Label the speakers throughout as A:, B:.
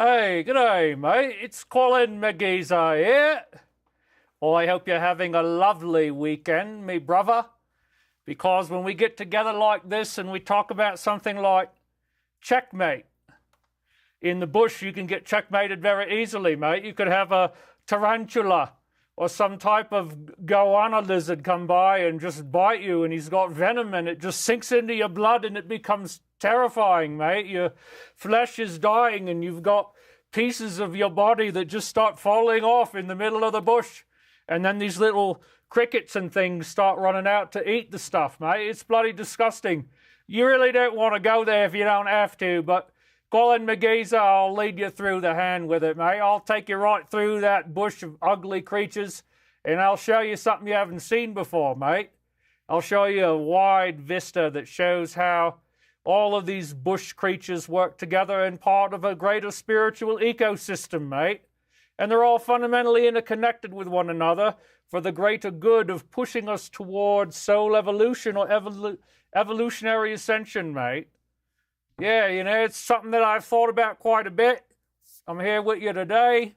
A: Hey, g'day, mate. It's Colin McGeezer here. Well, I hope you're having a lovely weekend, me brother. Because when we get together like this and we talk about something like checkmate, in the bush you can get checkmated very easily, mate. You could have a tarantula or some type of goanna lizard come by and just bite you, and he's got venom and it just sinks into your blood and it becomes terrifying, mate. Your flesh is dying and you've got pieces of your body that just start falling off in the middle of the bush. And then these little crickets and things start running out to eat the stuff, mate. It's bloody disgusting. You really don't want to go there if you don't have to, but Colin McGeezer, I'll lead you through the hand with it, mate. I'll take you right through that bush of ugly creatures, and I'll show you something you haven't seen before, mate. I'll show you a wide vista that shows how all of these bush creatures work together in part of a greater spiritual ecosystem, mate. And they're all fundamentally interconnected with one another for the greater good of pushing us towards soul evolution or evolutionary ascension, mate. Yeah, you know, it's something that I've thought about quite a bit. I'm here with you today.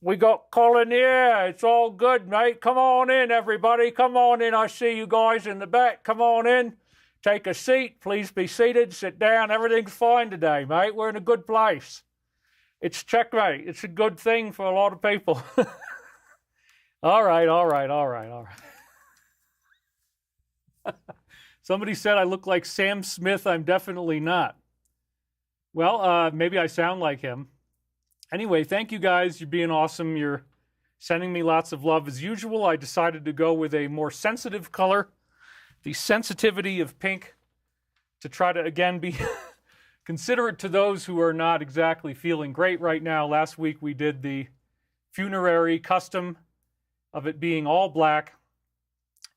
A: We got Colin here. It's all good, mate. Come on in, everybody. Come on in. I see you guys in the back. Come on in. Take a seat. Please be seated. Sit down. Everything's fine today, mate. We're in a good place. It's checkmate. It's a good thing for a lot of people. All right. Somebody said I look like Sam Smith. I'm definitely not. Well, maybe I sound like him. Anyway, thank you guys. You're being awesome. You're sending me lots of love. As usual, I decided to go with a more sensitive color, the sensitivity of pink, to try to, again, be considerate to those who are not exactly feeling great right now. Last week we did the funerary custom of it being all black,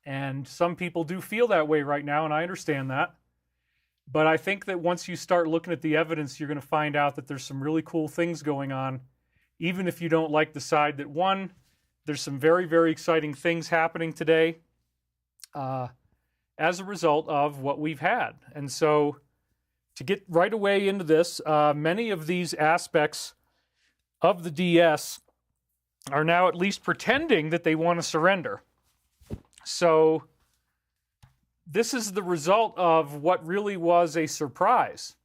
A: and some people do feel that way right now, and I understand that. But I think that once you start looking at the evidence, you're going to find out that there's some really cool things going on, even if you don't like the side that won. There's some very, very exciting things happening today as a result of what we've had. And so to get right away into this, many of these aspects of the DS are now at least pretending that they want to surrender. So this is the result of what really was a surprise.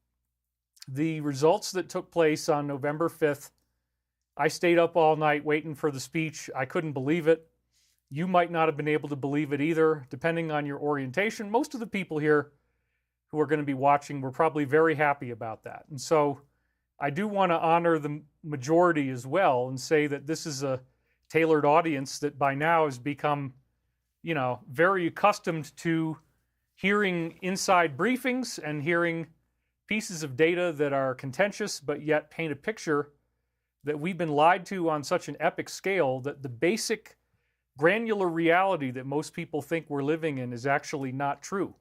A: The results that took place on November 5th, I stayed up all night waiting for the speech. I couldn't believe it. You might not have been able to believe it either, depending on your orientation. Most of the people here who are going to be watching were probably very happy about that. And so I do want to honor the majority as well and say that this is a tailored audience that by now has become, you know, very accustomed to hearing inside briefings and hearing pieces of data that are contentious but yet paint a picture that we've been lied to on such an epic scale that the basic granular reality that most people think we're living in is actually not true.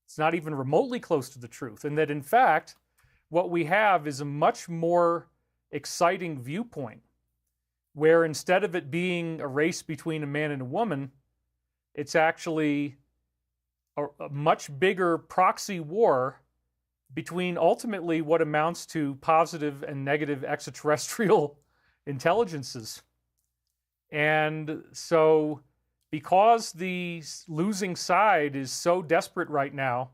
A: It's not even remotely close to the truth. And that in fact, what we have is a much more exciting viewpoint where instead of it being a race between a man and a woman, it's actually a much bigger proxy war between ultimately what amounts to positive and negative extraterrestrial intelligences. And so because the losing side is so desperate right now,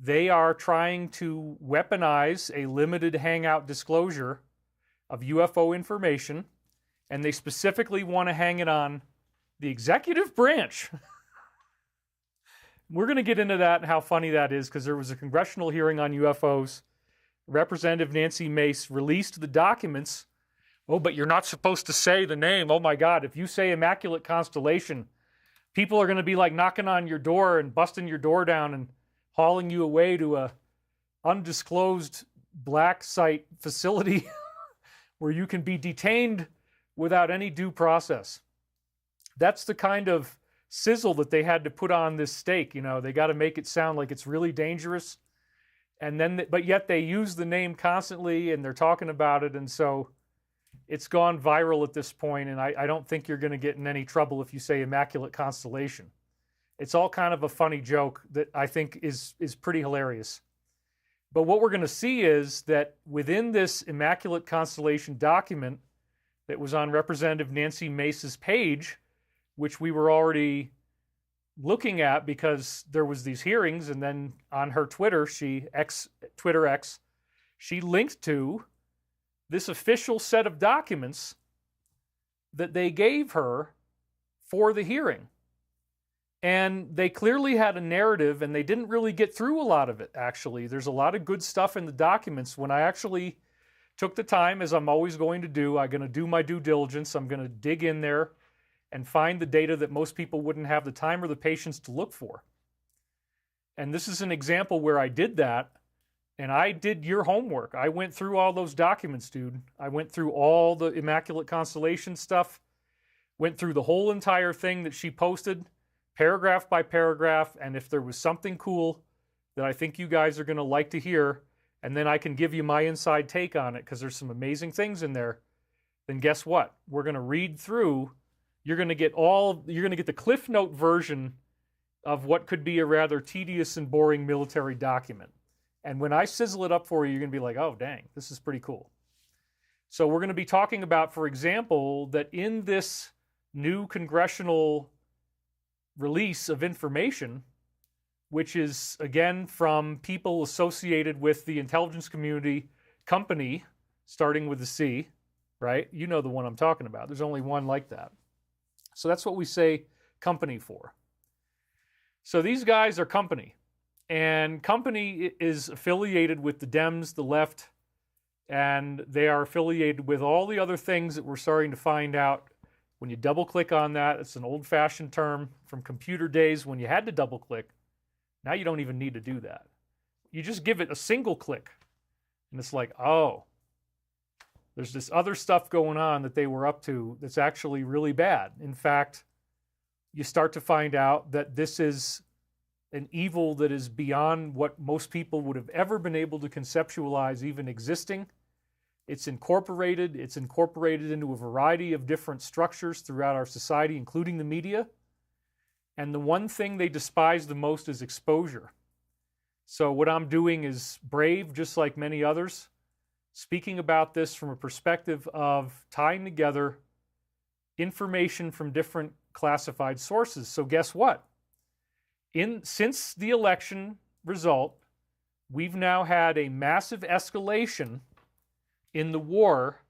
A: they are trying to weaponize a limited hangout disclosure of UFO information, and they specifically want to hang it on the executive branch. We're going to get into that and how funny that is, because there was a congressional hearing on UFOs. Representative Nancy Mace released the documents. Oh, but you're not supposed to say the name. Oh my God, if you say Immaculate Constellation, people are going to be like knocking on your door and busting your door down and hauling you away to a undisclosed black site facility where you can be detained without any due process. That's the kind of sizzle that they had to put on this steak. You know, they got to make it sound like it's really dangerous. And then, but yet they use the name constantly and they're talking about it. And so it's gone viral at this point, and I don't think you're going to get in any trouble if you say Immaculate Constellation. It's all kind of a funny joke that I think is pretty hilarious. But what we're going to see is that within this Immaculate constellation document that was on Representative Nancy Mace's page, which we were already looking at because there was these hearings, and then on her Twitter, Twitter X, she linked to this official set of documents that they gave her for the hearing. And they clearly had a narrative, and they didn't really get through a lot of it, actually. There's a lot of good stuff in the documents. When I actually took the time, as I'm always going to do, I'm going to do my due diligence. I'm going to dig in there and find the data that most people wouldn't have the time or the patience to look for. And this is an example where I did that, and I did your homework. I went through all those documents, dude. I went through all the Immaculate Constellation stuff, went through the whole entire thing that she posted, paragraph by paragraph, and if there was something cool that I think you guys are going to like to hear, and then I can give you my inside take on it, because there's some amazing things in there, then guess what? We're going to read through. You're going to get the Cliff Note version of what could be a rather tedious and boring military document. And when I sizzle it up for you, you're going to be like, oh, dang, this is pretty cool. So we're going to be talking about, for example, that in this new congressional release of information, which is, again, from people associated with the intelligence community company, starting with the C, right? You know the one I'm talking about. There's only one like that. So that's what we say company for. So these guys are company. And company is affiliated with the Dems, the left, and they are affiliated with all the other things that we're starting to find out. When you double-click on that, it's an old-fashioned term from computer days when you had to double-click. Now you don't even need to do that. You just give it a single click, and it's like, oh, there's this other stuff going on that they were up to that's actually really bad. In fact, you start to find out that this is an evil that is beyond what most people would have ever been able to conceptualize even existing. It's incorporated into a variety of different structures throughout our society, including the media. And the one thing they despise the most is exposure. So what I'm doing is brave, just like many others, speaking about this from a perspective of tying together information from different classified sources. So guess what? Since the election result, we've now had a massive escalation in the war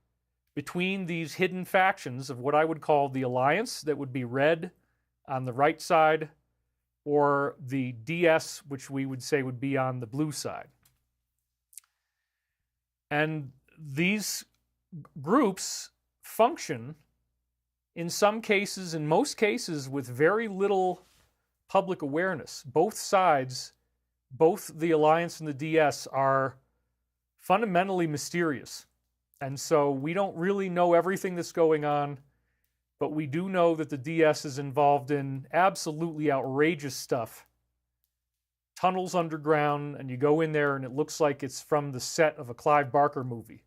A: between these hidden factions of what I would call the alliance, that would be red on the right side, or the DS, which we would say would be on the blue side. And these groups function in some cases, in most cases, with very little public awareness. Both sides, both the alliance and the DS, are fundamentally mysterious. And so we don't really know everything that's going on, but we do know that the DS is involved in absolutely outrageous stuff. Tunnels underground, and you go in there and it looks like it's from the set of a Clive Barker movie.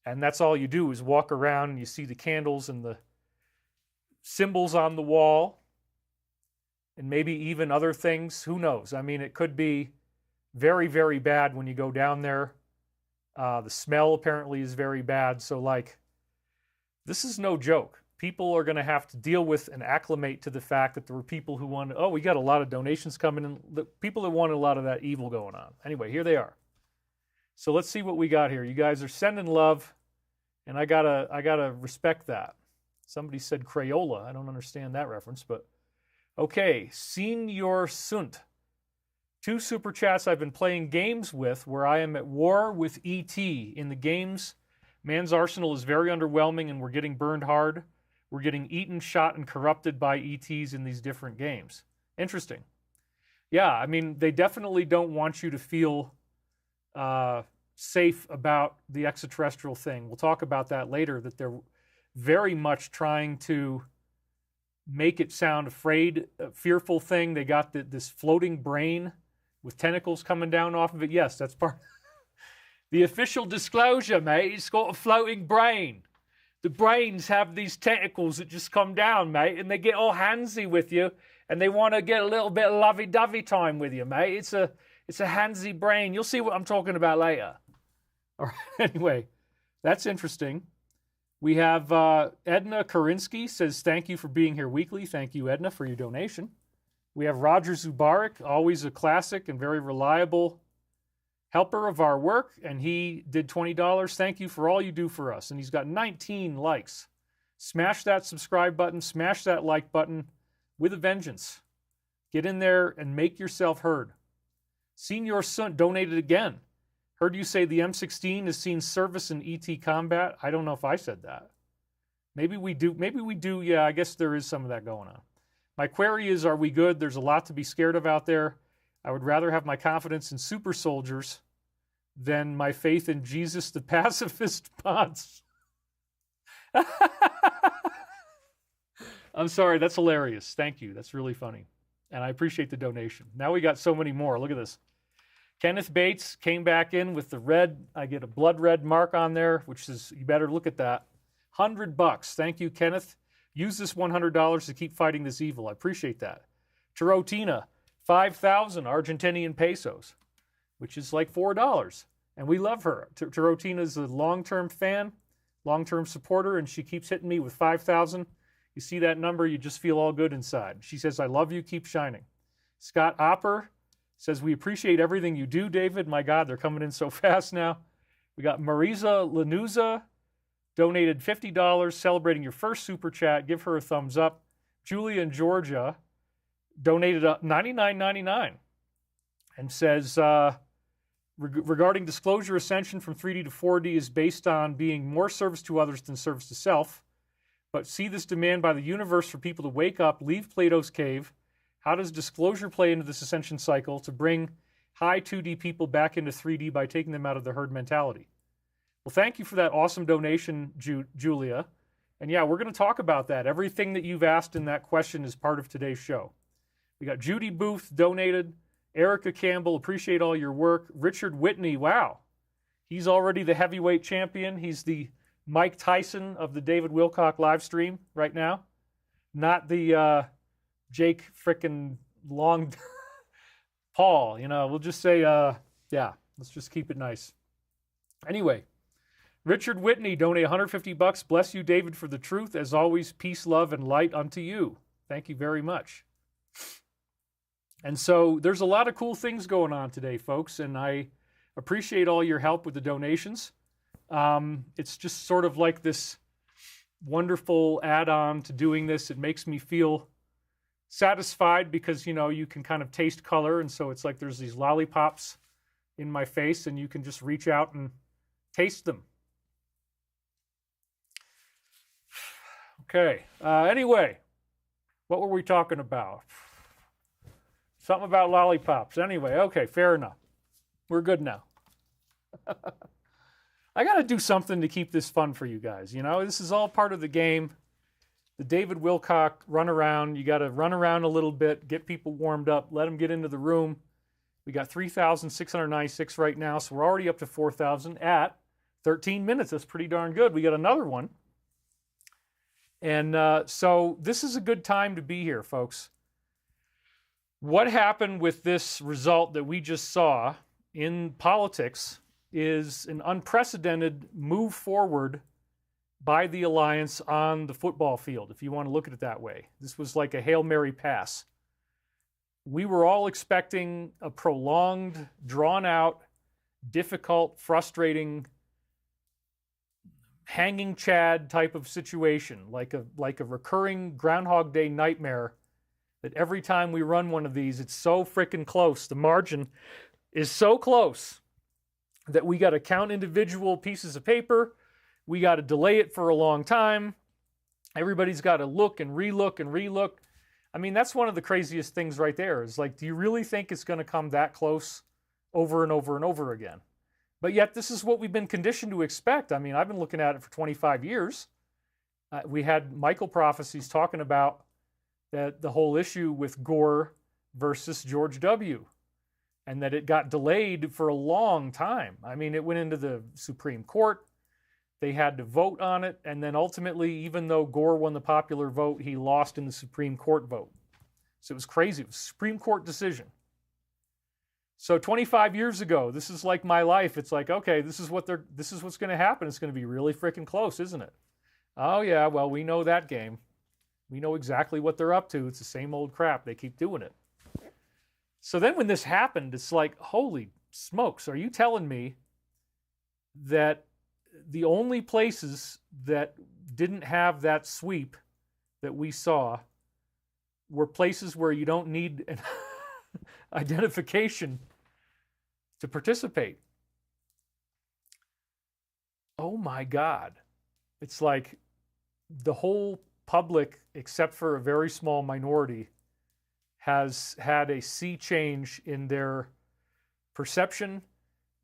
A: And that's all you do is walk around and you see the candles and the symbols on the wall, and maybe even other things. Who knows? I mean, it could be very, very bad when you go down there. The smell apparently is very bad. So, like, this is no joke. People are going to have to deal with and acclimate to the fact that there were people who wanted, we got a lot of donations coming in. The people that wanted a lot of that evil going on. Anyway, here they are. So let's see what we got here. You guys are sending love, and I gotta respect that. Somebody said Crayola. I don't understand that reference, but okay. Senior Sunt. 2 super chats. I've been playing games with where I am at war with ET. In the games, man's arsenal is very underwhelming and we're getting burned hard. We're getting eaten, shot, and corrupted by ETs in these different games. Interesting. Yeah, I mean, they definitely don't want you to feel safe about the extraterrestrial thing. We'll talk about that later, that they're very much trying to make it sound afraid, a fearful thing. They got this floating brain with tentacles coming down off of it. Yes, that's part. The official disclosure, mate. It's got a floating brain. The brains have these tentacles that just come down, mate, and they get all handsy with you, and they want to get a little bit of lovey-dovey time with you, mate. It's a handsy brain. You'll see what I'm talking about later. All right, anyway, that's interesting. We have Edna Karinsky says, thank you for being here weekly. Thank you, Edna, for your donation. We have Roger Zubarik, always a classic and very reliable helper of our work, and he did $20. Thank you for all you do for us. And he's got 19 likes. Smash that subscribe button, smash that like button with a vengeance. Get in there and make yourself heard. Senior Sun donated again. Heard you say the M16 has seen service in ET combat. I don't know if I said that. Maybe we do. Maybe we do. Yeah, I guess there is some of that going on. My query is, are we good? There's a lot to be scared of out there. I would rather have my confidence in super soldiers than my faith in Jesus the pacifist Ponce. I'm sorry, that's hilarious. Thank you. That's really funny. And I appreciate the donation. Now we got so many more. Look at this. Kenneth Bates came back in with the red. I get a blood red mark on there, which is, you better look at that. $100. Thank you, Kenneth. Use this $100 to keep fighting this evil. I appreciate that. Tarotina, 5,000 Argentinian pesos, which is like $4. And we love her. Tarotina is a long-term fan, long-term supporter, and she keeps hitting me with 5,000. You see that number, you just feel all good inside. She says, I love you, keep shining. Scott Opper says, we appreciate everything you do, David. My God, they're coming in so fast now. We got Marisa Lanuza, donated $50, celebrating your first super chat. Give her a thumbs up. Julia in Georgia donated $99.99 and says, regarding disclosure, ascension from 3D to 4D is based on being more service to others than service to self. But see this demand by the universe for people to wake up, leave Plato's cave. How does disclosure play into this ascension cycle to bring high 2D people back into 3D by taking them out of the herd mentality? Well, thank you for that awesome donation, Julia. And yeah, we're going to talk about that. Everything that you've asked in that question is part of today's show. We got Judy Booth donated. Erica Campbell, appreciate all your work. Richard Whitney, wow. He's already the heavyweight champion. He's the Mike Tyson of the David Wilcock live stream right now. Not the Jake frickin' Long Paul, you know. We'll just say, yeah, let's just keep it nice. Anyway, Richard Whitney donated $150. Bless you, David, for the truth. As always, peace, love, and light unto you. Thank you very much. And so there's a lot of cool things going on today, folks, and I appreciate all your help with the donations. It's just sort of like this wonderful add-on to doing this. It makes me feel satisfied because, you know, you can kind of taste color, and so it's like there's these lollipops in my face, and you can just reach out and taste them. Okay. Anyway, what were we talking about? Something about lollipops. Anyway, okay, fair enough. We're good now. I got to do something to keep this fun for you guys. You know, this is all part of the game. The David Wilcock run around. You got to run around a little bit, get people warmed up, let them get into the room. We got 3,696 right now, so we're already up to 4,000 at 13 minutes. That's pretty darn good. We got another one. And so this is a good time to be here, folks. What happened with this result that we just saw in politics is an unprecedented move forward by the alliance on the football field, if you want to look at it that way. This was like a Hail Mary pass. We were all expecting a prolonged, drawn-out, difficult, frustrating, hanging Chad type of situation, like a recurring Groundhog Day nightmare, that every time we run one of these, it's so freaking close. The margin is so close that we got to count individual pieces of paper. We got to delay it for a long time. Everybody's got to look and relook and relook. I mean, that's one of the craziest things right there is like, do you really think it's going to come that close over and over and over again? But yet this is what we've been conditioned to expect. I mean, I've been looking at it for 25 years. We had Michael Prophecies talking about that the whole issue with Gore versus George W. and that it got delayed for a long time. I mean, it went into the Supreme Court. They had to vote on it. And then ultimately, even though Gore won the popular vote, he lost in the Supreme Court vote. So it was crazy. It was a Supreme Court decision. So 25 years ago, this is like my life. It's like, okay, this is what's going to happen. It's going to be really freaking close, isn't it? Oh yeah, well, we know that game. We know exactly what they're up to. It's the same old crap. They keep doing it. So then when this happened, it's like, holy smokes, are you telling me that the only places that didn't have that sweep that we saw were places where you don't need an identification to participate? Oh my God. It's like the whole public, except for a very small minority, has had a sea change in their perception.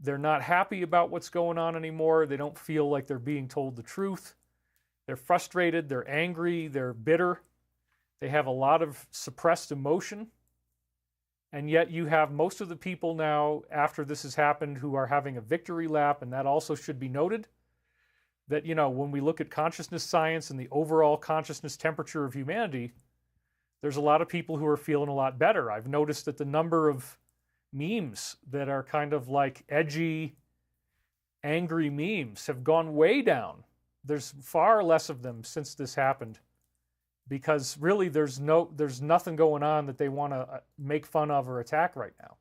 A: They're not happy about what's going on anymore. They don't feel like they're being told the truth. They're frustrated, they're angry, they're bitter. They have a lot of suppressed emotion. And yet you have most of the people now, after this has happened, who are having a victory lap, and that also should be noted. That, you know, when we look at consciousness science and the overall consciousness temperature of humanity, there's a lot of people who are feeling a lot better. I've noticed that the number of memes that are kind of like edgy, angry memes have gone way down. There's far less of them since this happened, because really there's nothing going on that they want to make fun of or attack right now.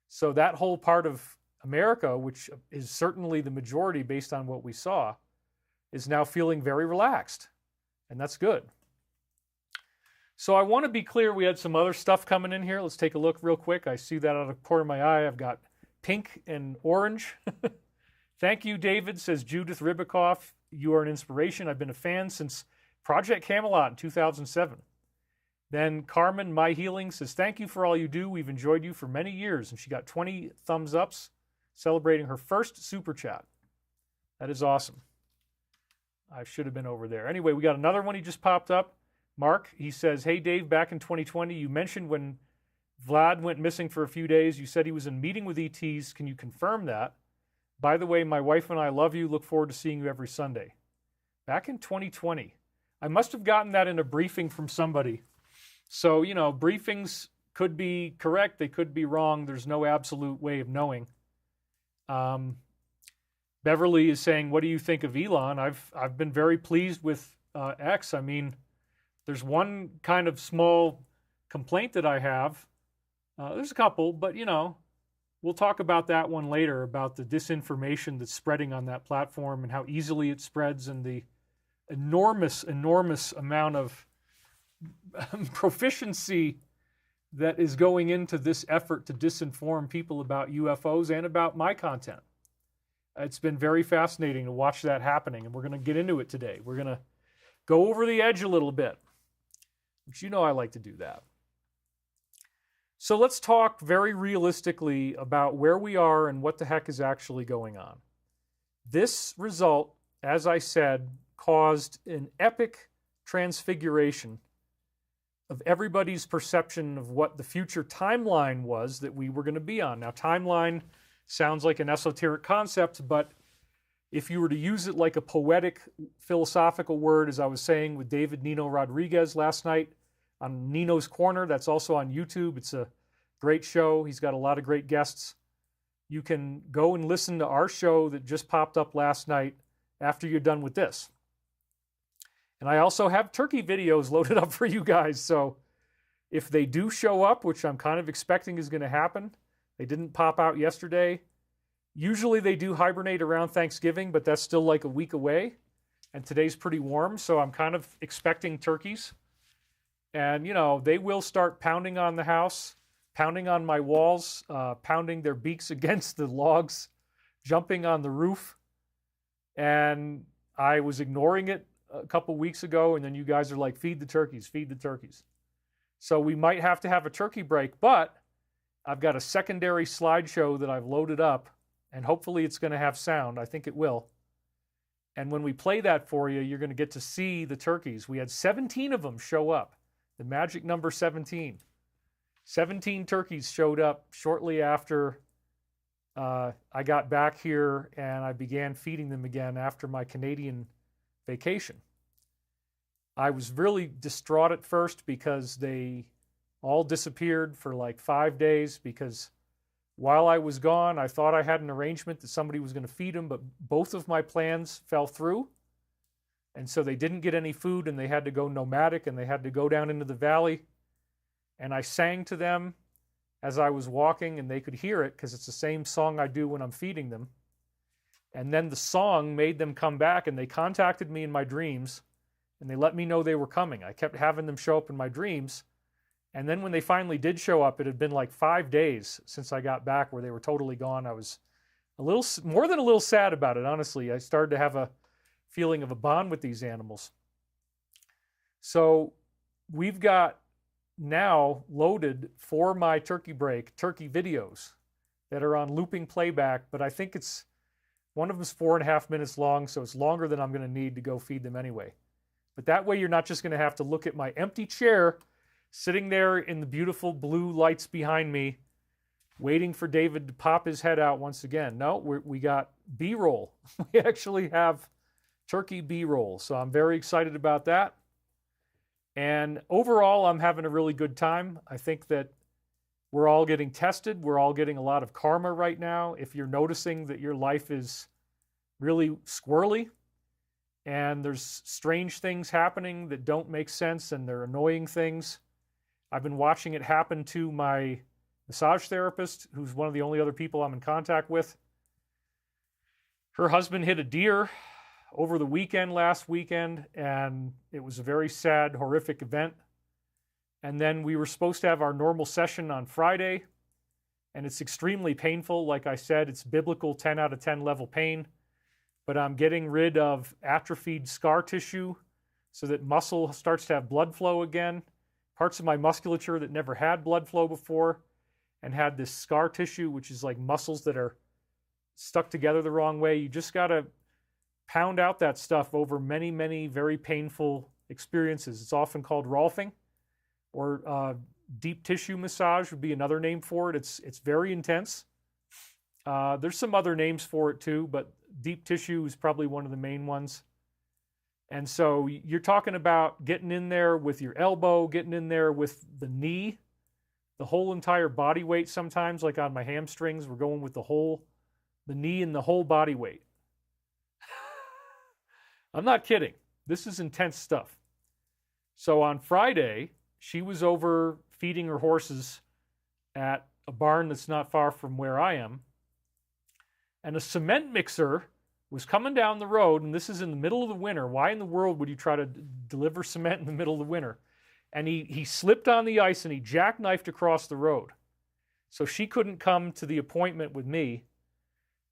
A: So that whole part of America, which is certainly the majority based on what we saw, is now feeling very relaxed, and that's good. So I want to be clear, we had some other stuff coming in here. Let's take a look real quick. I see that out of the corner of my eye. I've got pink and orange. Thank you, David, says Judith Ribicoff. You are an inspiration. I've been a fan since Project Camelot in 2007. Then Carmen, My Healing, says, thank you for all you do. We've enjoyed you for many years. And she got 20 thumbs ups, celebrating her first super chat. That is awesome. I should have been over there. Anyway, we got another one. He just popped up. Mark, he says, hey, Dave, back in 2020, you mentioned when Vlad went missing for a few days, you said he was in meeting with ETs. Can you confirm that? By the way, my wife and I love you. Look forward to seeing you every Sunday. Back in 2020. I must have gotten that in a briefing from somebody. So, you know, briefings could be correct. They could be wrong. There's no absolute way of knowing. Beverly is saying, what do you think of Elon? I've been very pleased with X. I mean, there's one kind of small complaint that I have. There's a couple, but, you know, we'll talk about that one later, about the disinformation that's spreading on that platform and how easily it spreads, and the enormous amount of proficiency that is going into this effort to disinform people about UFOs and about my content. It's been very fascinating to watch that happening, and we're going to get into it today. We're going to go over the edge a little bit, which you know I like to do that. So let's talk very realistically about where we are and what the heck is actually going on. This result, as I said, caused an epic transfiguration of everybody's perception of what the future timeline was that we were going to be on. Now, timeline sounds like an esoteric concept, but if you were to use it like a poetic, philosophical word, as I was saying with David Nino Rodriguez last night on Nino's Corner, that's also on YouTube. It's a great show. He's got a lot of great guests. You can go and listen to our show that just popped up last night after you're done with this. And I also have turkey videos loaded up for you guys. So if they do show up, which I'm kind of expecting is going to happen, they didn't pop out yesterday. Usually they do hibernate around Thanksgiving, but that's still like a week away. And today's pretty warm, so I'm kind of expecting turkeys. And, you know, they will start pounding on the house, pounding on my walls, pounding their beaks against the logs, jumping on the roof. And I was ignoring it a couple weeks ago, and then you guys are like, feed the turkeys, feed the turkeys. So we might have to have a turkey break, but I've got a secondary slideshow that I've loaded up, and hopefully it's going to have sound. I think it will. And when we play that for you, you're going to get to see the turkeys. We had 17 of them show up, the magic number 17. 17 turkeys showed up shortly after I got back here, and I began feeding them again after my Canadian vacation. I was really distraught at first because they all disappeared for like 5 days because While I was gone, I thought I had an arrangement that somebody was going to feed them, but both of my plans fell through. And so they didn't get any food, and they had to go nomadic, and they had to go down into the valley. And I sang to them as I was walking, and they could hear it because it's the same song I do when I'm feeding them. And then the song made them come back, and they contacted me in my dreams, and they let me know they were coming. I kept having them show up in my dreams. And then when they finally did show up, it had been like 5 days since I got back where they were totally gone. I was a little, more than a little sad about it, honestly. I started to have a feeling of a bond with these animals. So we've got now loaded for my turkey break, turkey videos that are on looping playback, but I think it's, one of them is 4.5 minutes long, so it's longer than I'm going to need to go feed them anyway. But that way you're not just going to have to look at my empty chair sitting there in the beautiful blue lights behind me, waiting for David to pop his head out once again. No, we got B-roll. We actually have turkey B-roll, so I'm very excited about that. And overall, I'm having a really good time. I think that we're all getting tested. We're all getting a lot of karma right now. If you're noticing that your life is really squirrely and there's strange things happening that don't make sense and they're annoying things, I've been watching it happen to my massage therapist, who's one of the only other people I'm in contact with. Her husband hit a deer over the weekend, last weekend, and it was a very sad, horrific event. And then we were supposed to have our normal session on Friday, and it's extremely painful. Like I said, it's biblical 10 out of 10 level pain, but I'm getting rid of atrophied scar tissue so that muscle starts to have blood flow again. Parts of my musculature that never had blood flow before and had this scar tissue, which is like muscles that are stuck together the wrong way. You just got to pound out that stuff over many, many very painful experiences. It's often called Rolfing, or deep tissue massage would be another name for it. It's very intense. There's some other names for it too, but deep tissue is probably one of the main ones. And so you're talking about getting in there with your elbow, getting in there with the knee, the whole entire body weight sometimes, like on my hamstrings, we're going with the knee and the whole body weight. I'm not kidding. This is intense stuff. So on Friday, she was over feeding her horses at a barn that's not far from where I am. And a cement mixer was coming down the road, and this is in the middle of the winter. Why in the world would you try to deliver cement in the middle of the winter? And he slipped on the ice and he jackknifed across the road. So she couldn't come to the appointment with me.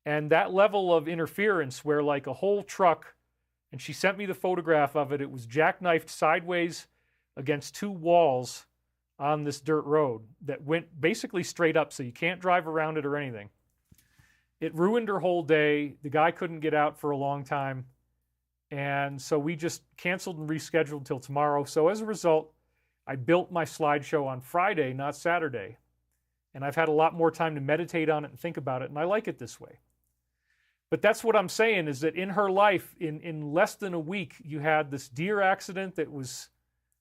A: And that level of interference where like a whole truck, and she sent me the photograph of it, it was jackknifed sideways against two walls on this dirt road that went basically straight up, so you can't drive around it or anything. It ruined her whole day. The guy couldn't get out for a long time. And so we just canceled and rescheduled till tomorrow. So as a result, I built my slideshow on Friday, not Saturday. And I've had a lot more time to meditate on it and think about it, and I like it this way. But that's what I'm saying, is that in her life, in less than a week, you had this deer accident that was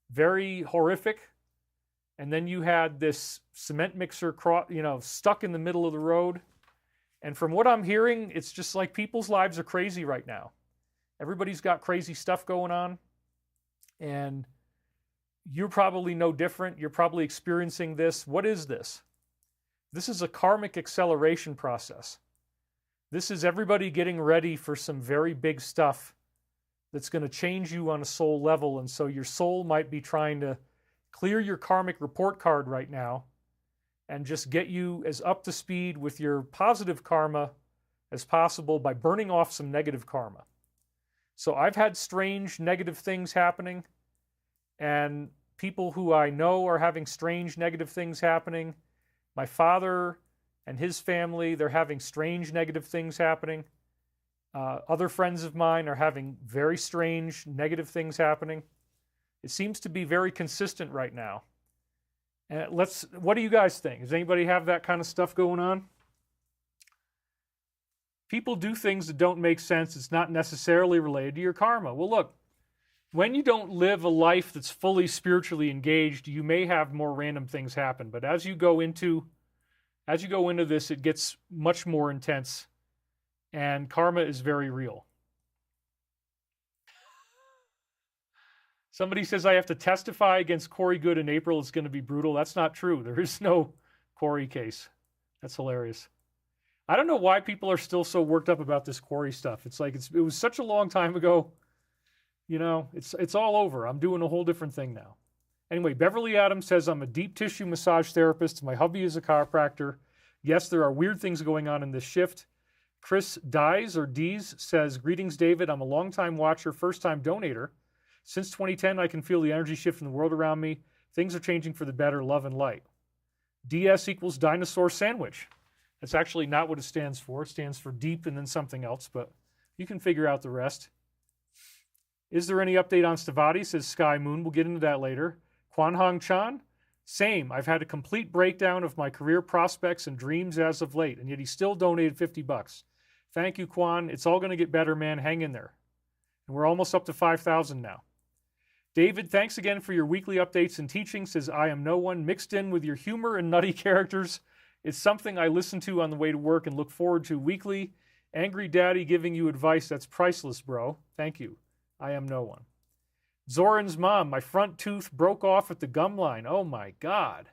A: very horrific. And then you had this cement mixer stuck in the middle of the road. And from what I'm hearing, it's just like people's lives are crazy right now. Everybody's got crazy stuff going on. And you're probably no different. You're probably experiencing this. What is this? This is a karmic acceleration process. This is everybody getting ready for some very big stuff that's going to change you on a soul level. And so your soul might be trying to clear your karmic report card right now and just get you as up to speed with your positive karma as possible by burning off some negative karma. So I've had strange negative things happening, and people who I know are having strange negative things happening. My father and his family, they're having strange negative things happening. Other friends of mine are having very strange negative things happening. It seems to be very consistent right now. What do you guys think? Does anybody have that kind of stuff going on? People do things that don't make sense. It's not necessarily related to your karma. Well, look, when you don't live a life that's fully spiritually engaged, you may have more random things happen. But as you go into As you go into this, it gets much more intense, and karma is very real. Somebody says I have to testify against Corey Good in April. It's going to be brutal. That's not true. There is no Corey case. That's hilarious. I don't know why people are still so worked up about this Corey stuff. It's like it was such a long time ago. You know, it's all over. I'm doing a whole different thing now. Anyway, Beverly Adams says, I'm a deep tissue massage therapist. My hubby is a chiropractor. Yes, there are weird things going on in this shift. Chris Dies or Dees says, greetings, David. I'm a longtime watcher, first-time donator. Since 2010, I can feel the energy shift in the world around me. Things are changing for the better, love and light. DS equals dinosaur sandwich. That's actually not what it stands for. It stands for deep and then something else, but you can figure out the rest. Is there any update on Stavati? Says Sky Moon. We'll get into that later. Kwan Hong Chan? Same. I've had a complete breakdown of my career prospects and dreams as of late, and yet he still donated $50. Thank you, Kwan. It's all going to get better, man. Hang in there. And we're almost up to 5,000 now. David, thanks again for your weekly updates and teaching. Says, I am no one, mixed in with your humor and nutty characters. It's something I listen to on the way to work and look forward to weekly. Angry Daddy giving you advice. That's priceless, bro. Thank you. I am no one. Zoran's mom, my front tooth broke off at the gum line. Oh my God.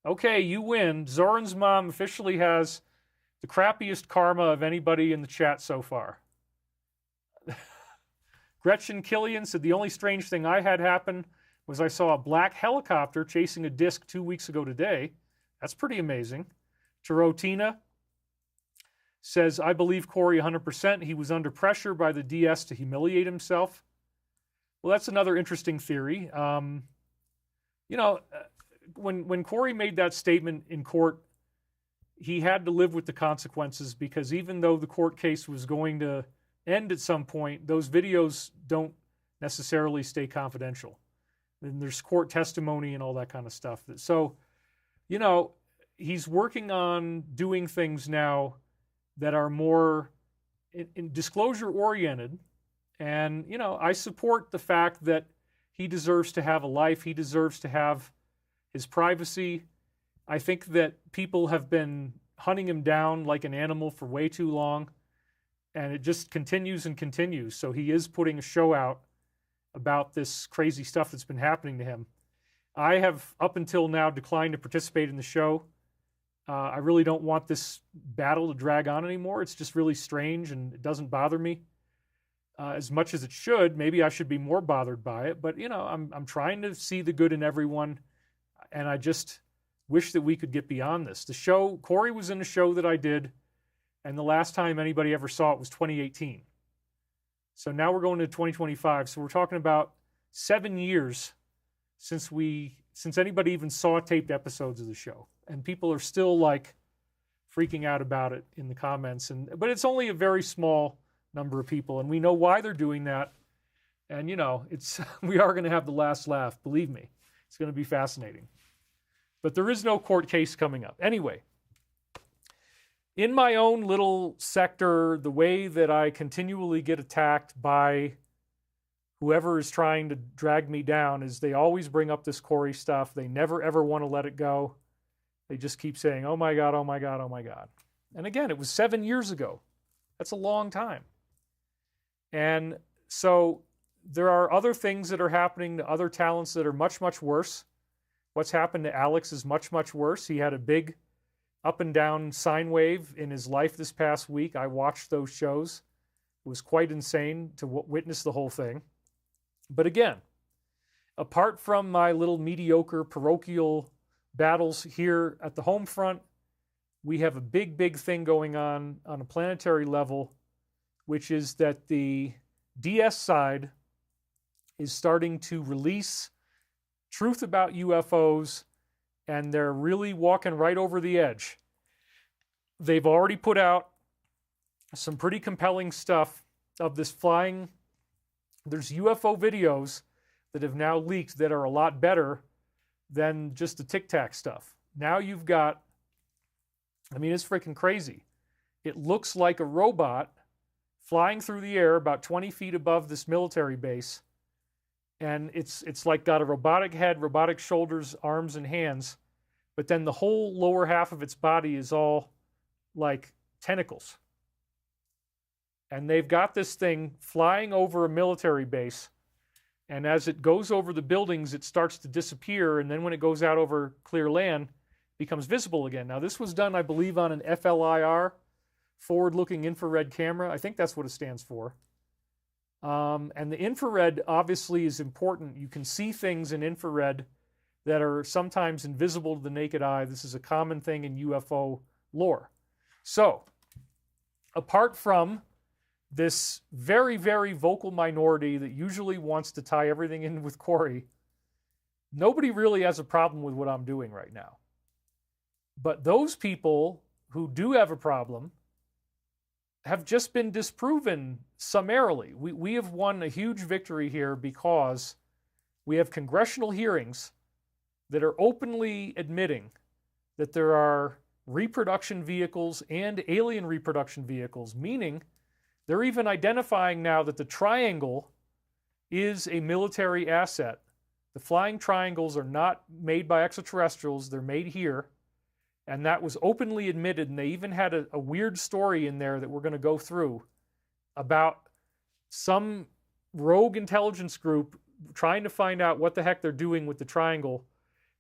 A: Okay, you win. Zoran's mom officially has the crappiest karma of anybody in the chat so far. Gretchen Killian said, the only strange thing I had happen was I saw a black helicopter chasing a disc 2 weeks ago today. That's pretty amazing. Tarotina says, I believe Corey 100%. He was under pressure by the DS to humiliate himself. Well, that's another interesting theory. When Corey made that statement in court, he had to live with the consequences because even though the court case was going to end at some point, those videos don't necessarily stay confidential. And there's court testimony and all that kind of stuff. So, he's working on doing things now that are more in disclosure-oriented. And, I support the fact that he deserves to have a life. He deserves to have his privacy. I think that people have been hunting him down like an animal for way too long. And it just continues and continues. So he is putting a show out about this crazy stuff that's been happening to him. I have, up until now, declined to participate in the show. I really don't want this battle to drag on anymore. It's just really strange, and it doesn't bother me as much as it should. Maybe I should be more bothered by it. But, I'm trying to see the good in everyone, and I just wish that we could get beyond this. The show, Corey was in a show that I did, and the last time anybody ever saw it was 2018. So now we're going to 2025. So we're talking about 7 years since anybody even saw taped episodes of the show. And people are still like freaking out about it in the comments. But it's only a very small number of people, and we know why they're doing that. And we are going to have the last laugh. Believe me, it's going to be fascinating. But there is no court case coming up. Anyway, in my own little sector, the way that I continually get attacked by whoever is trying to drag me down is they always bring up this Corey stuff. They never, ever want to let it go. They just keep saying, oh my God, oh my God, oh my God. And again, it was 7 years ago. That's a long time. And so there are other things that are happening to other talents that are much, much worse. What's happened to Alex is much, much worse. He had a big up and down sine wave in his life this past week. I watched those shows. It was quite insane to witness the whole thing. But again, apart from my little mediocre parochial battles here at the home front, we have a big, big thing going on a planetary level, which is that the DS side is starting to release truth about UFOs, and they're really walking right over the edge. They've already put out some pretty compelling stuff of this flying. There's UFO videos that have now leaked that are a lot better than just the Tic Tac stuff. Now you've got, it's freaking crazy. It looks like a robot flying through the air about 20 feet above this military base. And it's like got a robotic head, robotic shoulders, arms, and hands. but then the whole lower half of its body is all like tentacles. And they've got this thing flying over a military base, and as it goes over the buildings, it starts to disappear, and then when it goes out over clear land, it becomes visible again. Now, this was done, I believe, on an FLIR, forward-looking infrared camera. I think that's what it stands for. And the infrared obviously is important. You can see things in infrared that are sometimes invisible to the naked eye. This is a common thing in UFO lore. So, apart from this very, very vocal minority that usually wants to tie everything in with Corey, nobody really has a problem with what I'm doing right now. But those people who do have a problem have just been disproven summarily. We have won a huge victory here because we have congressional hearings that are openly admitting that there are reproduction vehicles and alien reproduction vehicles, meaning they're even identifying now that the triangle is a military asset. The flying triangles are not made by extraterrestrials, they're made here. And that was openly admitted, and they even had a weird story in there that we're going to go through about some rogue intelligence group trying to find out what the heck they're doing with the triangle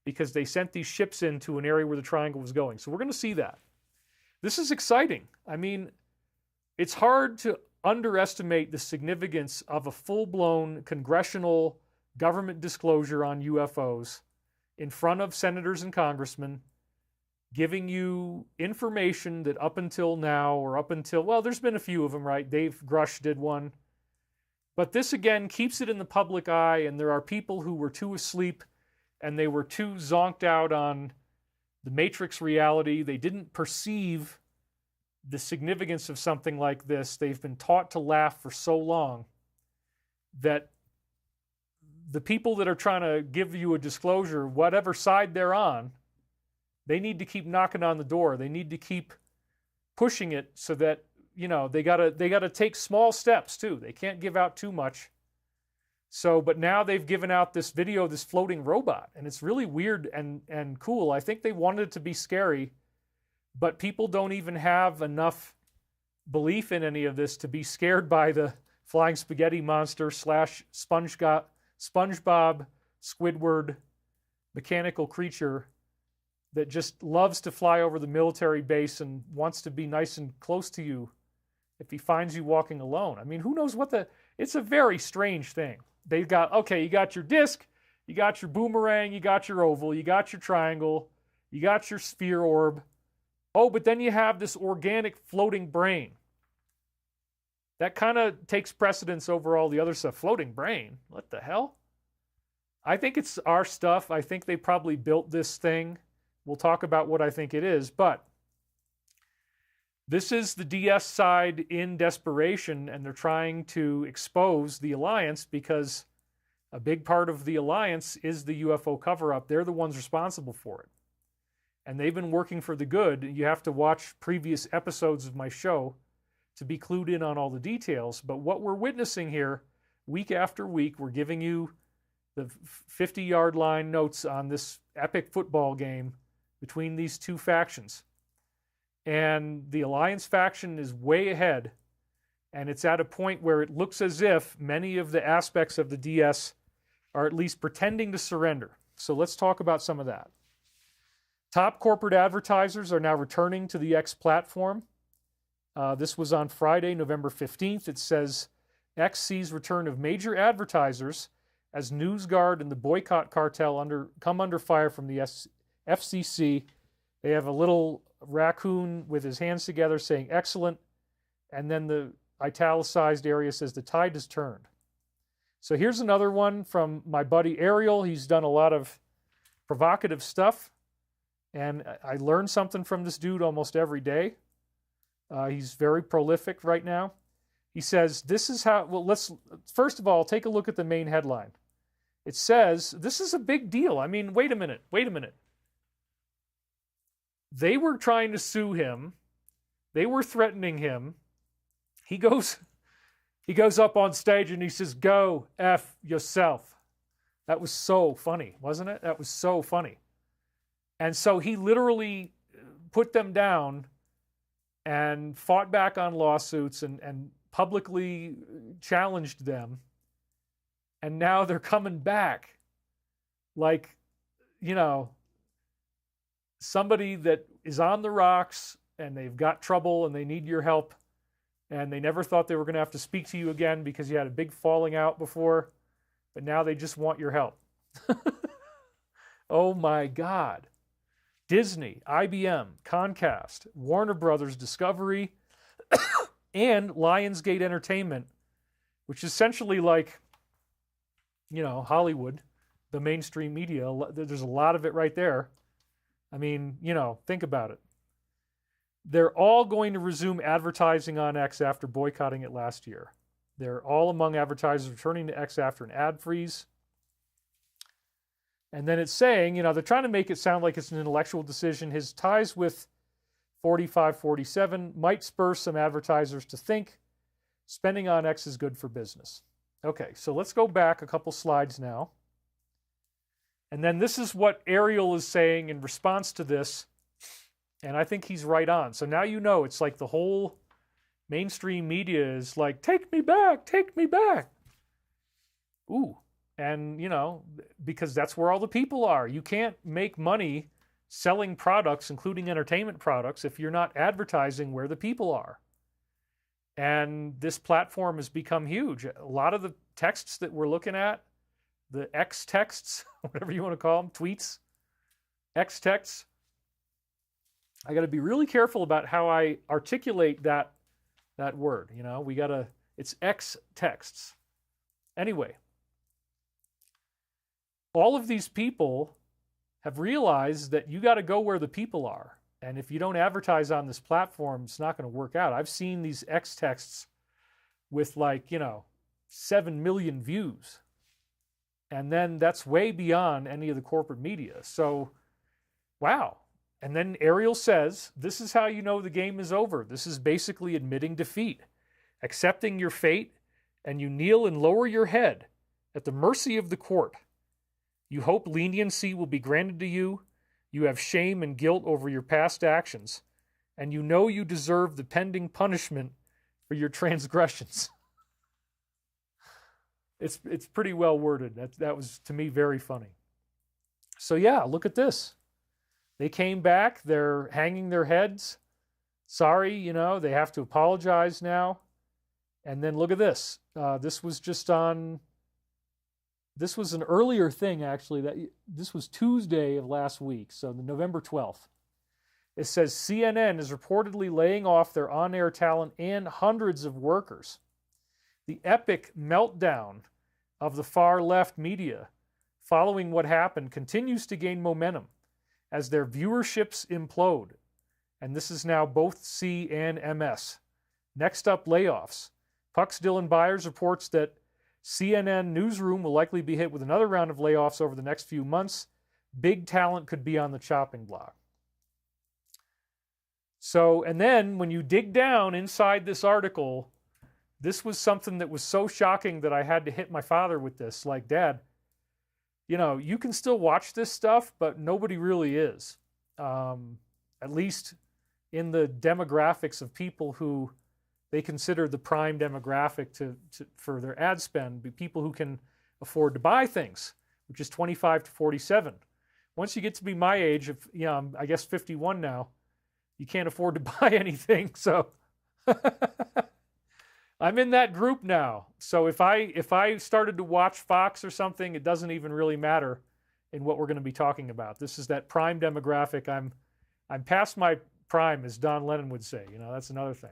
A: because they sent these ships into an area where the triangle was going. So we're going to see that. This is exciting. I mean, it's hard to underestimate the significance of a full-blown congressional government disclosure on UFOs in front of senators and congressmen, giving you information that up until now, or up until, well, there's been a few of them, right? Dave Grush did one. But this, again, keeps it in the public eye, and there are people who were too asleep and they were too zonked out on the Matrix reality. They didn't perceive the significance of something like this. They've been taught to laugh for so long that the people that are trying to give you a disclosure, whatever side they're on, they need to keep knocking on the door. They need to keep pushing it so that, you know, they gotta take small steps too. They can't give out too much. So, but now they've given out this video, this floating robot, and it's really weird and cool. I think they wanted it to be scary, but people don't even have enough belief in any of this to be scared by the flying spaghetti monster / SpongeBob, Squidward, mechanical creature that just loves to fly over the military base and wants to be nice and close to you if he finds you walking alone. I mean, who knows it's a very strange thing. They've got, okay, you got your disc, you got your boomerang, you got your oval, you got your triangle, you got your sphere orb. Oh, but then you have this organic floating brain. That kind of takes precedence over all the other stuff. Floating brain? What the hell? I think it's our stuff. I think they probably built this thing. We'll talk about what I think it is, but this is the DS side in desperation, and they're trying to expose the Alliance because a big part of the Alliance is the UFO cover-up. They're the ones responsible for it. And they've been working for the good. You have to watch previous episodes of my show to be clued in on all the details. But what we're witnessing here, week after week, we're giving you the 50-yard line notes on this epic football game between these two factions. And the Alliance faction is way ahead, and it's at a point where it looks as if many of the aspects of the DS are at least pretending to surrender. So let's talk about some of that. Top corporate advertisers are now returning to the X platform. This was on Friday, November 15th. It says, X sees return of major advertisers as NewsGuard and the boycott cartel come under fire from the FCC. They have a little raccoon with his hands together saying excellent, and then the italicized area says the tide has turned. So here's another one from my buddy Ariel. He's done a lot of provocative stuff, and I learn something from this dude almost every day. He's very prolific right now. He says, this is how, well, let's, first of all, take a look at the main headline. It says, this is a big deal. I mean, wait a minute. They were trying to sue him. They were threatening him. He goes up on stage and he says, go F yourself. That was so funny, wasn't it? That was so funny. And so he literally put them down and fought back on lawsuits and publicly challenged them. And now they're coming back like, you know, somebody that is on the rocks and they've got trouble and they need your help. And they never thought they were going to have to speak to you again because you had a big falling out before. But now they just want your help. Oh my God. Disney, IBM, Comcast, Warner Brothers, Discovery, and Lionsgate Entertainment, which is essentially like, you know, Hollywood, the mainstream media. There's a lot of it right there. I mean, you know, think about it. They're all going to resume advertising on X after boycotting it last year. They're all among advertisers returning to X after an ad freeze. And then it's saying, you know, they're trying to make it sound like it's an intellectual decision. His ties with 4547 might spur some advertisers to think spending on X is good for business. Okay, so let's go back a couple slides now. And then this is what Ariel is saying in response to this. And I think he's right on. So now you know, it's like the whole mainstream media is like, take me back, take me back. Ooh. And, you know, because that's where all the people are. You can't make money selling products, including entertainment products, if you're not advertising where the people are. And this platform has become huge. A lot of the texts that we're looking at, the X texts, whatever you want to call them, tweets, X texts, I got to be really careful about how I articulate that word. You know, it's X texts. Anyway, all of these people have realized that you got to go where the people are. And if you don't advertise on this platform, it's not going to work out. I've seen these X texts with 7 million views. And then that's way beyond any of the corporate media. So, wow. And then Ariel says, this is how you know the game is over. This is basically admitting defeat, accepting your fate, and you kneel and lower your head at the mercy of the court. You hope leniency will be granted to you. You have shame and guilt over your past actions, and you know you deserve the pending punishment for your transgressions. It's pretty well worded. That was, to me, very funny. So yeah, look at this. They came back. They're hanging their heads. Sorry, you know, they have to apologize now. And then look at this. This was an earlier thing, actually. This was Tuesday of last week, so November 12th. It says CNN is reportedly laying off their on-air talent and hundreds of workers. The epic meltdown of the far-left media following what happened continues to gain momentum as their viewerships implode. And this is now both C and MS. Next up, layoffs. Puck's Dylan Byers reports that CNN Newsroom will likely be hit with another round of layoffs over the next few months. Big talent could be on the chopping block. So, and then when you dig down inside this article, this was something that was so shocking that I had to hit my father with this. Like, Dad, you know, you can still watch this stuff, but nobody really is. At least in the demographics of people who they consider the prime demographic for their ad spend, be people who can afford to buy things, which is 25 to 47. Once you get to be my age, I'm, I guess 51 now, you can't afford to buy anything. So I'm in that group now. So if I started to watch Fox or something, it doesn't even really matter in what we're going to be talking about. This is that prime demographic. I'm past my prime, as Don Lennon would say. You know, that's another thing.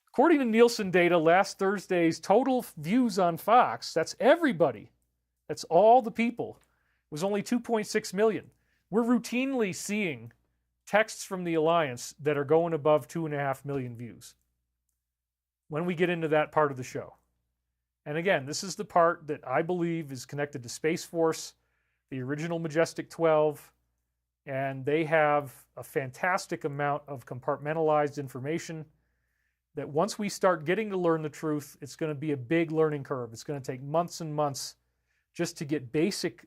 A: According to Nielsen data, last Thursday's total views on Fox, that's everybody, that's all the people, was only 2.6 million. We're routinely seeing texts from the Alliance that are going above 2.5 million views when we get into that part of the show. And again, this is the part that I believe is connected to Space Force, the original Majestic 12, and they have a fantastic amount of compartmentalized information that once we start getting to learn the truth, it's going to be a big learning curve. It's going to take months and months just to get basic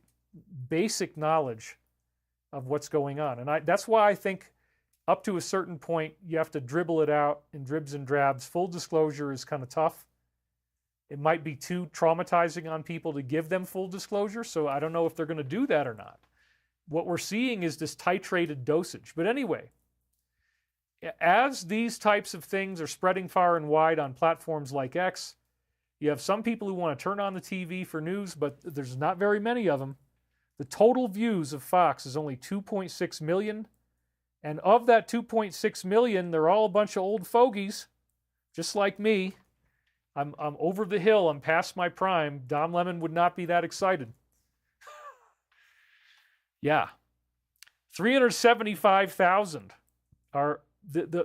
A: basic knowledge of what's going on. And that's why I think up to a certain point, you have to dribble it out in dribs and drabs. Full disclosure is kind of tough. It might be too traumatizing on people to give them full disclosure, so I don't know if they're going to do that or not. What we're seeing is this titrated dosage. But anyway, as these types of things are spreading far and wide on platforms like X, you have some people who want to turn on the TV for news, but there's not very many of them. The total views of Fox is only 2.6 million. And of that 2.6 million, they're all a bunch of old fogies, just like me. I'm over the hill. I'm past my prime. Don Lemon would not be that excited. Yeah. 375,000 are...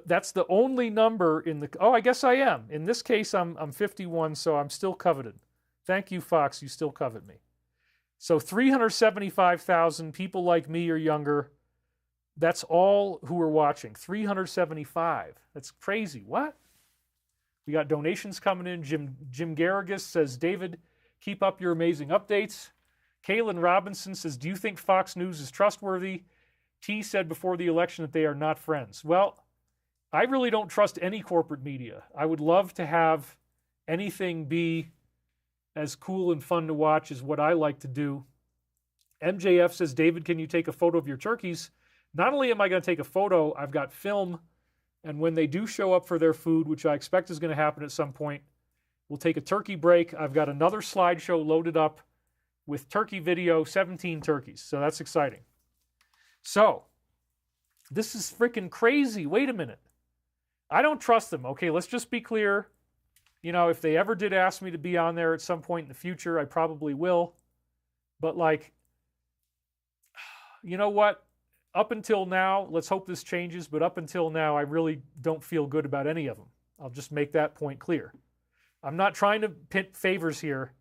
A: that's the only number in the... Oh, I guess I am. In this case, I'm 51, so I'm still coveted. Thank you, Fox. You still covet me. So 375,000 people like me or younger, that's all who are watching. 375. That's crazy. What? We got donations coming in. Jim Garrigus says, David, keep up your amazing updates. Kaylin Robinson says, do you think Fox News is trustworthy? T said before the election that they are not friends. Well, I really don't trust any corporate media. I would love to have anything be as cool and fun to watch as what I like to do. MJF says, David, can you take a photo of your turkeys? Not only am I going to take a photo, I've got film, and when they do show up for their food, which I expect is going to happen at some point, we'll take a turkey break. I've got another slideshow loaded up with turkey video, 17 turkeys. So that's exciting. So, this is freaking crazy. Wait a minute. I don't trust them. Okay, let's just be clear. You know, if they ever did ask me to be on there at some point in the future, I probably will. But like, you know what? Up until now, let's hope this changes, but up until now, I really don't feel good about any of them. I'll just make that point clear. I'm not trying to pit favors here.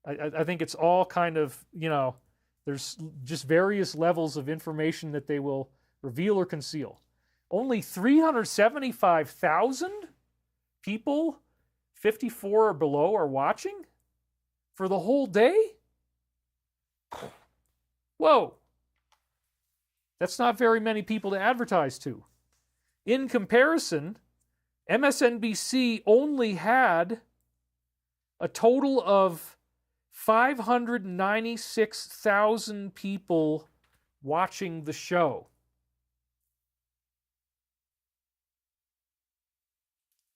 A: I think it's all kind of, you know, there's just various levels of information that they will reveal or conceal. Only 375,000 people, 54 or below, are watching for the whole day? Whoa. That's not very many people to advertise to. In comparison, MSNBC only had a total of 596,000 people watching the show.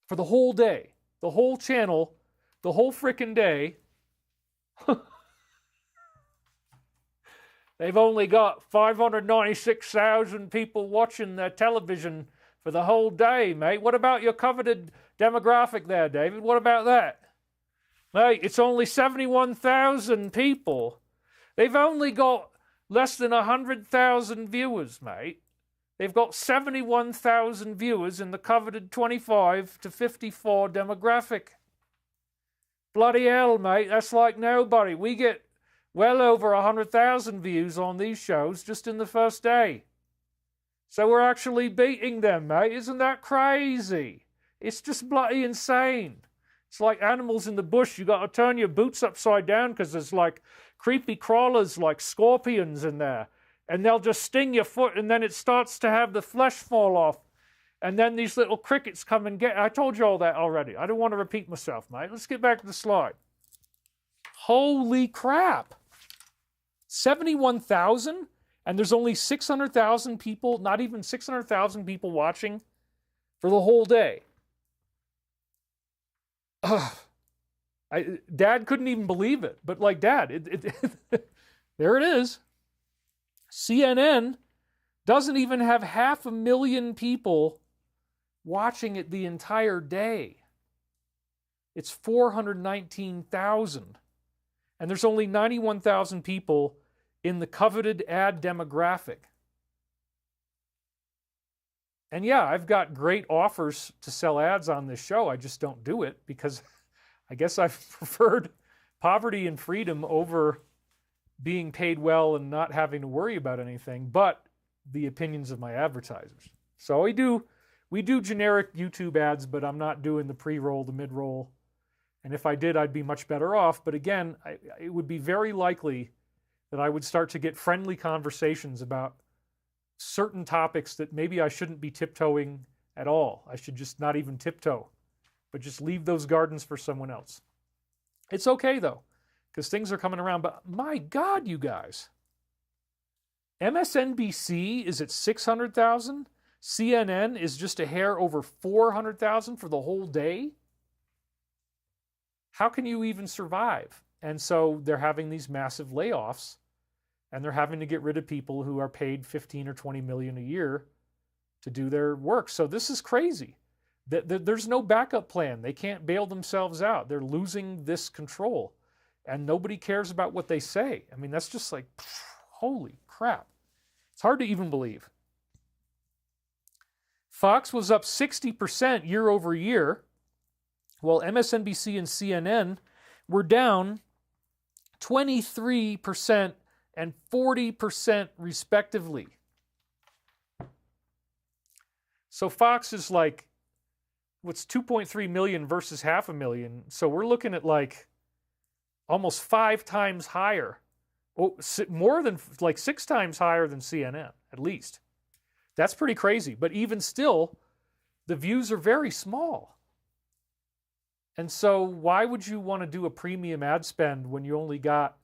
A: For the whole day. The whole channel. The whole frickin' day. They've only got 596,000 people watching their television for the whole day, mate. What about your coveted demographic there, David? What about that? Mate, it's only 71,000 people. They've only got less than 100,000 viewers, mate. They've got 71,000 viewers in the coveted 25 to 54 demographic. Bloody hell, mate. That's like nobody. We get well over 100,000 views on these shows just in the first day. So we're actually beating them, mate. Isn't that crazy? It's just bloody insane. It's like animals in the bush. You got to turn your boots upside down because there's like creepy crawlers like scorpions in there. And they'll just sting your foot and then it starts to have the flesh fall off. And then these little crickets come and get... I told you all that already. I don't want to repeat myself, mate. Let's get back to the slide. Holy crap. 71,000? And there's only 600,000 people, not even 600,000 people watching for the whole day. Dad couldn't even believe it. But like, Dad, there it is. CNN doesn't even have 500,000 people watching it the entire day. It's 419,000. And there's only 91,000 people in the coveted ad demographic. And yeah, I've got great offers to sell ads on this show. I just don't do it because I guess I've preferred poverty and freedom over being paid well and not having to worry about anything but the opinions of my advertisers. So we do generic YouTube ads, but I'm not doing the pre-roll, the mid-roll. And if I did, I'd be much better off. But again, it would be very likely that I would start to get friendly conversations about certain topics that maybe I shouldn't be tiptoeing at all. I should just not even tiptoe, but just leave those gardens for someone else. It's okay, though, because things are coming around. But my God, you guys, MSNBC is at 600,000. CNN is just a hair over 400,000 for the whole day. How can you even survive? And so they're having these massive layoffs, and they're having to get rid of people who are paid 15 or 20 million a year to do their work. So this is crazy. There's no backup plan. They can't bail themselves out. They're losing this control, and nobody cares about what they say. I mean, that's just like, holy crap. It's hard to even believe. Fox was up 60% year over year, while MSNBC and CNN were down 23% and 40% respectively. So Fox is like, what's 2.3 million versus 500,000? So we're looking at like almost 5 times higher. Oh, more than like 6 times higher than CNN, at least. That's pretty crazy. But even still, the views are very small. And so why would you want to do a premium ad spend when you only got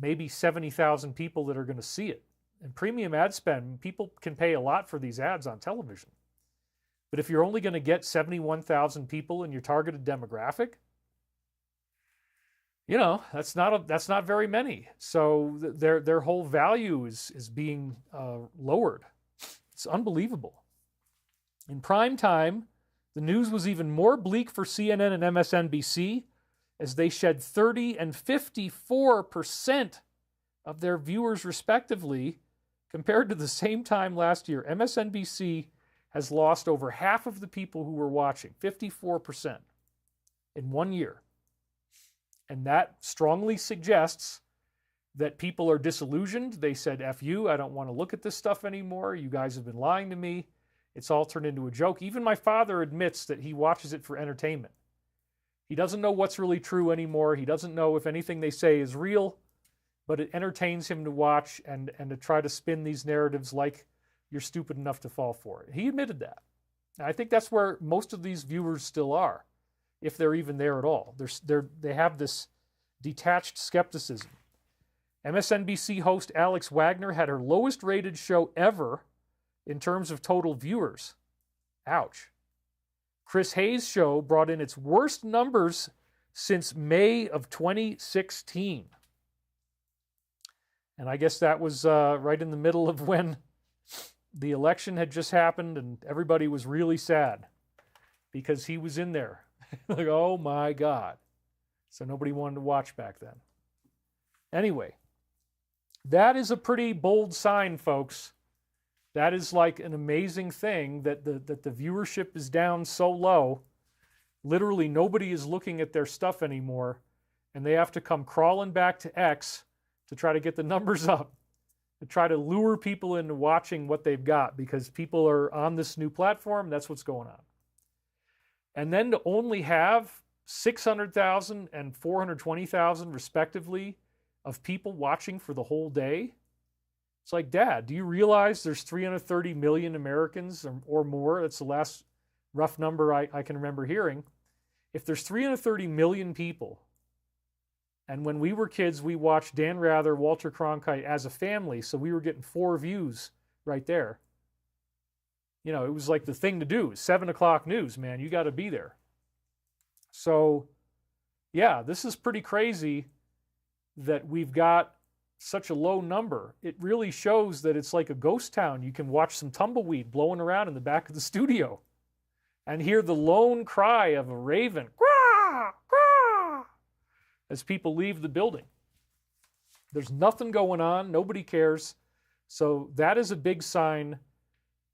A: maybe 70,000 people that are going to see it? And premium ad spend, people can pay a lot for these ads on television. But if you're only going to get 71,000 people in your targeted demographic, you know, that's not very many. So their whole value is being lowered. It's unbelievable. In prime time, the news was even more bleak for CNN and MSNBC, as they shed 30 and 54% of their viewers respectively compared to the same time last year. MSNBC has lost over half of the people who were watching, 54%, in 1 year. And that strongly suggests that people are disillusioned. They said, F you, I don't want to look at this stuff anymore. You guys have been lying to me. It's all turned into a joke. Even my father admits that he watches it for entertainment. He doesn't know what's really true anymore. He doesn't know if anything they say is real, but it entertains him to watch and to try to spin these narratives like you're stupid enough to fall for it. He admitted that. And I think that's where most of these viewers still are, if they're even there at all. They have this detached skepticism. MSNBC host Alex Wagner had her lowest rated show ever in terms of total viewers. Ouch. Chris Hayes' show brought in its worst numbers since May of 2016. And I guess that was right in the middle of when the election had just happened and everybody was really sad because he was in there. Like, oh my God. So nobody wanted to watch back then. Anyway, that is a pretty bold sign, folks. That is like an amazing thing that the viewership is down so low. Literally nobody is looking at their stuff anymore, and they have to come crawling back to X to try to get the numbers up, to try to lure people into watching what they've got, because people are on this new platform. That's what's going on. And then to only have 600,000 and 420,000 respectively of people watching for the whole day. It's like, Dad, do you realize there's 330 million Americans or more? That's the last rough number I can remember hearing. If there's 330 million people, and when we were kids, we watched Dan Rather, Walter Cronkite as a family, so we were getting 4 views right there. You know, it was like the thing to do. 7 o'clock news, man. You got to be there. So, yeah, this is pretty crazy that we've got such a low number. It really shows that it's like a ghost town. You can watch some tumbleweed blowing around in the back of the studio and hear the lone cry of a raven, "Quah, quah," as people leave the building. There's nothing going on. Nobody cares. So that is a big sign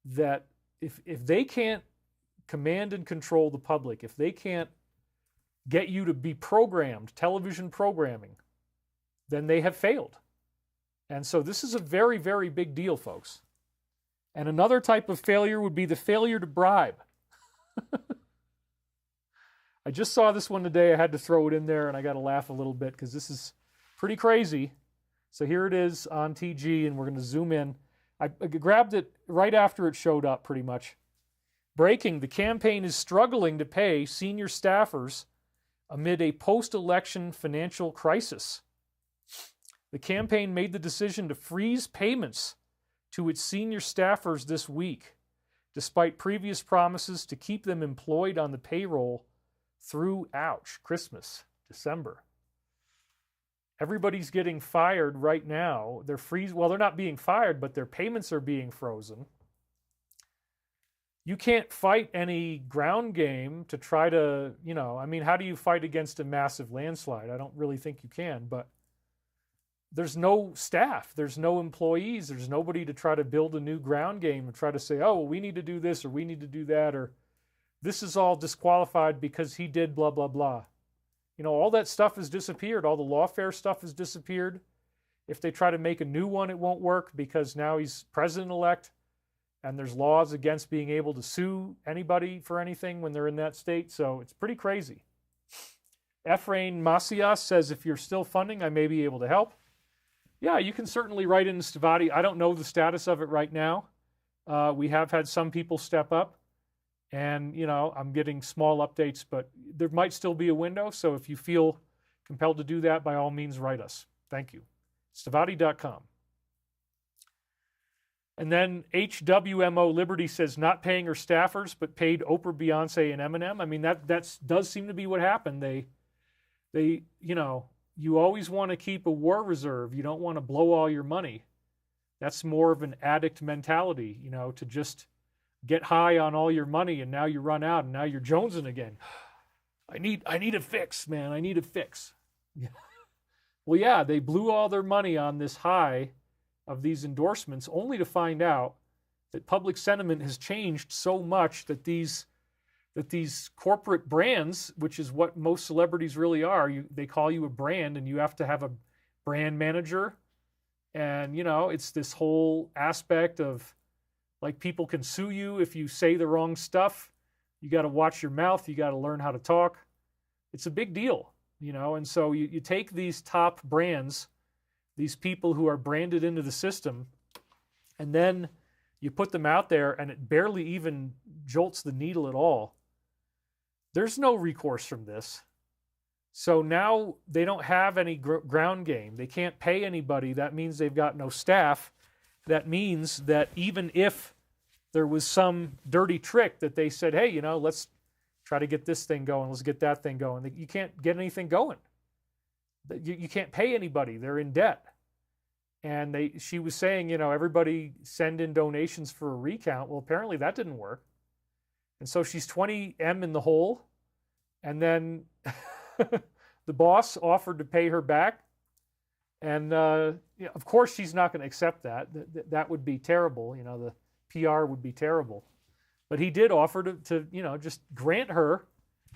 A: that if they can't command and control the public, if they can't get you to be programmed, television programming, then they have failed. And so this is a very, very big deal, folks. And another type of failure would be the failure to bribe. I just saw this one today. I had to throw it in there, and I got to laugh a little bit because this is pretty crazy. So here it is on TG, and we're going to zoom in. I grabbed it right after it showed up, pretty much. Breaking, the campaign is struggling to pay senior staffers amid a post-election financial crisis. The campaign made the decision to freeze payments to its senior staffers this week, despite previous promises to keep them employed on the payroll through, Christmas, December. Everybody's getting fired right now. They're not being fired, but their payments are being frozen. You can't fight any ground game to try to, how do you fight against a massive landslide? I don't really think you can, but there's no staff, there's no employees, there's nobody to try to build a new ground game and try to say, oh, well, we need to do this or we need to do that, or this is all disqualified because he did blah, blah, blah. All that stuff has disappeared. All the lawfare stuff has disappeared. If they try to make a new one, it won't work because now he's president-elect and there's laws against being able to sue anybody for anything when they're in that state. So it's pretty crazy. Ephraim Macias says, if you're still funding, I may be able to help. Yeah, you can certainly write in Stavati. I don't know the status of it right now. We have had some people step up. And, I'm getting small updates, but there might still be a window. So if you feel compelled to do that, by all means, write us. Thank you. Stavati.com. And then HWMO Liberty says, not paying her staffers, but paid Oprah, Beyonce, and Eminem. I mean, that does seem to be what happened. They you always want to keep a war reserve. You don't want to blow all your money. That's more of an addict mentality, to just get high on all your money and now you run out and now you're jonesing again. I need a fix, man. I need a fix. Yeah. Well, yeah, they blew all their money on this high of these endorsements only to find out that public sentiment has changed so much that these corporate brands, which is what most celebrities really are, they call you a brand and you have to have a brand manager. And, it's this whole aspect of, like, people can sue you if you say the wrong stuff. You got to watch your mouth. You got to learn how to talk. It's a big deal, and so you take these top brands, these people who are branded into the system, and then you put them out there and it barely even jolts the needle at all. There's no recourse from this. So now they don't have any ground game. They can't pay anybody. That means they've got no staff. That means that even if there was some dirty trick that they said, hey, let's try to get this thing going, let's get that thing going, you can't get anything going. You can't pay anybody. They're in debt. And she was saying, everybody send in donations for a recount. Well, apparently that didn't work. And so she's 20M in the hole. And then the boss offered to pay her back. And, of course, she's not going to accept that. That would be terrible. The PR would be terrible. But he did offer to just grant her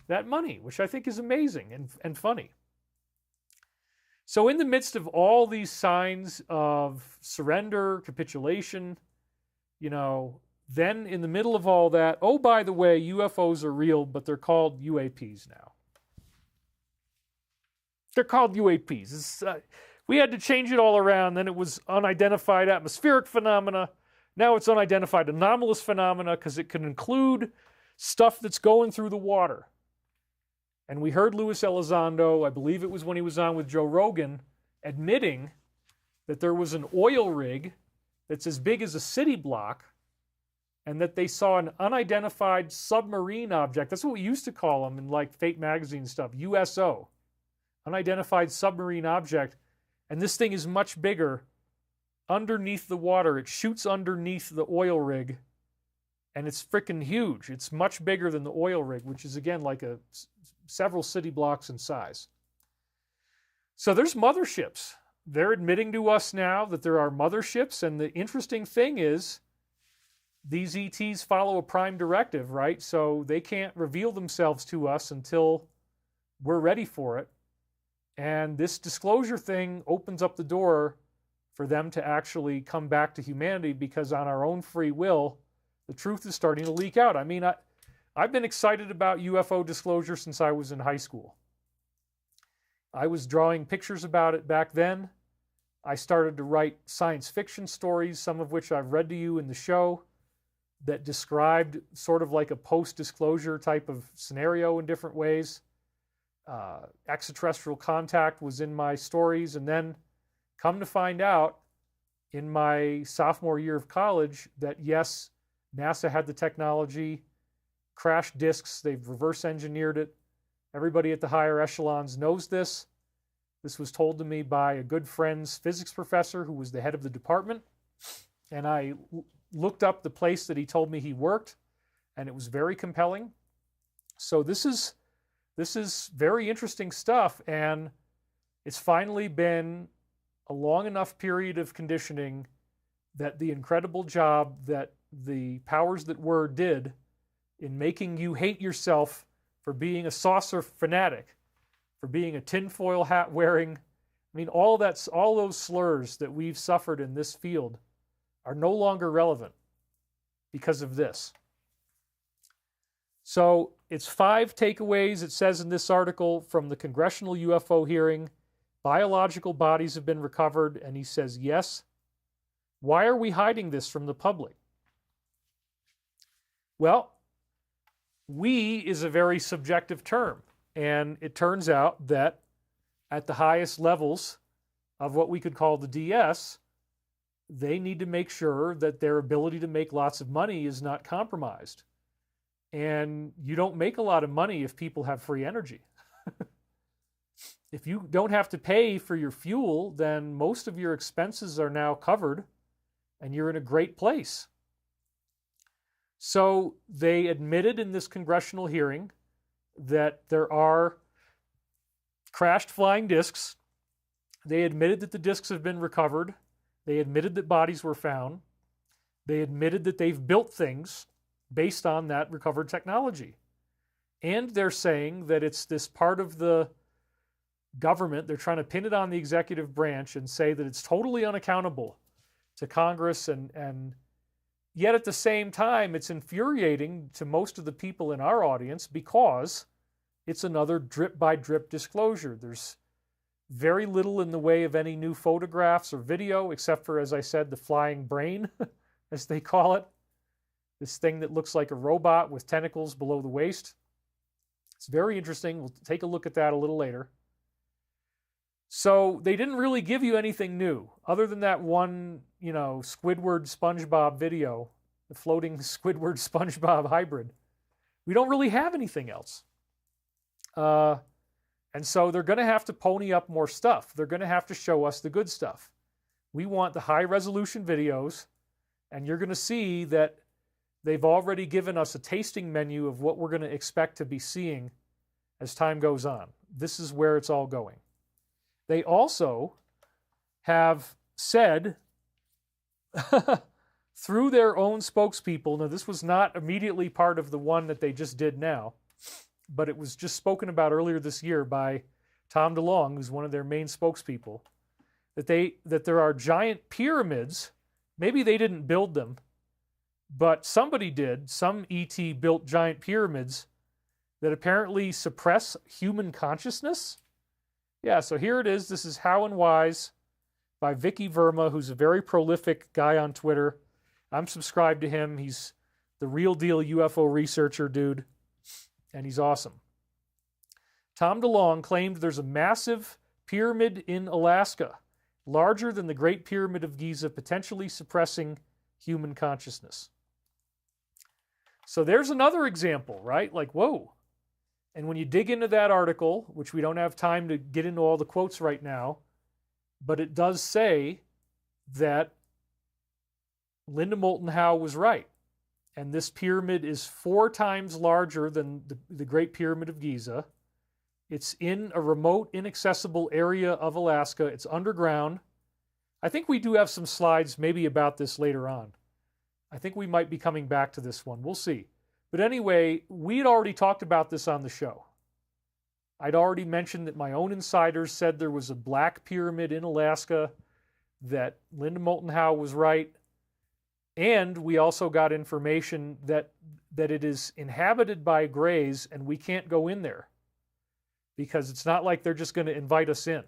A: that money, which I think is amazing and funny. So in the midst of all these signs of surrender, capitulation, then in the middle of all that, oh, by the way, UFOs are real, but they're called UAPs now. They're called UAPs. We had to change it all around. Then it was unidentified atmospheric phenomena. Now it's unidentified anomalous phenomena because it can include stuff that's going through the water. And we heard Luis Elizondo, I believe it was when he was on with Joe Rogan, admitting that there was an oil rig that's as big as a city block and that they saw an unidentified submarine object. That's what we used to call them in like Fate magazine stuff, USO, unidentified submarine object. And this thing is much bigger underneath the water. It shoots underneath the oil rig, and it's freaking huge. It's much bigger than the oil rig, which is, again, like several city blocks in size. So there's motherships. They're admitting to us now that there are motherships, and the interesting thing is these ETs follow a prime directive, right? So they can't reveal themselves to us until we're ready for it. And this disclosure thing opens up the door for them to actually come back to humanity, because on our own free will, the truth is starting to leak out. I mean, I've been excited about UFO disclosure since I was in high school. I was drawing pictures about it back then, I started to write science fiction stories, some of which I've read to you in the show, that described sort of like a post-disclosure type of scenario in different ways. Extraterrestrial contact was in my stories, and then come to find out in my sophomore year of college that yes, NASA had the technology, crashed disks, they've reverse engineered it. Everybody at the higher echelons knows this. This was told to me by a good friend's physics professor who was the head of the department. And I looked up the place that he told me he worked, and it was very compelling. So this is very interesting stuff, and it's finally been a long enough period of conditioning that the incredible job that the powers that were did in making you hate yourself for being a saucer fanatic, for being a tinfoil hat wearing, I mean, all those slurs that we've suffered in this field are no longer relevant because of this. So it's 5 takeaways, it says in this article, from the Congressional UFO hearing. Biological bodies have been recovered, and he says, yes. Why are we hiding this from the public? Well, we is a very subjective term, and it turns out that at the highest levels of what we could call the DS, they need to make sure that their ability to make lots of money is not compromised. And you don't make a lot of money if people have free energy. If you don't have to pay for your fuel, then most of your expenses are now covered, and you're in a great place. So they admitted in this congressional hearing that there are crashed flying discs. They admitted that the discs have been recovered. They admitted that bodies were found. They admitted that they've built things based on that recovered technology. And they're saying that it's this part of the government, they're trying to pin it on the executive branch and say that it's totally unaccountable to Congress, and yet at the same time, it's infuriating to most of the people in our audience because it's another drip-by-drip disclosure. There's very little in the way of any new photographs or video, except for, as I said, the flying brain, as they call it. This thing that looks like a robot with tentacles below the waist. It's very interesting. We'll take a look at that a little later. So they didn't really give you anything new, other than that one, Squidward SpongeBob video, the floating Squidward SpongeBob hybrid. We don't really have anything else. And so they're going to have to pony up more stuff. They're going to have to show us the good stuff. We want the high-resolution videos, and you're going to see that they've already given us a tasting menu of what we're going to expect to be seeing as time goes on. This is where it's all going. They also have said, through their own spokespeople, now this was not immediately part of the one that they just did now, but it was just spoken about earlier this year by Tom DeLonge, who's one of their main spokespeople, that there are giant pyramids. Maybe they didn't build them, but somebody did. Some ET built giant pyramids that apparently suppress human consciousness. Yeah, so here it is. This is How and Whys by Vicky Verma, who's a very prolific guy on Twitter. I'm subscribed to him. He's the real deal UFO researcher dude, and he's awesome. Tom DeLonge claimed there's a massive pyramid in Alaska, larger than the Great Pyramid of Giza, potentially suppressing human consciousness. So there's another example, right? Like, whoa. And when you dig into that article, which we don't have time to get into all the quotes right now, but it does say that Linda Moulton Howe was right. And this pyramid is 4 times larger than the Great Pyramid of Giza. It's in a remote, inaccessible area of Alaska. It's underground. I think we do have some slides maybe about this later on. I think we might be coming back to this one. We'll see. But anyway, we'd already talked about this on the show. I'd already mentioned that my own insiders said there was a black pyramid in Alaska, that Linda Moulton Howe was right, and we also got information that it is inhabited by Greys and we can't go in there because it's not like they're just going to invite us in.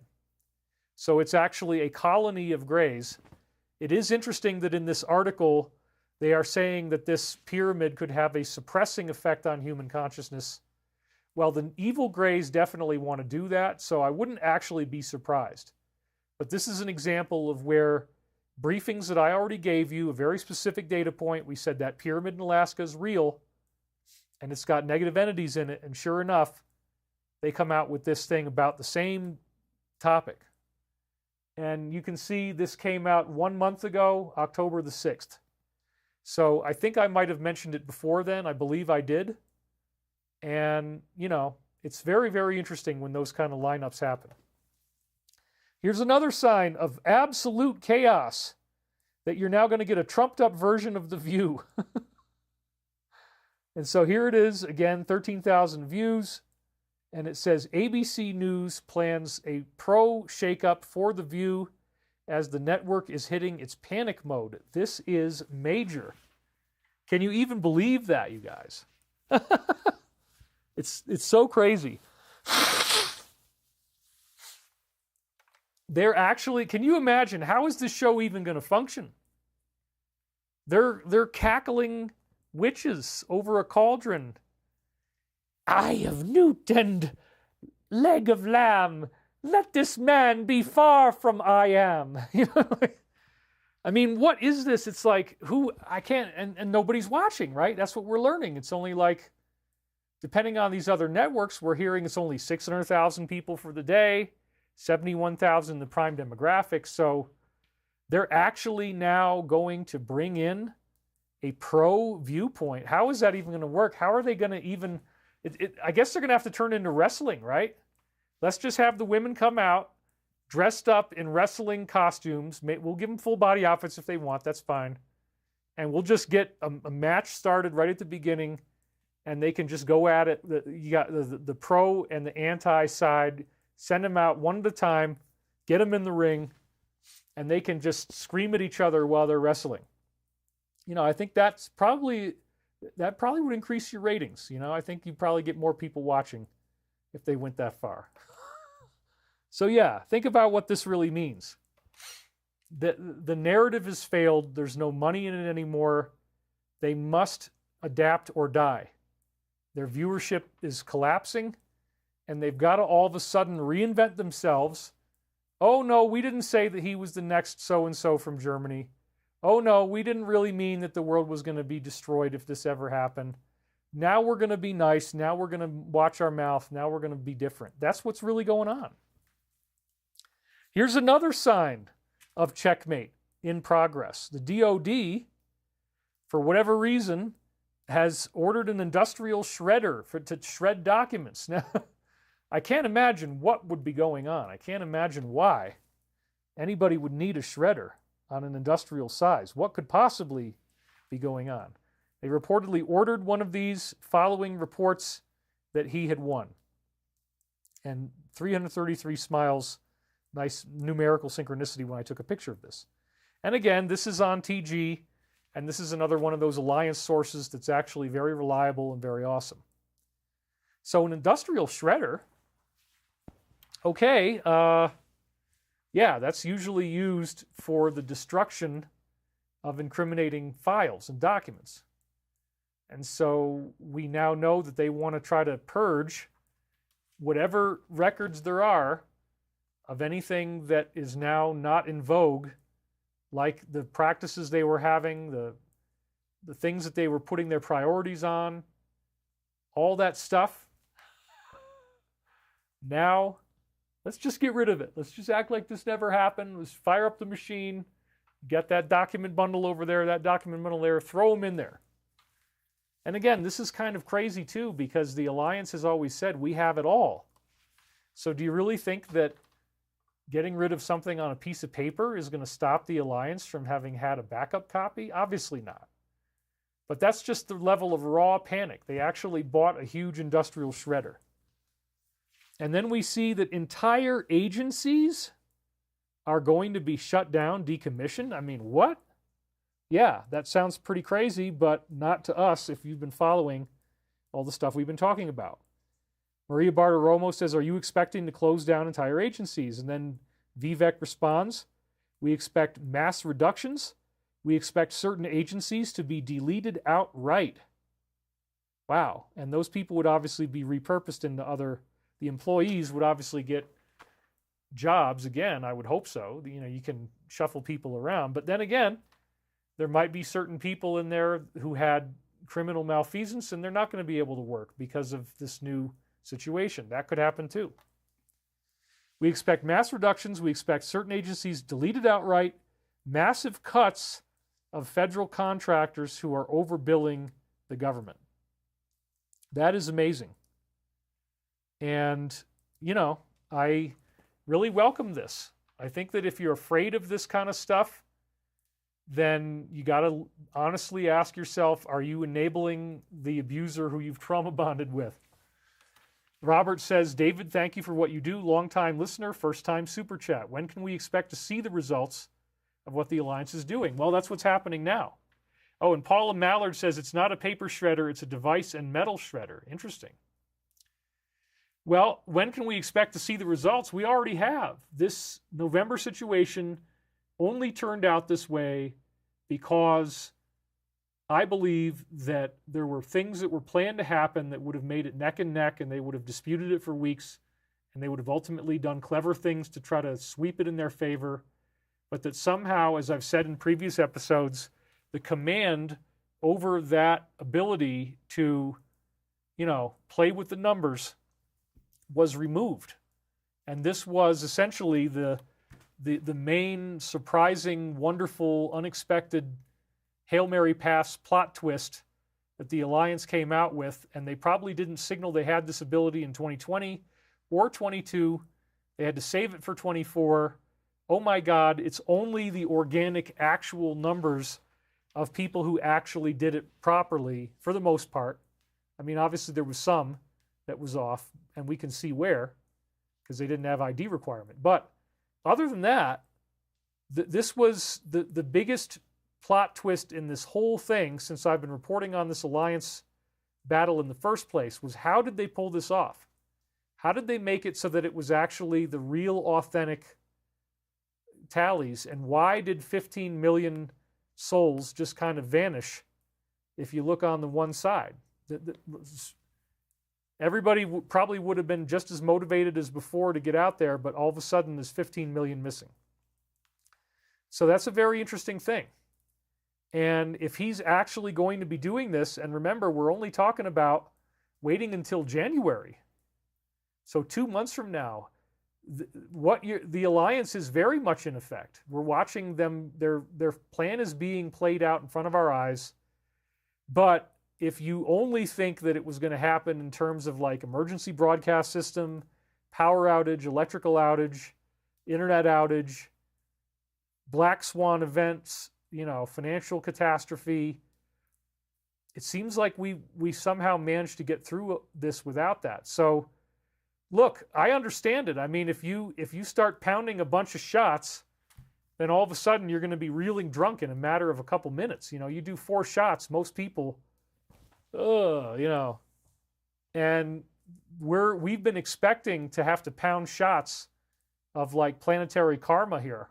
A: So it's actually a colony of grays. It is interesting that in this article, they are saying that this pyramid could have a suppressing effect on human consciousness. Well, the evil grays definitely want to do that, so I wouldn't actually be surprised. But this is an example of where briefings that I already gave you, a very specific data point, we said that pyramid in Alaska is real, and it's got negative entities in it, and sure enough, they come out with this thing about the same topic. And you can see this came out 1 month ago, October the 6th. So I think I might have mentioned it before then. I believe I did. And, you know, it's very, very interesting when those kind of lineups happen. Here's another sign of absolute chaos, that you're now going to get a trumped up version of The View. And so here it is, again, 13,000 views. And it says ABC News plans a pro shakeup for The View as the network is hitting its panic mode. This is major. Can you even believe that, you guys? It's so crazy. They're actually, can you imagine, how is this show even going to function? They're cackling witches over a cauldron. Eye of newt and leg of lamb, let this man be far from I am. You know, I mean, what is this? It's like, who, I can't, and nobody's watching, right? That's what we're learning. It's only like, depending on these other networks, we're hearing it's only 600,000 people for the day, 71,000 the prime demographic. So they're actually now going to bring in a pro viewpoint. How is that even going to work? How are they going to even... I guess they're going to have to turn into wrestling, right? Let's just have the women come out dressed up in wrestling costumes. We'll give them full body outfits if they want. That's fine. And we'll just get a match started right at the beginning, and they can just go at it. You got the pro and the anti side. Send them out one at a time. Get them in the ring, and they can just scream at each other while they're wrestling. You know, I think that probably would increase your ratings. You know, I think you'd probably get more people watching if they went that far. So yeah, think about what this really means. The narrative has failed. There's no money in it anymore. They must adapt or die. Their viewership is collapsing, and they've got to all of a sudden reinvent themselves. Oh no, we didn't say that he was the next so-and-so from Germany. Oh no, we didn't really mean that the world was going to be destroyed if this ever happened. Now we're going to be nice. Now we're going to watch our mouth. Now we're going to be different. That's what's really going on. Here's another sign of checkmate in progress. The DOD, for whatever reason, has ordered an industrial shredder to shred documents. Now, I can't imagine what would be going on. I can't imagine why anybody would need a shredder on an industrial size. What could possibly be going on? They reportedly ordered one of these following reports that he had won. And 333 smiles, nice numerical synchronicity when I took a picture of this. And again, this is on TG, and this is another one of those alliance sources that's actually very reliable and very awesome. So an industrial shredder, okay, yeah, that's usually used for the destruction of incriminating files and documents. And so we now know that they want to try to purge whatever records there are of anything that is now not in vogue, like the practices they were having, the things that they were putting their priorities on, all that stuff. Now, let's just get rid of it. Let's just act like this never happened. Let's fire up the machine, get that document bundle over there, that document bundle there, throw them in there. And again, this is kind of crazy too, because the Alliance has always said, we have it all. So do you really think that getting rid of something on a piece of paper is going to stop the Alliance from having had a backup copy? Obviously not. But that's just the level of raw panic. They actually bought a huge industrial shredder. And then we see that entire agencies are going to be shut down, decommissioned. I mean, what? Yeah, that sounds pretty crazy, but not to us if you've been following all the stuff we've been talking about. Maria Bartiromo says, are you expecting to close down entire agencies? And then Vivek responds, we expect mass reductions. We expect certain agencies to be deleted outright. Wow. And those people would obviously be repurposed into the employees would obviously get jobs again. I would hope so. You can shuffle people around. But then again, there might be certain people in there who had criminal malfeasance and they're not going to be able to work because of this new situation. That could happen too. We expect mass reductions. We expect certain agencies deleted outright. Massive cuts of federal contractors who are overbilling the government. That is amazing. And, I really welcome this. I think that if you're afraid of this kind of stuff, then you got to honestly ask yourself, are you enabling the abuser who you've trauma bonded with? Robert says, David, thank you for what you do. Long-time listener, first-time super chat. When can we expect to see the results of what the Alliance is doing? Well, that's what's happening now. Oh, and Paula Mallard says it's not a paper shredder, it's a device and metal shredder. Interesting. Well, when can we expect to see the results? We already have. This November situation only turned out this way because I believe that there were things that were planned to happen that would have made it neck and neck, and they would have disputed it for weeks, and they would have ultimately done clever things to try to sweep it in their favor, but that somehow, as I've said in previous episodes, the command over that ability to, play with the numbers was removed. And this was essentially the main surprising, wonderful, unexpected Hail Mary pass plot twist that the Alliance came out with, and they probably didn't signal they had this ability in 2020 or 22. They had to save it for 24. Oh my God, it's only the organic actual numbers of people who actually did it properly for the most part. I mean, obviously there was some that was off, and we can see where, because they didn't have ID requirement. But other than that, this was the biggest plot twist in this whole thing since I've been reporting on this Alliance battle in the first place, was how did they pull this off? How did they make it so that it was actually the real authentic tallies? And why did 15 million souls just kind of vanish if you look on the one side? Everybody probably would have been just as motivated as before to get out there, but all of a sudden there's 15 million missing. So that's a very interesting thing. And if he's actually going to be doing this, and remember, we're only talking about waiting until January. So 2 months from now, the Alliance is very much in effect. We're watching them, their plan is being played out in front of our eyes. But if you only think that it was going to happen in terms of like emergency broadcast system, power outage, electrical outage, internet outage, black swan events, financial catastrophe, it seems like we somehow managed to get through this without that. So look, I understand it. I mean, if you start pounding a bunch of shots, then all of a sudden you're going to be reeling drunk in a matter of a couple minutes. You do 4 shots, most people, and we've been expecting to have to pound shots of like planetary karma here.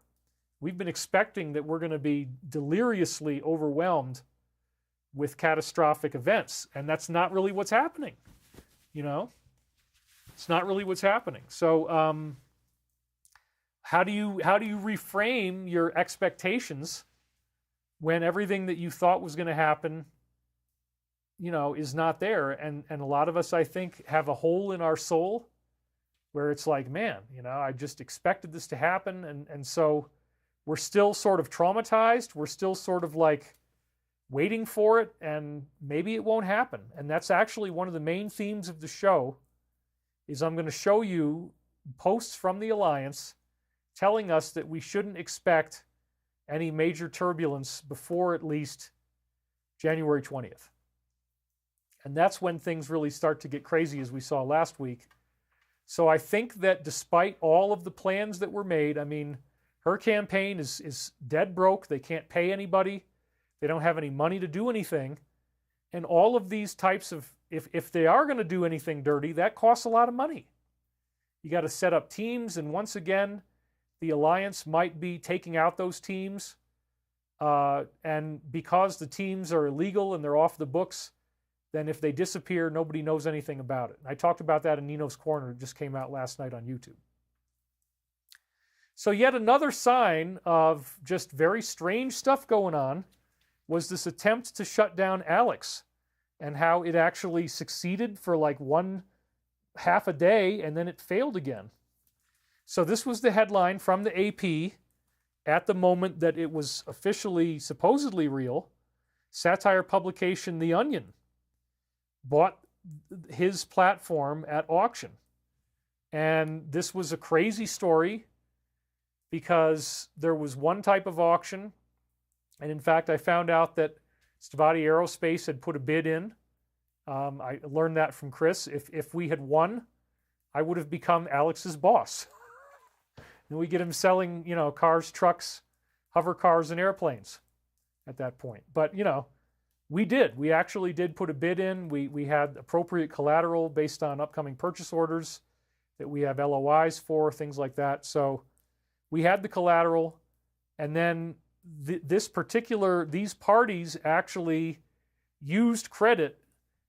A: We've been expecting that we're going to be deliriously overwhelmed with catastrophic events, and that's not really what's happening. It's not really what's happening. So how do you reframe your expectations when everything that you thought was going to happen, is not there? And a lot of us, I think, have a hole in our soul where it's like, man, I just expected this to happen. And so we're still sort of traumatized. We're still sort of like waiting for it, and maybe it won't happen. And that's actually one of the main themes of the show, is I'm going to show you posts from the Alliance telling us that we shouldn't expect any major turbulence before at least January 20th. And that's when things really start to get crazy, as we saw last week. So I think that despite all of the plans that were made, I mean, her campaign is dead broke. They can't pay anybody. They don't have any money to do anything. And all of these types of, if they are going to do anything dirty, that costs a lot of money. You got to set up teams, and once again, the Alliance might be taking out those teams. And because the teams are illegal and they're off the books, then if they disappear, nobody knows anything about it. I talked about that in Nino's Corner. It just came out last night on YouTube. So yet another sign of just very strange stuff going on was this attempt to shut down Alex, and how it actually succeeded for like half a day, and then it failed again. So this was the headline from the AP at the moment that it was officially, supposedly real. Satire publication The Onion bought his platform at auction. And this was a crazy story because there was one type of auction. And in fact, I found out that Stavati Aerospace had put a bid in. I learned that from Chris. If we had won, I would have become Alex's boss. And we get him selling, cars, trucks, hover cars, and airplanes at that point. But, we did. We actually did put a bid in. We had appropriate collateral based on upcoming purchase orders that we have LOIs for, things like that. So we had the collateral, and then these parties actually used credit.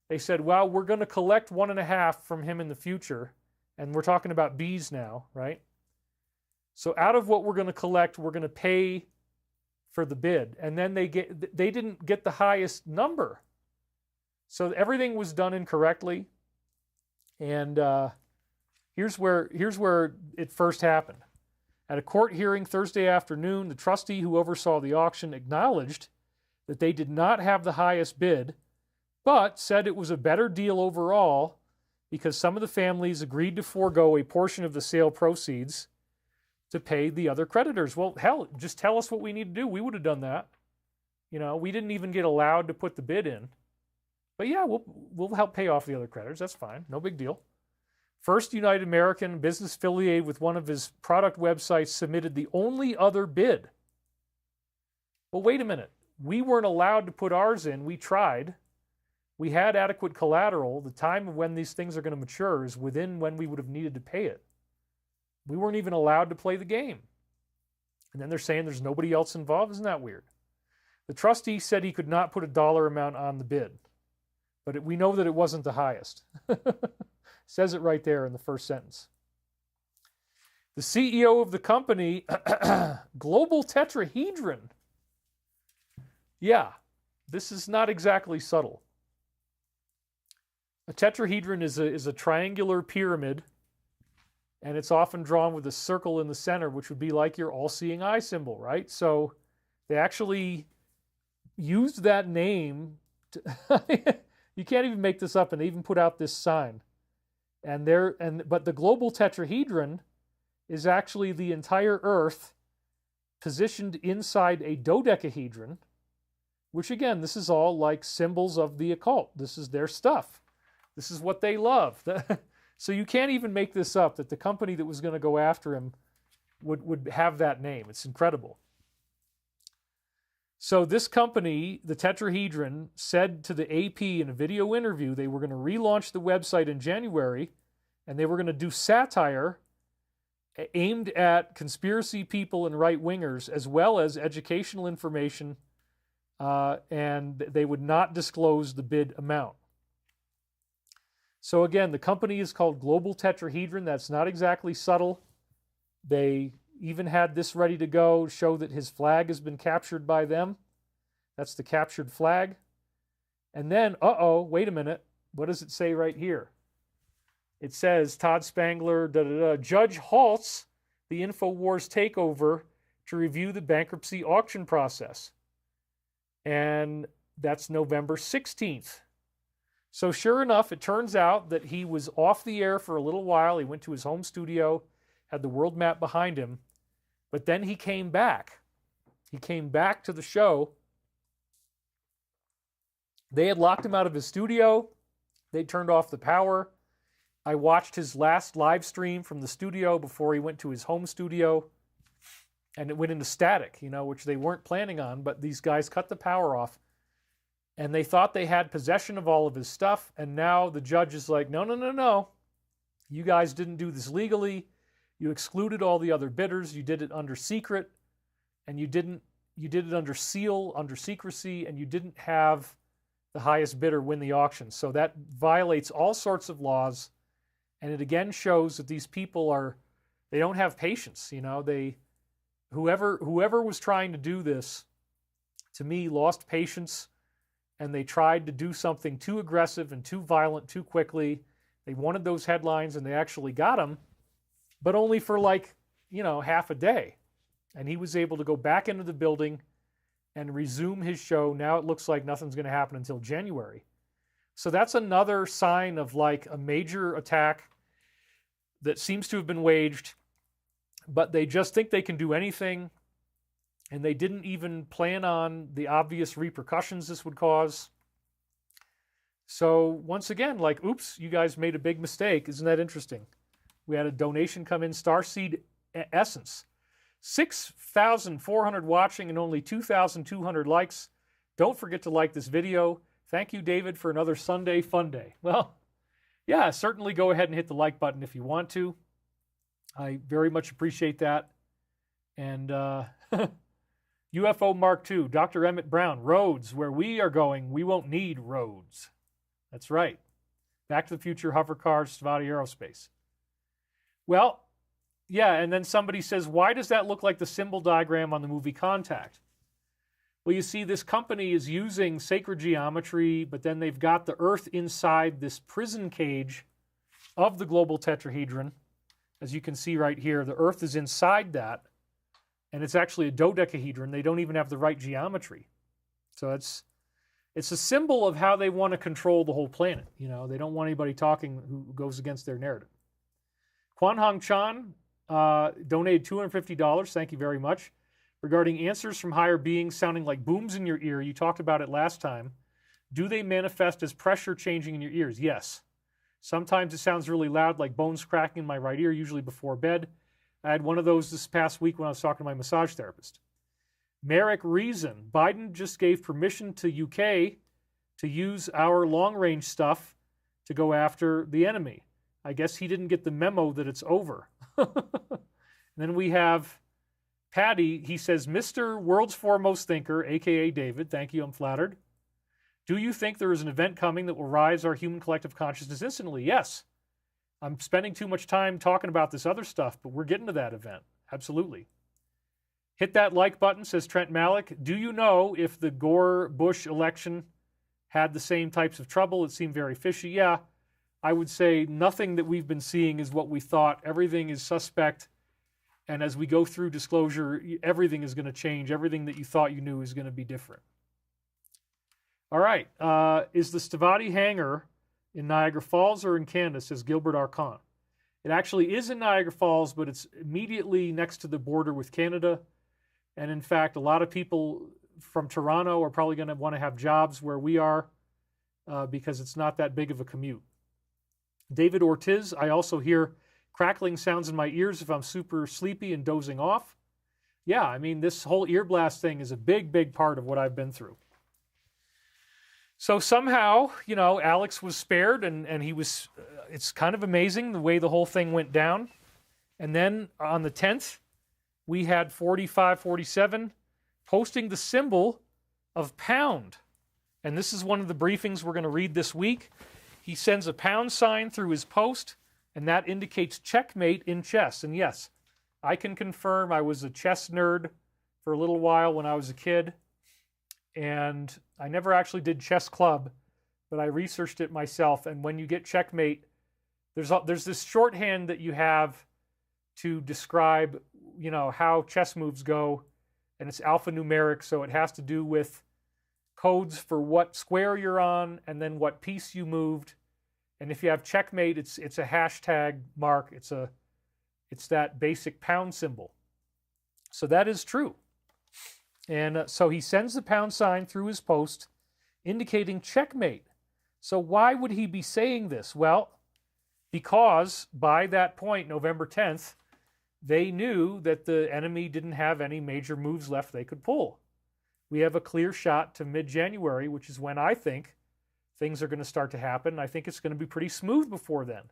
A: They said, well, we're going to collect 1.5 from him in the future. And we're talking about B's now, right? So out of what we're going to collect, we're going to pay for the bid. And then they didn't get the highest number. So everything was done incorrectly. And here's where it first happened. At a court hearing Thursday afternoon, the trustee who oversaw the auction acknowledged that they did not have the highest bid, but said it was a better deal overall because some of the families agreed to forego a portion of the sale proceeds to pay the other creditors. Well, hell, just tell us what we need to do. We would have done that. We didn't even get allowed to put the bid in. But yeah, we'll help pay off the other creditors. That's fine. No big deal. First United American, business affiliated with one of his product websites, submitted the only other bid. Well, wait a minute. We weren't allowed to put ours in. We tried. We had adequate collateral. The time of when these things are going to mature is within when we would have needed to pay it. We weren't even allowed to play the game. And then they're saying there's nobody else involved. Isn't that weird? The trustee said he could not put a dollar amount on the bid. But we know that it wasn't the highest. Says it right there in the first sentence. The CEO of the company, Global Tetrahedron. Yeah, this is not exactly subtle. A tetrahedron is a triangular pyramid, and it's often drawn with a circle in the center, which would be like your all-seeing eye symbol, right? So they actually used that name. You can't even make this up, and they even put out this sign. But the global tetrahedron is actually the entire Earth positioned inside a dodecahedron, which again, this is all like symbols of the occult. This is their stuff. This is what they love. So you can't even make this up, that the company that was going to go after him would have that name. It's incredible. So this company, the Tetrahedron, said to the AP in a video interview they were going to relaunch the website in January, and they were going to do satire aimed at conspiracy people and right-wingers, as well as educational information, and they would not disclose the bid amount. So again, the company is called Global Tetrahedron. That's not exactly subtle. They even had this ready to go, show that his flag has been captured by them. That's the captured flag. And then, wait a minute. What does it say right here? It says, Todd Spangler, judge halts the InfoWars takeover to review the bankruptcy auction process. And that's November 16th. So sure enough, it turns out that he was off the air for a little while. He went to his home studio, had the world map behind him, but then he came back. He came back to the show. They had locked him out of his studio. They turned off the power. I watched his last live stream from the studio before he went to his home studio, and it went into static, which they weren't planning on, but these guys cut the power off. And they thought they had possession of all of his stuff, and now the judge is like, no. You guys didn't do this legally. You excluded all the other bidders. You did it under secret, and you did it under seal, under secrecy, and you didn't have the highest bidder win the auction. So that violates all sorts of laws, and it again shows that these people they don't have patience. Whoever was trying to do this, to me, lost patience, and they tried to do something too aggressive and too violent too quickly. They wanted those headlines, and they actually got them, but only for half a day. And he was able to go back into the building and resume his show. Now it looks like nothing's going to happen until January. So that's another sign of a major attack that seems to have been waged, but they just think they can do anything, and they didn't even plan on the obvious repercussions this would cause. So once again, oops, you guys made a big mistake. Isn't that interesting? We had a donation come in, Starseed Essence. 6,400 watching and only 2,200 likes. Don't forget to like this video. Thank you, David, for another Sunday fun day. Well, yeah, certainly go ahead and hit the like button if you want to. I very much appreciate that. And UFO Mark II, Dr. Emmett Brown, roads, where we are going, we won't need roads. That's right. Back to the Future, hover cars, Stevati Aerospace. Well, yeah, and then somebody says, why does that look like the symbol diagram on the movie Contact? Well, you see, this company is using sacred geometry, but then they've got the Earth inside this prison cage of the global tetrahedron. As you can see right here, the Earth is inside that, and it's actually a dodecahedron. They don't even have the right geometry. So it's a symbol of how they want to control the whole planet. They don't want anybody talking who goes against their narrative. Kwan Hong Chan donated $250. Thank you very much. Regarding answers from higher beings sounding like booms in your ear, you talked about it last time. Do they manifest as pressure changing in your ears? Yes. Sometimes it sounds really loud, like bones cracking in my right ear, usually before bed. I had one of those this past week when I was talking to my massage therapist. Merrick Reason, Biden just gave permission to UK to use our long-range stuff to go after the enemy. I guess he didn't get the memo that it's over. And then we have Patty. He says, Mr. World's Foremost Thinker, a.k.a. David, thank you, I'm flattered. Do you think there is an event coming that will rise our human collective consciousness instantly? Yes. I'm spending too much time talking about this other stuff, but we're getting to that event. Absolutely. Hit that like button, says Trent Malick. Do you know if the Gore-Bush election had the same types of trouble? It seemed very fishy. Yeah, I would say nothing that we've been seeing is what we thought. Everything is suspect. And as we go through disclosure, everything is going to change. Everything that you thought you knew is going to be different. All right. Is the Stevati hangar in Niagara Falls or in Canada, says Gilbert Arcon. It actually is in Niagara Falls, but it's immediately next to the border with Canada. And in fact, a lot of people from Toronto are probably going to want to have jobs where we are because it's not that big of a commute. David Ortiz, I also hear crackling sounds in my ears if I'm super sleepy and dozing off. Yeah, I mean, this whole ear blast thing is a big, big part of what I've been through. So somehow, Alex was spared, and he was, it's kind of amazing the way the whole thing went down. And then on the 10th, we had 4547 posting the symbol of pound. And this is one of the briefings we're going to read this week. He sends a pound sign through his post, and that indicates checkmate in chess. And yes, I can confirm I was a chess nerd for a little while when I was a kid. And I never actually did chess club, but I researched it myself. And when you get checkmate, there's this shorthand that you have to describe, how chess moves go, and it's alphanumeric, so it has to do with codes for what square you're on and then what piece you moved. And if you have checkmate, it's a hashtag mark. It's that basic pound symbol. So that is true. And so he sends the pound sign through his post, indicating checkmate. So why would he be saying this? Well, because by that point, November 10th, they knew that the enemy didn't have any major moves left they could pull. We have a clear shot to mid-January, which is when I think things are going to start to happen. I think it's going to be pretty smooth before then.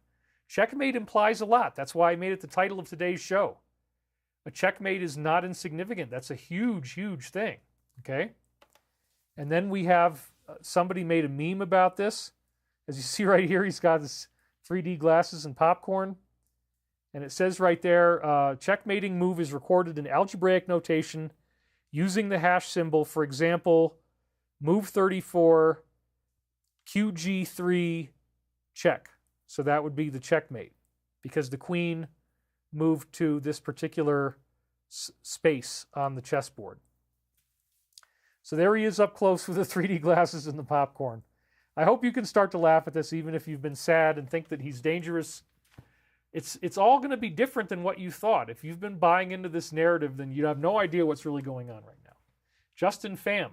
A: Checkmate implies a lot. That's why I made it the title of today's show. A checkmate is not insignificant. That's a huge, huge thing. Okay? And then we have somebody made a meme about this. As you see right here, he's got his 3D glasses and popcorn. And it says right there, checkmating move is recorded in algebraic notation using the hash symbol. For example, move 34, QG3, check. So that would be the checkmate, because the queen moved to this particular space on the chessboard. So there he is up close with the 3D glasses and the popcorn. I hope you can start to laugh at this, even if you've been sad and think that he's dangerous. It's all going to be different than what you thought. If you've been buying into this narrative, then you have no idea what's really going on right now. Justin Pham,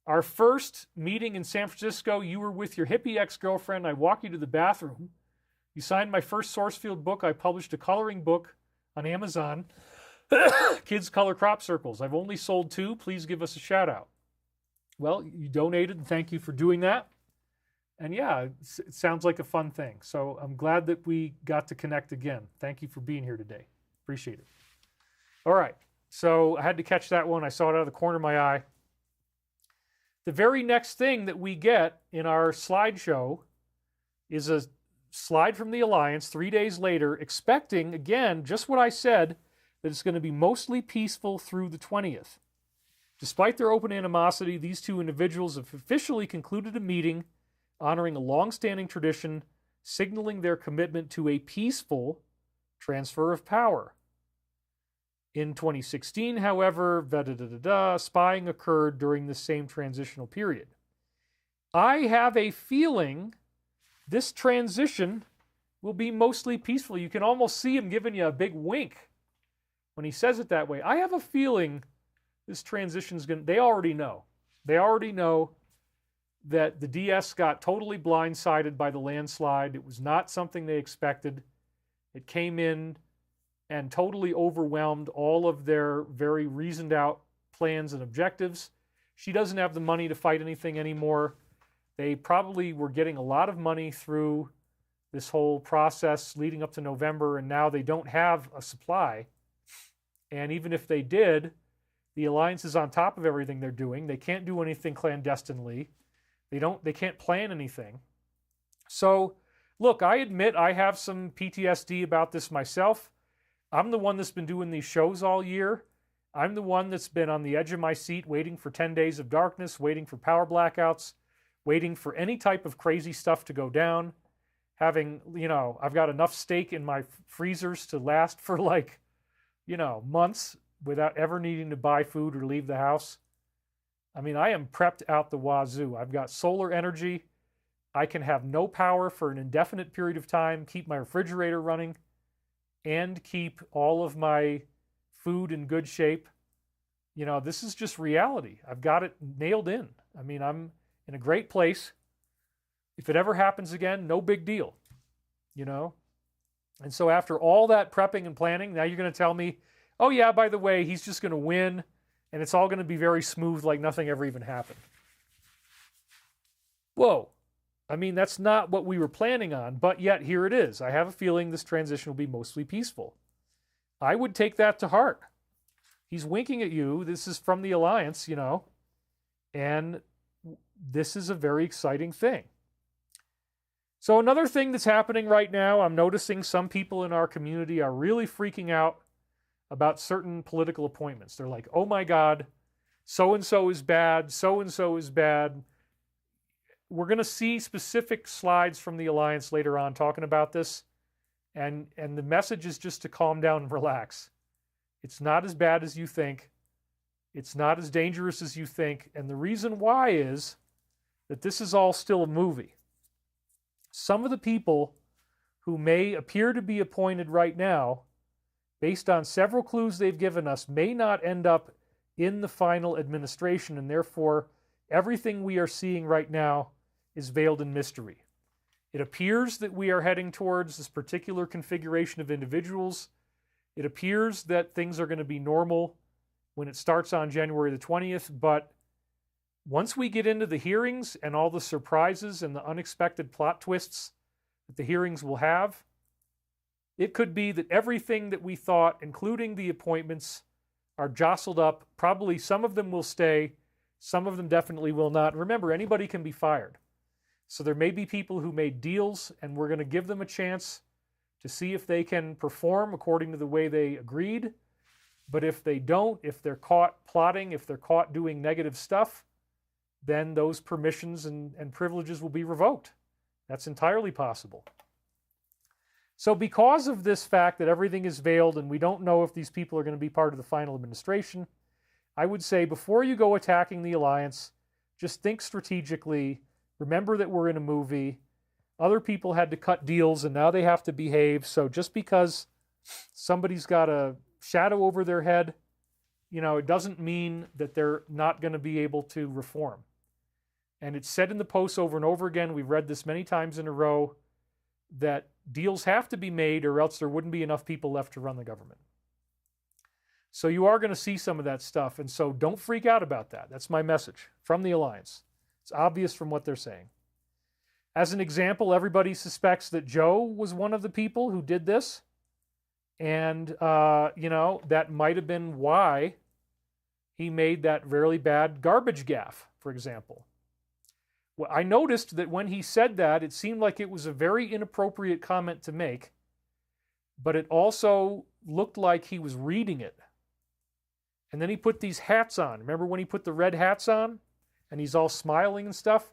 A: our first meeting in San Francisco, you were with your hippie ex-girlfriend. I walked you to the bathroom. You signed my first source field book. I published a coloring book on Amazon. Kids Color Crop Circles. I've only sold 2. Please give us a shout out. Well, you donated, and thank you for doing that. And yeah, it sounds like a fun thing. So I'm glad that we got to connect again. Thank you for being here today. Appreciate it. All right. So I had to catch that one. I saw it out of the corner of my eye. The very next thing that we get in our slideshow is a slide from the Alliance 3 days later, expecting, again, just what I said, that it's going to be mostly peaceful through the 20th. Despite their open animosity, these two individuals have officially concluded a meeting honoring a long-standing tradition, signaling their commitment to a peaceful transfer of power. In 2016, however, spying occurred during the same transitional period. I have a feeling this transition will be mostly peaceful. You can almost see him giving you a big wink when he says it that way. I have a feeling this transition's going to... They already know. They already know that the DS got totally blindsided by the landslide. It was not something they expected. It came in and totally overwhelmed all of their very reasoned out plans and objectives. She doesn't have the money to fight anything anymore. They probably were getting a lot of money through this whole process leading up to November, and now they don't have a supply. And even if they did, the Alliance is on top of everything they're doing. They can't do anything clandestinely. They can't plan anything. So, look, I admit I have some PTSD about this myself. I'm the one that's been doing these shows all year. I'm the one that's been on the edge of my seat waiting for 10 days of darkness, waiting for power blackouts, waiting for any type of crazy stuff to go down. I've got enough steak in my freezers to last for months without ever needing to buy food or leave the house. I mean, I am prepped out the wazoo. I've got solar energy. I can have no power for an indefinite period of time, keep my refrigerator running, and keep all of my food in good shape. This is just reality. I've got it nailed in. I mean, I'm in a great place. If it ever happens again, no big deal, And so after all that prepping and planning, now you're going to tell me, oh yeah, by the way, he's just going to win, and it's all going to be very smooth like nothing ever even happened. Whoa. I mean, that's not what we were planning on, but yet here it is. I have a feeling this transition will be mostly peaceful. I would take that to heart. He's winking at you. This is from the Alliance, and this is a very exciting thing. So another thing that's happening right now, I'm noticing some people in our community are really freaking out about certain political appointments. They're like, oh my God, so-and-so is bad, so-and-so is bad. We're going to see specific slides from the Alliance later on talking about this. And the message is just to calm down and relax. It's not as bad as you think. It's not as dangerous as you think. And the reason why is that this is all still a movie. Some of the people who may appear to be appointed right now, based on several clues they've given us, may not end up in the final administration, and therefore everything we are seeing right now is veiled in mystery. It appears that we are heading towards this particular configuration of individuals. It appears that things are going to be normal when it starts on January the 20th, but once we get into the hearings and all the surprises and the unexpected plot twists that the hearings will have. It could be that everything that we thought, including the appointments, are jostled up. Probably some of them will stay. Some of them definitely will not. Remember, anybody can be fired. So there may be people who made deals, and we're going to give them a chance to see if they can perform according to the way they agreed. But if they don't, if they're caught plotting, if they're caught doing negative stuff, then those permissions and privileges will be revoked. That's entirely possible. So because of this fact that everything is veiled and we don't know if these people are going to be part of the final administration, I would say before you go attacking the alliance, just think strategically. Remember that we're in a movie. Other people had to cut deals and now they have to behave. So just because somebody's got a shadow over their head, it doesn't mean that they're not going to be able to reform. And it's said in the posts over and over again, we've read this many times in a row, that deals have to be made or else there wouldn't be enough people left to run the government. So you are going to see some of that stuff. And so don't freak out about that. That's my message from the alliance. It's obvious from what they're saying. As an example, everybody suspects that Joe was one of the people who did this. And, that might have been why he made that really bad garbage gaffe, for example. Well, I noticed that when he said that, it seemed like it was a very inappropriate comment to make, but it also looked like he was reading it. And then he put these hats on. Remember when he put the red hats on and he's all smiling and stuff?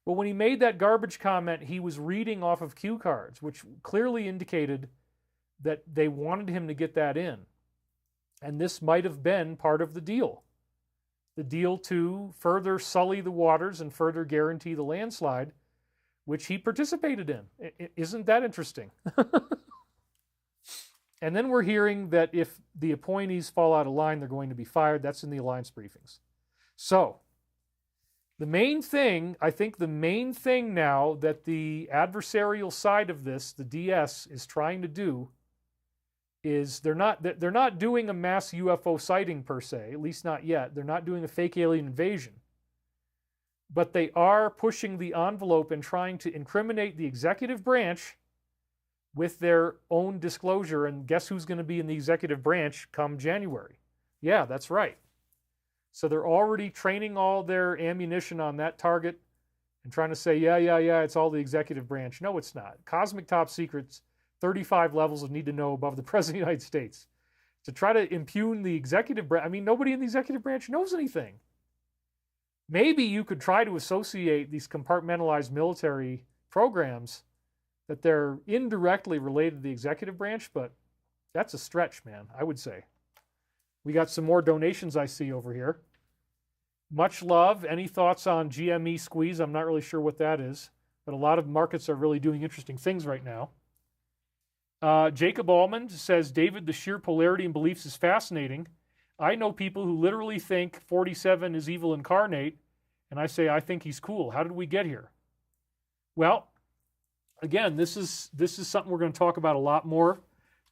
A: Well, when he made that garbage comment, he was reading off of cue cards, which clearly indicated that they wanted him to get that in. And this might have been part of the deal. The deal to further sully the waters and further guarantee the landslide, which he participated in. Isn't that interesting? And then we're hearing that if the appointees fall out of line, they're going to be fired. That's in the alliance briefings. So, the main thing now that the adversarial side of this, the DS, is trying to do is they're not doing a mass UFO sighting per se, at least not yet. They're not doing a fake alien invasion. But they are pushing the envelope and trying to incriminate the executive branch with their own disclosure. And guess who's going to be in the executive branch come January? Yeah, that's right. So they're already training all their ammunition on that target and trying to say, yeah, it's all the executive branch. No, it's not. Cosmic top secrets, 35 levels of need to know above the President of the United States. To try to impugn the executive branch, nobody in the executive branch knows anything. Maybe you could try to associate these compartmentalized military programs that they're indirectly related to the executive branch, but that's a stretch, man, I would say. We got some more donations I see over here. Much love. Any thoughts on GME squeeze? I'm not really sure what that is, but a lot of markets are really doing interesting things right now. Jacob Allman says, David, the sheer polarity in beliefs is fascinating. I know people who literally think 47 is evil incarnate, and I say, I think he's cool. How did we get here? Well, again, this is something we're going to talk about a lot more.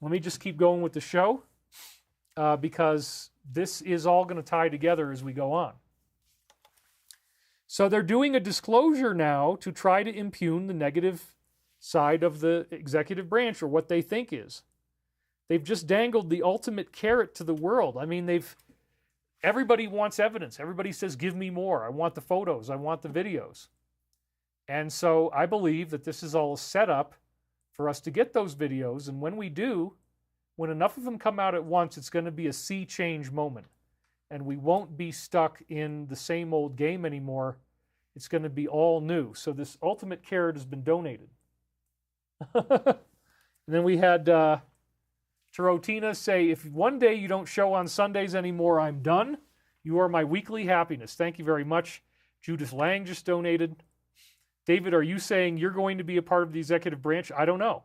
A: Let me just keep going with the show, because this is all going to tie together as we go on. So they're doing a disclosure now to try to impugn the negative side of the executive branch, or what they think is. They've just dangled the ultimate carrot to the world. Everybody wants evidence. Everybody says, give me more. I want the photos. I want the videos. And so I believe that this is all set up for us to get those videos. And when we do, when enough of them come out at once, it's going to be a sea change moment. And we won't be stuck in the same old game anymore. It's going to be all new. So this ultimate carrot has been donated. And then we had Tarotina say, if one day you don't show on Sundays anymore, I'm done. You are my weekly happiness. Thank you very much. Judith Lang just donated. David, are you saying you're going to be a part of the executive branch? I don't know.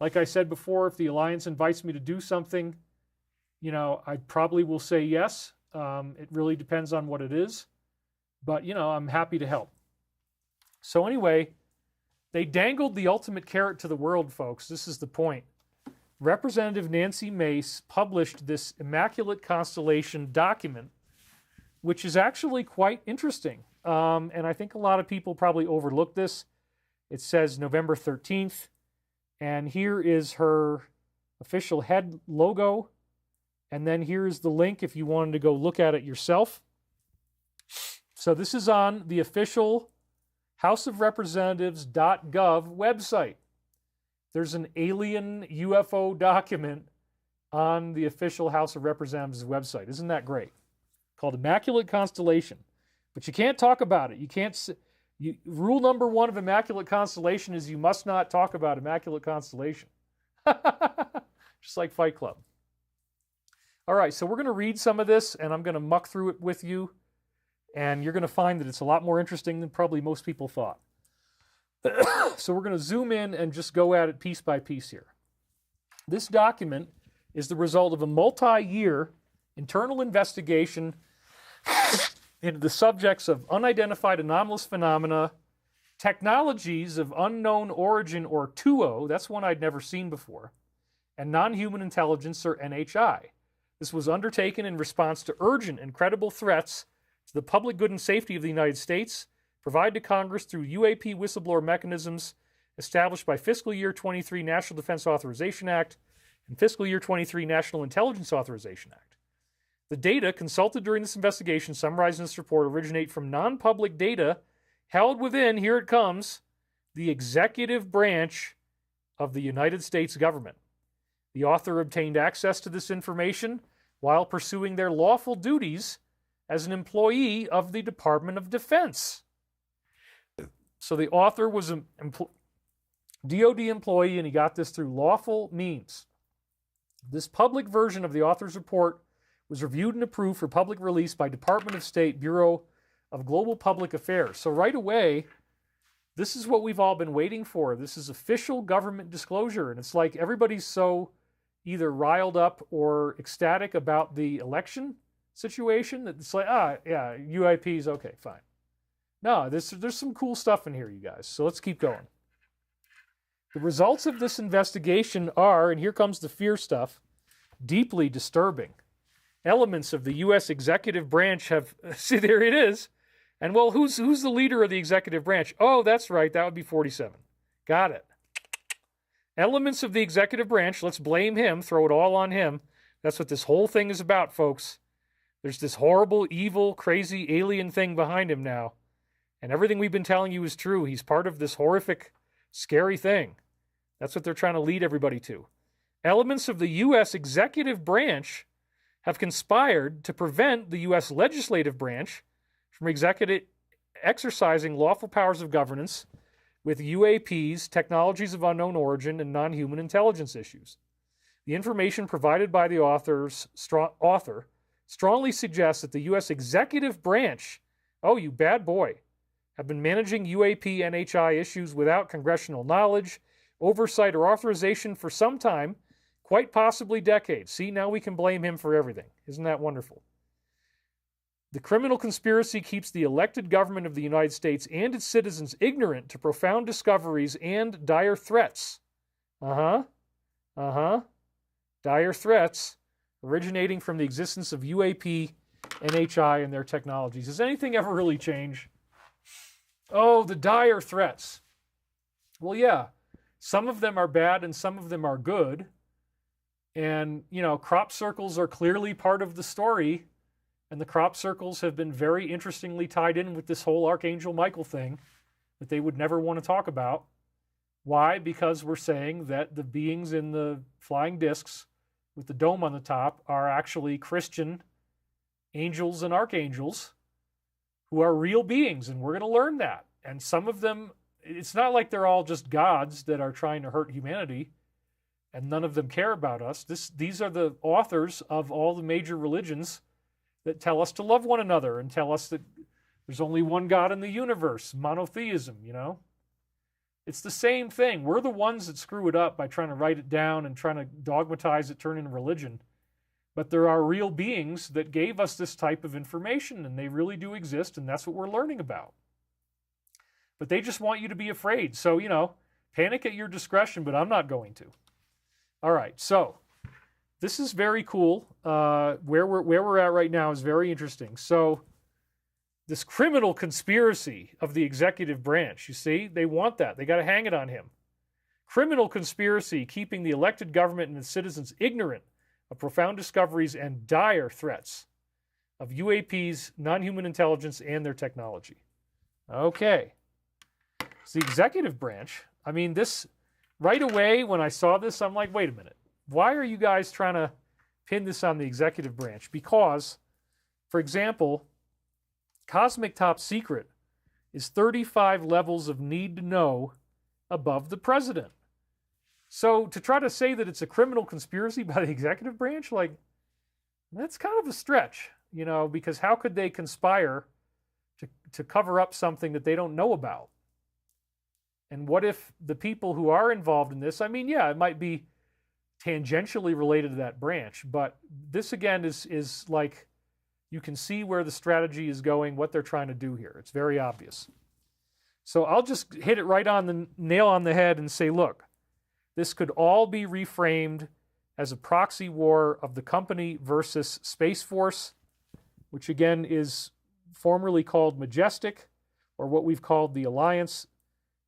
A: Like I said before, if the alliance invites me to do something, I probably will say yes. It really depends on what it is. But, I'm happy to help. So anyway, they dangled the ultimate carrot to the world, folks. This is the point. Representative Nancy Mace published this Immaculate constellation document, which is actually quite interesting. And I think a lot of people probably overlook this. It says November 13th. And here is her official head logo. And then here's the link if you wanted to go look at it yourself. So this is on the official houseofrepresentatives.gov website. There's an alien UFO document on the official House of Representatives website. Isn't that great? Called Immaculate Constellation. But you can't talk about it. You can't. Rule number 1 of Immaculate Constellation is you must not talk about Immaculate Constellation. Just like Fight Club. All right, so we're going to read some of this, and I'm going to muck through it with you, and you're going to find that it's a lot more interesting than probably most people thought. So we're going to zoom in and just go at it piece by piece here. This document is the result of a multi-year internal investigation into the subjects of unidentified anomalous phenomena, technologies of unknown origin or TUO, that's one I'd never seen before, and non-human intelligence or NHI. This was undertaken in response to urgent and credible threats to the public good and safety of the United States, provided to Congress through UAP whistleblower mechanisms established by Fiscal Year 23 National Defense Authorization Act and Fiscal Year 23 National Intelligence Authorization Act. The data consulted during this investigation summarized in this report originate from non-public data held within, here it comes, the executive branch of the United States government. The author obtained access to this information while pursuing their lawful duties as an employee of the Department of Defense. So the author was a DoD employee, and he got this through lawful means. This public version of the author's report was reviewed and approved for public release by Department of State Bureau of Global Public Affairs. So right away, this is what we've all been waiting for. This is official government disclosure, and it's like everybody's so either riled up or ecstatic about the election situation that it's like, yeah, UAPs, okay, fine. No, there's some cool stuff in here, you guys. So let's keep going. The results of this investigation are, and here comes the fear stuff, deeply disturbing. Elements of the U.S. executive branch have, see, there it is. And well, who's the leader of the executive branch? Oh, that's right, that would be 47. Got it. Elements of the executive branch, let's blame him, throw it all on him. That's what this whole thing is about, folks. There's this horrible, evil, crazy alien thing behind him now. And everything we've been telling you is true. He's part of this horrific, scary thing. That's what they're trying to lead everybody to. Elements of the U.S. executive branch have conspired to prevent the U.S. legislative branch from exercising lawful powers of governance with UAPs, technologies of unknown origin, and non-human intelligence issues. The information provided by the author strongly suggests that the U.S. executive branch, oh, you bad boy, have been managing UAP NHI issues without congressional knowledge, oversight, or authorization for some time, quite possibly decades. See, now we can blame him for everything. Isn't that wonderful? The criminal conspiracy keeps the elected government of the United States and its citizens ignorant to profound discoveries and dire threats. Dire threats originating from the existence of UAP, NHI, and their technologies. Does anything ever really change? Oh, the dire threats. Well, yeah, some of them are bad and some of them are good. And, you know, crop circles are clearly part of the story. And the crop circles have been very interestingly tied in with this whole Archangel Michael thing that they would never want to talk about. Why? Because we're saying that the beings in the flying discs with the dome on the top are actually Christian angels and archangels who are real beings, and we're going to learn that. And some of them, it's not like they're all just gods that are trying to hurt humanity, and none of them care about us. These are the authors of all the major religions that tell us to love one another and tell us that there's only one God in the universe, monotheism, you know? It's the same thing. We're the ones that screw it up by trying to write it down and trying to dogmatize it, turn it into religion. But there are real beings that gave us this type of information, and they really do exist, and that's what we're learning about. But they just want you to be afraid. So, you know, panic at your discretion, but I'm not going to. All right, so this is very cool. Where we're at right now is very interesting. So this criminal conspiracy of the executive branch. You see, they want that. They got to hang it on him. Criminal conspiracy keeping the elected government and its citizens ignorant of profound discoveries and dire threats of UAPs, non-human intelligence, and their technology. Okay. It's the executive branch. I mean, this, right away when I saw this, I'm like, wait a minute. Why are you guys trying to pin this on the executive branch? Because, for example, Cosmic Top Secret is 35 levels of need to know above the president. So to try to say that it's a criminal conspiracy by the executive branch, like, that's kind of a stretch, you know, because how could they conspire to cover up something that they don't know about? And what if the people who are involved in this, I mean, yeah, it might be tangentially related to that branch, but this again is like, you can see where the strategy is going, what they're trying to do here. It's very obvious. So I'll just hit it right on the nail on the head and say, look, this could all be reframed as a proxy war of the company versus Space Force, which again is formerly called Majestic, or what we've called the Alliance.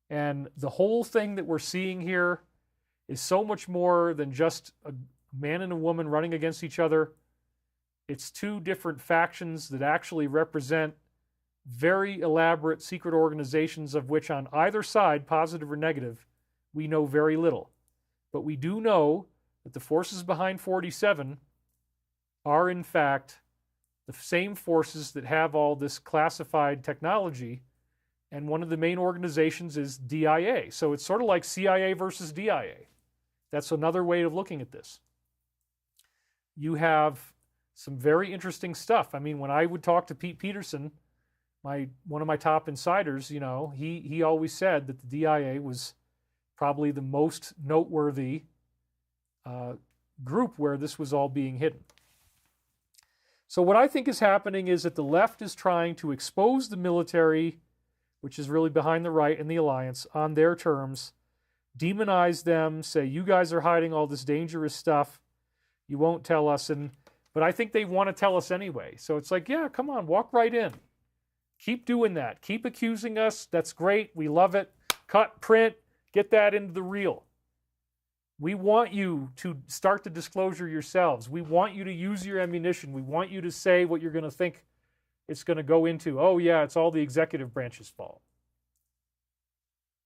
A: And the whole thing that we're seeing here is so much more than just a man and a woman running against each other. It's two different factions that actually represent very elaborate secret organizations of which on either side, positive or negative, we know very little. But we do know that the forces behind 47 are in fact the same forces that have all this classified technology, and one of the main organizations is DIA. So it's sort of like CIA versus DIA. That's another way of looking at this. You have some very interesting stuff. I mean, when I would talk to Pete Peterson, one of my top insiders, you know, he always said that the DIA was probably the most noteworthy group where this was all being hidden. So what I think is happening is that the left is trying to expose the military, which is really behind the right and the alliance, on their terms, demonize them, say, you guys are hiding all this dangerous stuff, you won't tell us, but I think they want to tell us anyway. So it's like, yeah, come on, walk right in. Keep doing that. Keep accusing us. That's great. We love it. Cut, print, get that into the reel. We want you to start the disclosure yourselves. We want you to use your ammunition. We want you to say what you're going to think it's going to go into. Oh, yeah, it's all the executive branch's fault.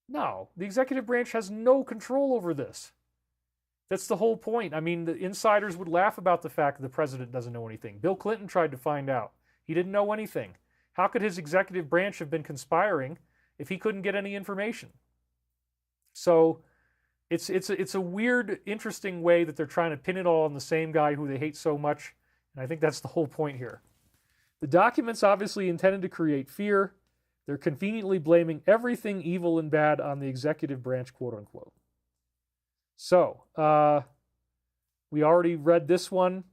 A: No, the executive branch has no control over this. That's the whole point. I mean, the insiders would laugh about the fact that the president doesn't know anything. Bill Clinton tried to find out. He didn't know anything. How could his executive branch have been conspiring if he couldn't get any information? So it's a weird, interesting way that they're trying to pin it all on the same guy who they hate so much. And I think that's the whole point here. The documents obviously intended to create fear. They're conveniently blaming everything evil and bad on the executive branch, quote unquote. So, we already read this one.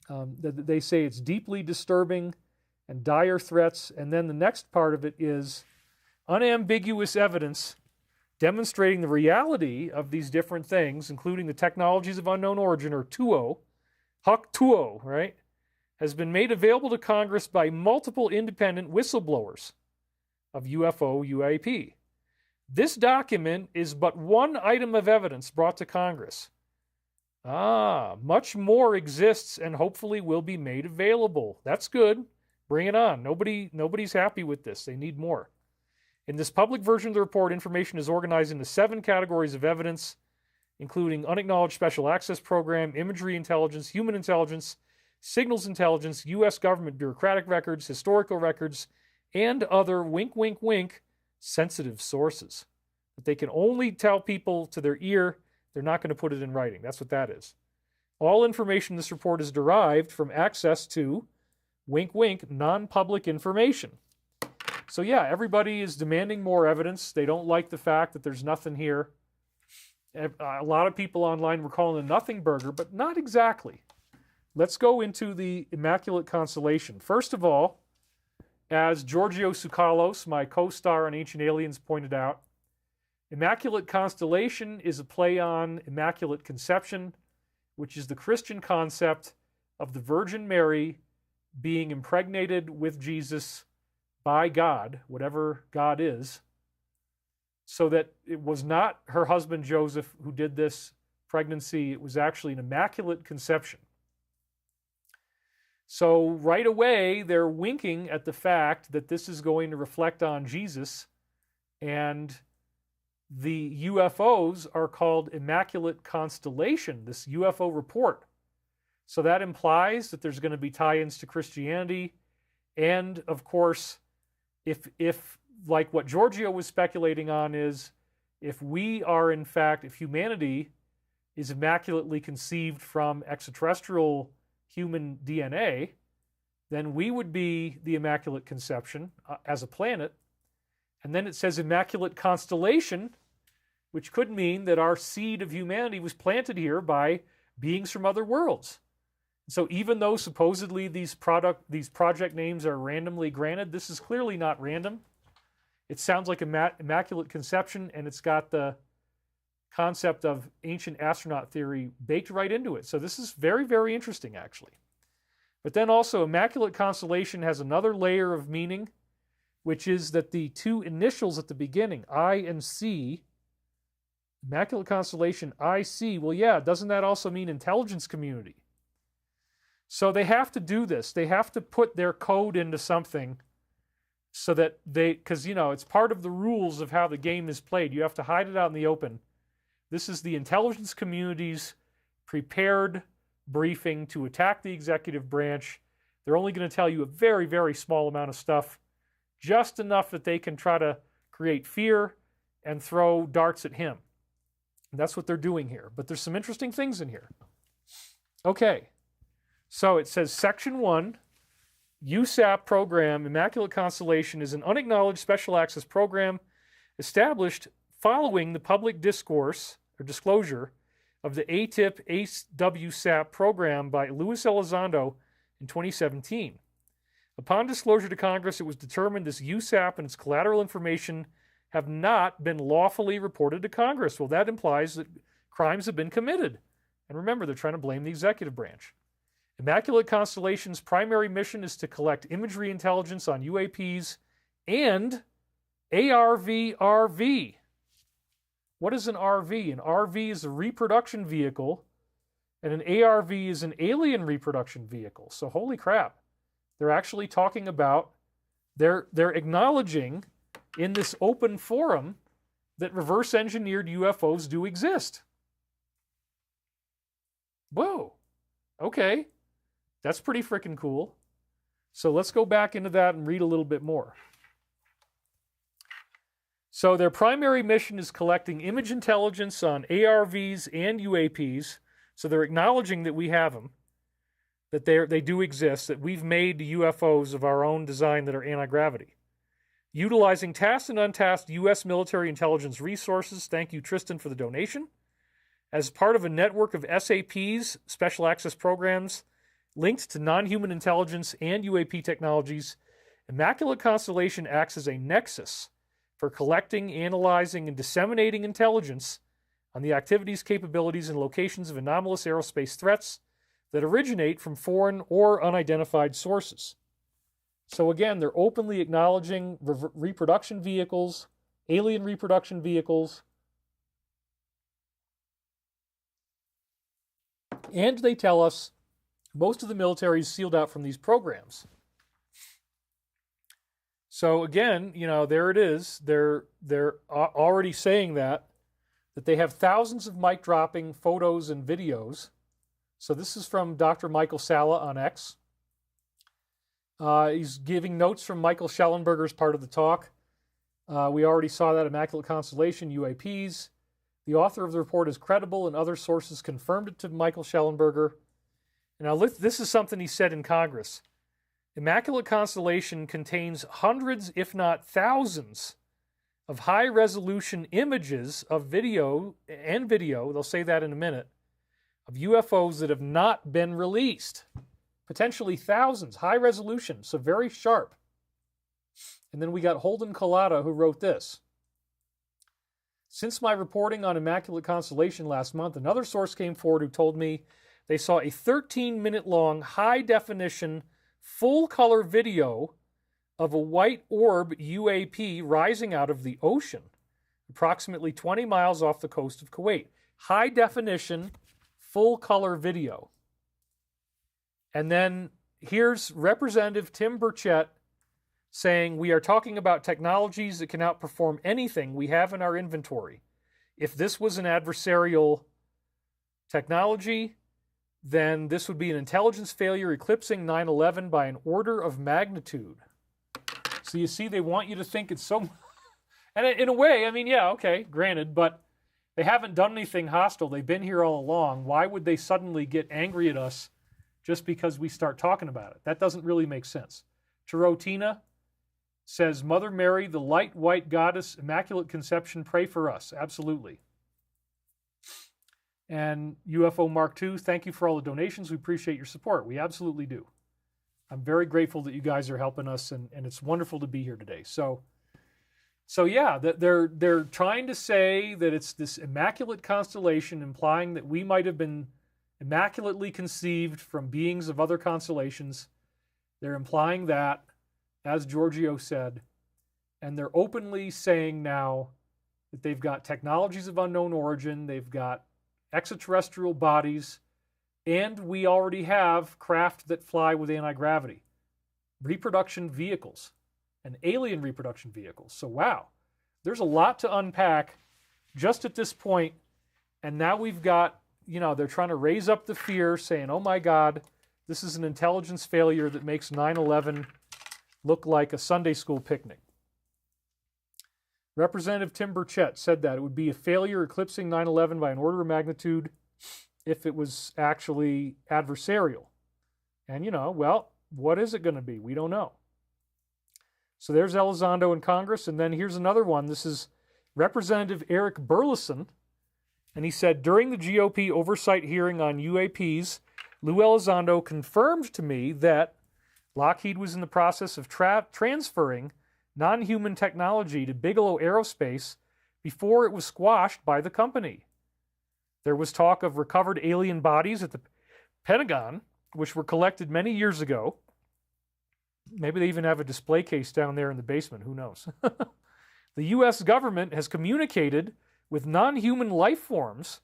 A: They say it's deeply disturbing and dire threats. And then the next part of it is unambiguous evidence demonstrating the reality of these different things, including the technologies of unknown origin, or TUO, HUC TUO, right, has been made available to Congress by multiple independent whistleblowers of UFO UAP. This document is but one item of evidence brought to Congress. Much more exists and hopefully will be made available. That's good. Bring it on. Nobody's happy with this. They need more. In this public version of the report, information is organized into 7 categories of evidence, including unacknowledged special access program, imagery intelligence, human intelligence, signals intelligence, U.S. government bureaucratic records, historical records, and other wink, wink, wink sensitive sources that they can only tell people to their ear. They're not going to put it in writing. That's what that is. All information in this report is derived from access to, wink, wink, non-public information. So yeah, everybody is demanding more evidence. They don't like the fact that there's nothing here. A lot of people online were calling it a nothing burger, but not exactly. Let's go into the Immaculate constellation. First of all, as Giorgio Tsoukalos, my co-star on Ancient Aliens, pointed out, Immaculate constellation is a play on Immaculate Conception, which is the Christian concept of the Virgin Mary being impregnated with Jesus by God, whatever God is, so that it was not her husband Joseph who did this pregnancy. It was actually an immaculate conception. So right away, they're winking at the fact that this is going to reflect on Jesus, and the UFOs are called Immaculate Constellation, this UFO report. So that implies that there's going to be tie-ins to Christianity, and of course, if like what Giorgio was speculating on is, if we are in fact, if humanity is immaculately conceived from extraterrestrial human DNA, then we would be the Immaculate Conception as a planet. And then it says Immaculate Constellation, which could mean that our seed of humanity was planted here by beings from other worlds. So even though supposedly these project names are randomly granted, this is clearly not random. It sounds like Immaculate Conception, and it's got the concept of ancient astronaut theory baked right into it. So this is very, very interesting, actually. But then also, Immaculate Constellation has another layer of meaning, which is that the two initials at the beginning, I and C, Immaculate Constellation, IC, well, yeah, doesn't that also mean intelligence community? So they have to do this. They have to put their code into something so that because, it's part of the rules of how the game is played. You have to hide it out in the open. This is the intelligence community's prepared briefing to attack the executive branch. They're only going to tell you a very, very small amount of stuff, just enough that they can try to create fear and throw darts at him. And that's what they're doing here. But there's some interesting things in here. Okay, so it says Section 1, USAP program, Immaculate Constellation, is an unacknowledged special access program established following the public discourse or disclosure of the ATIP AWSAP program by Luis Elizondo in 2017. Upon disclosure to Congress, it was determined this USAP and its collateral information have not been lawfully reported to Congress. Well, that implies that crimes have been committed. And remember, they're trying to blame the executive branch. Immaculate Constellation's primary mission is to collect imagery intelligence on UAPs and ARV-RV. What is an RV? An RV is a reproduction vehicle, and an ARV is an alien reproduction vehicle. So holy crap. They're actually talking about, they're acknowledging in this open forum that reverse engineered UFOs do exist. Whoa. Okay. That's pretty freaking cool. So let's go back into that and read a little bit more. So their primary mission is collecting image intelligence on ARVs and UAPs. So they're acknowledging that we have them, that they do exist, that we've made UFOs of our own design that are anti-gravity. Utilizing tasked and untasked U.S. military intelligence resources, thank you, Tristan, for the donation, as part of a network of SAPs, special access programs, linked to non-human intelligence and UAP technologies, Immaculate Constellation acts as a nexus for collecting, analyzing, and disseminating intelligence on the activities, capabilities, and locations of anomalous aerospace threats that originate from foreign or unidentified sources. So again, they're openly acknowledging reproduction vehicles, alien reproduction vehicles, and they tell us most of the military is sealed out from these programs. So again, there it is. They're already saying that they have thousands of mic dropping photos and videos. So this is from Dr. Michael Salla on X. He's giving notes from Michael Schellenberger's part of the talk. We already saw that Immaculate Constellation, UAPs. The author of the report is credible, and other sources confirmed it to Michael Schellenberger. Now, this is something he said in Congress. Immaculate Constellation contains hundreds, if not thousands, of high-resolution images of video, they'll say that in a minute, of UFOs that have not been released. Potentially thousands, high resolution, so very sharp. And then we got Holden Collada, who wrote this. Since my reporting on Immaculate Constellation last month, another source came forward who told me they saw a 13-minute long, high-definition, full-color video of a white orb UAP rising out of the ocean, approximately 20 miles off the coast of Kuwait. High definition, full color video. And then here's Representative Tim Burchett saying, we are talking about technologies that can outperform anything we have in our inventory. If this was an adversarial technology, then this would be an intelligence failure eclipsing 9/11 by an order of magnitude. So you see, they want you to think it's so... And in a way, I mean, yeah, okay, granted, but they haven't done anything hostile. They've been here all along. Why would they suddenly get angry at us just because we start talking about it? That doesn't really make sense. Tarotina says, Mother Mary, the light white goddess, Immaculate Conception, pray for us. Absolutely. And UFO Mark II, thank you for all the donations. We appreciate your support. We absolutely do. I'm very grateful that you guys are helping us, and it's wonderful to be here today. So yeah, they're trying to say that it's this immaculate constellation, implying that we might have been immaculately conceived from beings of other constellations. They're implying that, as Giorgio said, and they're openly saying now that they've got technologies of unknown origin, they've got extraterrestrial bodies, and we already have craft that fly with anti-gravity, reproduction vehicles, and alien reproduction vehicles. So wow, there's a lot to unpack just at this point. And now we've got, they're trying to raise up the fear, saying, oh my God, this is an intelligence failure that makes 9/11 look like a Sunday school picnic. Representative Tim Burchett said that it would be a failure eclipsing 9/11 by an order of magnitude if it was actually adversarial. And, well, what is it going to be? We don't know. So there's Elizondo in Congress. And then here's another one. This is Representative Eric Burleson. And he said, during the GOP oversight hearing on UAPs, Lou Elizondo confirmed to me that Lockheed was in the process of transferring non-human technology to Bigelow Aerospace before it was squashed by the company. There was talk of recovered alien bodies at the Pentagon, which were collected many years ago. Maybe they even have a display case down there in the basement. Who knows? The U.S. government has communicated with non-human life forms,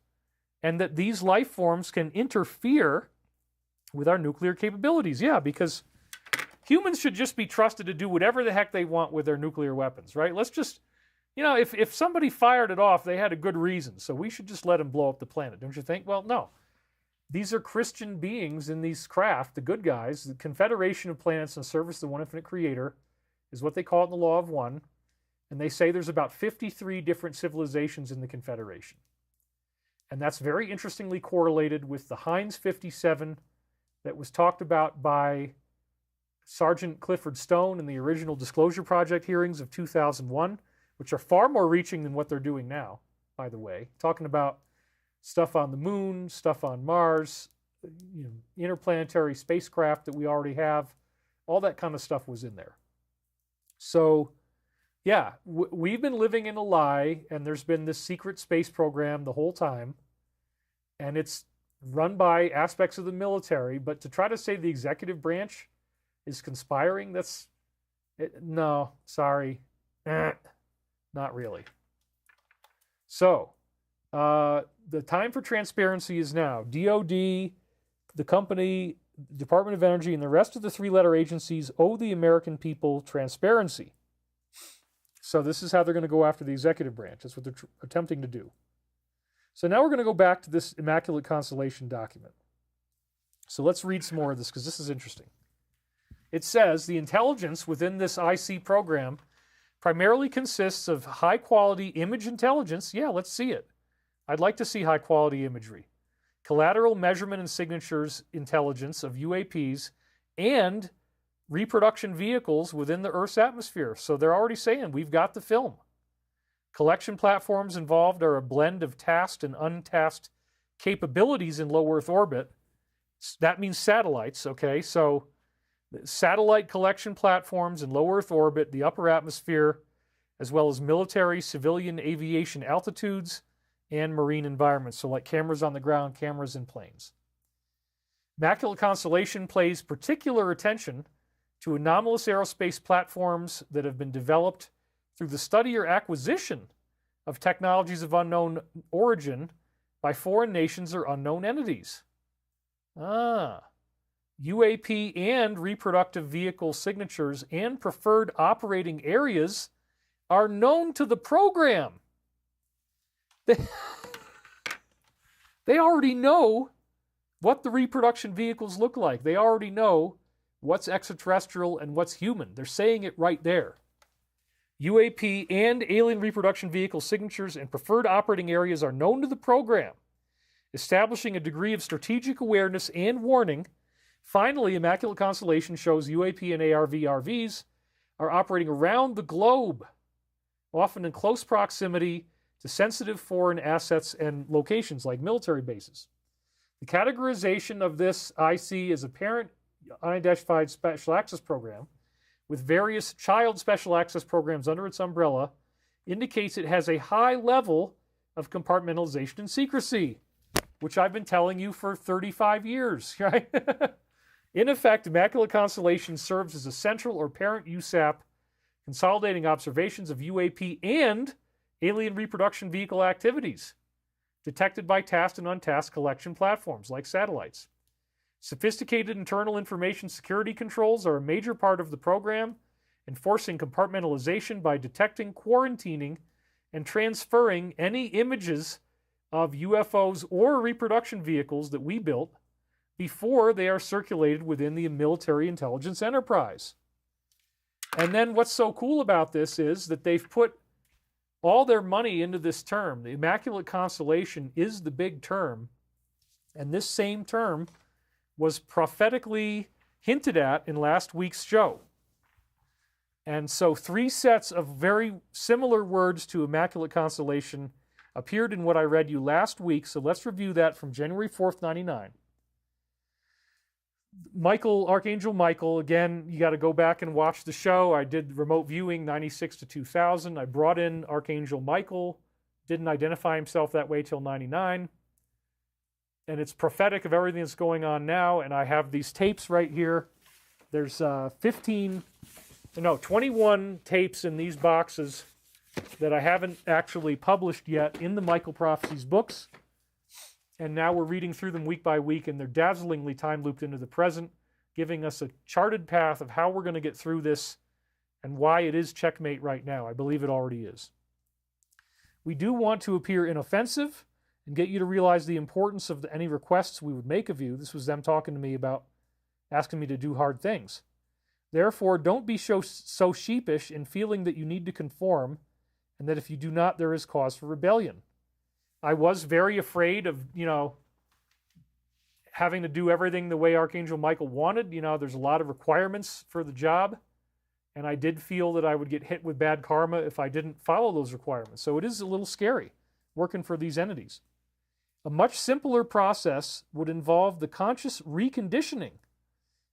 A: and that these life forms can interfere with our nuclear capabilities. Yeah, because humans should just be trusted to do whatever the heck they want with their nuclear weapons, right? Let's just, if somebody fired it off, they had a good reason, so we should just let them blow up the planet, don't you think? Well, no. These are Christian beings in these craft, the good guys. The Confederation of Planets in service of the One Infinite Creator is what they call it in the Law of One. And they say there's about 53 different civilizations in the Confederation. And that's very interestingly correlated with the Heinz 57 that was talked about by Sergeant Clifford Stone in the original Disclosure Project hearings of 2001, which are far more reaching than what they're doing now, by the way. Talking about stuff on the moon, stuff on Mars, interplanetary spacecraft that we already have. All that kind of stuff was in there. So, yeah, we've been living in a lie, and there's been this secret space program the whole time, and it's run by aspects of the military. But to try to say the executive branch is conspiring, no, sorry, not really. So, the time for transparency is now. DOD, the company, Department of Energy, and the rest of the three-letter agencies owe the American people transparency. So this is how they're going to go after the executive branch. That's what they're attempting to do. So now we're going to go back to this Immaculate Constellation document. So let's read some more of this, because this is interesting. It says, the intelligence within this IC program primarily consists of high-quality image intelligence. Yeah, let's see it. I'd like to see high-quality imagery. Collateral measurement and signatures intelligence of UAPs, and reproduction vehicles within the Earth's atmosphere. So they're already saying, we've got the film. Collection platforms involved are a blend of tasked and untasked capabilities in low Earth orbit. That means satellites, okay? So satellite collection platforms in low Earth orbit, the upper atmosphere, as well as military, civilian aviation altitudes, and marine environments. So like cameras on the ground, cameras in planes. Immaculate Constellation pays particular attention to anomalous aerospace platforms that have been developed through the study or acquisition of technologies of unknown origin by foreign nations or unknown entities. UAP and reproductive vehicle signatures and preferred operating areas are known to the program. They already know what the reproduction vehicles look like. They already know what's extraterrestrial and what's human. They're saying it right there. UAP and alien reproduction vehicle signatures and preferred operating areas are known to the program, establishing a degree of strategic awareness and warning. Finally, Immaculate Constellation shows UAP and ARV-RVs are operating around the globe, often in close proximity to sensitive foreign assets and locations like military bases. The categorization of this I see as a parent unidentified special access program with various child special access programs under its umbrella indicates it has a high level of compartmentalization and secrecy, which I've been telling you for 35 years, right? In effect, Immaculate Constellation serves as a central or parent USAP, consolidating observations of UAP and alien reproduction vehicle activities detected by tasked and untasked collection platforms like satellites. Sophisticated internal information security controls are a major part of the program, enforcing compartmentalization by detecting, quarantining, and transferring any images of UFOs or reproduction vehicles that we built before they are circulated within the military intelligence enterprise. And then what's so cool about this is that they've put all their money into this term. The Immaculate Constellation is the big term, and this same term was prophetically hinted at in last week's show. And so 3 sets of very similar words to Immaculate Constellation appeared in what I read you last week, so let's review that from January 4th, 99. Archangel Michael, again, you got to go back and watch the show. I did remote viewing 96 to 2000. I brought in Archangel Michael, didn't identify himself that way till 99. And it's prophetic of everything that's going on now, and I have these tapes right here. There's 21 tapes in these boxes that I haven't actually published yet in the Michael Prophecies books. And now we're reading through them week by week, and they're dazzlingly time-looped into the present, giving us a charted path of how we're going to get through this and why it is checkmate right now. I believe it already is. We do want to appear inoffensive and get you to realize the importance of any requests we would make of you. This was them talking to me about asking me to do hard things. Therefore, don't be so sheepish in feeling that you need to conform, and that if you do not, there is cause for rebellion. I was very afraid of, having to do everything the way Archangel Michael wanted. There's a lot of requirements for the job, and I did feel that I would get hit with bad karma if I didn't follow those requirements. So it is a little scary working for these entities. A much simpler process would involve the conscious reconditioning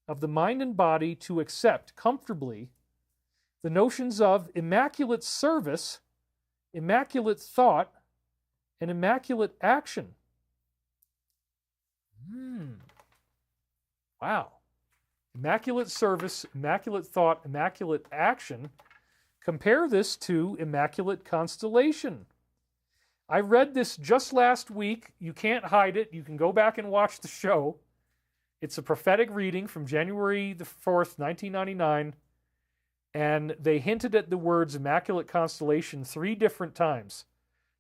A: of the mind and body to accept comfortably the notions of immaculate service, immaculate thought, and immaculate action. Wow. Immaculate service, immaculate thought, immaculate action. Compare this to Immaculate Constellation. I read this just last week. You can't hide it. You can go back and watch the show. It's a prophetic reading from January the 4th, 1999. And they hinted at the words Immaculate Constellation 3 different times.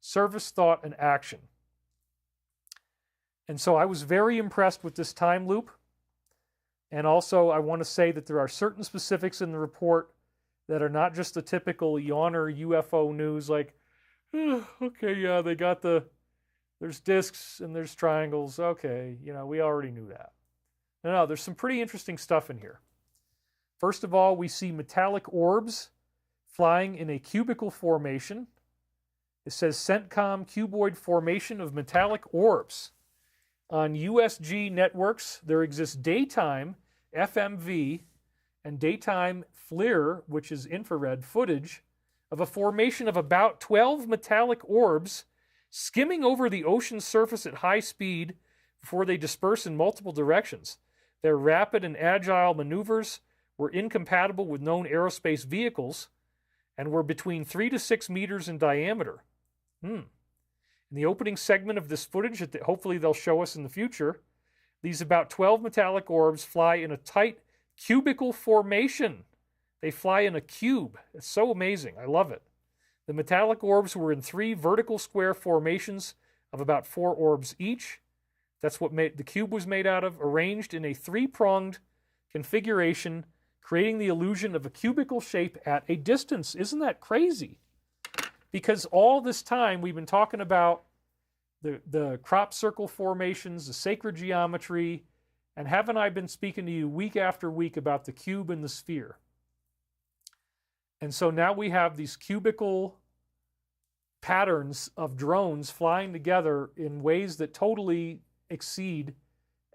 A: Service, thought, and action. And so I was very impressed with this time loop. And also I want to say that there are certain specifics in the report that are not just the typical yawner UFO news like, okay, yeah, they got there's discs and there's triangles. Okay, we already knew that. No, there's some pretty interesting stuff in here. First of all, we see metallic orbs flying in a cubical formation. It says CENTCOM cuboid formation of metallic orbs. On USG networks, there exists daytime FMV and daytime FLIR, which is infrared footage, of a formation of about 12 metallic orbs skimming over the ocean surface at high speed before they disperse in multiple directions. Their rapid and agile maneuvers were incompatible with known aerospace vehicles and were between 3 to 6 meters in diameter. In the opening segment of this footage that hopefully they'll show us in the future, these about 12 metallic orbs fly in a tight cubical formation. They fly in a cube. It's so amazing. I love it. The metallic orbs were in 3 vertical square formations of about 4 orbs each. That's what the cube was made out of, arranged in a 3-pronged configuration, creating the illusion of a cubical shape at a distance. Isn't that crazy? Because all this time we've been talking about the crop circle formations, the sacred geometry, and haven't I been speaking to you week after week about the cube and the sphere? And so now we have these cubical patterns of drones flying together in ways that totally exceed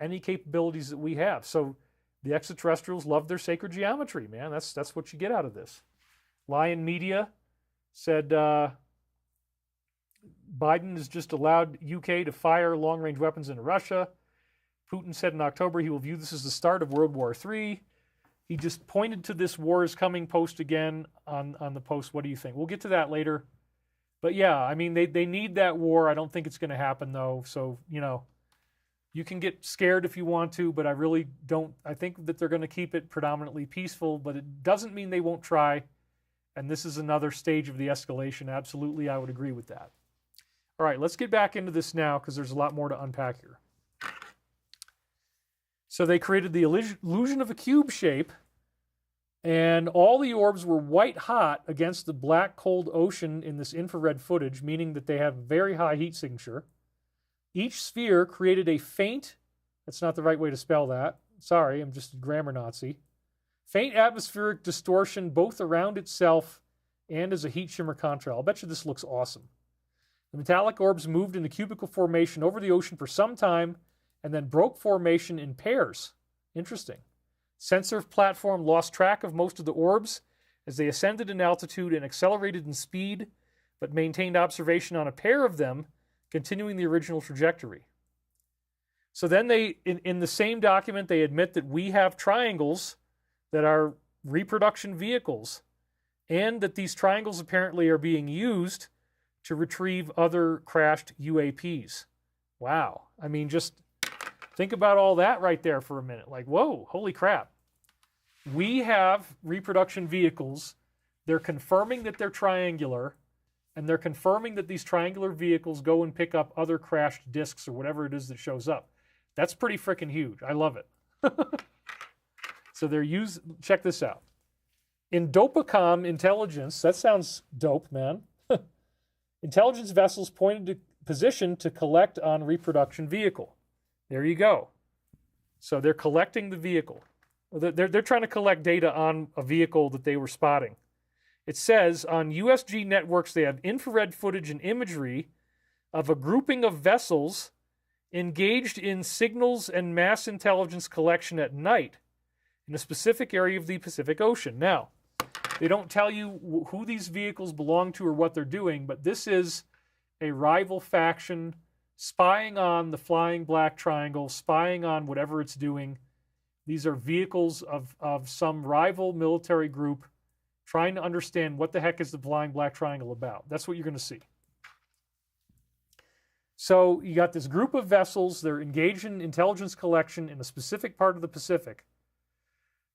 A: any capabilities that we have. So the extraterrestrials love their sacred geometry, man. That's what you get out of this. Lion Media said Biden has just allowed UK to fire long-range weapons into Russia. Putin said in October he will view this as the start of World War III. He just pointed to this war is coming post again on the post. What do you think? We'll get to that later. But yeah, I mean, they need that war. I don't think it's going to happen, though. So, you know, you can get scared if you want to, but I really don't. I think that they're going to keep it predominantly peaceful, but it doesn't mean they won't try. And this is another stage of the escalation. Absolutely, I would agree with that. All right, let's get back into this now because there's a lot more to unpack here. So they created the illusion of a cube shape, and all the orbs were white hot against the black cold ocean in this infrared footage, meaning that they have very high heat signature. Each sphere created a faint, that's not the right way to spell that, sorry, I'm just a grammar Nazi, faint atmospheric distortion both around itself and as a heat shimmer contrail. I'll bet you this looks awesome. The metallic orbs moved in the cubical formation over the ocean for some time and then broke formation in pairs. Interesting. Sensor platform lost track of most of the orbs as they ascended in altitude and accelerated in speed, but maintained observation on a pair of them, continuing the original trajectory. So then they, in the same document, they admit that we have triangles that are reproduction vehicles, and that these triangles apparently are being used to retrieve other crashed UAPs. Wow. I mean, just think about all that right there for a minute. Like, whoa, holy crap. We have reproduction vehicles. They're confirming that they're triangular, and they're confirming that these triangular vehicles go and pick up other crashed disks or whatever it is that shows up. That's pretty freaking huge. I love it. So check this out. In Dopacom intelligence, that sounds dope, man. Intelligence vessels positioned to collect on reproduction vehicle. There you go. So they're collecting the vehicle. They're trying to collect data on a vehicle that they were spotting. It says on USG networks they have infrared footage and imagery of a grouping of vessels engaged in signals and mass intelligence collection at night in a specific area of the Pacific Ocean. Now, they don't tell you who these vehicles belong to or what they're doing, but this is a rival faction spying on the flying black triangle, spying on whatever it's doing. These are vehicles of some rival military group trying to understand what the heck is the flying black triangle about. That's what you're going to see. So you got this group of vessels. They're engaged in intelligence collection in a specific part of the Pacific.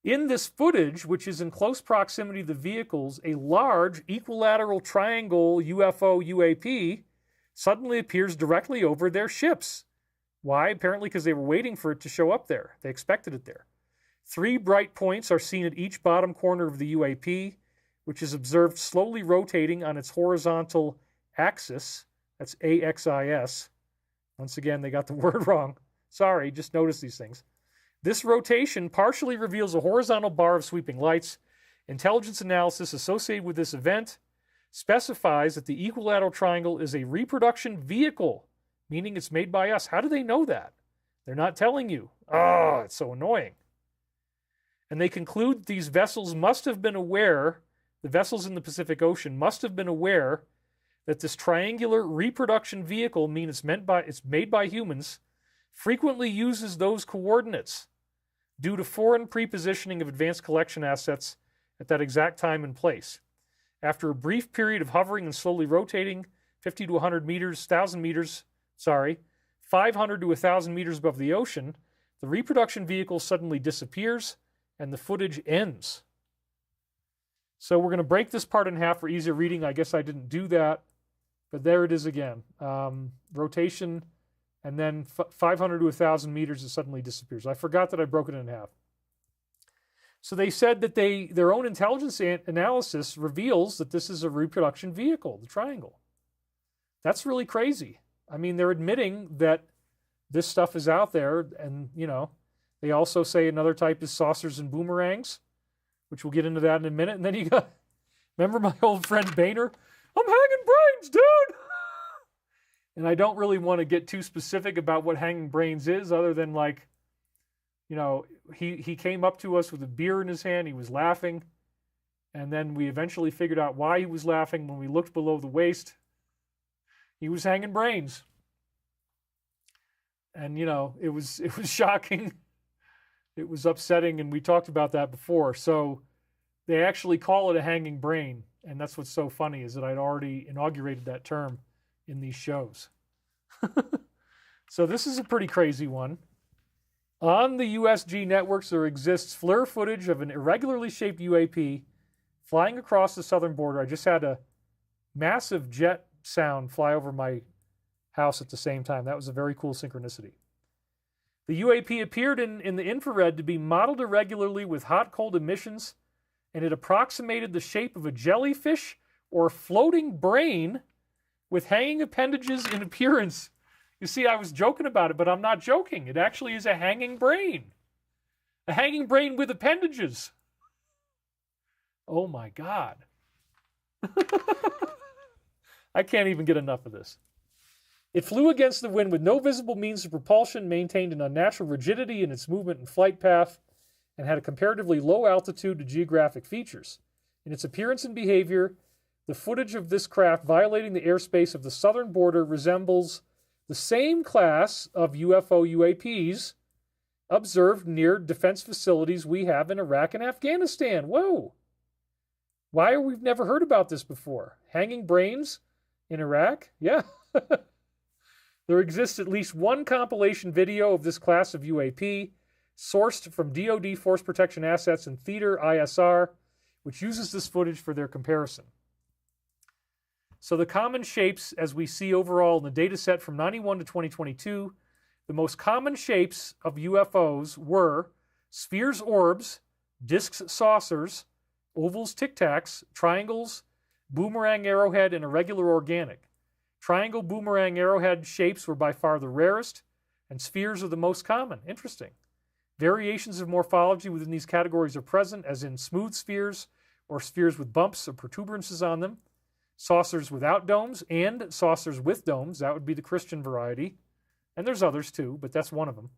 A: In this footage, which is in close proximity to the vehicles, a large equilateral triangle UFO UAP suddenly appears directly over their ships. Why? Apparently because they were waiting for it to show up there. They expected it there. 3 bright points are seen at each bottom corner of the UAP, which is observed slowly rotating on its horizontal axis. That's AXIS. Once again, they got the word wrong. Sorry, just notice these things. This rotation partially reveals a horizontal bar of sweeping lights. Intelligence analysis associated with this event specifies that the equilateral triangle is a reproduction vehicle, meaning it's made by us. How do they know that? They're not telling you. Oh, it's so annoying. And they conclude these vessels must have been aware, the vessels in the Pacific Ocean must have been aware that this triangular reproduction vehicle, it's made by humans, frequently uses those coordinates. due to foreign prepositioning of advanced collection assets at that exact time and place. After a brief period of hovering and slowly rotating, 50 to 100 meters, 500 to 1,000 meters above the ocean, the reproduction vehicle suddenly disappears and the footage ends. So we're going to break this part in half for easier reading. I guess I didn't do that, but there it is again. Rotation, and then 500 to 1,000 meters, it suddenly disappears. I forgot that I broke it in half. So they said that their own intelligence analysis reveals that this is a reproduction vehicle, the triangle. That's really crazy. I mean, they're admitting that this stuff is out there, and, you know, they also say another type is saucers and boomerangs, which we'll get into that in a minute. And then you got, remember my old friend Boehner? I'm hanging brains, dude! And I don't really want to get too specific about what hanging brains is, other than, like, you know, he came up to us with a beer in his hand. He was laughing. And then we eventually figured out why he was laughing. When we looked below the waist, he was hanging brains. And, you know, it was shocking. It was upsetting, and we talked about that before. So they actually call it a hanging brain. And that's what's so funny, is that I'd already inaugurated that term in these shows. So this is a pretty crazy one. On the USG networks, there exists FLIR footage of an irregularly shaped UAP flying across the southern border. I just had a massive jet sound fly over my house at the same time. That was a very cool synchronicity. The UAP appeared in the infrared to be modeled irregularly with hot-cold emissions, and it approximated the shape of a jellyfish or floating brain with hanging appendages in appearance. You see, I was joking about it, but I'm not joking. It actually is a hanging brain. A hanging brain with appendages. Oh my God. I can't even get enough of this. It flew against the wind with no visible means of propulsion, maintained an unnatural rigidity in its movement and flight path, and had a comparatively low altitude to geographic features. In its appearance and behavior, the footage of this craft violating the airspace of the southern border resembles the same class of UFO UAPs observed near defense facilities we have in Iraq and Afghanistan. Whoa! Why have we never heard about this before? Hanging brains in Iraq? Yeah. There exists at least one compilation video of this class of UAP, sourced from DoD Force Protection Assets and Theater ISR, which uses this footage for their comparison. So the common shapes, as we see overall in the data set from 91 to 2022, the most common shapes of UFOs were spheres, orbs, discs, saucers, ovals, tic-tacs, triangles, boomerang, arrowhead, and irregular organic. Triangle, boomerang, arrowhead shapes were by far the rarest, and spheres are the most common. Interesting. Variations of morphology within these categories are present, as in smooth spheres or spheres with bumps or protuberances on them, saucers without domes, and saucers with domes. That would be the Christian variety. And there's others too, but that's one of them.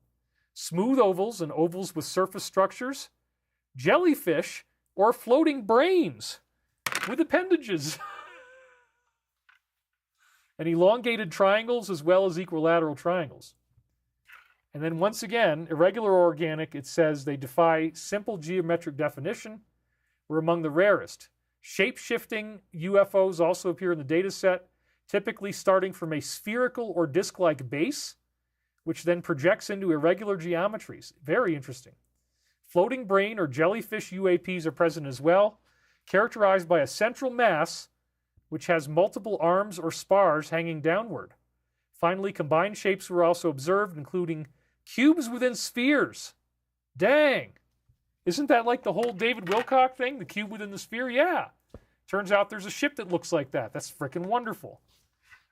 A: Smooth ovals and ovals with surface structures, jellyfish, or floating brains with appendages. And elongated triangles as well as equilateral triangles. And then once again, irregular or organic, it says they defy simple geometric definition, were among the rarest. Shape-shifting UFOs also appear in the data set, typically starting from a spherical or disc-like base, which then projects into irregular geometries. Very interesting. Floating brain or jellyfish UAPs are present as well, characterized by a central mass which has multiple arms or spars hanging downward. Finally, combined shapes were also observed, including cubes within spheres. Dang! Isn't that like the whole David Wilcock thing, the cube within the sphere? Yeah. Turns out there's a ship that looks like that. That's freaking wonderful.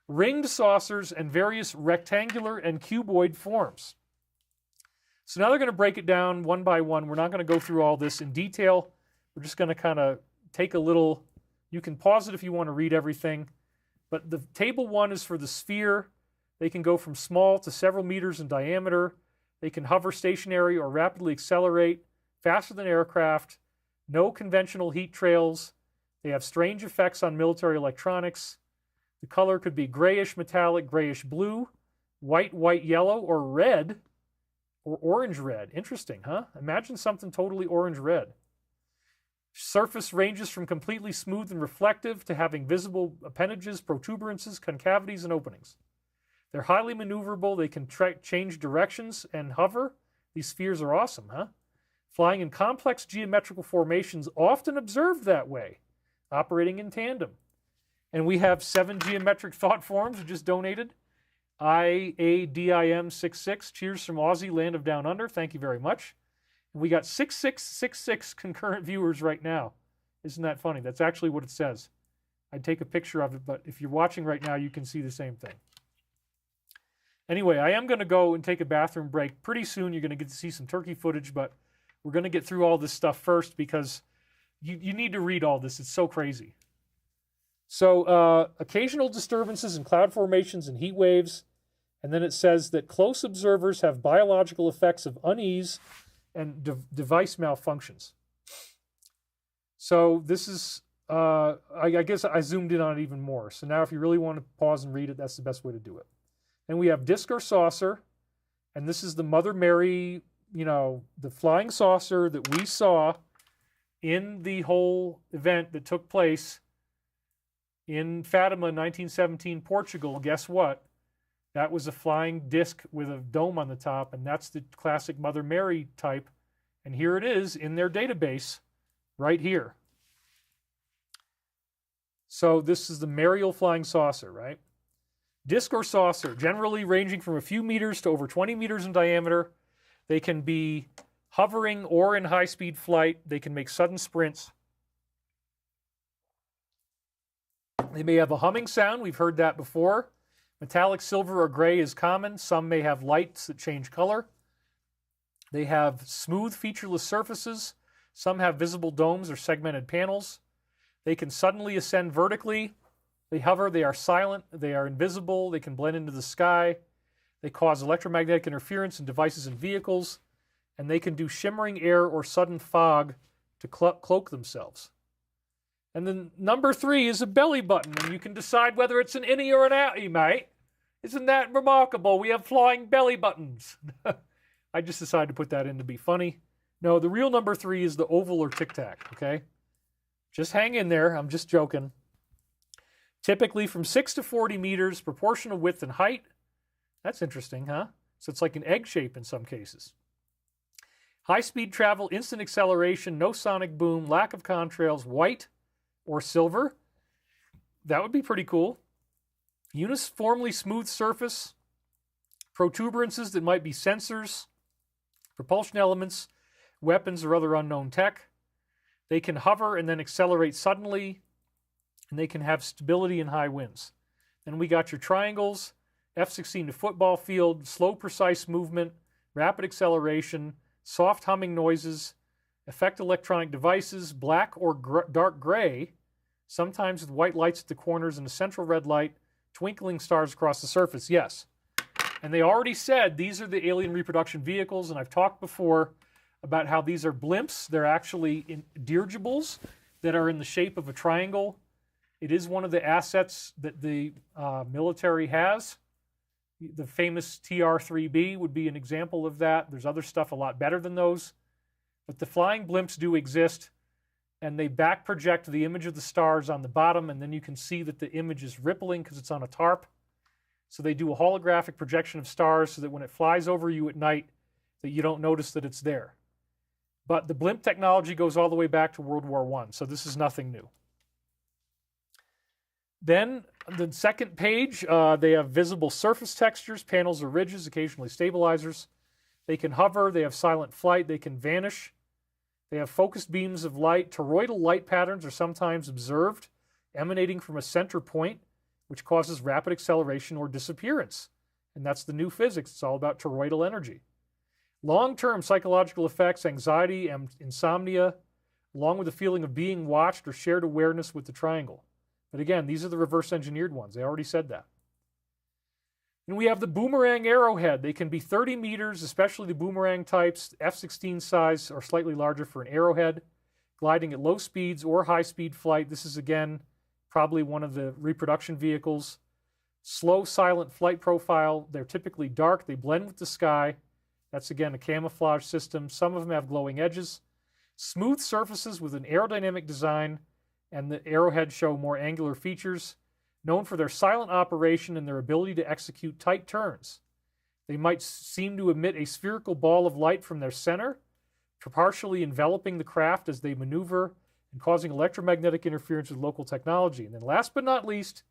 A: Ringed saucers and various rectangular and cuboid forms. So now they're going to break it down one by one. We're not going to go through all this in detail. We're just going to kind of take a little. You can pause it if you want to read everything. But the table one is for the sphere. They can go from small to several meters in diameter. They can hover stationary or rapidly accelerate, faster than aircraft. No conventional heat trails. They have strange effects on military electronics. The color could be grayish metallic, grayish blue, white, white, yellow, or red. or orange-red. Interesting, huh? Imagine something totally orange-red. Surface ranges from completely smooth and reflective to having visible appendages, protuberances, concavities, and openings. They're highly maneuverable. They can change directions and hover. These spheres are awesome, huh? Flying in complex geometrical formations, often observed that way, operating in tandem. And we have 7 geometric thought forms who just donated. IADIM66, cheers from Aussie, land of down under. Thank you very much. And we got 6666 concurrent viewers right now. Isn't that funny? That's actually what it says. I'd take a picture of it, but if you're watching right now, you can see the same thing. Anyway, I am going to go and take a bathroom break. Pretty soon you're going to get to see some turkey footage, but we're going to get through all this stuff first because you need to read all this. It's so crazy. So occasional disturbances in cloud formations and heat waves. And then it says that close observers have biological effects of unease and device malfunctions. So this is, I guess I zoomed in on it even more. So now if you really want to pause and read it, that's the best way to do it. And we have disc or saucer. And this is the Mother Mary, you know, the flying saucer that we saw in the whole event that took place in Fatima, 1917, Portugal. Guess what? That was a flying disc with a dome on the top, and that's the classic Mother Mary type. And here it is in their database right here. So this is the Marial flying saucer, right? Disc or saucer, generally ranging from a few meters to over 20 meters in diameter. They can be hovering or in high-speed flight. They can make sudden sprints. They may have a humming sound. We've heard that before. Metallic silver or gray is common. Some may have lights that change color. They have smooth, featureless surfaces. Some have visible domes or segmented panels. They can suddenly ascend vertically. They hover. They are silent. They are invisible. They can blend into the sky. They cause electromagnetic interference in devices and vehicles. And they can do shimmering air or sudden fog to cloak themselves. And then number 3 is a belly button, and you can decide whether it's an innie or an outie, mate. Isn't that remarkable? We have flying belly buttons. I just decided to put that in to be funny. No, the real number 3 is the oval or tic-tac, okay? Just hang in there. I'm just joking. Typically from 6 to 40 meters, proportional width and height. That's interesting, huh? So it's like an egg shape in some cases. High-speed travel, instant acceleration, no sonic boom, lack of contrails, white or silver. That would be pretty cool. Uniformly smooth surface, protuberances that might be sensors, propulsion elements, weapons, or other unknown tech. They can hover and then accelerate suddenly, and they can have stability in high winds. Then we got your triangles, F-16 to football field, slow, precise movement, rapid acceleration, soft humming noises, effect electronic devices, black or dark gray, sometimes with white lights at the corners and a central red light, twinkling stars across the surface. Yes. And they already said these are the alien reproduction vehicles, and I've talked before about how these are blimps. They're actually dirigibles that are in the shape of a triangle. It is one of the assets that the military has. The famous TR-3B would be an example of that. There's other stuff a lot better than those. But the flying blimps do exist, and they back project the image of the stars on the bottom, and then you can see that the image is rippling because it's on a tarp. So they do a holographic projection of stars so that when it flies over you at night, that you don't notice that it's there. But the blimp technology goes all the way back to World War I, so this is nothing new. Then, the second page, they have visible surface textures, panels or ridges, occasionally stabilizers. They can hover, they have silent flight, they can vanish. They have focused beams of light. Toroidal light patterns are sometimes observed, emanating from a center point, which causes rapid acceleration or disappearance. And that's the new physics. It's all about toroidal energy. Long-term psychological effects, anxiety and insomnia, along with the feeling of being watched or shared awareness with the triangle. But again, these are the reverse-engineered ones. They already said that. And we have the boomerang arrowhead. They can be 30 meters, especially the boomerang types, F-16 size or slightly larger for an arrowhead, gliding at low speeds or high-speed flight. This is, again, probably one of the reproduction vehicles. Slow, silent flight profile. They're typically dark. They blend with the sky. That's, again, a camouflage system. Some of them have glowing edges. Smooth surfaces with an aerodynamic design, and the arrowheads show more angular features. Known for their silent operation and their ability to execute tight turns. They might seem to emit a spherical ball of light from their center, partially enveloping the craft as they maneuver and causing electromagnetic interference with local technology. And then last but not least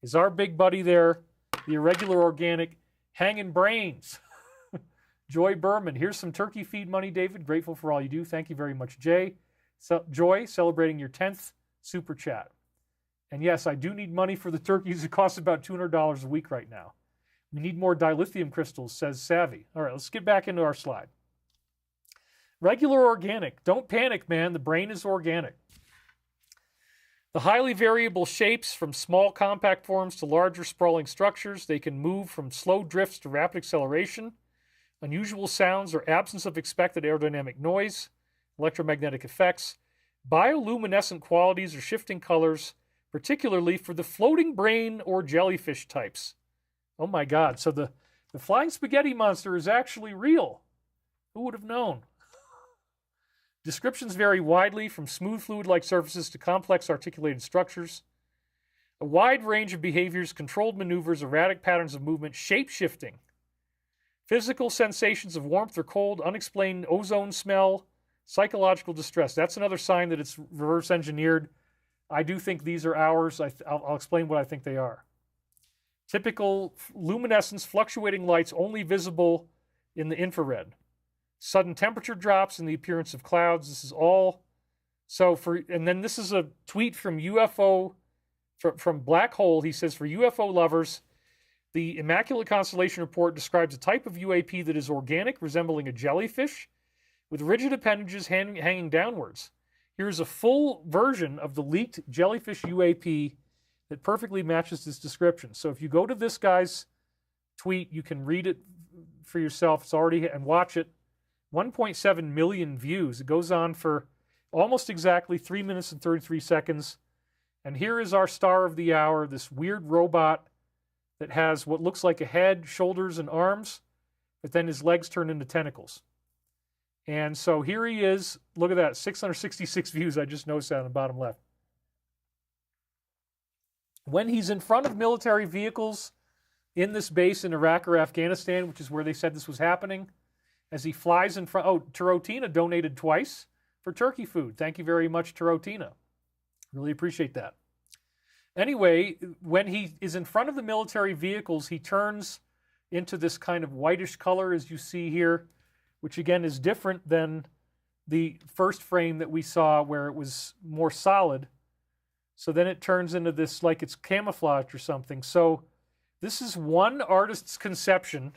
A: is our big buddy there, the irregular organic hanging brains. Joy Berman. Here's some turkey feed money, David. Grateful for all you do. Thank you very much, Jay. Joy, celebrating your 10th super chat. And yes, I do need money for the turkeys. It costs about $200 a week right now. We need more dilithium crystals, says Savvy. All right, let's get back into our slide. Regular organic. Don't panic, man. The brain is organic. The highly variable shapes, from small compact forms to larger sprawling structures. They can move from slow drifts to rapid acceleration. Unusual sounds or absence of expected aerodynamic noise. Electromagnetic effects. Bioluminescent qualities or shifting colors, particularly for the floating brain or jellyfish types. Oh my God. So the flying spaghetti monster is actually real. Who would have known? Descriptions vary widely, from smooth fluid-like surfaces to complex articulated structures. A wide range of behaviors, controlled maneuvers, erratic patterns of movement, shape-shifting. Physical sensations of warmth or cold, unexplained ozone smell, psychological distress. That's another sign that it's reverse engineered. I do think these are ours. I'll explain what I think they are. Typical luminescence, fluctuating lights only visible in the infrared. Sudden temperature drops and the appearance of clouds. This is all. And then this is a tweet from UFO, from Black Hole. He says, for UFO lovers, the Immaculate constellation report describes a type of UAP that is organic, resembling a jellyfish, with rigid appendages hanging downwards. Here's a full version of the leaked jellyfish UAP that perfectly matches this description. So if you go to this guy's tweet, you can read it for yourself. It's already, and watch it. 1.7 million views. It goes on for almost exactly 3 minutes and 33 seconds. And here is our star of the hour, this weird robot that has what looks like a head, shoulders, and arms, but then his legs turn into tentacles. And so here he is. Look at that, 666 views. I just noticed that on the bottom left. When he's in front of military vehicles in this base in Iraq or Afghanistan, which is where they said this was happening, as he flies in front. Oh, Tarotina donated twice for turkey food. Thank you very much, Tarotina. Really appreciate that. Anyway, when he is in front of the military vehicles, he turns into this kind of whitish color, as you see here, which again is different than the first frame that we saw where it was more solid. So then it turns into this, like it's camouflaged or something. So this is one artist's conception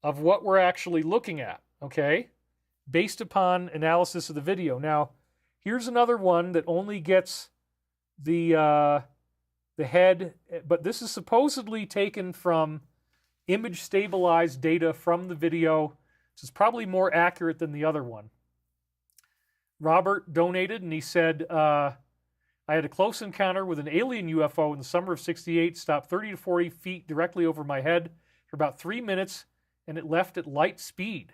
A: of what we're actually looking at, okay, based upon analysis of the video. Now, here's another one that only gets the head, but this is supposedly taken from image-stabilized data from the video. This is probably more accurate than the other one. Robert donated, and he said, I had a close encounter with an alien UFO in the summer of '68, stopped 30 to 40 feet directly over my head for about 3 minutes, and it left at light speed.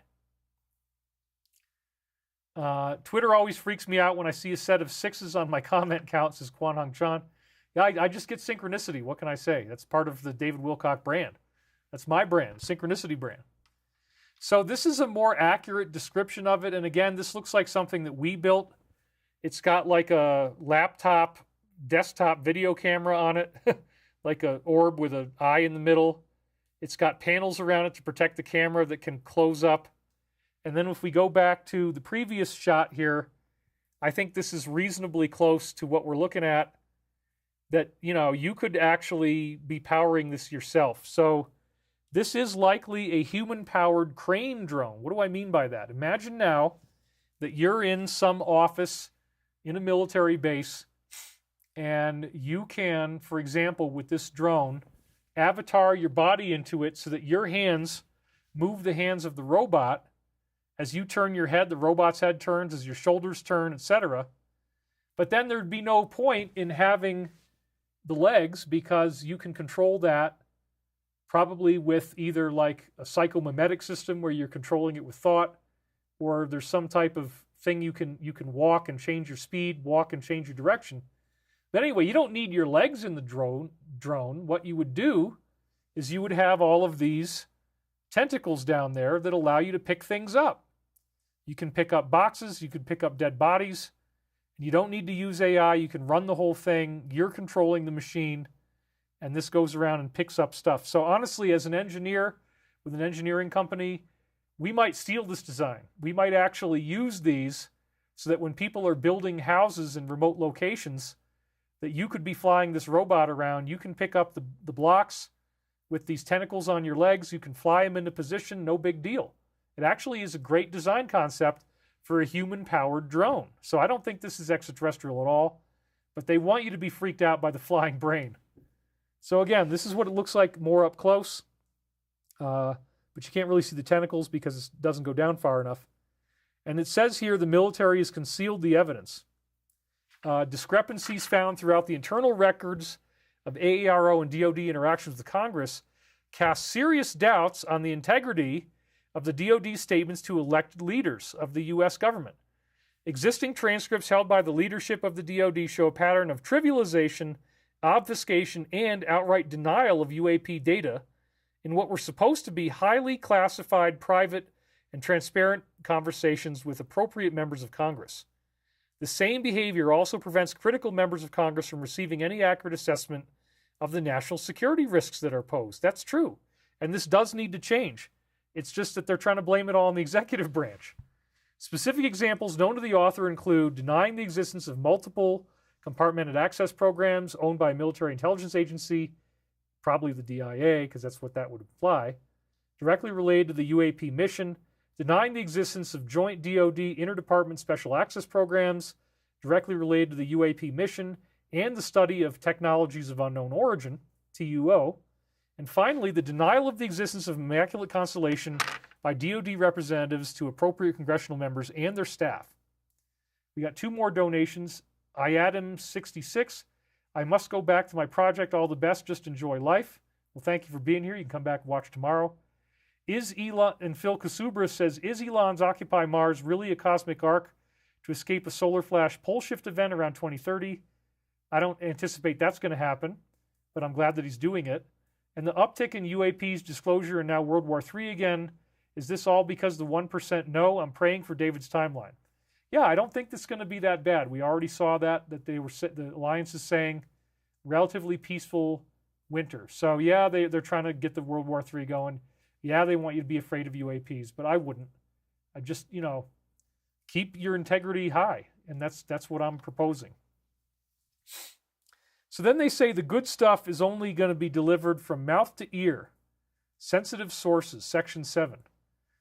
A: Twitter always freaks me out when I see a set of 6s on my comment count, says Kwan Hong Chan. Yeah, I just get synchronicity. What can I say? That's part of the David Wilcock brand. That's my brand, synchronicity brand. So this is a more accurate description of it. And again, this looks like something that we built. It's got like a laptop, desktop video camera on it, like an orb with an eye in the middle. It's got panels around it to protect the camera that can close up. And then if we go back to the previous shot here, I think this is reasonably close to what we're looking at, that, you know, you could actually be powering this yourself. So this is likely a human-powered crane drone. What do I mean by that? Imagine now that you're in some office in a military base, and you can, for example, with this drone, avatar your body into it so that your hands move the hands of the robot. As you turn your head, the robot's head turns, as your shoulders turn, etc. But then there'd be no point in having the legs, because you can control that probably with either like a psychomimetic system where you're controlling it with thought, or there's some type of thing you can walk and change your speed, walk and change your direction. But anyway, you don't need your legs in the drone. What you would do is you would have all of these tentacles down there that allow you to pick things up. You can pick up boxes, you can pick up dead bodies. You don't need to use AI. You can run the whole thing. You're controlling the machine, and this goes around and picks up stuff. So honestly, as an engineer with an engineering company, we might steal this design. We might actually use these so that when people are building houses in remote locations, that you could be flying this robot around. You can pick up the blocks with these tentacles on your legs. You can fly them into position, no big deal. It actually is a great design concept for a human-powered drone. So I don't think this is extraterrestrial at all, but they want you to be freaked out by the flying brain. So again, this is what it looks like more up close, but you can't really see the tentacles because it doesn't go down far enough. And it says here the military has concealed the evidence. Discrepancies found throughout the internal records of AARO and DoD interactions with the Congress cast serious doubts on the integrity of the DoD statements to elected leaders of the U.S. government. Existing transcripts held by the leadership of the DoD show a pattern of trivialization, obfuscation, and outright denial of UAP data in what were supposed to be highly classified, private, and transparent conversations with appropriate members of Congress. The same behavior also prevents critical members of Congress from receiving any accurate assessment of the national security risks that are posed. That's true. And this does need to change. It's just that they're trying to blame it all on the executive branch. Specific examples known to the author include denying the existence of multiple compartmented access programs owned by a military intelligence agency, probably the DIA, because that's what that would imply, directly related to the UAP mission, denying the existence of joint DoD interdepartment special access programs directly related to the UAP mission and the study of technologies of unknown origin, TUO, and finally, the denial of the existence of Immaculate constellation by DoD representatives to appropriate congressional members and their staff. We got 2 more donations. IADM66, I must go back to my project. All the best. Just enjoy life. Well, thank you for being here. You can come back and watch tomorrow. Is Elon, and Phil Kasubra says, is Elon's Occupy Mars really a cosmic arc to escape a solar flash pole shift event around 2030? I don't anticipate that's going to happen, but I'm glad that he's doing it. And the uptick in UAP's disclosure and now World War III again, is this all because the 1% no? I'm praying for David's timeline. Yeah, I don't think it's going to be that bad. We already saw that they were, the alliance is saying relatively peaceful winter. So yeah, they're trying to get the World War III going. Yeah, they want you to be afraid of UAPs, but I wouldn't. I just, keep your integrity high, and that's what I'm proposing. So then they say the good stuff is only going to be delivered from mouth to ear. Sensitive sources, Section 7.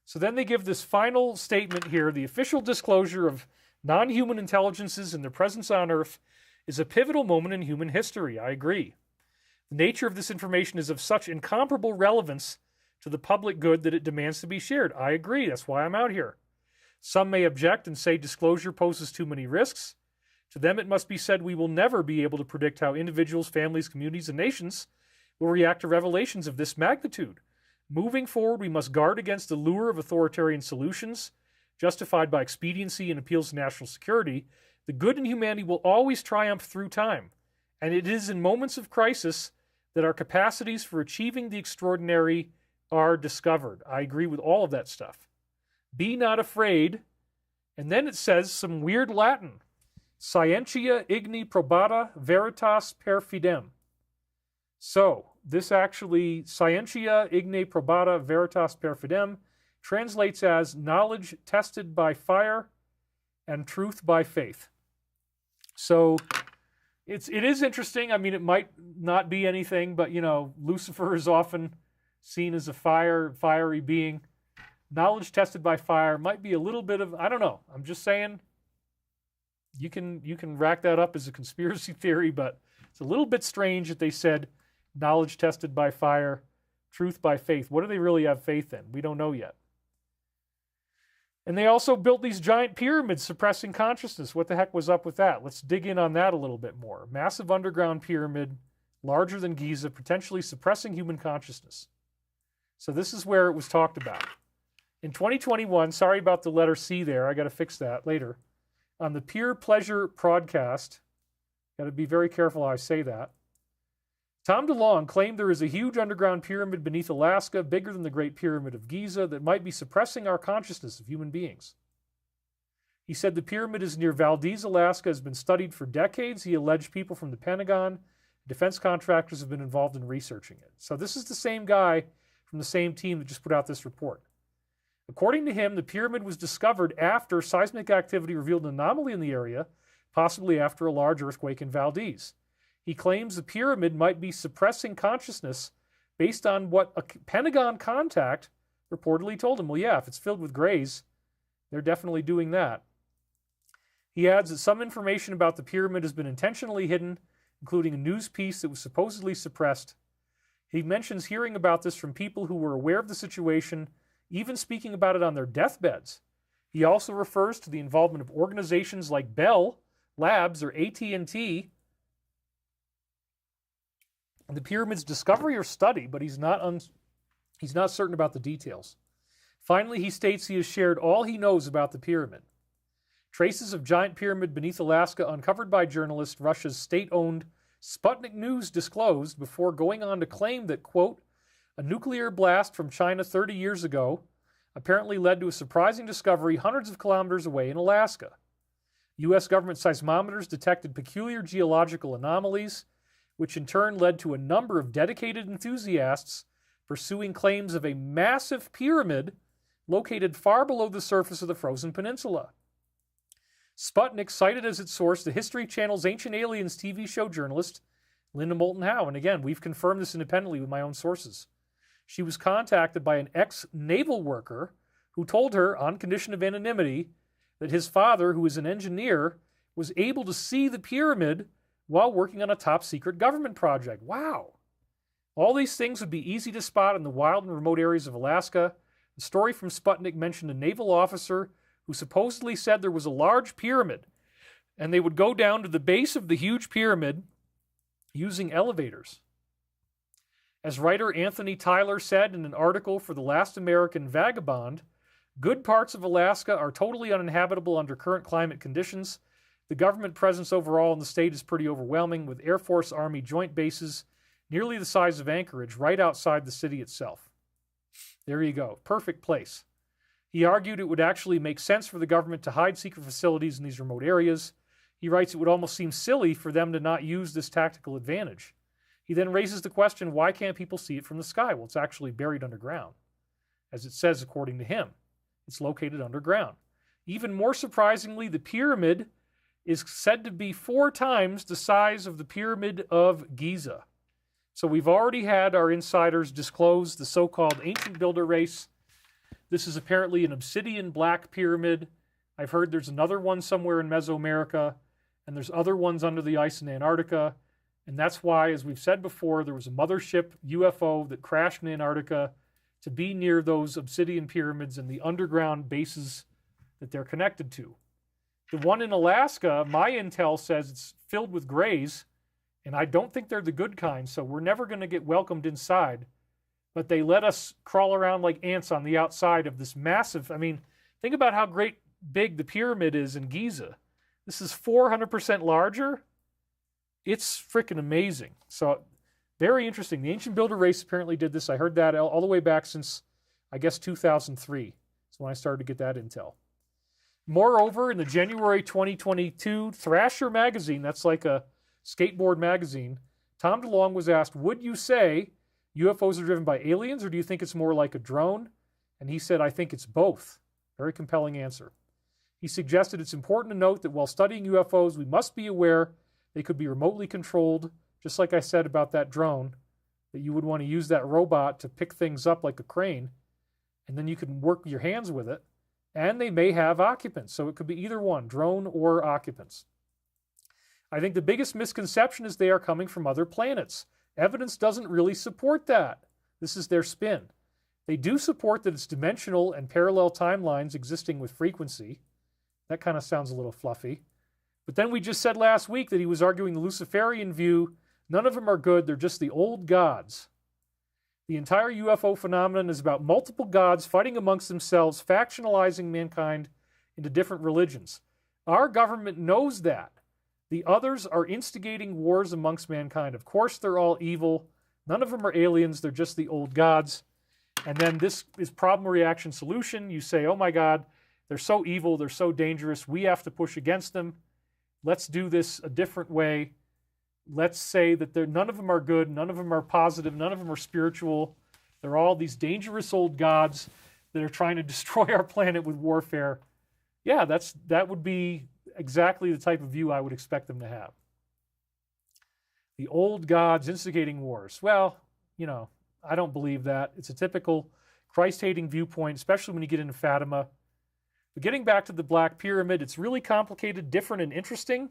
A: So then they give this final statement here. The official disclosure of non-human intelligences and their presence on Earth is a pivotal moment in human history. I agree. The nature of this information is of such incomparable relevance to the public good that it demands to be shared. I agree. That's why I'm out here. Some may object and say disclosure poses too many risks. To them, it must be said we will never be able to predict how individuals, families, communities, and nations will react to revelations of this magnitude. Moving forward, we must guard against the lure of authoritarian solutions, justified by expediency and appeals to national security. The good in humanity will always triumph through time, and it is in moments of crisis that our capacities for achieving the extraordinary are discovered. I agree with all of that stuff. Be not afraid. And then it says some weird Latin. Scientia igni probata veritas per fidem. So, this actually, Scientia igni probata veritas per fidem, translates as knowledge tested by fire and truth by faith. So, it is interesting. I mean, it might not be anything, but, Lucifer is often seen as a fiery being. Knowledge tested by fire might be a little bit of, I don't know. I'm just saying, you can rack that up as a conspiracy theory, but it's a little bit strange that they said knowledge tested by fire, truth by faith. What do they really have faith in? We don't know yet. And they also built these giant pyramids suppressing consciousness. What the heck was up with that? Let's dig in on that a little bit more. Massive underground pyramid, larger than Giza, potentially suppressing human consciousness. So this is where it was talked about. In 2021, sorry about the letter C there, I got to fix that later, on the Pure Pleasure podcast, got to be very careful how I say that, Tom DeLonge claimed there is a huge underground pyramid beneath Alaska, bigger than the Great Pyramid of Giza, that might be suppressing our consciousness of human beings. He said the pyramid is near Valdez, Alaska, has been studied for decades. He alleged people from the Pentagon, defense contractors have been involved in researching it. So this is the same guy from the same team that just put out this report. According to him, the pyramid was discovered after seismic activity revealed an anomaly in the area, possibly after a large earthquake in Valdez. He claims the pyramid might be suppressing consciousness based on what a Pentagon contact reportedly told him. Well, yeah, if it's filled with grays, they're definitely doing that. He adds that some information about the pyramid has been intentionally hidden, including a news piece that was supposedly suppressed. He mentions hearing about this from people who were aware of the situation, even speaking about it on their deathbeds. He also refers to the involvement of organizations like Bell Labs or AT&T in the pyramid's discovery or study, but he's not certain about the details. Finally, he states he has shared all he knows about the pyramid. Traces of giant pyramid beneath Alaska uncovered by journalist Russia's state-owned Sputnik News disclosed before going on to claim that, quote, a nuclear blast from China 30 years ago apparently led to a surprising discovery hundreds of kilometers away in Alaska. U.S. government seismometers detected peculiar geological anomalies, which in turn led to a number of dedicated enthusiasts pursuing claims of a massive pyramid located far below the surface of the frozen peninsula. Sputnik cited as its source the History Channel's Ancient Aliens TV show journalist Linda Moulton Howe, and again, we've confirmed this independently with my own sources. She was contacted by an ex-naval worker who told her, on condition of anonymity, that his father, who is an engineer, was able to see the pyramid while working on a top-secret government project. Wow! All these things would be easy to spot in the wild and remote areas of Alaska. The story from Sputnik mentioned a naval officer who supposedly said there was a large pyramid, and they would go down to the base of the huge pyramid using elevators. As writer Anthony Tyler said in an article for The Last American Vagabond, good parts of Alaska are totally uninhabitable under current climate conditions. The government presence overall in the state is pretty overwhelming, with Air Force Army joint bases nearly the size of Anchorage right outside the city itself. There you go. Perfect place. He argued it would actually make sense for the government to hide secret facilities in these remote areas. He writes it would almost seem silly for them to not use this tactical advantage. He then raises the question, why can't people see it from the sky? Well, it's actually buried underground. As it says, according to him, it's located underground. Even more surprisingly, the pyramid is said to be 4 times the size of the Pyramid of Giza. So we've already had our insiders disclose the so-called ancient builder race. This is apparently an obsidian black pyramid. I've heard there's another one somewhere in Mesoamerica, and there's other ones under the ice in Antarctica. And that's why, as we've said before, there was a mothership UFO that crashed in Antarctica to be near those obsidian pyramids and the underground bases that they're connected to. The one in Alaska, my intel says it's filled with grays, and I don't think they're the good kind, so we're never going to get welcomed inside. But they let us crawl around like ants on the outside of this massive, think about how big the pyramid is in Giza. This is 400% larger. It's freaking amazing. So, very interesting. The ancient builder race apparently did this. I heard that all the way back since, I guess, 2003. That's when I started to get that intel. Moreover, in the January 2022 Thrasher magazine, that's like a skateboard magazine, Tom DeLonge was asked, would you say UFOs are driven by aliens, or do you think it's more like a drone? And he said, I think it's both. Very compelling answer. He suggested it's important to note that while studying UFOs, we must be aware they could be remotely controlled, just like I said about that drone, that you would want to use that robot to pick things up like a crane, and then you can work your hands with it, and they may have occupants. So it could be either one, drone or occupants. I think the biggest misconception is they are coming from other planets. Evidence doesn't really support that. This is their spin. They do support that it's dimensional and parallel timelines existing with frequency. That kind of sounds a little fluffy. But then we just said last week that he was arguing the Luciferian view. None of them are good. They're just the old gods. The entire UFO phenomenon is about multiple gods fighting amongst themselves, factionalizing mankind into different religions. Our government knows that. The others are instigating wars amongst mankind. Of course, they're all evil. None of them are aliens. They're just the old gods. And then this is problem, reaction, solution. You say, oh my God, they're so evil. They're so dangerous. We have to push against them. Let's do this a different way. Let's say that none of them are good. None of them are positive. None of them are spiritual. They're all these dangerous old gods that are trying to destroy our planet with warfare. Yeah, that would be exactly the type of view I would expect them to have. The old gods instigating wars. Well, I don't believe that. It's a typical Christ-hating viewpoint, especially when you get into Fatima. But getting back to the Black Pyramid, it's really complicated, different, and interesting.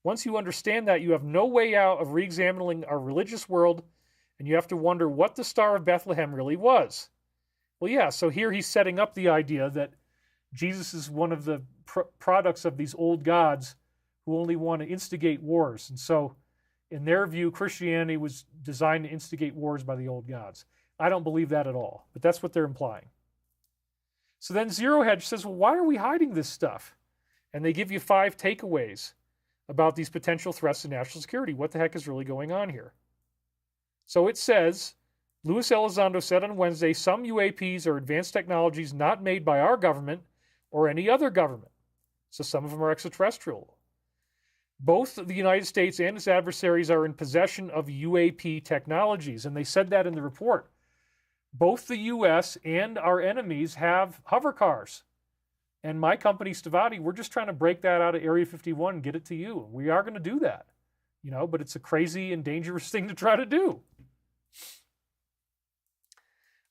A: Once you understand that, you have no way out of re-examining our religious world, and you have to wonder what the Star of Bethlehem really was. Well, yeah, so here he's setting up the idea that Jesus is one of the products of these old gods who only want to instigate wars. And so, in their view, Christianity was designed to instigate wars by the old gods. I don't believe that at all, but that's what they're implying. So then Zero Hedge says, well, why are we hiding this stuff? And they give you 5 takeaways about these potential threats to national security. What the heck is really going on here? So it says, Luis Elizondo said on Wednesday, some UAPs are advanced technologies not made by our government or any other government. So some of them are extraterrestrial. Both the United States and its adversaries are in possession of UAP technologies, and they said that in the report. Both the U.S. and our enemies have hover cars. And my company, Stavati, we're just trying to break that out of Area 51 and get it to you. We are going to do that, but it's a crazy and dangerous thing to try to do.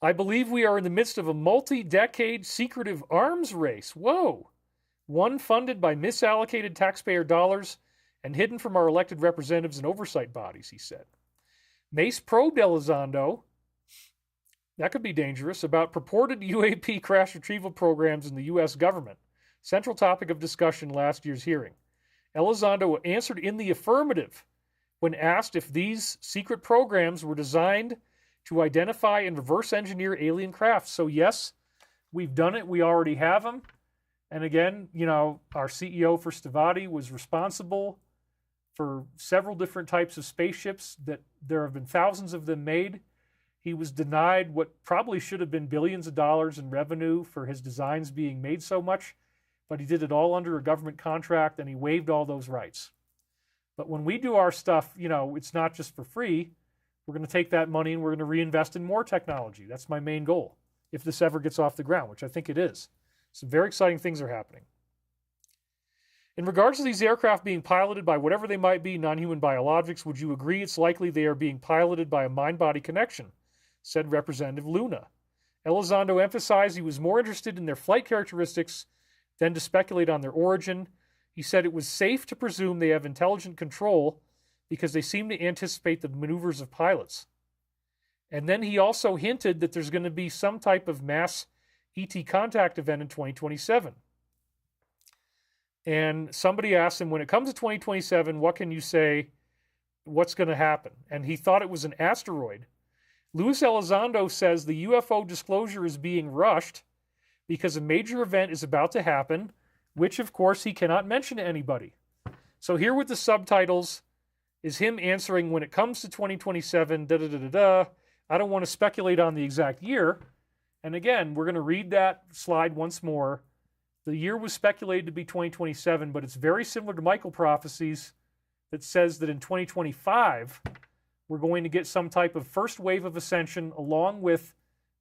A: I believe we are in the midst of a multi-decade secretive arms race. Whoa! One funded by misallocated taxpayer dollars and hidden from our elected representatives and oversight bodies, he said. Mace probed Elizondo, that could be dangerous, about purported UAP crash retrieval programs in the U.S. government, central topic of discussion last year's hearing. Elizondo answered in the affirmative when asked if these secret programs were designed to identify and reverse engineer alien craft. So yes, we've done it. We already have them. And again, our CEO for Stavati was responsible for several different types of spaceships that there have been thousands of them made. He was denied what probably should have been billions of dollars in revenue for his designs being made so much, but he did it all under a government contract and he waived all those rights. But when we do our stuff, it's not just for free. We're going to take that money and we're going to reinvest in more technology. That's my main goal, if this ever gets off the ground, which I think it is. Some very exciting things are happening. In regards to these aircraft being piloted by whatever they might be, non-human biologics, would you agree it's likely they are being piloted by a mind-body connection? Said Representative Luna. Elizondo emphasized he was more interested in their flight characteristics than to speculate on their origin. He said it was safe to presume they have intelligent control because they seem to anticipate the maneuvers of pilots. And then he also hinted that there's going to be some type of mass ET contact event in 2027. And somebody asked him, when it comes to 2027, what can you say, what's going to happen? And he thought it was an asteroid. Luis Elizondo says the UFO disclosure is being rushed because a major event is about to happen, which, of course, he cannot mention to anybody. So here with the subtitles is him answering, when it comes to 2027, I don't want to speculate on the exact year. And again, we're going to read that slide once more. The year was speculated to be 2027, but it's very similar to Michael Prophecies that says that in 2025, we're going to get some type of first wave of ascension along with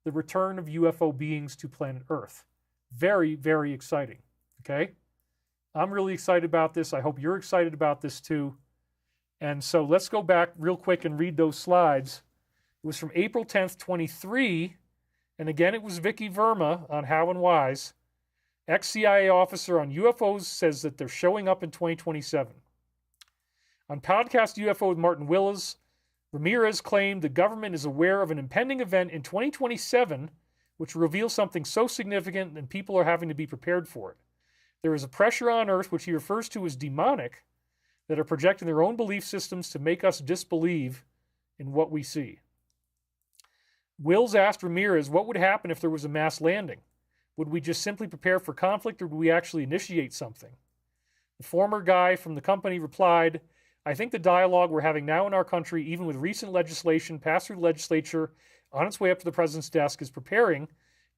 A: the return of UFO beings to planet Earth. Very, very exciting. Okay? I'm really excited about this. I hope you're excited about this too. And so let's go back real quick and read those slides. It was from April 10th, 23. And again, it was Vicky Verma on How and Whys. Ex-CIA officer on UFOs says that they're showing up in 2027. On podcast UFO with Martin Willis, Ramirez claimed the government is aware of an impending event in 2027 which reveals something so significant and people are having to be prepared for it. There is a pressure on Earth, which he refers to as demonic, that are projecting their own belief systems to make us disbelieve in what we see. Wills asked Ramirez, what would happen if there was a mass landing? Would we just simply prepare for conflict, or would we actually initiate something? The former guy from the company replied, I think the dialogue we're having now in our country, even with recent legislation passed through the legislature on its way up to the president's desk, is preparing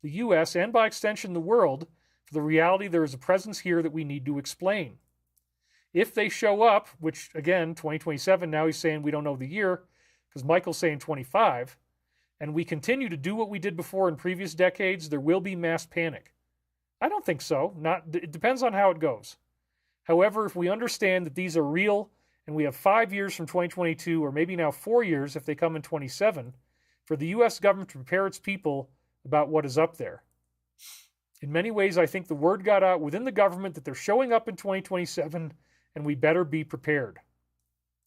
A: the U.S. and by extension the world for the reality there is a presence here that we need to explain. If they show up, which again, 2027, now he's saying we don't know the year, because Michael's saying 25, and we continue to do what we did before in previous decades, there will be mass panic. I don't think so. It depends on how it goes. However, if we understand that these are real, and we have 5 years from 2022, or maybe now 4 years if they come in 27, for the U.S. government to prepare its people about what is up there. In many ways, I think the word got out within the government that they're showing up in 2027, and we better be prepared.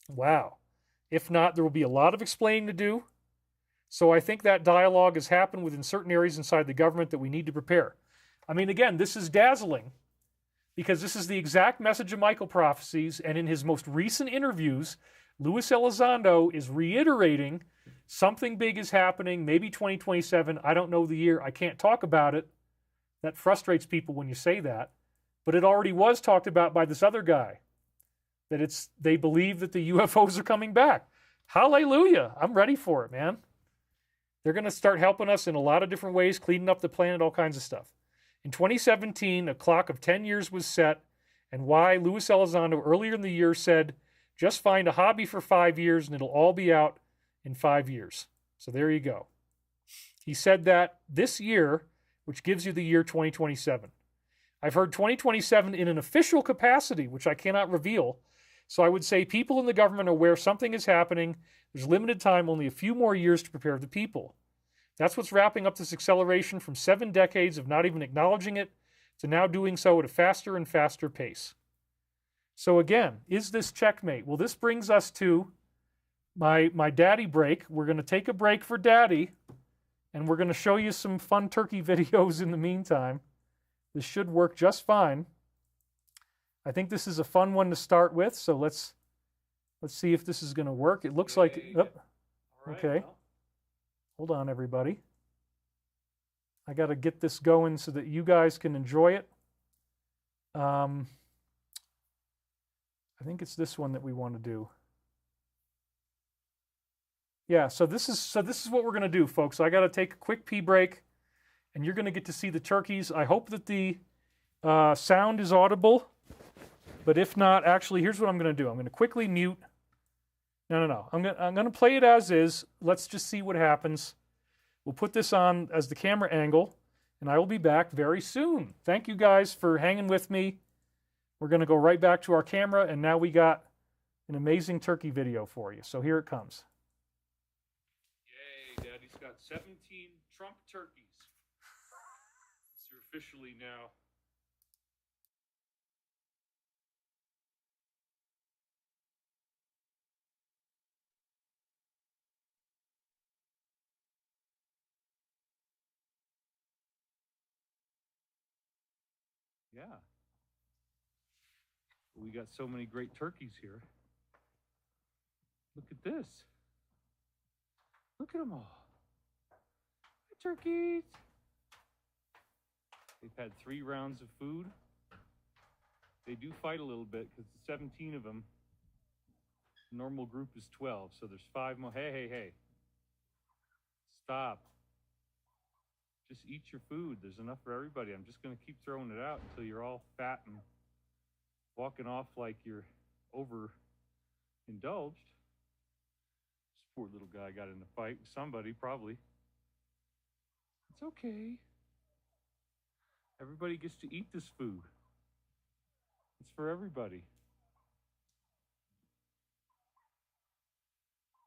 A: Wow. If not, there will be a lot of explaining to do. So I think that dialogue has happened within certain areas inside the government that we need to prepare. I mean, again, this is dazzling, because this is the exact message of Michael Prophecies, and in his most recent interviews, Luis Elizondo is reiterating something big is happening, maybe 2027, I don't know the year, I can't talk about it. That frustrates people when you say that. But it already was talked about by this other guy, that they believe that the UFOs are coming back. Hallelujah. I'm ready for it, man. They're going to start helping us in a lot of different ways, cleaning up the planet, all kinds of stuff. In 2017, a clock of 10 years was set, and why Luis Elizondo earlier in the year said, just find a hobby for 5 years and it'll all be out in 5 years. So there you go. He said that this year, which gives you the year 2027. I've heard 2027 in an official capacity, which I cannot reveal. So I would say people in the government are aware something is happening. There's limited time, only a few more years to prepare the people. That's what's wrapping up this acceleration from 7 decades of not even acknowledging it to now doing so at a faster and faster pace. So again, is this checkmate? Well, this brings us to my daddy break. We're going to take a break for daddy, and we're going to show you some fun turkey videos in the meantime. This should work just fine. I think this is a fun one to start with, so let's see if this is going to work. It looks like... Oh, okay. Hold on, everybody. I got to get this going so that you guys can enjoy it. I think it's this one that we want to do. Yeah, so this is what we're going to do, folks. So I got to take a quick pee break, and you're going to get to see the turkeys. I hope that the sound is audible, but if not, actually, here's what I'm going to do. I'm going to quickly mute. No. I'm going to play it as is. Let's just see what happens. We'll put this on as the camera angle, and I will be back very soon. Thank you guys for hanging with me. We're going to go right back to our camera, and now we got an amazing turkey video for you. So here it comes. Yay, Daddy's got 17 Trump turkeys. These are officially now. Yeah. We got so many great turkeys here. Look at this. Look at them all. Hi, turkeys. They've had 3 rounds of food. They do fight a little bit because 17 of them. The normal group is 12, so there's 5 more. Hey. Stop. Just eat your food. There's enough for everybody. I'm just going to keep throwing it out until you're all fat and walking off like you're overindulged. This poor little guy got in a fight with somebody, probably. It's okay. Everybody gets to eat this food. It's for everybody.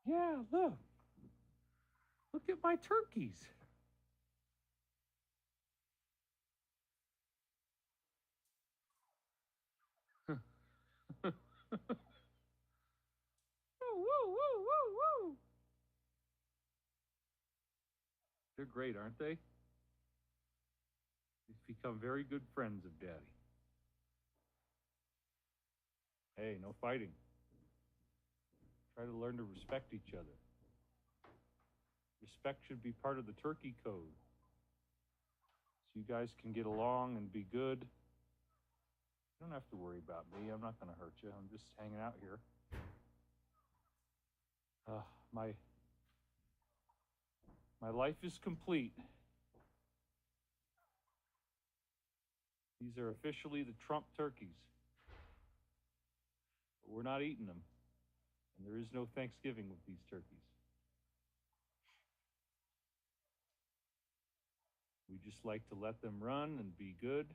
A: Yeah, look. Look at my turkeys. Woo. They're great, aren't they? They've become very good friends of Daddy. Hey, no Try to learn to respect each other. respect should be part of the turkey code. So you guys can get along and be good. You don't have to worry about me. I'm not going to hurt you. I'm just hanging out here. My life is complete. These are officially the Trump turkeys. But we're not eating them. And there is no Thanksgiving with these turkeys. We just like to let them run and be good.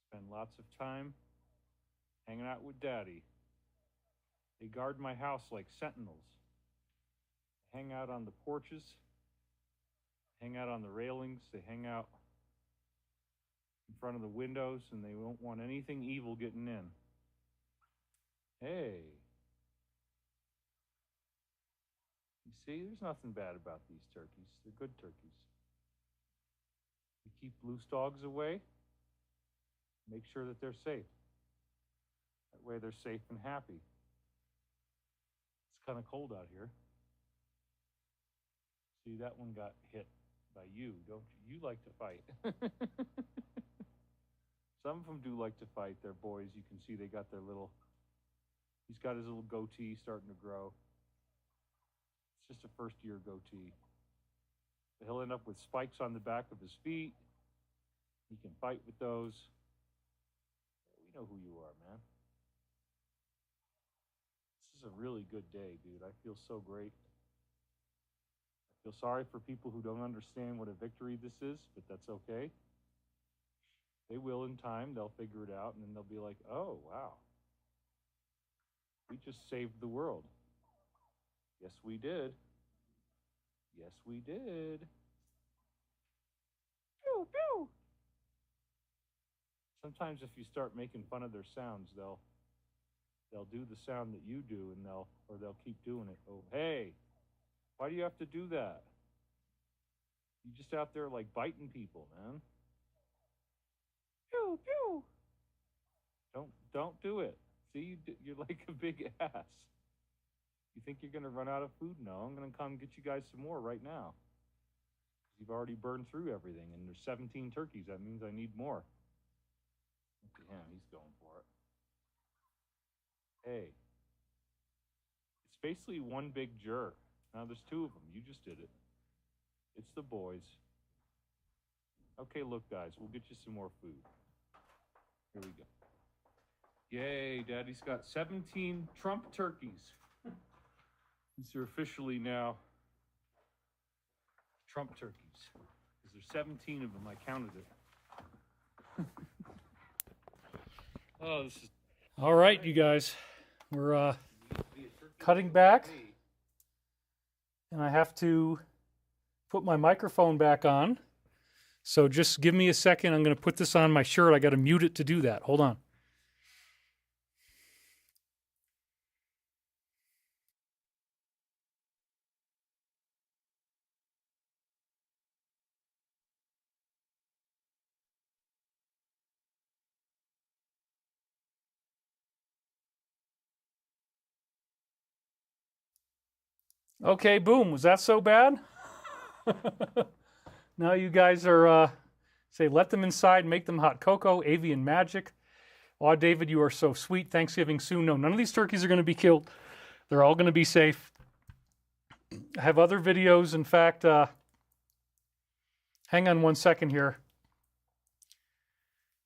A: Spend lots of time hanging out with Daddy. They guard my house like sentinels. They hang out on the porches, hang out on the railings, they hang out in front of the windows, and they won't want anything evil getting in. Hey. You see, there's nothing bad about these turkeys. They're good turkeys. We keep loose dogs away. Make sure that they're safe. That way they're safe and happy. It's kind of cold out here. See, that one got hit by you, don't you? You like to fight. Some of them do like to fight. They're boys. You can see they got their little, he's got his little goatee starting to grow. It's just a first-year goatee. But he'll end up with spikes on the back of his feet. He can fight with those. We know who you are, man. This is a really good day, dude. I feel so great. I feel sorry for people who don't understand what a victory this is, but that's okay. They will in time. They'll figure it out, and then they'll be like, oh, wow. We just saved the world. Yes, we did. Yes, we did. Pew, pew. Sometimes if you start making fun of their sounds, they'll do the sound that you do, and they'll keep doing it. Oh, hey, why do you have to do that? You're just out there like biting people, man. Pew, pew. Don't do it. See, you're like a big ass. You think you're going to run out of food? No, I'm going to come get you guys some more right now. You've already burned through everything, and there's 17 turkeys. That means I need more. Look at him. He's going for it. Hey. It's basically one big jerk. Now there's two of them. You just did it. It's the boys. Okay, look, guys. We'll get you some more food. Here we go. Yay, Daddy's got 17 Trump turkeys. These are officially now Trump turkeys. Because there's 17 of them. I counted it. Oh, this is... All right, you guys. We're cutting back. And I have to put my microphone back on. So just give me a second. I'm going to put this on my shirt. I got to mute it to do that. Hold on. Okay, boom. Was that so bad? Now you guys are, say, let them inside, make them hot cocoa, avian magic. Aw, David, you are so sweet. Thanksgiving soon. No, none of these turkeys are going to be killed. They're all going to be safe. I have other videos. In fact, hang on one second here.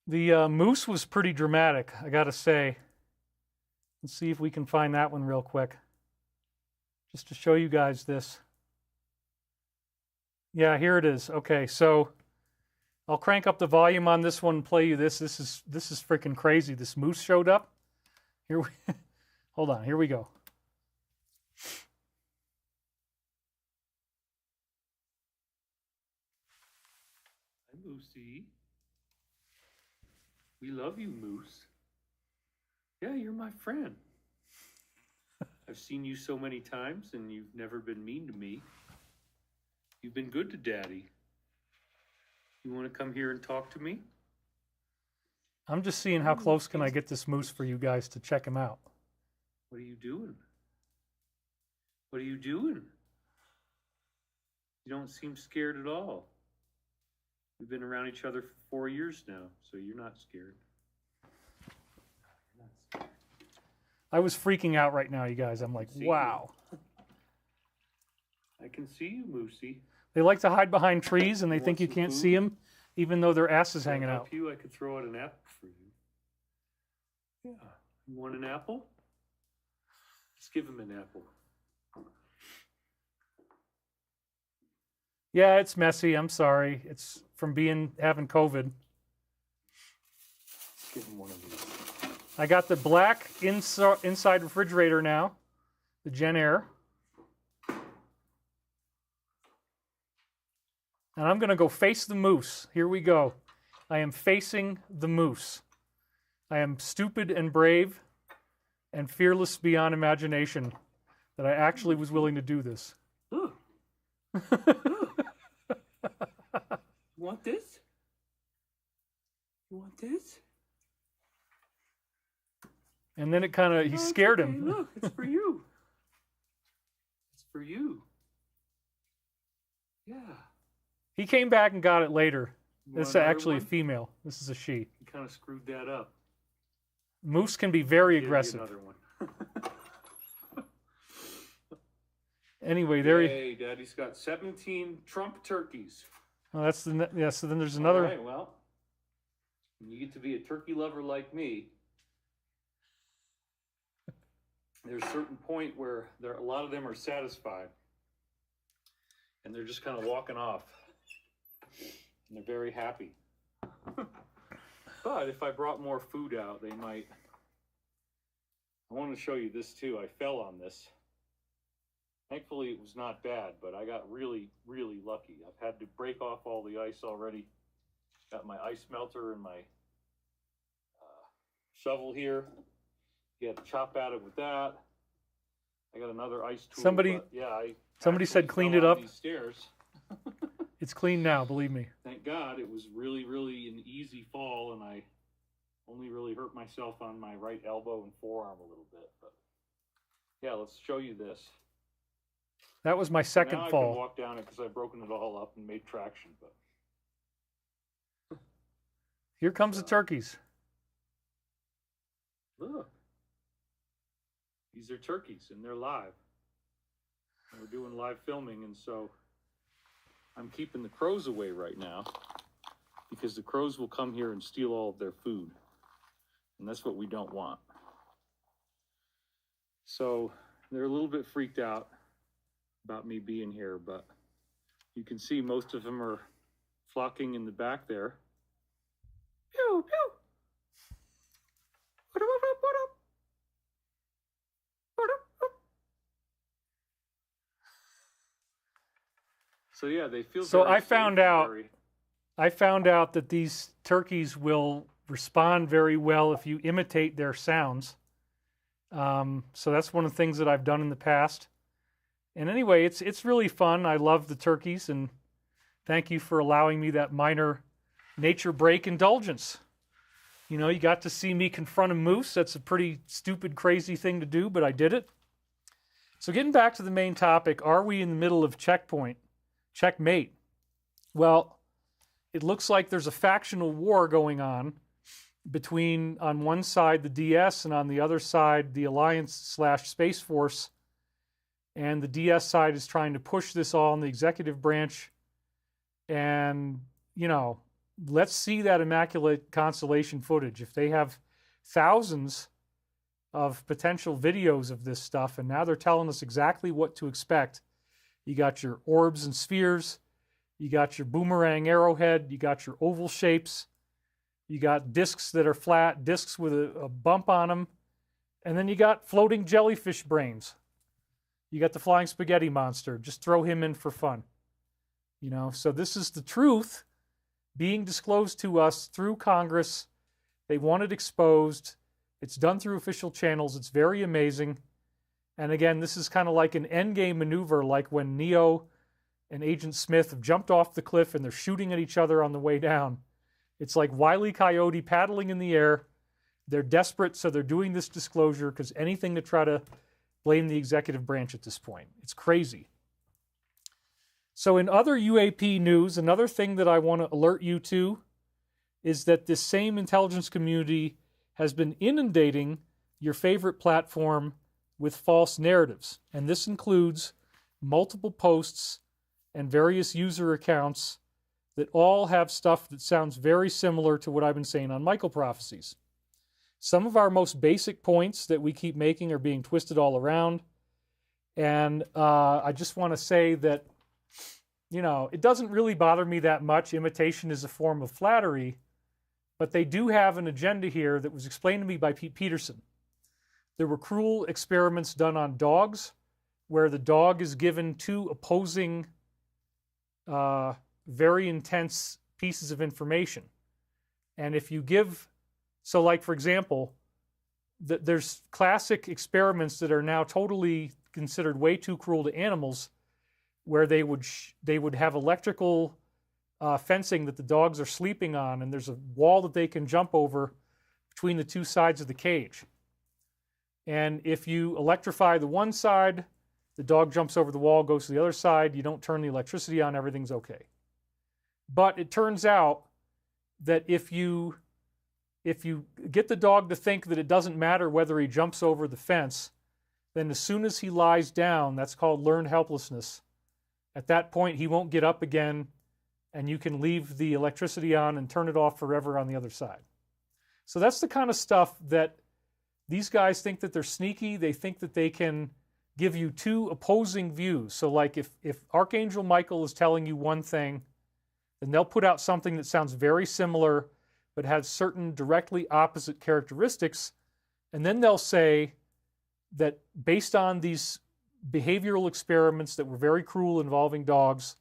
A: The moose was pretty dramatic, I got to say. Let's see if we can find that one real quick. Just to show you guys this. Yeah, here it is. Okay, so I'll crank up the volume on this one and play you this. This is freaking crazy. This moose showed up. Here we hold on, here we go. Hi, Moosey. We love you, Moose. Yeah, you're my friend. I've seen you so many times, and you've never been mean to me. You've been good to Daddy. You want to come here and talk to me? I'm just seeing how close can I get this moose for you guys to check him out. What are you doing? What are you doing? You don't seem scared at all. We've been around each other for 4 years now, so you're not scared. I was freaking out right now, you guys. I'm like, wow. I can see you, Moosey. They like to hide behind trees, and they think you can't see them, even though their ass is hanging out. I could throw out an apple for you. Yeah. You want an apple? Let's give him an apple. Yeah, it's messy. I'm sorry. It's from having COVID. Let's give him one of these. I got the black inside refrigerator now, the Gen Air. And I'm going to go face the moose. Here we go. I am facing the moose. I am stupid and brave and fearless beyond imagination that I actually was willing to do this. Ooh. Ooh. You want this? You want this? And then it kind of, he scared him. Look, it's for you. It's for you. Yeah. He came back and got it later. This is actually a female. This is a she. You kind of screwed that up. Moose can be very aggressive. Another one. Anyway, there. Hey, Daddy's got 17 Trump turkeys. Oh, that's the yeah. So then there's another. All right. Well, when you get to be a turkey lover like me, there's a certain point where a lot of them are satisfied, and they're just kind of walking off, and they're very happy. But if I brought more food out, they might. I want to show you this too. I fell on this. Thankfully, it was not bad, but I got really, really lucky. I've had to break off all the ice already. Got my ice melter and my shovel here. You had to chop at it with that. I got another ice tool. Somebody said clean it up. These stairs. It's clean now, believe me. Thank God. It was really, really an easy fall, and I only really hurt myself on my right elbow and forearm a little bit. But yeah, let's show you this. That was my second fall. I can walk down it because I've broken it all up and made traction. But here comes the turkeys. Look. These are turkeys, and they're live. And we're doing live filming, and so I'm keeping the crows away right now because the crows will come here and steal all of their food, and that's what we don't want. So they're a little bit freaked out about me being here, but you can see most of them are flocking in the back there. Pew, pew. So yeah, they feel. So I found out that these turkeys will respond very well if you imitate their sounds. So that's one of the things that I've done in the past. And anyway, it's really fun. I love the turkeys, and thank you for allowing me that minor nature break indulgence. You know, you got to see me confront a moose. That's a pretty stupid, crazy thing to do, but I did it. So getting back to the main topic, are we in the middle of Checkmate? Well, it looks like there's a factional war going on between, on one side, the DS, and on the other side, the Alliance/Space Force. And the DS side is trying to push this all in the executive branch. And, you know, let's see that Immaculate constellation footage. If they have thousands of potential videos of this stuff, and now they're telling us exactly what to expect. You got your orbs and spheres, you got your boomerang arrowhead, you got your oval shapes, you got discs that are flat, discs with a bump on them, and then you got floating jellyfish brains. You got the flying spaghetti monster. Just throw him in for fun. You know, so this is the truth being disclosed to us through Congress. They want it exposed. It's done through official channels. It's very amazing. And again, this is kind of like an endgame maneuver, like when Neo and Agent Smith have jumped off the cliff and they're shooting at each other on the way down. It's like Wile E. Coyote paddling in the air. They're desperate, so they're doing this disclosure because anything to try to blame the executive branch at this point. It's crazy. So in other UAP news, another thing that I want to alert you to is that this same intelligence community has been inundating your favorite platform with false narratives. And this includes multiple posts and various user accounts that all have stuff that sounds very similar to what I've been saying on Prophecies. Some of our most basic points that we keep making are being twisted all around. And I just want to say that, you know, it doesn't really bother me that much. Imitation is a form of flattery. But they do have an agenda here that was explained to me by Pete Peterson. There were cruel experiments done on dogs where the dog is given two opposing, very intense pieces of information. And if you give, so like for example, there's classic experiments that are now totally considered way too cruel to animals, where they would have electrical fencing that the dogs are sleeping on, and there's a wall that they can jump over between the two sides of the cage. And if you electrify the one side, the dog jumps over the wall, goes to the other side, you don't turn the electricity on, everything's okay. But it turns out that if you get the dog to think that it doesn't matter whether he jumps over the fence, then as soon as he lies down, that's called learned helplessness. At that point, he won't get up again, and you can leave the electricity on and turn it off forever on the other side. So that's the kind of stuff that these guys think that they're sneaky. They think that they can give you two opposing views. So like if Archangel Michael is telling you one thing, then they'll put out something that sounds very similar but has certain directly opposite characteristics. And then they'll say that based on these behavioral experiments that were very cruel involving dogs,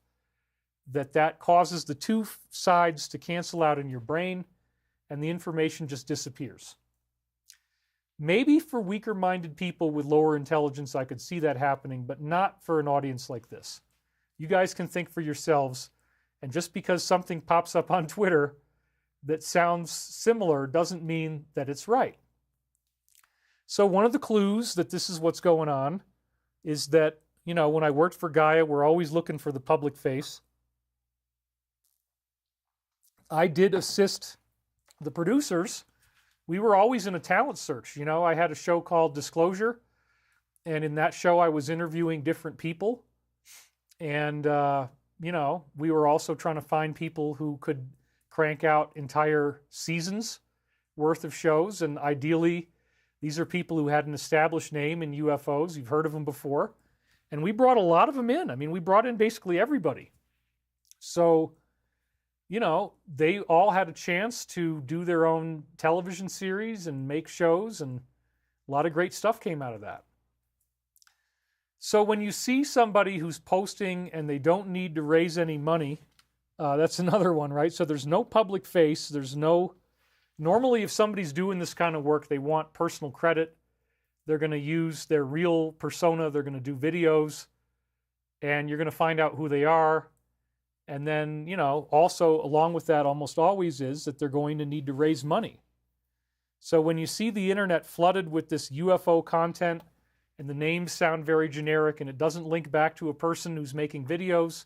A: that causes the two sides to cancel out in your brain and the information just disappears. Maybe for weaker-minded people with lower intelligence, I could see that happening, but not for an audience like this. You guys can think for yourselves, and just because something pops up on Twitter that sounds similar doesn't mean that it's right. So one of the clues that this is what's going on is that, you know, when I worked for Gaia, we're always looking for the public face. I did assist the producers. We were always in a talent search. You know, I had a show called Disclosure, and in that show I was interviewing different people. And, you know, we were also trying to find people who could crank out entire seasons worth of shows. And ideally, these are people who had an established name in UFOs. You've heard of them before. And we brought a lot of them in. I mean, we brought in basically everybody. So, you know, they all had a chance to do their own television series and make shows, and a lot of great stuff came out of that. So when you see somebody who's posting and they don't need to raise any money, that's another one, right? So there's no public face. There's no... Normally, if somebody's doing this kind of work, they want personal credit. They're going to use their real persona. They're going to do videos, and you're going to find out who they are. And then, you know, also along with that almost always is that they're going to need to raise money. So when you see the internet flooded with this UFO content and the names sound very generic and it doesn't link back to a person who's making videos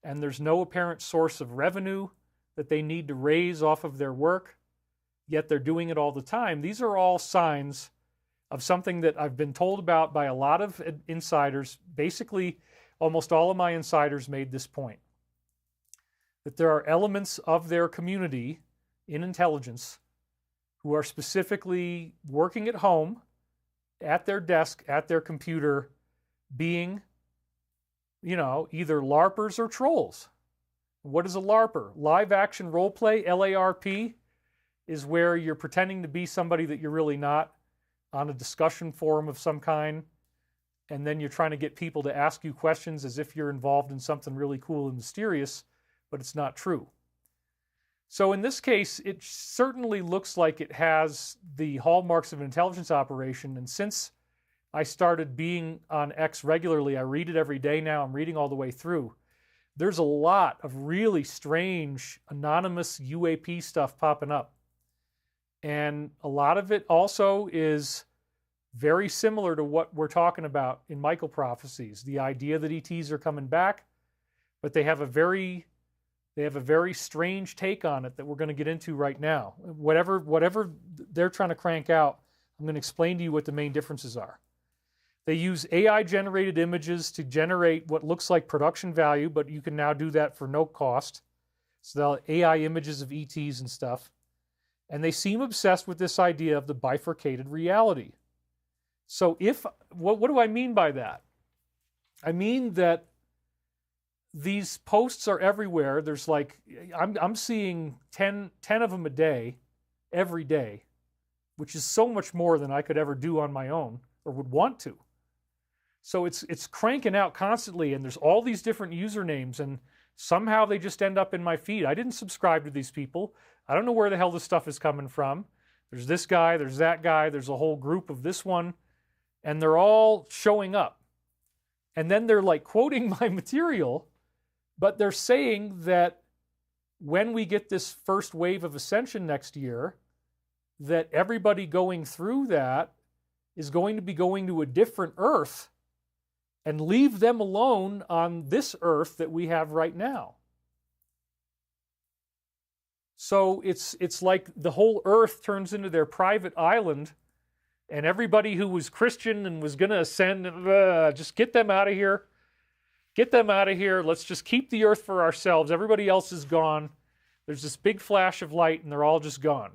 A: and there's no apparent source of revenue that they need to raise off of their work, yet they're doing it all the time, these are all signs of something that I've been told about by a lot of insiders. Basically, almost all of my insiders made this point, that there are elements of their community in intelligence who are specifically working at home, at their desk, at their computer, being, you know, either LARPers or trolls. What is a LARPer? Live action role play, LARP, is where you're pretending to be somebody that you're really not on a discussion forum of some kind, and then you're trying to get people to ask you questions as if you're involved in something really cool and mysterious, but it's not true. So in this case, it certainly looks like it has the hallmarks of an intelligence operation. And since I started being on X regularly, I read it every day now, I'm reading all the way through, there's a lot of really strange anonymous UAP stuff popping up. And a lot of it also is very similar to what we're talking about in Prophecies. The idea that ETs are coming back, but they have a very strange take on it that we're going to get into right now. Whatever they're trying to crank out, I'm going to explain to you what the main differences are. They use AI-generated images to generate what looks like production value, but you can now do that for no cost. So they'll AI images of ETs and stuff. And they seem obsessed with this idea of the bifurcated reality. So what do I mean by that? I mean that these posts are everywhere. There's like, I'm seeing 10 of them a day, every day, which is so much more than I could ever do on my own or would want to. So it's cranking out constantly, and there's all these different usernames, and somehow they just end up in my feed. I didn't subscribe to these people. I don't know where the hell this stuff is coming from. There's this guy, there's that guy, there's a whole group of this one, and they're all showing up. And then they're like quoting my material, but they're saying that when we get this first wave of Ascension next year, that everybody going through that is going to be going to a different Earth and leave them alone on this Earth that we have right now. So it's like the whole Earth turns into their private island, and everybody who was Christian and was going to ascend, just get them out of here. Get them out of here. Let's just keep the Earth for ourselves. Everybody else is gone. There's this big flash of light, and they're all just gone.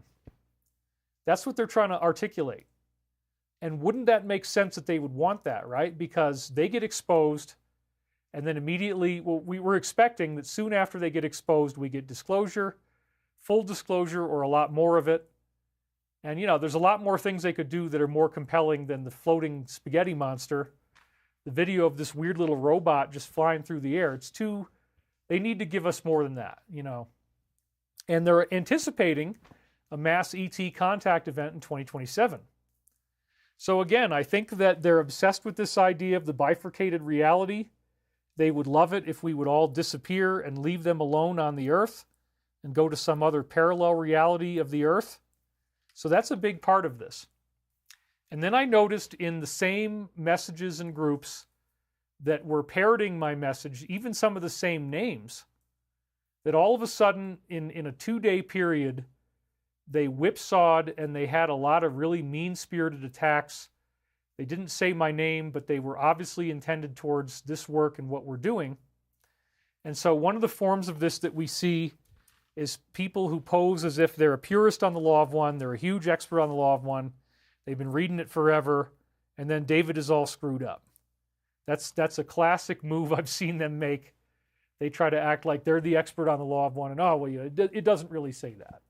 A: That's what they're trying to articulate. And wouldn't that make sense that they would want that, right? Because they get exposed, and then immediately, well, we were expecting that soon after they get exposed, we get disclosure, full disclosure, or a lot more of it. And, you know, there's a lot more things they could do that are more compelling than the floating spaghetti monster. The video of this weird little robot just flying through the air. They need to give us more than that, you know. And they're anticipating a mass ET contact event in 2027. So again, I think that they're obsessed with this idea of the bifurcated reality. They would love it if we would all disappear and leave them alone on the Earth and go to some other parallel reality of the Earth. So that's a big part of this. And then I noticed in the same messages and groups that were parroting my message, even some of the same names, that all of a sudden in a 2-day period, they whipsawed and they had a lot of really mean-spirited attacks. They didn't say my name, but they were obviously intended towards this work and what we're doing. And so one of the forms of this that we see is people who pose as if they're a purist on the Law of One, they're a huge expert on the Law of One, they've been reading it forever, and then David is all screwed up. That's a classic move I've seen them make. They try to act like they're the expert on the Law of One, and oh, well, you know, it doesn't really say that.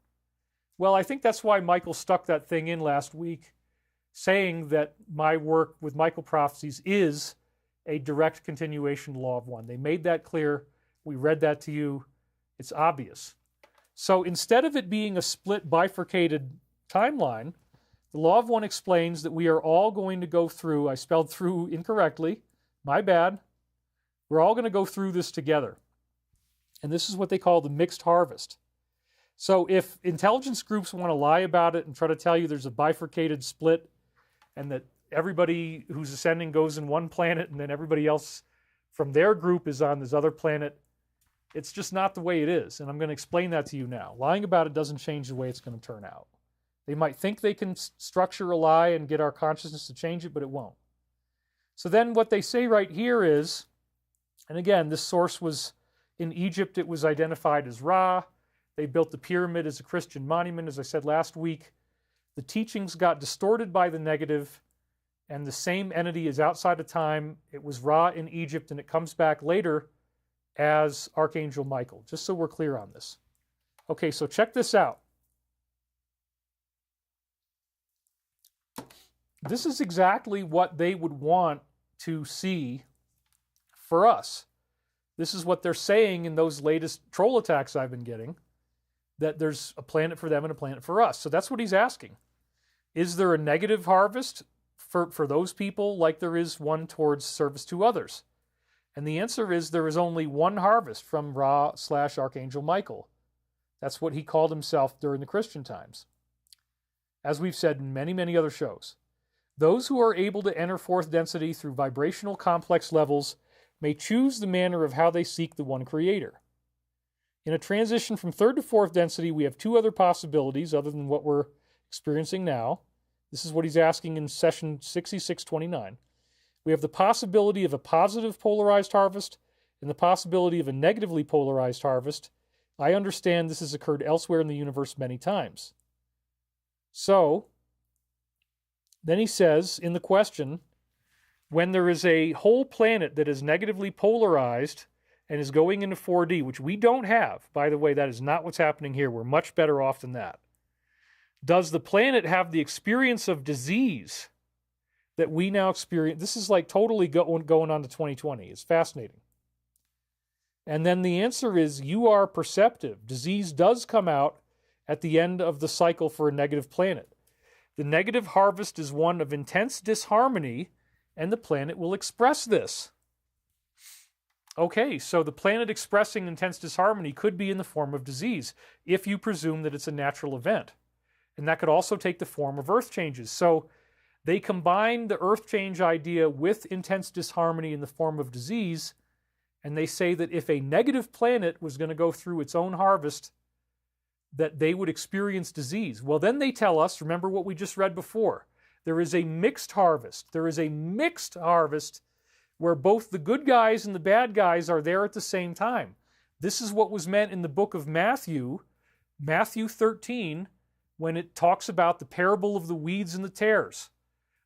A: Well, I think that's why Michael stuck that thing in last week, saying that my work with Michael Prophecies is a direct continuation of Law of One. They made that clear. We read that to you. It's obvious. So instead of it being a split, bifurcated timeline, the Law of One explains that we are all going to go through, I spelled through incorrectly, my bad. We're all going to go through this together. And this is what they call the mixed harvest. So if intelligence groups want to lie about it and try to tell you there's a bifurcated split and that everybody who's ascending goes in one planet and then everybody else from their group is on this other planet, it's just not the way it is. And I'm going to explain that to you now. Lying about it doesn't change the way it's going to turn out. They might think they can structure a lie and get our consciousness to change it, but it won't. So then what they say right here is, and again, this source was in Egypt, it was identified as Ra. They built the pyramid as a Christian monument, as I said last week. The teachings got distorted by the negative, and the same entity is outside of time. It was Ra in Egypt, and it comes back later as Archangel Michael, just so we're clear on this. Okay, so check this out. This is exactly what they would want to see for us. This is what they're saying in those latest troll attacks I've been getting, that there's a planet for them and a planet for us. So that's what he's asking. Is there a negative harvest for those people like there is one towards service to others? And the answer is there is only one harvest from Ra/Archangel Michael. That's what he called himself during the Christian times. As we've said in many, many other shows. Those who are able to enter fourth density through vibrational complex levels may choose the manner of how they seek the one creator. In a transition from third to fourth density, we have two other possibilities other than what we're experiencing now. This is what he's asking in session 6629. We have the possibility of a positive polarized harvest and the possibility of a negatively polarized harvest. I understand this has occurred elsewhere in the universe many times. So, then he says in the question, when there is a whole planet that is negatively polarized and is going into 4D, which we don't have, by the way, that is not what's happening here. We're much better off than that. Does the planet have the experience of disease that we now experience? This is like totally going on to 2020. It's fascinating. And then the answer is you are perceptive. Disease does come out at the end of the cycle for a negative planet. The negative harvest is one of intense disharmony, and the planet will express this. Okay, so the planet expressing intense disharmony could be in the form of disease, if you presume that it's a natural event. And that could also take the form of earth changes. So they combine the earth change idea with intense disharmony in the form of disease, and they say that if a negative planet was going to go through its own harvest, that they would experience disease. Well, then they tell us, remember what we just read before, there is a mixed harvest. There is a mixed harvest where both the good guys and the bad guys are there at the same time. This is what was meant in the book of Matthew, Matthew 13, when it talks about the parable of the weeds and the tares.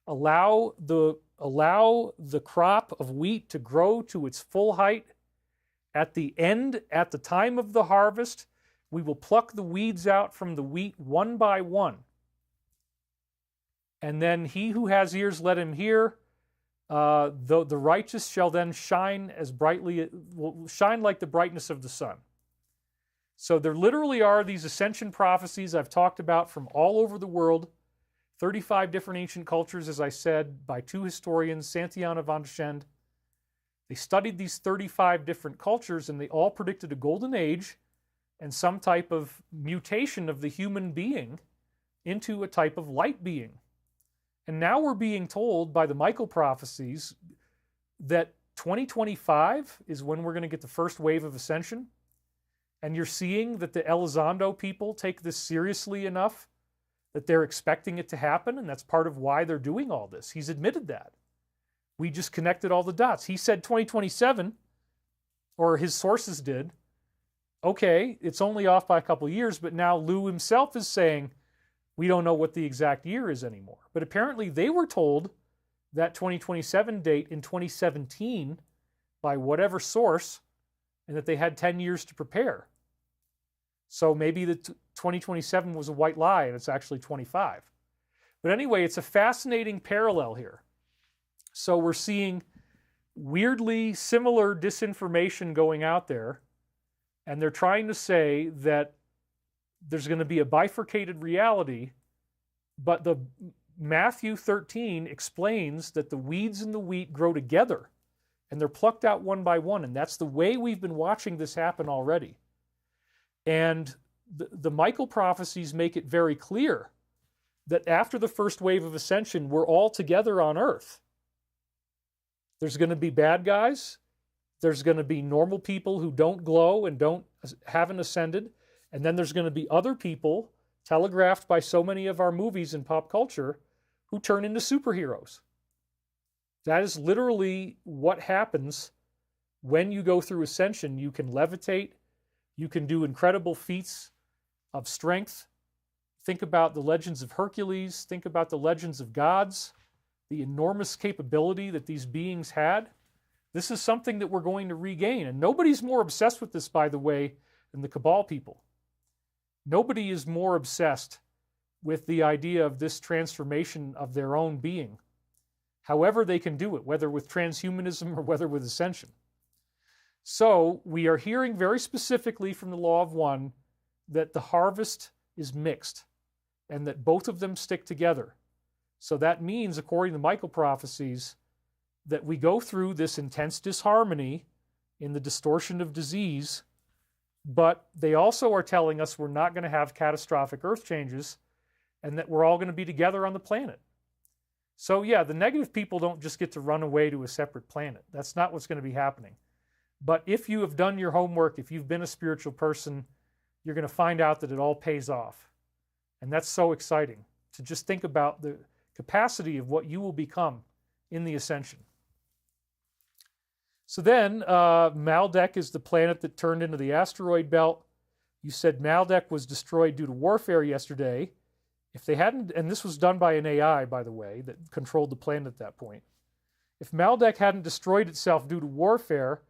A: Allow the crop of wheat to grow to its full height. At the end, at the time of the harvest, we will pluck the weeds out from the wheat one by one. And then he who has ears, let him hear. The righteous shall then shine as brightly, will shine like the brightness of the sun. So there literally are these ascension prophecies I've talked about from all over the world, 35 different ancient cultures, as I said, by two historians, Santayana van de Schend. They studied these 35 different cultures, and they all predicted a golden age and some type of mutation of the human being into a type of light being. And now we're being told by the Michael prophecies that 2025 is when we're going to get the first wave of ascension. And you're seeing that the Elizondo people take this seriously enough that they're expecting it to happen, and that's part of why they're doing all this. He's admitted that. We just connected all the dots. He said 2027, or his sources did. Okay, it's only off by a couple years, but now Lou himself is saying, we don't know what the exact year is anymore. But apparently they were told that 2027 date in 2017 by whatever source, and that they had 10 years to prepare. So maybe the 2027 was a white lie and it's actually 25. But anyway, it's a fascinating parallel here. So we're seeing weirdly similar disinformation going out there, and they're trying to say that there's going to be a bifurcated reality, but the Matthew 13 explains that the weeds and the wheat grow together, and they're plucked out one by one, and that's the way we've been watching this happen already. And the Michael prophecies make it very clear that after the first wave of ascension, we're all together on Earth. There's going to be bad guys. There's going to be normal people who don't glow and haven't ascended. And then there's going to be other people, telegraphed by so many of our movies and pop culture, who turn into superheroes. That is literally what happens when you go through ascension. You can levitate. You can do incredible feats of strength. Think about the legends of Hercules. Think about the legends of gods, the enormous capability that these beings had. This is something that we're going to regain. And nobody's more obsessed with this, by the way, than the Cabal people. Nobody is more obsessed with the idea of this transformation of their own being, however they can do it, whether with transhumanism or whether with ascension. So we are hearing very specifically from the Law of One that the harvest is mixed and that both of them stick together. So that means, according to Michael prophecies, that we go through this intense disharmony in the distortion of disease, but they also are telling us we're not going to have catastrophic earth changes and that we're all going to be together on the planet. So yeah, the negative people don't just get to run away to a separate planet. That's not what's going to be happening. But if you have done your homework, if you've been a spiritual person, you're going to find out that it all pays off. And that's so exciting to just think about the capacity of what you will become in the Ascension. So then, Maldek is the planet that turned into the asteroid belt. You said Maldek was destroyed due to warfare yesterday. If they hadn't, and this was done by an AI, by the way, that controlled the planet at that point. If Maldek hadn't destroyed itself due to warfare,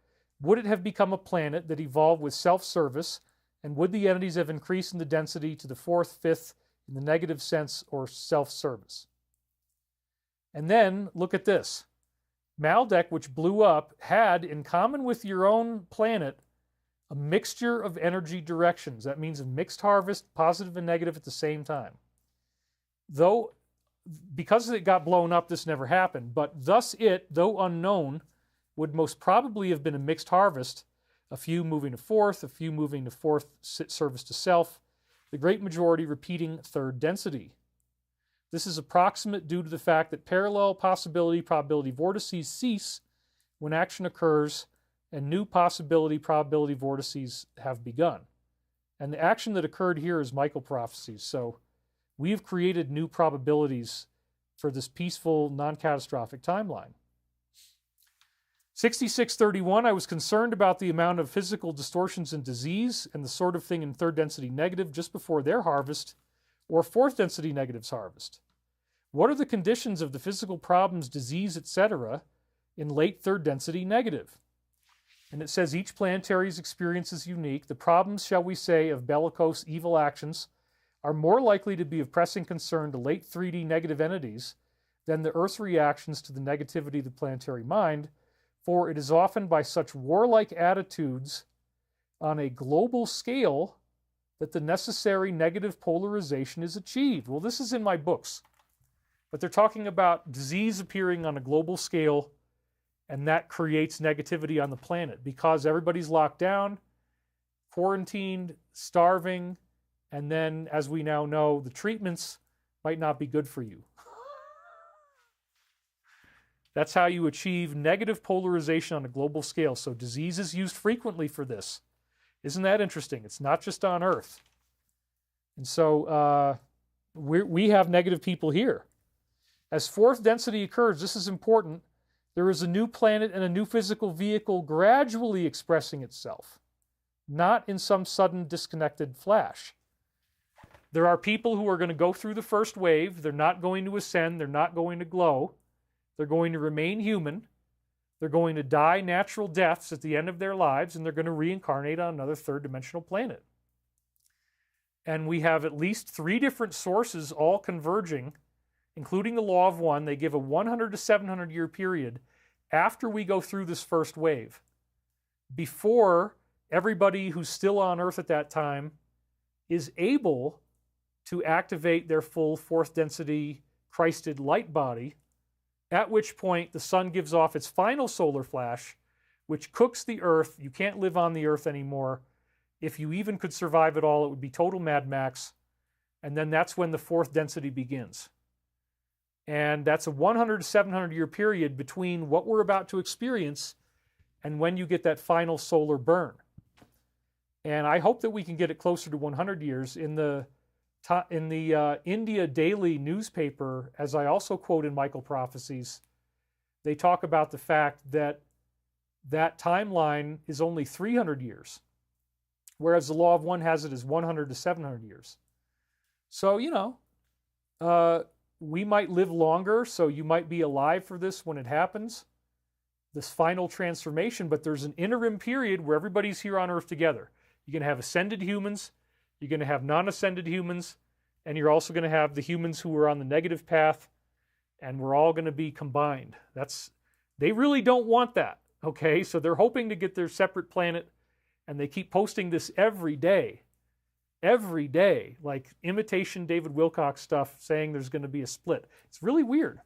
A: would it have become a planet that evolved with self-service, and would the entities have increased in the density to the fourth, fifth, in the negative sense, or self-service? And then, look at this. Maldek, which blew up, had, in common with your own planet, a mixture of energy directions. That means a mixed harvest, positive and negative at the same time. Though, because it got blown up, this never happened, but thus it, though unknown, would most probably have been a mixed harvest, a few moving to fourth, a few moving to fourth service to self, the great majority repeating third density. This is approximate due to the fact that parallel possibility-probability vortices cease when action occurs and new possibility-probability vortices have begun. And the action that occurred here is Michael Prophecies. So we have created new probabilities for this peaceful, non-catastrophic timeline. 6631, I was concerned about the amount of physical distortions and disease and the sort of thing in third density negative just before their harvest or fourth density negative's harvest. What are the conditions of the physical problems, disease, etc. in late third density negative? And it says each planetary's experience is unique. The problems, shall we say, of bellicose evil actions are more likely to be of pressing concern to late 3D negative entities than the Earth's reactions to the negativity of the planetary mind, for it is often by such warlike attitudes on a global scale that the necessary negative polarization is achieved. Well, this is in my books, but they're talking about disease appearing on a global scale, and that creates negativity on the planet because everybody's locked down, quarantined, starving, and then, as we now know, the treatments might not be good for you. That's how you achieve negative polarization on a global scale. So disease is used frequently for this. Isn't that interesting? It's not just on Earth. And so we have negative people here. As fourth density occurs, this is important, there is a new planet and a new physical vehicle gradually expressing itself, not in some sudden disconnected flash. There are people who are going to go through the first wave. They're not going to ascend. They're not going to glow. They're going to remain human. They're going to die natural deaths at the end of their lives, and they're going to reincarnate on another third-dimensional planet. And we have at least 3 different sources all converging, including the law of one. They give a 100 to 700 year period after we go through this first wave, before everybody who's still on Earth at that time is able to activate their full fourth density Christed light body, at which point the sun gives off its final solar flash, which cooks the Earth. You can't live on the Earth anymore. If you even could survive at all, it would be total Mad Max. And then that's when the fourth density begins. And that's a 100 to 700 year period between what we're about to experience and when you get that final solar burn. And I hope that we can get it closer to 100 years. In the India Daily newspaper, as I also quote in Michael Prophecies, they talk about the fact that that timeline is only 300 years, whereas the law of one has it as 100 to 700 years. So, we might live longer, so you might be alive for this when it happens, this final transformation, but there's an interim period where everybody's here on Earth together. You're going to have ascended humans, you're going to have non-ascended humans, and you're also going to have the humans who are on the negative path, and we're all going to be combined. They really don't want that, okay? So they're hoping to get their separate planet, and they keep posting this every day, like imitation David Wilcock stuff saying there's going to be a split. It's really weird,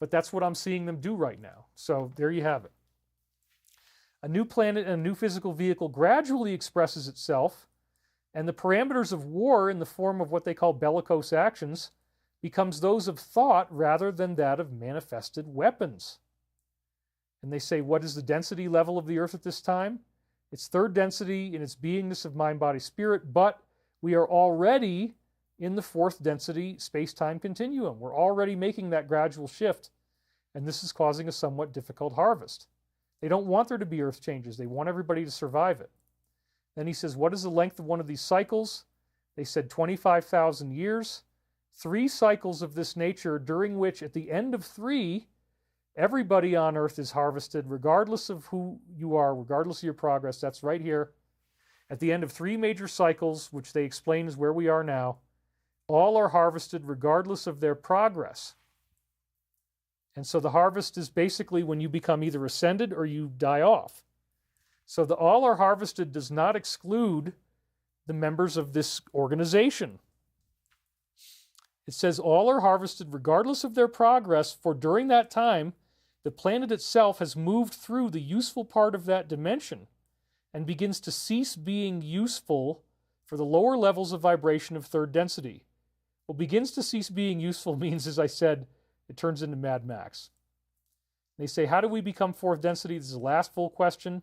A: but that's what I'm seeing them do right now. So there you have it. A new planet and a new physical vehicle gradually expresses itself, and the parameters of war in the form of what they call bellicose actions becomes those of thought rather than that of manifested weapons. And they say, what is the density level of the earth at this time? It's third density in its beingness of mind, body, spirit, but we are already in the fourth density space-time continuum. We're already making that gradual shift, and this is causing a somewhat difficult harvest. They don't want there to be earth changes. They want everybody to survive it. Then he says, what is the length of one of these cycles? They said 25,000 years. 3 cycles of this nature, during which at the end of 3, everybody on earth is harvested, regardless of who you are, regardless of your progress. That's right here. At the end of 3 major cycles, which they explain is where we are now, all are harvested regardless of their progress. And so the harvest is basically when you become either ascended or you die off. So the all are harvested does not exclude the members of this organization. It says all are harvested regardless of their progress, for during that time, the planet itself has moved through the useful part of that dimension and begins to cease being useful for the lower levels of vibration of third density. Well, begins to cease being useful means, as I said, it turns into Mad Max. They say, how do we become fourth density? This is the last full question.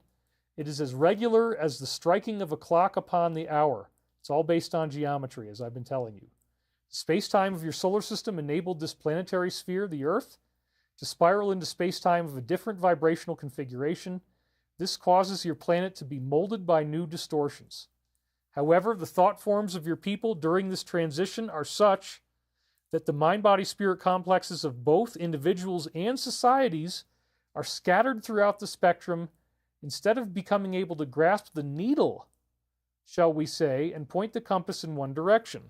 A: It is as regular as the striking of a clock upon the hour. It's all based on geometry, as I've been telling you. The space-time of your solar system enabled this planetary sphere, the Earth, to spiral into space-time of a different vibrational configuration. This causes your planet to be molded by new distortions. However, the thought forms of your people during this transition are such that the mind-body-spirit complexes of both individuals and societies are scattered throughout the spectrum instead of becoming able to grasp the needle, shall we say, and point the compass in one direction.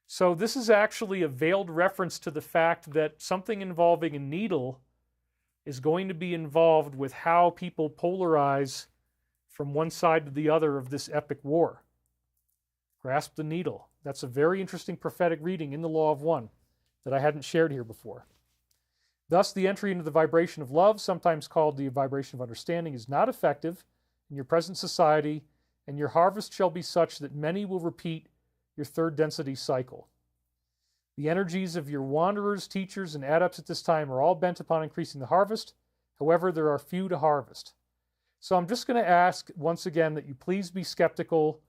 A: So this is actually a veiled reference to the fact that something involving a needle is going to be involved with how people polarize from one side to the other of this epic war. Grasp the needle. That's a very interesting prophetic reading in the Law of One that I hadn't shared here before. Thus, the entry into the vibration of love, sometimes called the vibration of understanding, is not effective in your present society, and your harvest shall be such that many will repeat your third density cycle. The energies of your wanderers, teachers, and adepts at this time are all bent upon increasing the harvest. However, there are few to harvest. So I'm just going to ask once again that you please be skeptical.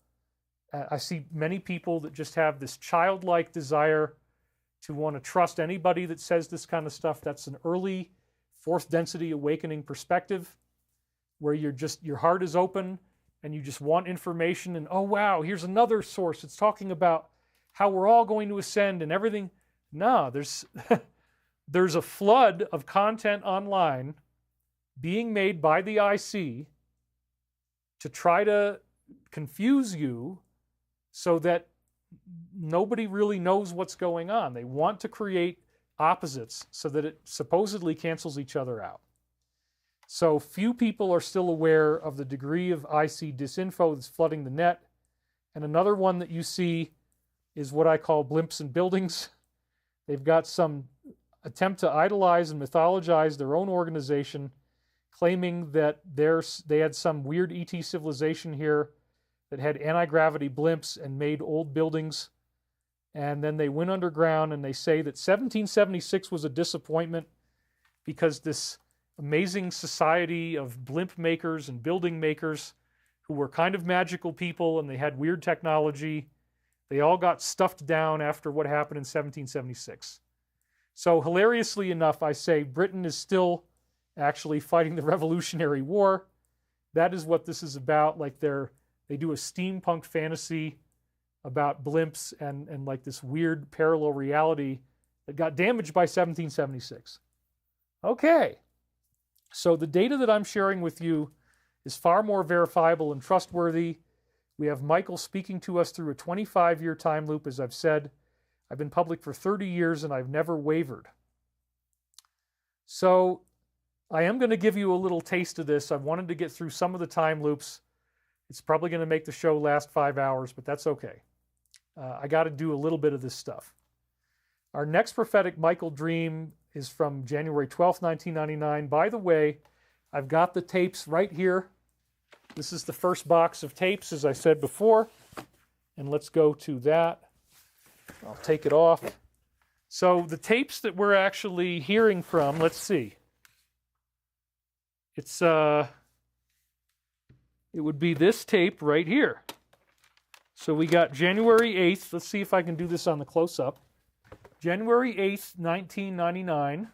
A: I see many people that just have this childlike desire to want to trust anybody that says this kind of stuff. That's an early fourth density awakening perspective where your heart is open and you just want information and, oh wow, here's another source. It's talking about how we're all going to ascend and everything. No, there's a flood of content online being made by the IC to try to confuse you so that nobody really knows what's going on. They want to create opposites so that it supposedly cancels each other out. So few people are still aware of the degree of IC disinfo that's flooding the net. And another one that you see is what I call blimps and buildings. They've got some attempt to idolize and mythologize their own organization, claiming that they had some weird ET civilization here that had anti-gravity blimps and made old buildings. And then they went underground, and they say that 1776 was a disappointment because this amazing society of blimp makers and building makers who were kind of magical people and they had weird technology, they all got stuffed down after what happened in 1776. So hilariously enough, I say Britain is still actually fighting the Revolutionary War. That is what this is about. Like they do a steampunk fantasy about blimps and like this weird parallel reality that got damaged by 1776. Okay. So the data that I'm sharing with you is far more verifiable and trustworthy. We have Michael speaking to us through a 25-year time loop, as I've said. I've been public for 30 years and I've never wavered. So I am going to give you a little taste of this. I wanted to get through some of the time loops. It's probably going to make the show last 5 hours, but that's okay. I got to do a little bit of this stuff. Our next prophetic Michael dream is from January 12th, 1999. By the way, I've got the tapes right here. This is the first box of tapes, as I said before. And let's go to that. I'll take it off. So the tapes that we're actually hearing from, let's see. It's it would be this tape right here. So we got January 8th. Let's see if I can do this on the close-up. January 8th, 1999.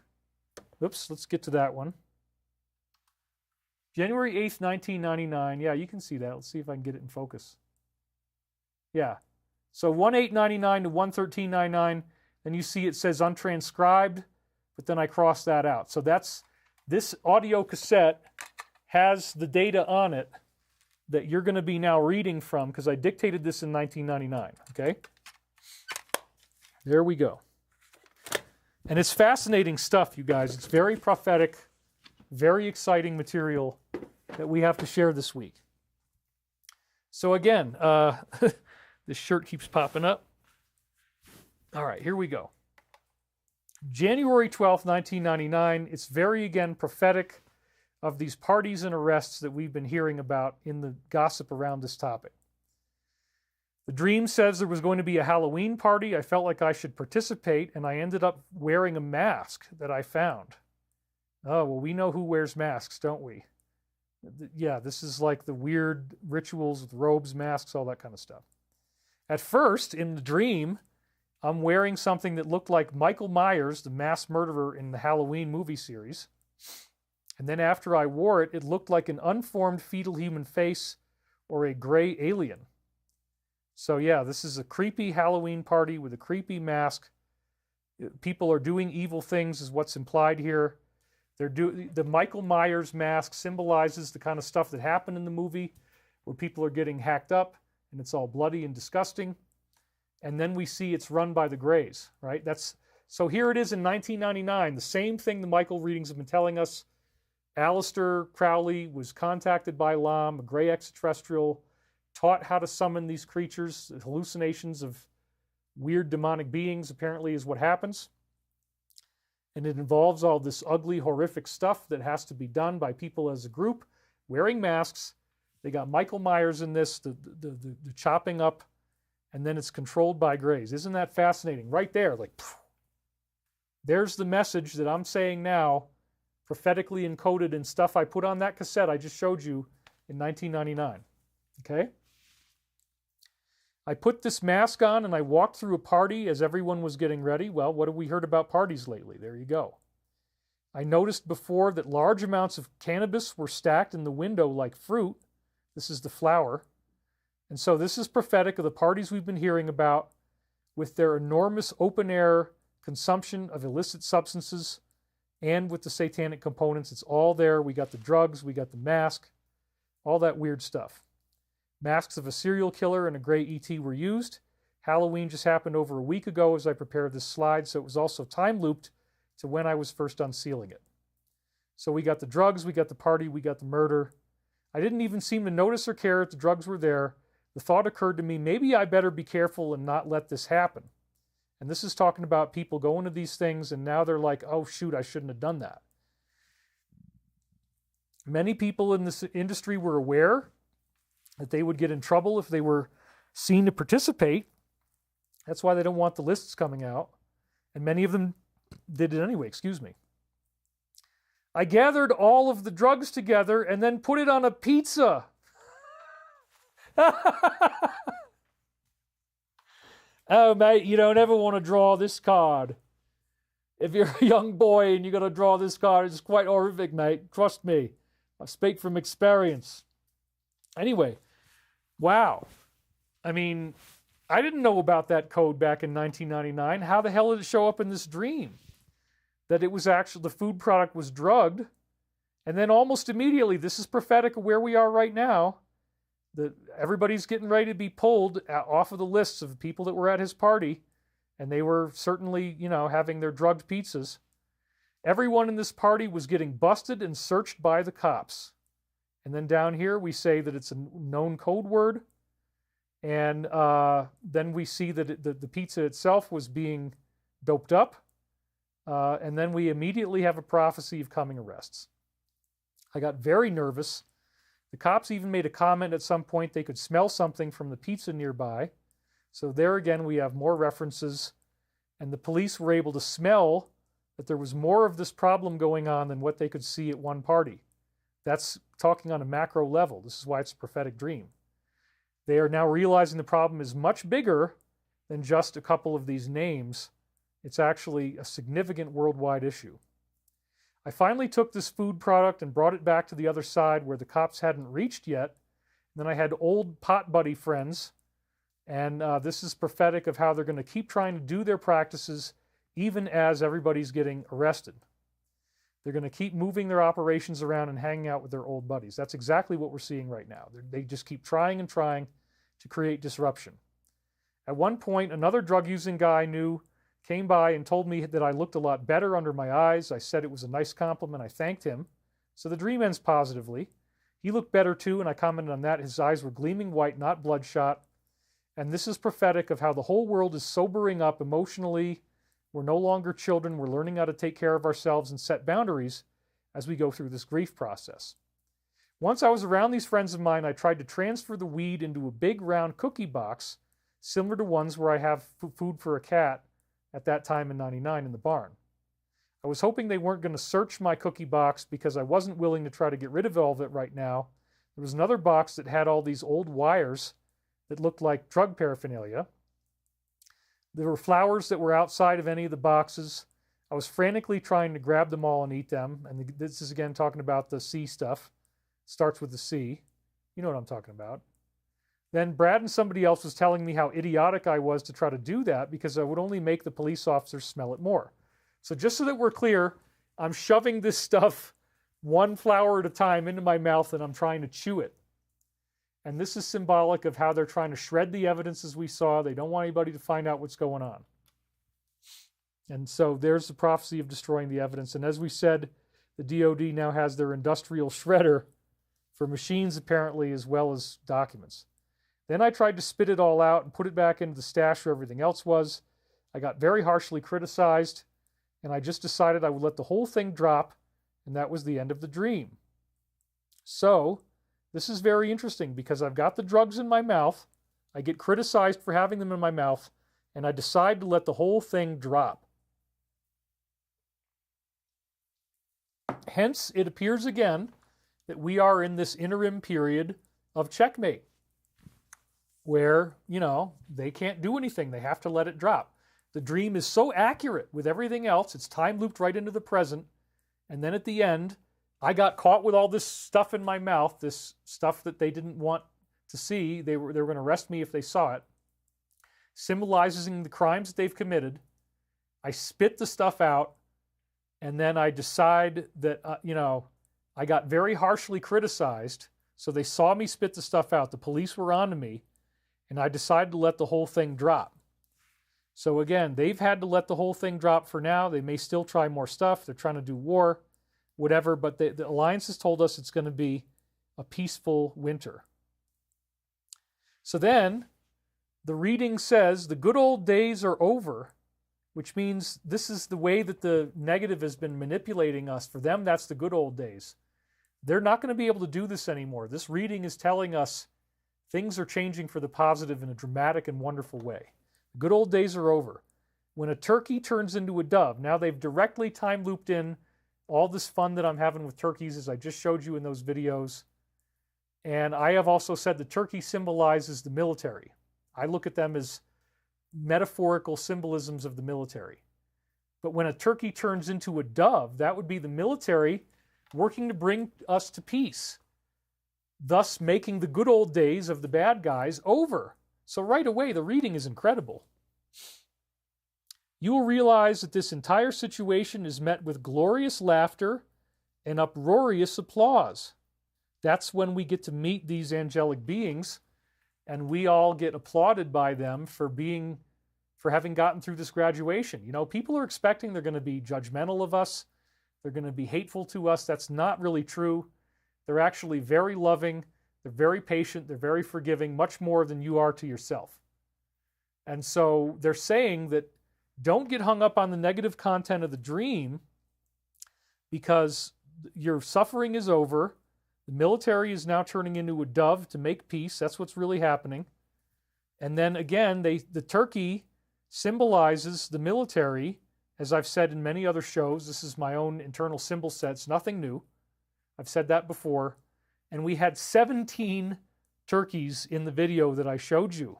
A: Oops, let's get to that one. January 8th, 1999. Yeah, you can see that. Let's see if I can get it in focus. Yeah. So 1/8/99 to 1/13/99. Then you see it says untranscribed, but then I cross that out. So this audio cassette has the data on it that you're going to be now reading from, because I dictated this in 1999. Okay? There we go. And it's fascinating stuff, you guys. It's very prophetic, very exciting material that we have to share this week. So again, this shirt keeps popping up. All right, here we go. January 12th, 1999. It's very, again, prophetic of these parties and arrests that we've been hearing about in the gossip around this topic. The dream says there was going to be a Halloween party. I felt like I should participate, and I ended up wearing a mask that I found. Oh, well, we know who wears masks, don't we? Yeah, this is like the weird rituals with robes, masks, all that kind of stuff. At first, in the dream, I'm wearing something that looked like Michael Myers, the mass murderer in the Halloween movie series. And then after I wore it, it looked like an unformed fetal human face or a gray alien. So yeah, this is a creepy Halloween party with a creepy mask. People are doing evil things is what's implied here. The Michael Myers mask symbolizes the kind of stuff that happened in the movie where people are getting hacked up and it's all bloody and disgusting. And then we see it's run by the Greys, right? So here it is in 1999, the same thing the Michael readings have been telling us. Aleister Crowley was contacted by Lam, a gray extraterrestrial, taught how to summon these creatures. Hallucinations of weird demonic beings apparently is what happens. And it involves all this ugly, horrific stuff that has to be done by people as a group, wearing masks. They got Michael Myers in this, the chopping up, and then it's controlled by Greys. Isn't that fascinating? Right there, like, phew. There's the message that I'm saying now, prophetically encoded in stuff I put on that cassette I just showed you in 1999. Okay? I put this mask on and I walked through a party as everyone was getting ready. Well, what have we heard about parties lately? There you go. I noticed before that large amounts of cannabis were stacked in the window like fruit. This is the flower. And so this is prophetic of the parties we've been hearing about with their enormous open-air consumption of illicit substances and with the satanic components. It's all there. We got the drugs, we got the mask, all that weird stuff. Masks of a serial killer and a gray ET were used. Halloween just happened over a week ago as I prepared this slide, so it was also time-looped to when I was first unsealing it. So we got the drugs, we got the party, we got the murder. I didn't even seem to notice or care if the drugs were there. The thought occurred to me, maybe I better be careful and not let this happen. And this is talking about people going to these things and now they're like, oh shoot, I shouldn't have done that. Many people in this industry were aware that they would get in trouble if they were seen to participate. That's why they don't want the lists coming out. And many of them did it anyway, I gathered all of the drugs together and then put it on a pizza. Oh, mate, you don't ever want to draw this card. If you're a young boy and you're going to draw this card, it's quite horrific, mate. Trust me. I speak from experience. Anyway, wow. I mean, I didn't know about that code back in 1999. How the hell did it show up in this dream? That it was actually, the food product was drugged. And then almost immediately, this is prophetic of where we are right now, that everybody's getting ready to be pulled off of the lists of the people that were at his party. And they were certainly, having their drugged pizzas. Everyone in this party was getting busted and searched by the cops. And then down here, we say that it's a known code word. And then we see that the pizza itself was being doped up. And then we immediately have a prophecy of coming arrests. I got very nervous. The cops even made a comment at some point they could smell something from the pizza nearby. So there again, we have more references And the police were able to smell that there was more of this problem going on than what they could see at one party. That's talking on a macro level. This is why it's a prophetic dream. They are now realizing the problem is much bigger than just a couple of these names. It's actually a significant worldwide issue. I finally took this food product and brought it back to the other side where the cops hadn't reached yet. And then I had old pot buddy friends, and this is prophetic of how they're going to keep trying to do their practices even as everybody's getting arrested. They're going to keep moving their operations around and hanging out with their old buddies. That's exactly what we're seeing right now. They just keep trying and trying to create disruption. At one point, another drug-using guy I knew came by and told me that I looked a lot better under my eyes. I said it was a nice compliment. I thanked him. So the dream ends positively. He looked better too, and I commented on that. His eyes were gleaming white, not bloodshot. And this is prophetic of how the whole world is sobering up emotionally. We're no longer children. We're learning how to take care of ourselves and set boundaries as we go through this grief process. Once I was around these friends of mine, I tried to transfer the weed into a big round cookie box, similar to ones where I have food for a cat at that time in '99 in the barn. I was hoping they weren't going to search my cookie box because I wasn't willing to try to get rid of all of it right now. There was another box that had all these old wires that looked like drug paraphernalia. There were flowers that were outside of any of the boxes. I was frantically trying to grab them all and eat them. And this is again talking about the C stuff. Starts with the C. You know what I'm talking about. Then Brad and somebody else was telling me how idiotic I was to try to do that because I would only make the police officers smell it more. So just so that we're clear, I'm shoving this stuff one flower at a time into my mouth and I'm trying to chew it. And this is symbolic of how they're trying to shred the evidence as we saw. They don't want anybody to find out what's going on. And so there's the prophecy of destroying the evidence. And as we said, the DOD now has their industrial shredder for machines apparently as well as documents. Then I tried to spit it all out and put it back into the stash where everything else was. I got very harshly criticized, and I just decided I would let the whole thing drop, and that was the end of the dream. So this is very interesting because I've got the drugs in my mouth, I get criticized for having them in my mouth, and I decide to let the whole thing drop. Hence, it appears again that we are in this interim period of checkmate, where, they can't do anything. They have to let it drop. The dream is so accurate with everything else, it's time looped right into the present, and then at the end, I got caught with all this stuff in my mouth, this stuff that they didn't want to see. They were going to arrest me if they saw it, symbolizing the crimes that they've committed. I spit the stuff out, and then I decide that, I got very harshly criticized, so they saw me spit the stuff out. The police were on to me, and I decided to let the whole thing drop. So again, they've had to let the whole thing drop for now. They may still try more stuff. They're trying to do war, whatever, but the Alliance has told us it's going to be a peaceful winter. So then, the reading says the good old days are over, which means this is the way that the negative has been manipulating us. For them, that's the good old days. They're not going to be able to do this anymore. This reading is telling us things are changing for the positive in a dramatic and wonderful way. The good old days are over. When a turkey turns into a dove, now they've directly time looped in all this fun that I'm having with turkeys, as I just showed you in those videos. And I have also said the turkey symbolizes the military. I look at them as metaphorical symbolisms of the military. But when a turkey turns into a dove, that would be the military working to bring us to peace, thus making the good old days of the bad guys over. So right away, the reading is incredible. You will realize that this entire situation is met with glorious laughter and uproarious applause. That's when we get to meet these angelic beings, and we all get applauded by them for having gotten through this graduation. People are expecting they're going to be judgmental of us. They're going to be hateful to us. That's not really true. They're actually very loving. They're very patient. They're very forgiving, much more than you are to yourself. And so they're saying that don't get hung up on the negative content of the dream because your suffering is over. The military is now turning into a dove to make peace. That's what's really happening. And then again, the turkey symbolizes the military. As I've said in many other shows, this is my own internal symbol set. It's nothing new. I've said that before. And we had 17 turkeys in the video that I showed you.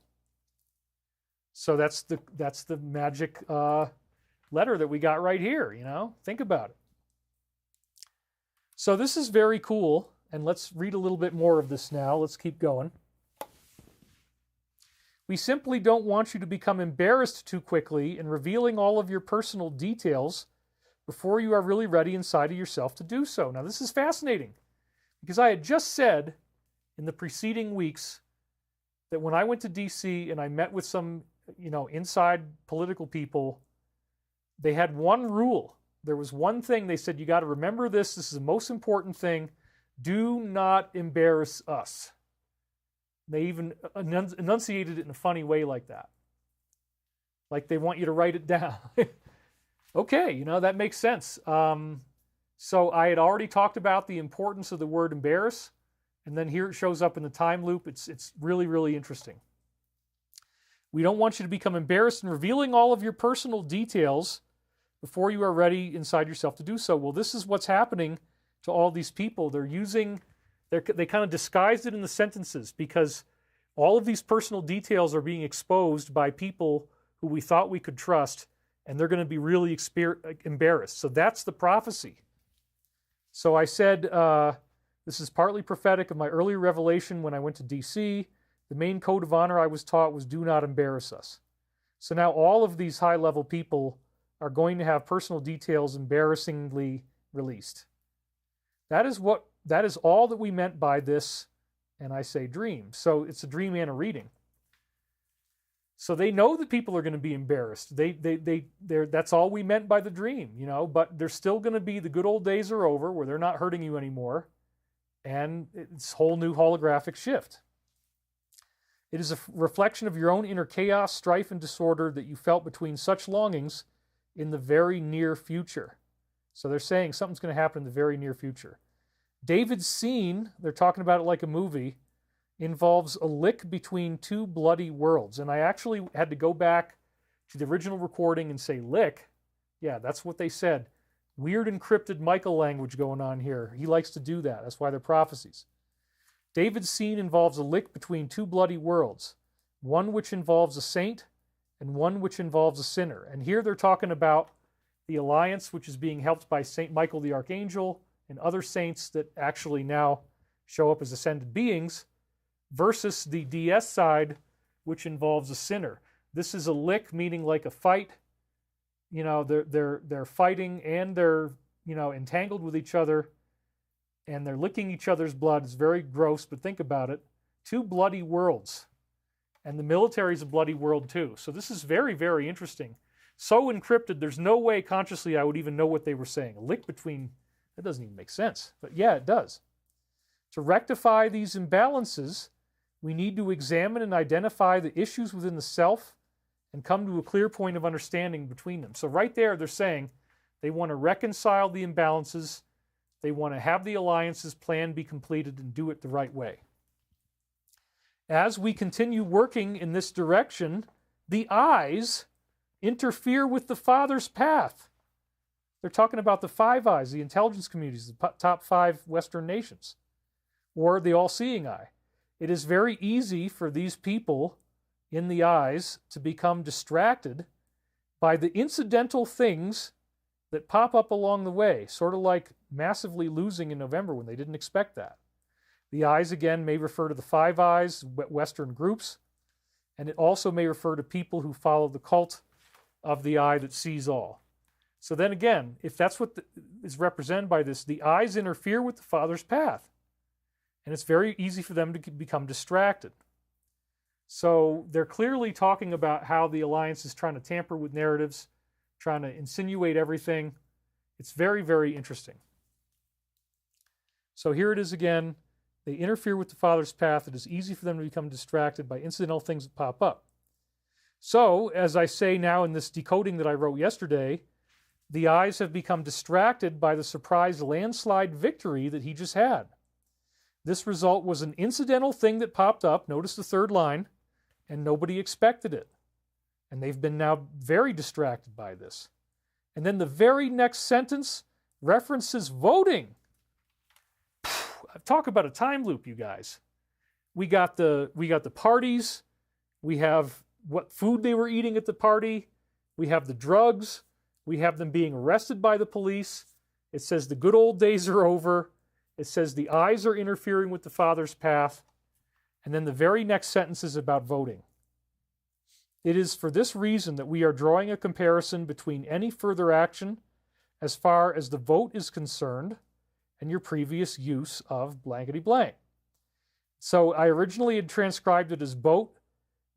A: So that's the magic letter that we got right here, you know? Think about it. So this is very cool, and let's read a little bit more of this now. Let's keep going. We simply don't want you to become embarrassed too quickly in revealing all of your personal details before you are really ready inside of yourself to do so. Now, this is fascinating, because I had just said in the preceding weeks that when I went to D.C. and I met with some, inside political people, they had one rule. There was one thing they said, you got to remember this. This is the most important thing. Do not embarrass us. They even enunciated it in a funny way like that. Like they want you to write it down. Okay, that makes sense. So I had already talked about the importance of the word embarrass, and then here it shows up in the time loop. It's really, really interesting. We don't want you to become embarrassed in revealing all of your personal details before you are ready inside yourself to do so. Well, this is what's happening to all these people. They kind of disguised it in the sentences because all of these personal details are being exposed by people who we thought we could trust, and they're going to be really embarrassed. So that's the prophecy. So I said, this is partly prophetic of my early revelation when I went to D.C. The main code of honor I was taught was do not embarrass us. So now all of these high-level people are going to have personal details embarrassingly released. That is all that we meant by this, and I say dream. So it's a dream and a reading. So they know that people are going to be embarrassed. That's all we meant by the dream, but there's still going to be the good old days are over where they're not hurting you anymore, and it's a whole new holographic shift. It is a reflection of your own inner chaos, strife, and disorder that you felt between such longings in the very near future. So they're saying something's going to happen in the very near future. David's scene, they're talking about it like a movie, involves a lick between two bloody worlds. And I actually had to go back to the original recording and say lick. Yeah, that's what they said. Weird encrypted Michael language going on here. He likes to do that. That's why they're prophecies. David's scene involves a lick between two bloody worlds, one which involves a saint and one which involves a sinner. And here they're talking about the alliance, which is being helped by Saint Michael the Archangel and other saints that actually now show up as ascended beings, versus the DS side, which involves a sinner. This is a lick, meaning like a fight. They're fighting and they're entangled with each other, and they're licking each other's blood. It's very gross, but think about it. Two bloody worlds, and the military's a bloody world too. So this is very, very interesting. So encrypted, there's no way consciously I would even know what they were saying. A lick between, that doesn't even make sense. But yeah, it does. To rectify these imbalances, we need to examine and identify the issues within the self and come to a clear point of understanding between them. So right there, they're saying they want to reconcile the imbalances. They want to have the alliance's plan be completed and do it the right way. As we continue working in this direction, the eyes interfere with the Father's path. They're talking about the Five Eyes, the intelligence communities, the top 5 Western nations, or the all-seeing eye. It is very easy for these people in the eyes to become distracted by the incidental things that pop up along the way, sort of like massively losing in November when they didn't expect that. The eyes, again, may refer to the Five Eyes, Western groups, and it also may refer to people who follow the cult of the eye that sees all. So then again, if that's what is represented by this, the eyes interfere with the Father's path. And it's very easy for them to become distracted. So they're clearly talking about how the alliance is trying to tamper with narratives, trying to insinuate everything. It's very, very interesting. So here it is again. They interfere with the Father's path. It is easy for them to become distracted by incidental things that pop up. So, as I say now in this decoding that I wrote yesterday, the eyes have become distracted by the surprise landslide victory that he just had. This result was an incidental thing that popped up, notice the third line, and nobody expected it. And they've been now very distracted by this. And then the very next sentence references voting. Talk about a time loop, you guys. We got the parties. We have what food they were eating at the party. We have the drugs. We have them being arrested by the police. It says the good old days are over. It says the eyes are interfering with the Father's path. And then the very next sentence is about voting. It is for this reason that we are drawing a comparison between any further action as far as the vote is concerned and your previous use of blankety blank. So I originally had transcribed it as vote,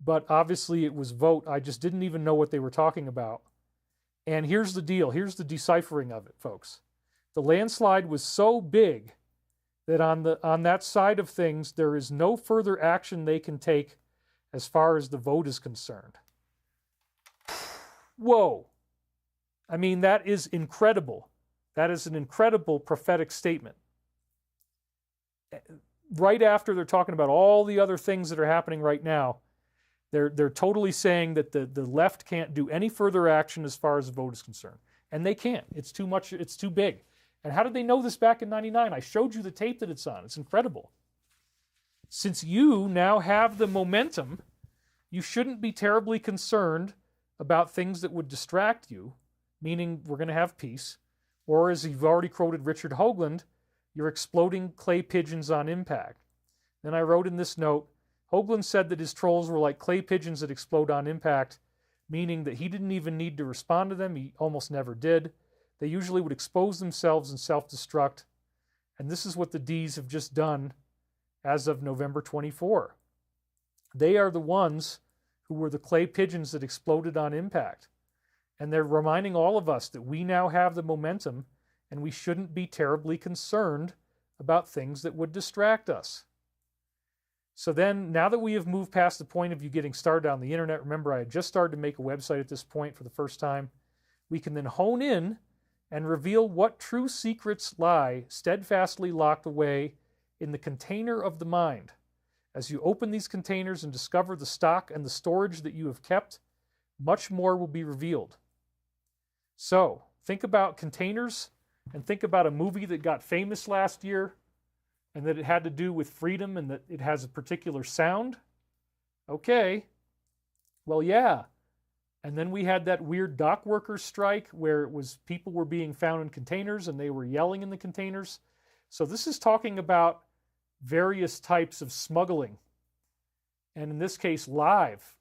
A: but obviously it was vote. I just didn't even know what they were talking about. And here's the deal. Here's the deciphering of it, folks. The landslide was so big that on that side of things, there is no further action they can take as far as the vote is concerned. Whoa. I mean, that is incredible. That is an incredible prophetic statement. Right after they're talking about all the other things that are happening right now, they're totally saying that the left can't do any further action as far as the vote is concerned. And they can't. It's too much. It's too big. And how did they know this back in 99? I showed you the tape that it's on. It's incredible. Since you now have the momentum, you shouldn't be terribly concerned about things that would distract you, meaning we're going to have peace. Or as you've already quoted Richard Hoagland, you're exploding clay pigeons on impact. Then I wrote in this note, Hoagland said that his trolls were like clay pigeons that explode on impact, meaning that he didn't even need to respond to them. He almost never did. They usually would expose themselves and self-destruct. And this is what the Ds have just done as of November 24. They are the ones who were the clay pigeons that exploded on impact. And they're reminding all of us that we now have the momentum and we shouldn't be terribly concerned about things that would distract us. So then, now that we have moved past the point of you getting started on the internet, remember I had just started to make a website at this point for the first time, we can then hone in and reveal what true secrets lie steadfastly locked away in the container of the mind. As you open these containers and discover the stock and the storage that you have kept, much more will be revealed. So, think about containers and think about a movie that got famous last year and that it had to do with freedom and that it has a particular sound. Okay. Well, yeah. And then we had that weird dock workers strike where it was people were being found in containers and they were yelling in the containers. So this is talking about various types of smuggling. And in this case, live,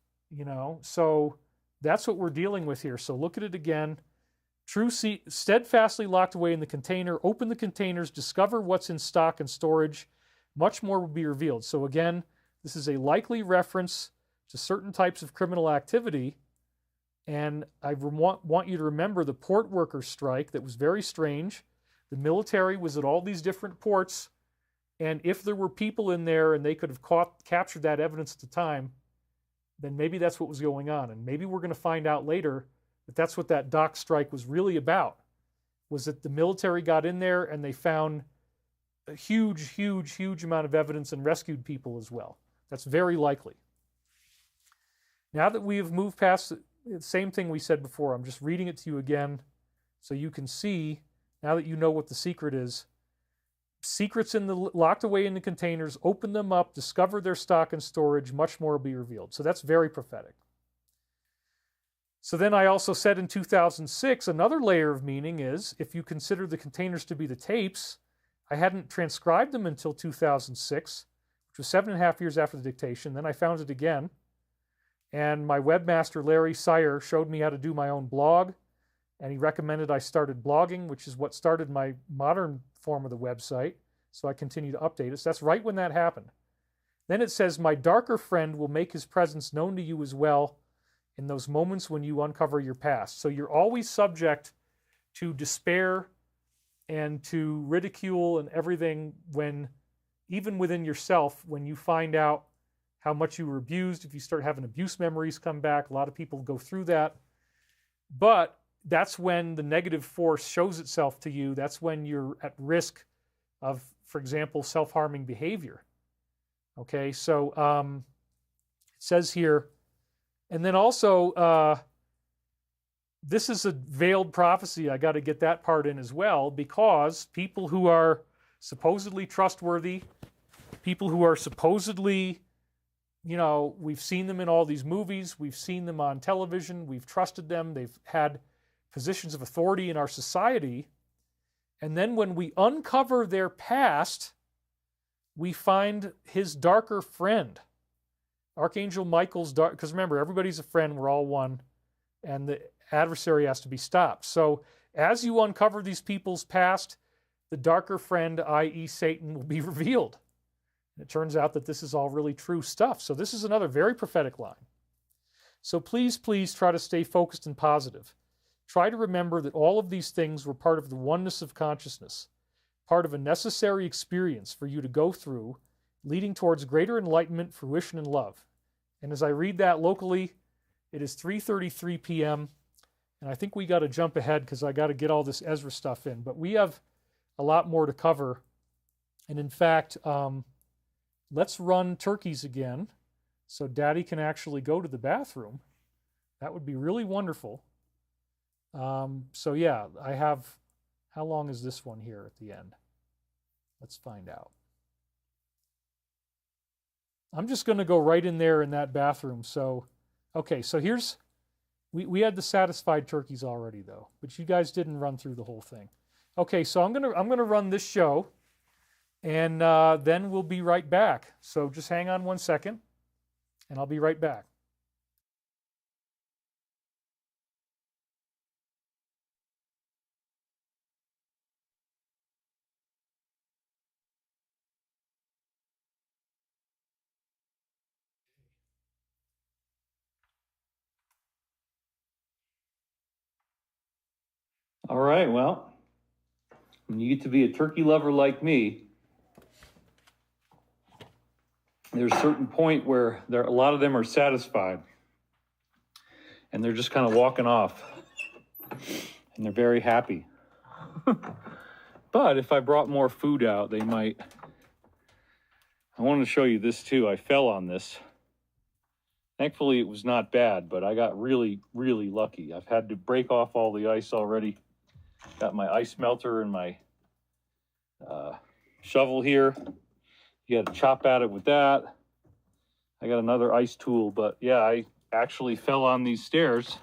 A: So that's what we're dealing with here. So look at it again. True steadfastly locked away in the container. Open the containers. Discover what's in stock and storage. Much more will be revealed. So again, this is a likely reference to certain types of criminal activity. And I want you to remember the port workers strike that was very strange. The military was at all these different ports. And if there were people in there and they could have captured that evidence at the time, then maybe that's what was going on. And maybe we're going to find out later that that's what that dock strike was really about, was that the military got in there and they found a huge, huge, huge amount of evidence and rescued people as well. That's very likely. Now that we have moved past the same thing we said before, I'm just reading it to you again so you can see, now that you know what the secret is, secrets locked away in the containers, open them up, discover their stock and storage, much more will be revealed. So that's very prophetic. So then I also said in 2006, another layer of meaning is, if you consider the containers to be the tapes, I hadn't transcribed them until 2006, which was 7.5 years after the dictation. Then I found it again. And my webmaster, Larry Sire, showed me how to do my own blog. And he recommended I started blogging, which is what started my modern form of the website. So I continue to update it. So that's right when that happened. Then it says, my darker friend will make his presence known to you as well in those moments when you uncover your past. So you're always subject to despair and to ridicule and everything when, even within yourself, when you find out how much you were abused. If you start having abuse memories come back, a lot of people go through that. But that's when the negative force shows itself to you. That's when you're at risk of, for example, self-harming behavior. Okay, so it says here, And then also, this is a veiled prophecy. I got to get that part in as well, because people who are supposedly trustworthy, people who are supposedly, we've seen them in all these movies, we've seen them on television, we've trusted them, they've had positions of authority in our society. And then when we uncover their past, we find his darker friend, Archangel Michael's dark, because remember, everybody's a friend, we're all one, and the adversary has to be stopped. So as you uncover these people's past, the darker friend, i.e. Satan, will be revealed. And it turns out that this is all really true stuff. So this is another very prophetic line. So please, please try to stay focused and positive. Try to remember that all of these things were part of the oneness of consciousness, part of a necessary experience for you to go through, leading towards greater enlightenment, fruition, and love. And as I read that locally, it is 3:33 p.m., and I think we got to jump ahead because I got to get all this Ezra stuff in. But we have a lot more to cover. And in fact, let's run turkeys again so Daddy can actually go to the bathroom. That would be really wonderful. So yeah, I have, how long is this one here at the end? Let's find out. I'm just going to go right in there in that bathroom. So, okay, so here's, we had the satisfied turkeys already though, but you guys didn't run through the whole thing. Okay, so I'm gonna run this show, and then we'll be right back. So just hang on 1 second, and I'll be right back.
B: All right, well, when you get to be a turkey lover like me, there's a certain point where a lot of them are satisfied, and they're just kind of walking off, and they're very happy. But if I brought more food out, they might. I wanted to show you this too. I fell on this. Thankfully, it was not bad, but I got really, really lucky. I've had to break off all the ice already. Got my ice melter and my shovel here. You got to chop at it with that. I got another ice tool, but yeah, I actually fell on these stairs.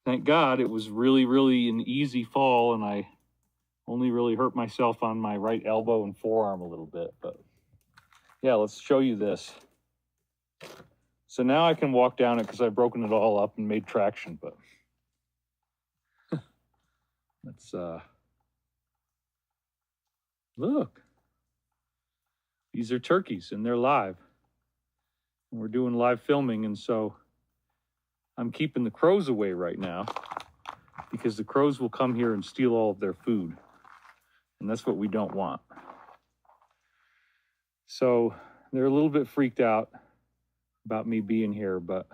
B: Thank God it was really, really an easy fall, and I only really hurt myself on my right elbow and forearm a little bit. But yeah, let's show you this. So now I can walk down it because I've broken it all up and made traction, but let's look. These are turkeys and they're live. And we're doing live filming, and so I'm keeping the crows away right now because the crows will come here and steal all of their food. And that's what we don't want. So they're a little bit freaked out about me being here, but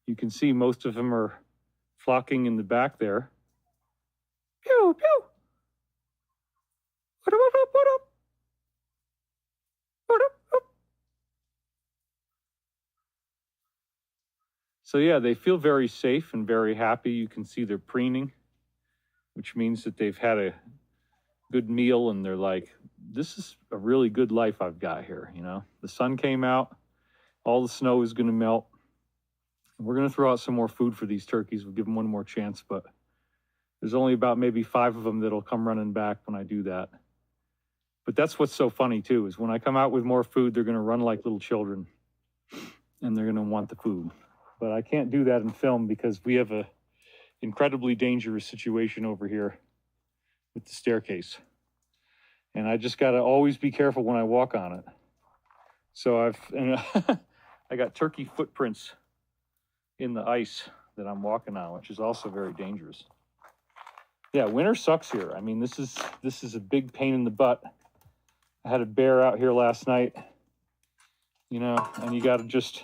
B: you can see most of them are flocking in the back there. Pew, pew. What up, what up, what up? What up, up? So yeah, they feel very safe and very happy. You can see they're preening, which means that they've had a good meal and they're like, this is a really good life I've got here, you know? The sun came out, all the snow is gonna melt. We're gonna throw out some more food for these turkeys. We'll give them one more chance, but there's only about maybe 5 of them that'll come running back when I do that. But that's what's so funny too, is when I come out with more food, they're gonna run like little children and they're gonna want the food. But I can't do that in film because we have a incredibly dangerous situation over here with the staircase. And I just gotta always be careful when I walk on it. So I got turkey footprints in the ice that I'm walking on, which is also very dangerous. Yeah, winter sucks here. I mean, this is a big pain in the butt. I had a bear out here last night, you know, and you gotta just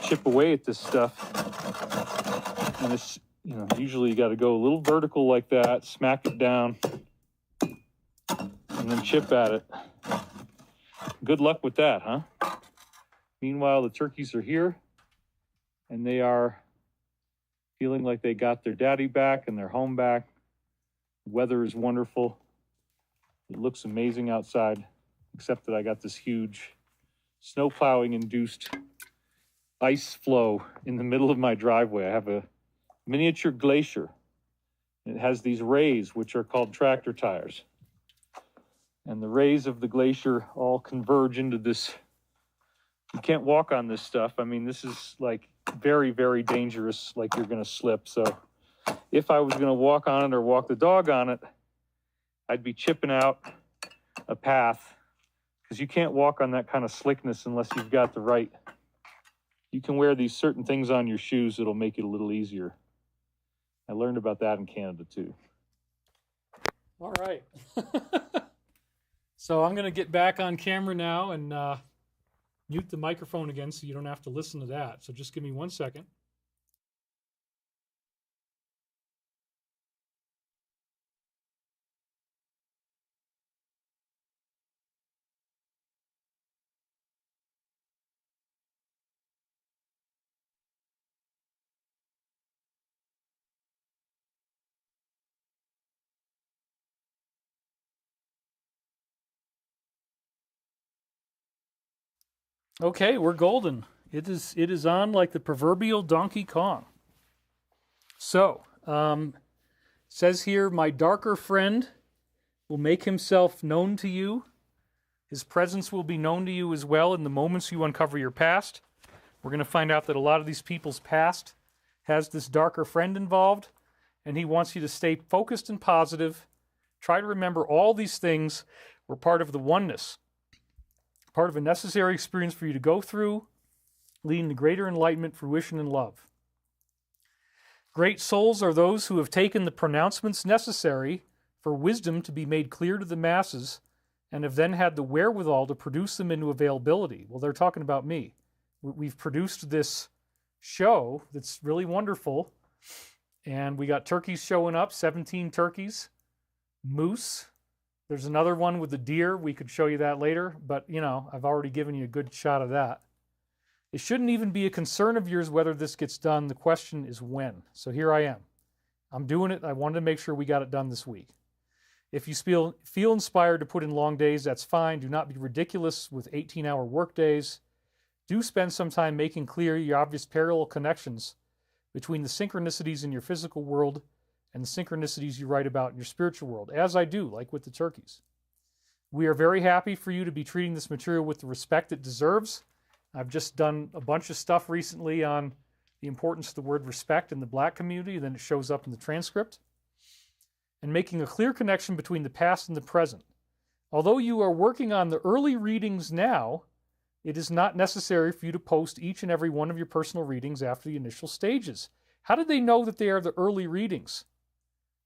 B: chip away at this stuff. And it's, you know, usually you gotta go a little vertical like that, smack it down, and then chip at it. Good luck with that, huh? Meanwhile, the turkeys are here, and they are feeling like they got their daddy back and their home back. The weather is wonderful. It looks amazing outside, except that I got this huge snow plowing induced ice flow in the middle of my driveway. I have a miniature glacier. It has these rays, which are called tractor tires. And the rays of the glacier all converge into this. You can't walk on this stuff. I mean, this is like very, very dangerous, like you're going to slip. So if I was going to walk on it or walk the dog on it, I'd be chipping out a path, because you can't walk on that kind of slickness unless you've got the right. You can wear these certain things on your shoes that'll make it a little easier. I learned about that in Canada too.
A: All right. So I'm going to get back on camera now and mute the microphone again so you don't have to listen to that. So just give me 1 second. Okay, we're golden. It is on like the proverbial Donkey Kong. So, says here, my darker friend will make himself known to you. His presence will be known to you as well in the moments you uncover your past. We're going to find out that a lot of these people's past has this darker friend involved, and he wants you to stay focused and positive. Try to remember all these things were part of the oneness, part of a necessary experience for you to go through, leading to greater enlightenment, fruition, and love. Great souls are those who have taken the pronouncements necessary for wisdom to be made clear to the masses and have then had the wherewithal to produce them into availability. Well, they're talking about me. We've produced this show that's really wonderful, and we got turkeys showing up, 17 turkeys, moose. There's another one with the deer. We could show you that later, but, you know, I've already given you a good shot of that. It shouldn't even be a concern of yours whether this gets done. The question is when. So here I am. I'm doing it. I wanted to make sure we got it done this week. If you feel inspired to put in long days, that's fine. Do not be ridiculous with 18-hour work days. Do spend some time making clear your obvious parallel connections between the synchronicities in your physical world and the synchronicities you write about in your spiritual world, as I do, like with the turkeys. We are very happy for you to be treating this material with the respect it deserves. I've just done a bunch of stuff recently on the importance of the word respect in the Black community, and then it shows up in the transcript. And making a clear connection between the past and the present. Although you are working on the early readings now, it is not necessary for you to post each and every one of your personal readings after the initial stages. How did they know that they are the early readings?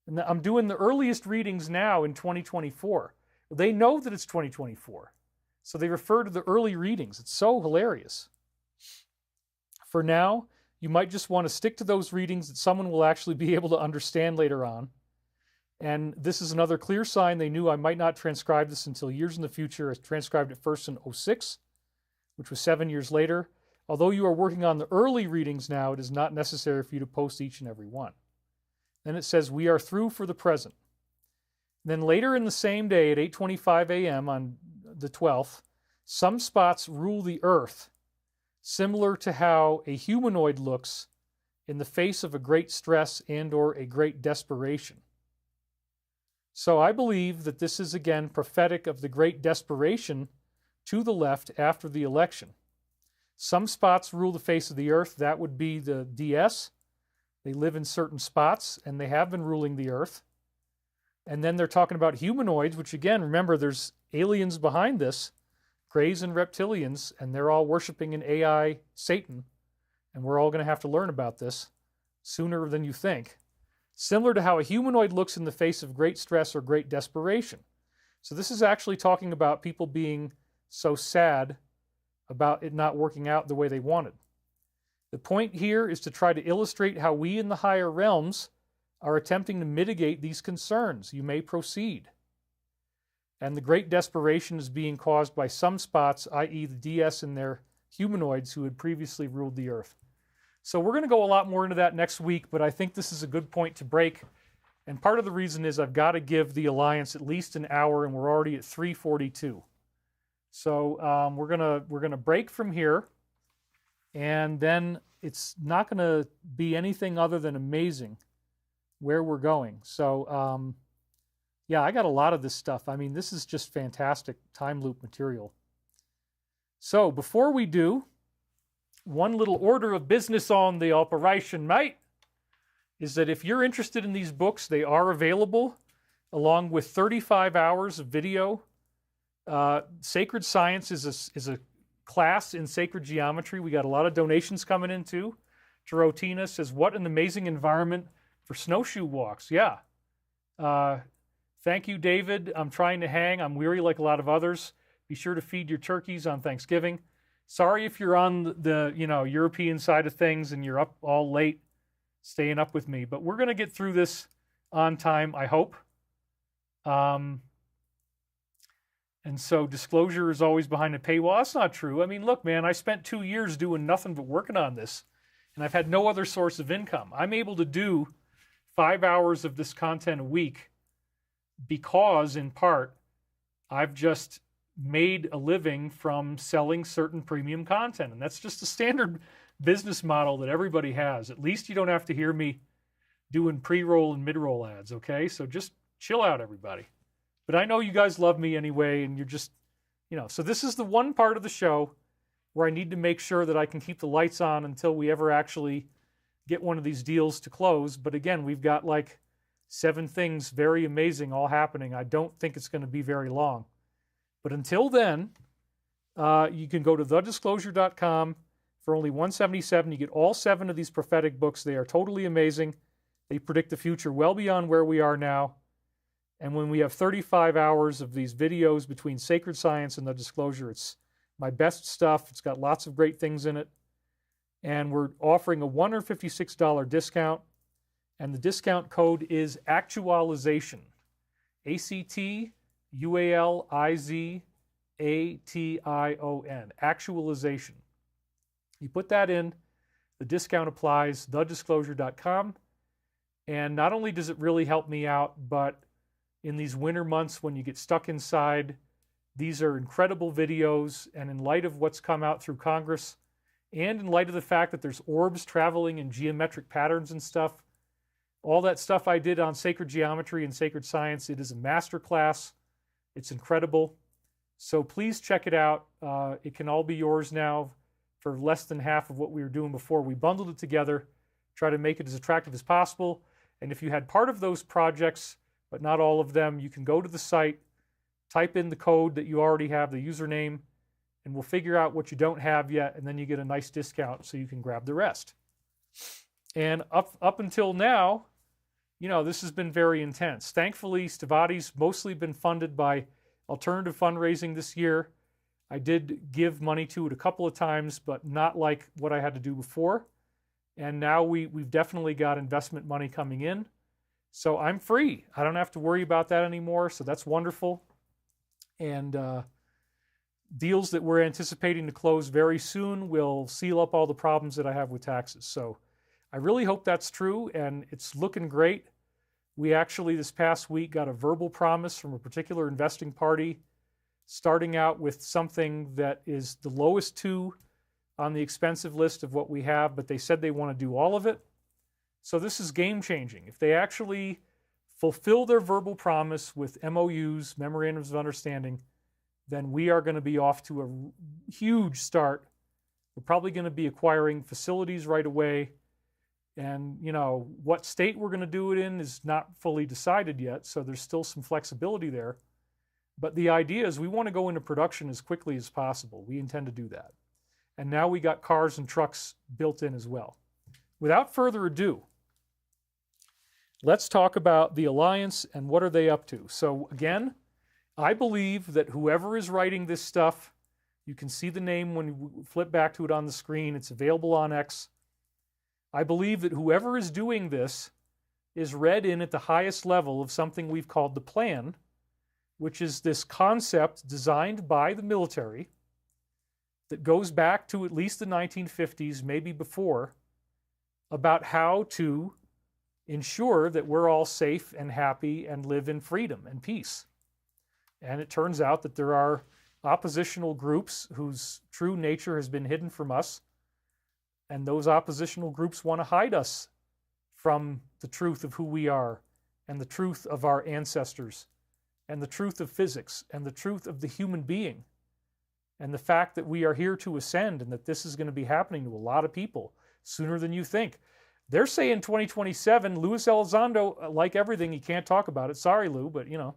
A: And I'm doing the earliest readings now in 2024. They know that it's 2024. So they refer to the early readings. It's so hilarious. For now, you might just want to stick to those readings that someone will actually be able to understand later on. And this is another clear sign they knew I might not transcribe this until years in the future. I transcribed it first in 2006, which was 7 years later. Although you are working on the early readings now, it is not necessary for you to post each and every one. Then it says, we are through for the present. Then later in the same day at 8:25 a.m. on the 12th, some spots rule the earth, similar to how a humanoid looks in the face of a great stress and or a great desperation. So I believe that this is again prophetic of the great desperation to the left after the election. Some spots rule the face of the earth. That would be the DS. They live in certain spots, and they have been ruling the earth. And then they're talking about humanoids, which again, remember, there's aliens behind this, Greys and reptilians, and they're all worshiping an AI Satan. And we're all going to have to learn about this sooner than you think. Similar to how a humanoid looks in the face of great stress or great desperation. So this is actually talking about people being so sad about it not working out the way they wanted. The point here is to try to illustrate how we in the higher realms are attempting to mitigate these concerns. You may proceed. And the great desperation is being caused by some spots, i.e. the DS in their humanoids who had previously ruled the earth. So we're going to go a lot more into that next week, but I think this is a good point to break. And part of the reason is I've got to give the Alliance at least an hour, and we're already at 3:42. So we're gonna break from here, and then it's not going to be anything other than amazing where we're going. So yeah, I got a lot of this stuff. I mean, this is just fantastic time loop material. So before we do, one little order of business on the operation, mate, is that if you're interested in these books, they are available along with 35 hours of video. Sacred Science is a class in sacred geometry. We got a lot of donations coming in too. Tarotina says, what an amazing environment for snowshoe walks. Yeah. Thank you, David. I'm trying to hang. I'm weary like a lot of others. Be sure to feed your turkeys on Thanksgiving. Sorry if you're on the European side of things and you're up all late staying up with me, but we're going to get through this on time, I hope. And so disclosure is always behind a paywall. That's not true. I mean, look, man, I spent 2 years doing nothing but working on this, and I've had no other source of income. I'm able to do 5 hours of this content a week because, in part, I've just made a living from selling certain premium content. And that's just a standard business model that everybody has. At least you don't have to hear me doing pre-roll and mid-roll ads, okay? So just chill out, everybody. But I know you guys love me anyway, and you're just, so this is the one part of the show where I need to make sure that I can keep the lights on until we ever actually get one of these deals to close. But again, we've got like 7 things very amazing all happening. I don't think it's going to be very long. But until then, you can go to thedisclosure.com for only $177. You get all 7 of these prophetic books. They are totally amazing. They predict the future well beyond where we are now. And when we have 35 hours of these videos between Sacred Science and The Disclosure, it's my best stuff. It's got lots of great things in it. And we're offering a $156 discount. And the discount code is actualization. ACTUALIZATION. Actualization. You put that in, the discount applies, thedisclosure.com. And not only does it really help me out, but in these winter months when you get stuck inside, these are incredible videos. And in light of what's come out through Congress, and in light of the fact that there's orbs traveling in geometric patterns and stuff, all that stuff I did on sacred geometry and sacred science, it is a masterclass. It's incredible. So please check it out. It can all be yours now for less than half of what we were doing before. We bundled it together, try to make it as attractive as possible. And if you had part of those projects, but not all of them, you can go to the site, type in the code that you already have, the username, and we'll figure out what you don't have yet, and then you get a nice discount so you can grab the rest. And up until now, this has been very intense. Thankfully, Stavati's mostly been funded by alternative fundraising this year. I did give money to it a couple of times, but not like what I had to do before. And now we've definitely got investment money coming in. So I'm free. I don't have to worry about that anymore, so that's wonderful. And deals that we're anticipating to close very soon will seal up all the problems that I have with taxes. So I really hope that's true, and it's looking great. We actually, this past week, got a verbal promise from a particular investing party, starting out with something that is the lowest 2 on the expensive list of what we have, but they said they want to do all of it. So this is game-changing. If they actually fulfill their verbal promise with MOUs, Memorandums of Understanding, then we are going to be off to a huge start. We're probably going to be acquiring facilities right away. And, what state we're going to do it in is not fully decided yet, so there's still some flexibility there. But the idea is we want to go into production as quickly as possible. We intend to do that. And now we got cars and trucks built in as well. Without further ado, let's talk about the Alliance and what are they up to. So again, I believe that whoever is writing this stuff, you can see the name when you flip back to it on the screen. It's available on X. I believe that whoever is doing this is read in at the highest level of something we've called the plan, which is this concept designed by the military that goes back to at least the 1950s, maybe before, about how to ensure that we're all safe and happy and live in freedom and peace. And it turns out that there are oppositional groups whose true nature has been hidden from us, and those oppositional groups want to hide us from the truth of who we are, and the truth of our ancestors, and the truth of physics, and the truth of the human being, and the fact that we are here to ascend, and that this is going to be happening to a lot of people sooner than you think. They're saying 2027. Luis Elizondo, like everything, he can't talk about it. Sorry, Lou, but you know,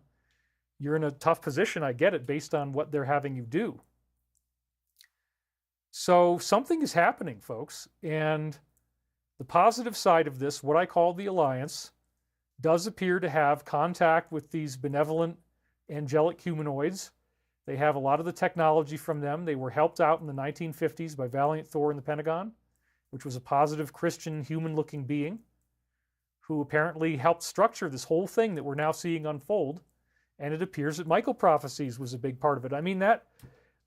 A: you're in a tough position. I get it, based on what they're having you do. So something is happening, folks. And the positive side of this, what I call the Alliance, does appear to have contact with these benevolent angelic humanoids. They have a lot of the technology from them. They were helped out in the 1950s by Valiant Thor in the Pentagon, which was a positive Christian human-looking being who apparently helped structure this whole thing that we're now seeing unfold. And it appears that Michael Prophecies was a big part of it. I mean, that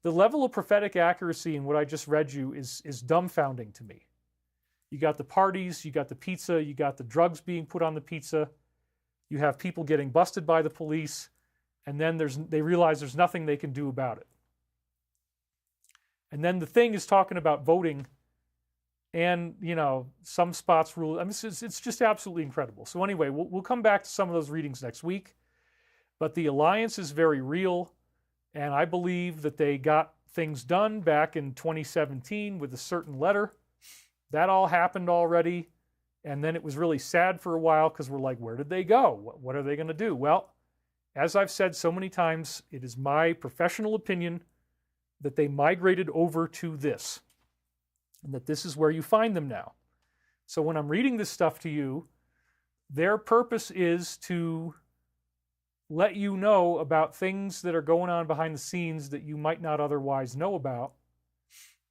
A: the level of prophetic accuracy in what I just read you is dumbfounding to me. You got the parties, you got the pizza, you got the drugs being put on the pizza, you have people getting busted by the police, and then they realize there's nothing they can do about it. And then the thing is talking about voting, and, you know, some spots rule. I mean, it's just absolutely incredible. So anyway, we'll come back to some of those readings next week. But the Alliance is very real, and I believe that they got things done back in 2017 with a certain letter. That all happened already, and then it was really sad for a while because we're like, where did they go? What are they going to do? Well, as I've said so many times, it is my professional opinion that they migrated over to this, and that this is where you find them now. So when I'm reading this stuff to you, their purpose is to let you know about things that are going on behind the scenes that you might not otherwise know about.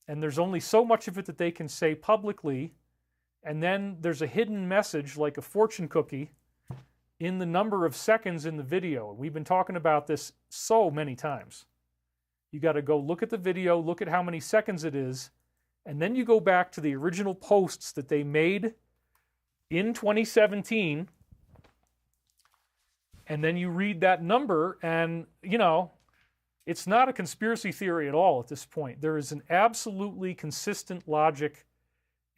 A: And there's only so much of it that they can say publicly. And then there's a hidden message, like a fortune cookie, in the number of seconds in the video. And we've been talking about this so many times. You got to go look at the video, look at how many seconds it is, and then you go back to the original posts that they made in 2017, and then you read that number, and, you know, it's not a conspiracy theory at all at this point. There is an absolutely consistent logic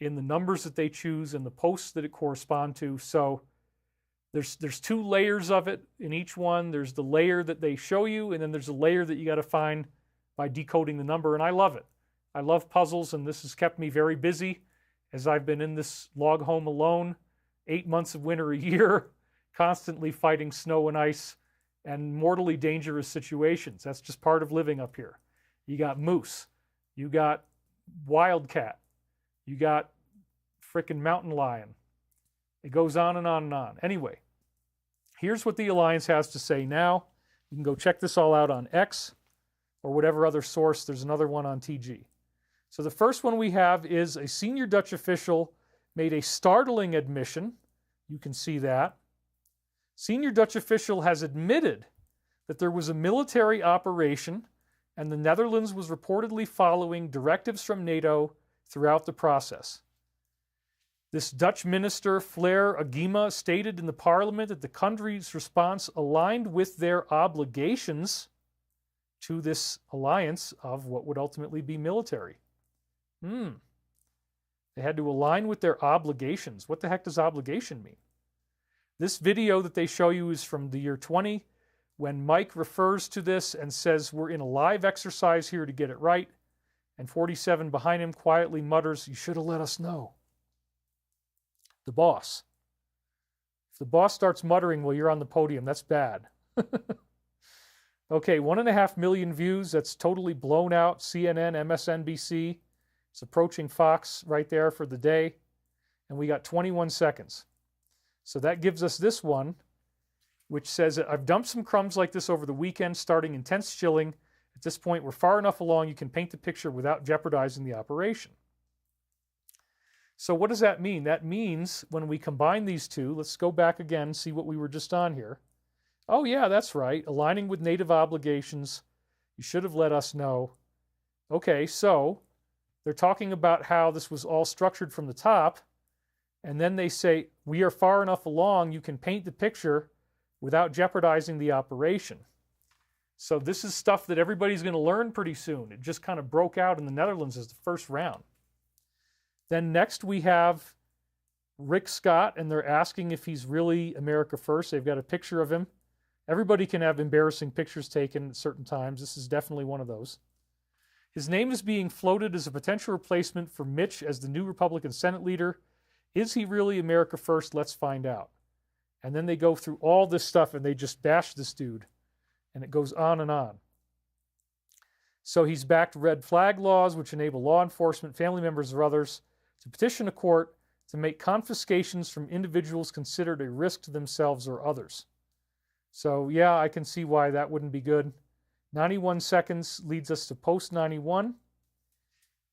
A: in the numbers that they choose and the posts that it corresponds to. So there's two layers of it in each one. There's the layer that they show you, and then there's a layer that you got to find by decoding the number, and I love it. I love puzzles, and this has kept me very busy as I've been in this log home alone, 8 months of winter a year, constantly fighting snow and ice and mortally dangerous situations. That's just part of living up here. You got moose, you got wildcat, you got frickin' mountain lion. It goes on and on and on. Anyway, here's what the Alliance has to say now. You can go check this all out on X or whatever other source. There's another one on TG. So the first one we have is a senior Dutch official made a startling admission. You can see that. Senior Dutch official has admitted that there was a military operation and the Netherlands was reportedly following directives from NATO throughout the process. This Dutch minister, Flair Agema, stated in the parliament that the country's response aligned with their obligations to this alliance of what would ultimately be military. They had to align with their obligations. What the heck does obligation mean? This video that they show you is from the year 20, when Mike refers to this and says, we're in a live exercise here to get it right. And 47 behind him quietly mutters, you should have let us know. The boss. If the boss starts muttering while you're on the podium, that's bad. Okay, 1.5 million views. That's totally blown out. CNN, MSNBC. It's approaching Fox right there for the day. And we got 21 seconds. So that gives us this one, which says, I've dumped some crumbs like this over the weekend, starting intense chilling. At this point, we're far enough along you can paint the picture without jeopardizing the operation. So what does that mean? That means when we combine these two, let's go back again, see what we were just on here. Oh yeah, that's right. Aligning with native obligations. You should have let us know. Okay, so they're talking about how this was all structured from the top, and then they say, we are far enough along, you can paint the picture without jeopardizing the operation. So this is stuff that everybody's going to learn pretty soon. It just kind of broke out in the Netherlands as the first round. Then next we have Rick Scott, and they're asking if he's really America First. They've got a picture of him. Everybody can have embarrassing pictures taken at certain times. This is definitely one of those. His name is being floated as a potential replacement for Mitch as the new Republican Senate leader. Is he really America First? Let's find out. And then they go through all this stuff and they just bash this dude. And it goes on and on. So he's backed red flag laws, which enable law enforcement, family members, or others to petition a court to make confiscations from individuals considered a risk to themselves or others. So yeah, I can see why that wouldn't be good. 91 seconds leads us to post 91.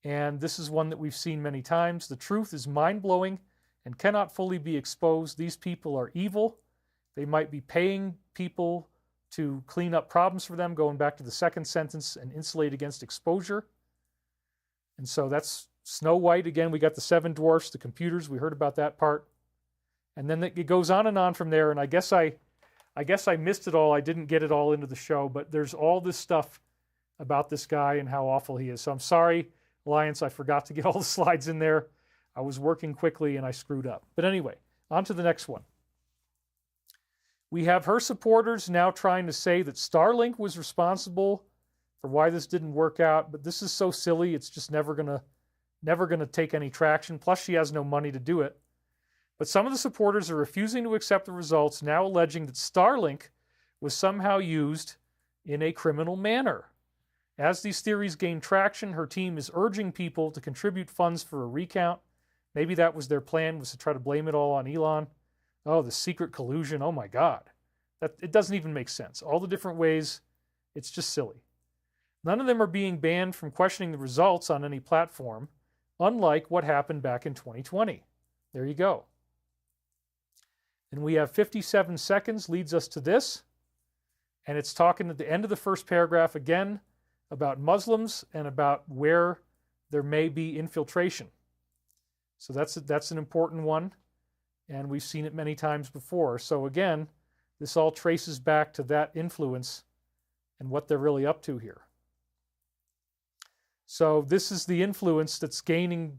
A: And this is one that we've seen many times. The truth is mind-blowing and cannot fully be exposed. These people are evil. They might be paying people to clean up problems for them, going back to the second sentence, and insulate against exposure. And so that's Snow White. Again, we got the 7 dwarfs, the computers. We heard about that part. And then it goes on and on from there. And I guess I missed it all. I didn't get it all into the show, but there's all this stuff about this guy and how awful he is. So I'm sorry, Alliance, I forgot to get all the slides in there. I was working quickly and I screwed up. But anyway, on to the next one. We have her supporters now trying to say that Starlink was responsible for why this didn't work out, but this is so silly, it's just never gonna take any traction. Plus, she has no money to do it. But some of the supporters are refusing to accept the results, now alleging that Starlink was somehow used in a criminal manner. As these theories gain traction, her team is urging people to contribute funds for a recount. Maybe that was their plan, was to try to blame it all on Elon. Oh, the secret collusion. Oh my God. It doesn't even make sense. All the different ways, it's just silly. None of them are being banned from questioning the results on any platform, unlike what happened back in 2020. There you go. And we have 57 seconds leads us to this. And it's talking at the end of the first paragraph again about Muslims and about where there may be infiltration. So that's an important one. And we've seen it many times before. So again, this all traces back to that influence and what they're really up to here. So this is the influence that's gaining,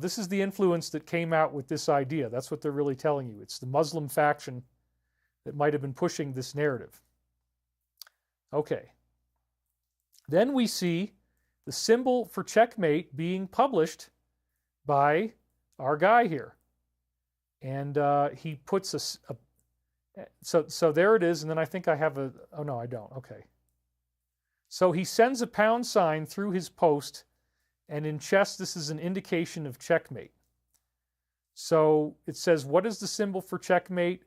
A: this is the influence that came out with this idea. That's what they're really telling you. It's the Muslim faction that might have been pushing this narrative. Okay. Then we see the symbol for Checkmate being published by our guy here. And he puts so there it is, and then I think I have oh no, I don't, okay. So he sends a pound sign through his post, and in chess this is an indication of checkmate. So it says, what is the symbol for checkmate?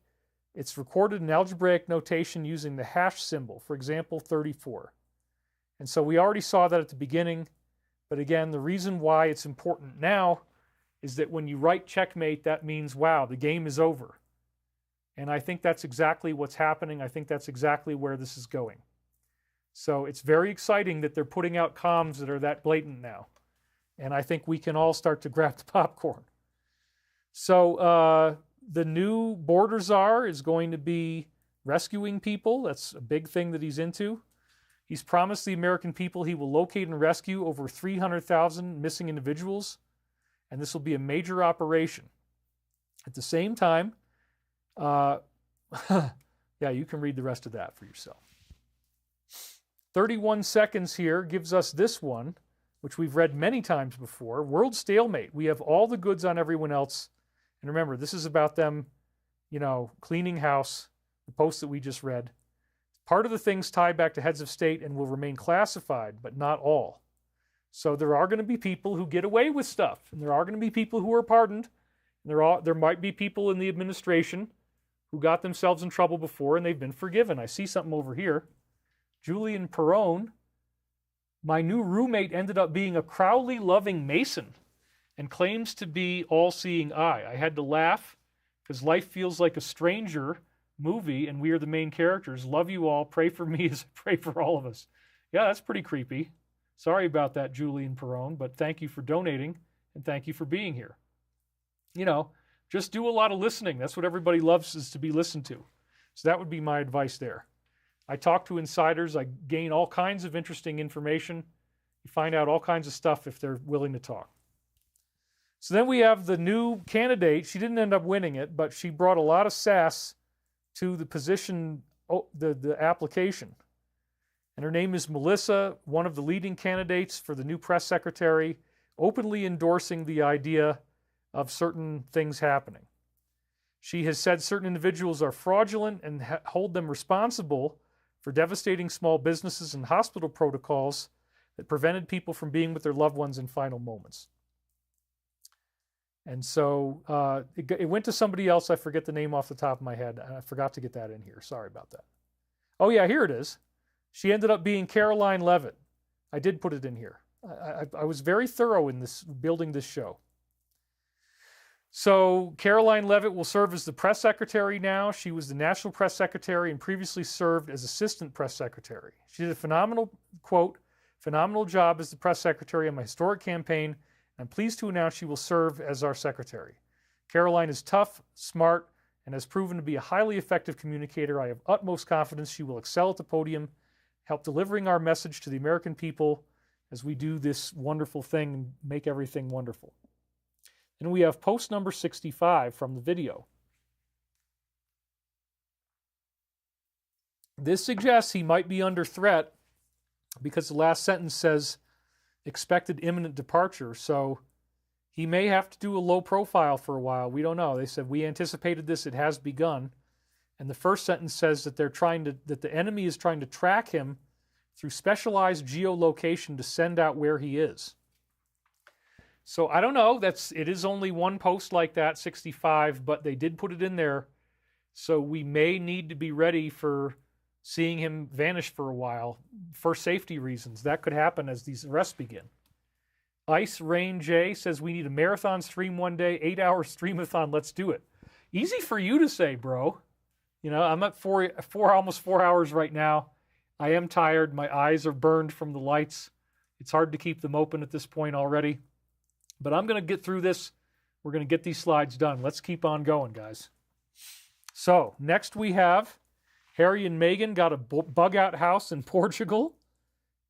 A: It's recorded in algebraic notation using the hash symbol, for example, 34. And so we already saw that at the beginning, but again, the reason why it's important now is that when you write checkmate, that means, wow, the game is over. And I think that's exactly what's happening. I think that's exactly where this is going. So it's very exciting that they're putting out comms that are that blatant now. And I think we can all start to grab the popcorn. So the new border czar is going to be rescuing people. That's a big thing that he's into. He's promised the American people he will locate and rescue over 300,000 missing individuals. And this will be a major operation. At the same time, yeah, you can read the rest of that for yourself. 31 seconds here gives us this one, which we've read many times before. World stalemate. We have all the goods on everyone else. And remember, this is about them, cleaning house, the post that we just read. Part of the things tie back to heads of state and will remain classified, but not all. So there are going to be people who get away with stuff, and there are going to be people who are pardoned, and there might be people in the administration who got themselves in trouble before and they've been forgiven. I see something over here. Julian Perrone, my new roommate ended up being a Crowley-loving Mason and claims to be all-seeing eye. I had to laugh because life feels like a stranger movie and we are the main characters. Love you all. Pray for me as I pray for all of us. Yeah, that's pretty creepy. Sorry about that, Julian Perone, but thank you for donating and thank you for being here. Just do a lot of listening. That's what everybody loves, is to be listened to. So that would be my advice there. I talk to insiders. I gain all kinds of interesting information. You find out all kinds of stuff if they're willing to talk. So then we have the new candidate. She didn't end up winning it, but she brought a lot of sass to the position, the application. And her name is Melissa, one of the leading candidates for the new press secretary, openly endorsing the idea of certain things happening. She has said certain individuals are fraudulent and hold them responsible for devastating small businesses and hospital protocols that prevented people from being with their loved ones in final moments. And so it went to somebody else. I forget the name off the top of my head. I forgot to get that in here. Sorry about that. Oh, yeah, here it is. She ended up being Caroline Leavitt. I did put it in here. I was very thorough in building this show. So Caroline Leavitt will serve as the press secretary now. She was the national press secretary and previously served as assistant press secretary. She did a phenomenal job as the press secretary on my historic campaign. I'm pleased to announce she will serve as our secretary. Caroline is tough, smart, and has proven to be a highly effective communicator. I have utmost confidence she will excel at the podium, help delivering our message to the American people as we do this wonderful thing and make everything wonderful. And we have post number 65 from the video. This suggests he might be under threat because the last sentence says expected imminent departure. So he may have to do a low profile for a while. We don't know. They said, we anticipated this. It has begun. And the first sentence says that that the enemy is trying to track him through specialized geolocation to send out where he is. So I don't know. It is only one post like that, 65, but they did put it in there. So we may need to be ready for seeing him vanish for a while for safety reasons. That could happen as these arrests begin. Ice Rain J says we need a marathon stream one day, 8-hour streamathon. Let's do it. Easy for you to say, bro. I'm at almost 4 hours right now. I am tired. My eyes are burned from the lights. It's hard to keep them open at this point already. But I'm going to get through this. We're going to get these slides done. Let's keep on going, guys. So next we have Harry and Meghan got a bug-out house in Portugal.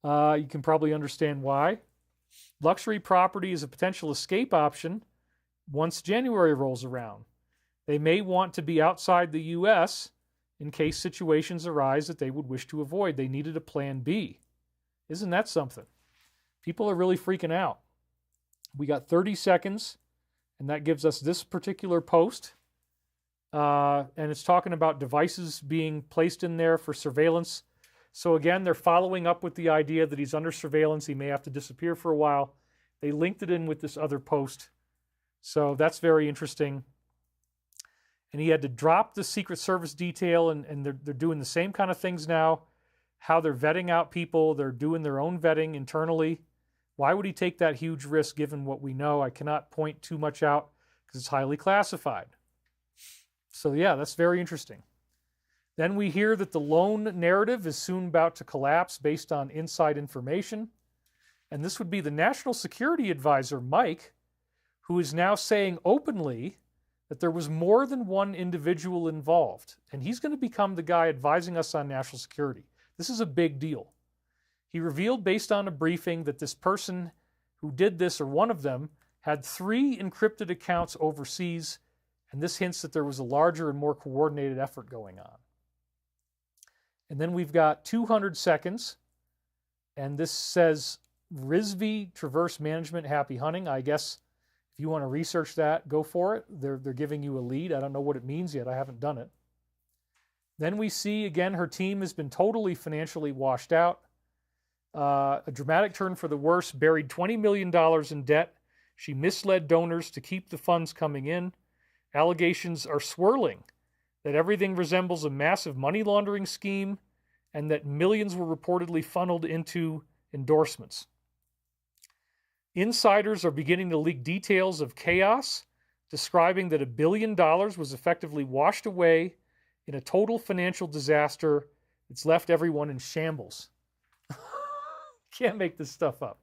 A: You can probably understand why. Luxury property is a potential escape option once January rolls around. They may want to be outside the U.S. in case situations arise that they would wish to avoid. They needed a plan B. Isn't that something? People are really freaking out. We got 30 seconds, and that gives us this particular post. And it's talking about devices being placed in there for surveillance. So again, they're following up with the idea that he's under surveillance. He may have to disappear for a while. They linked it in with this other post. So that's very interesting. And he had to drop the Secret Service detail, and they're doing the same kind of things now. How they're vetting out people. They're doing their own vetting internally. Why would he take that huge risk given what we know? I cannot point too much out because it's highly classified. So yeah, that's very interesting. Then we hear that the loan narrative is soon about to collapse based on inside information. And this would be the National Security Advisor, Mike, who is now saying openly that there was more than one individual involved. And he's going to become the guy advising us on national security. This is a big deal. He revealed based on a briefing that this person who did this, or one of them, had 3 encrypted accounts overseas, and this hints that there was a larger and more coordinated effort going on. And then we've got 200 seconds, and this says, RISV, Traverse Management, Happy Hunting. I guess if you want to research that, go for it. They're giving you a lead. I don't know what it means yet. I haven't done it. Then we see, again, her team has been totally financially washed out. A dramatic turn for the worse, buried $20 million in debt. She misled donors to keep the funds coming in. Allegations are swirling that everything resembles a massive money laundering scheme and that millions were reportedly funneled into endorsements. Insiders are beginning to leak details of chaos, describing that $1 billion was effectively washed away in a total financial disaster that's left everyone in shambles. Can't make this stuff up.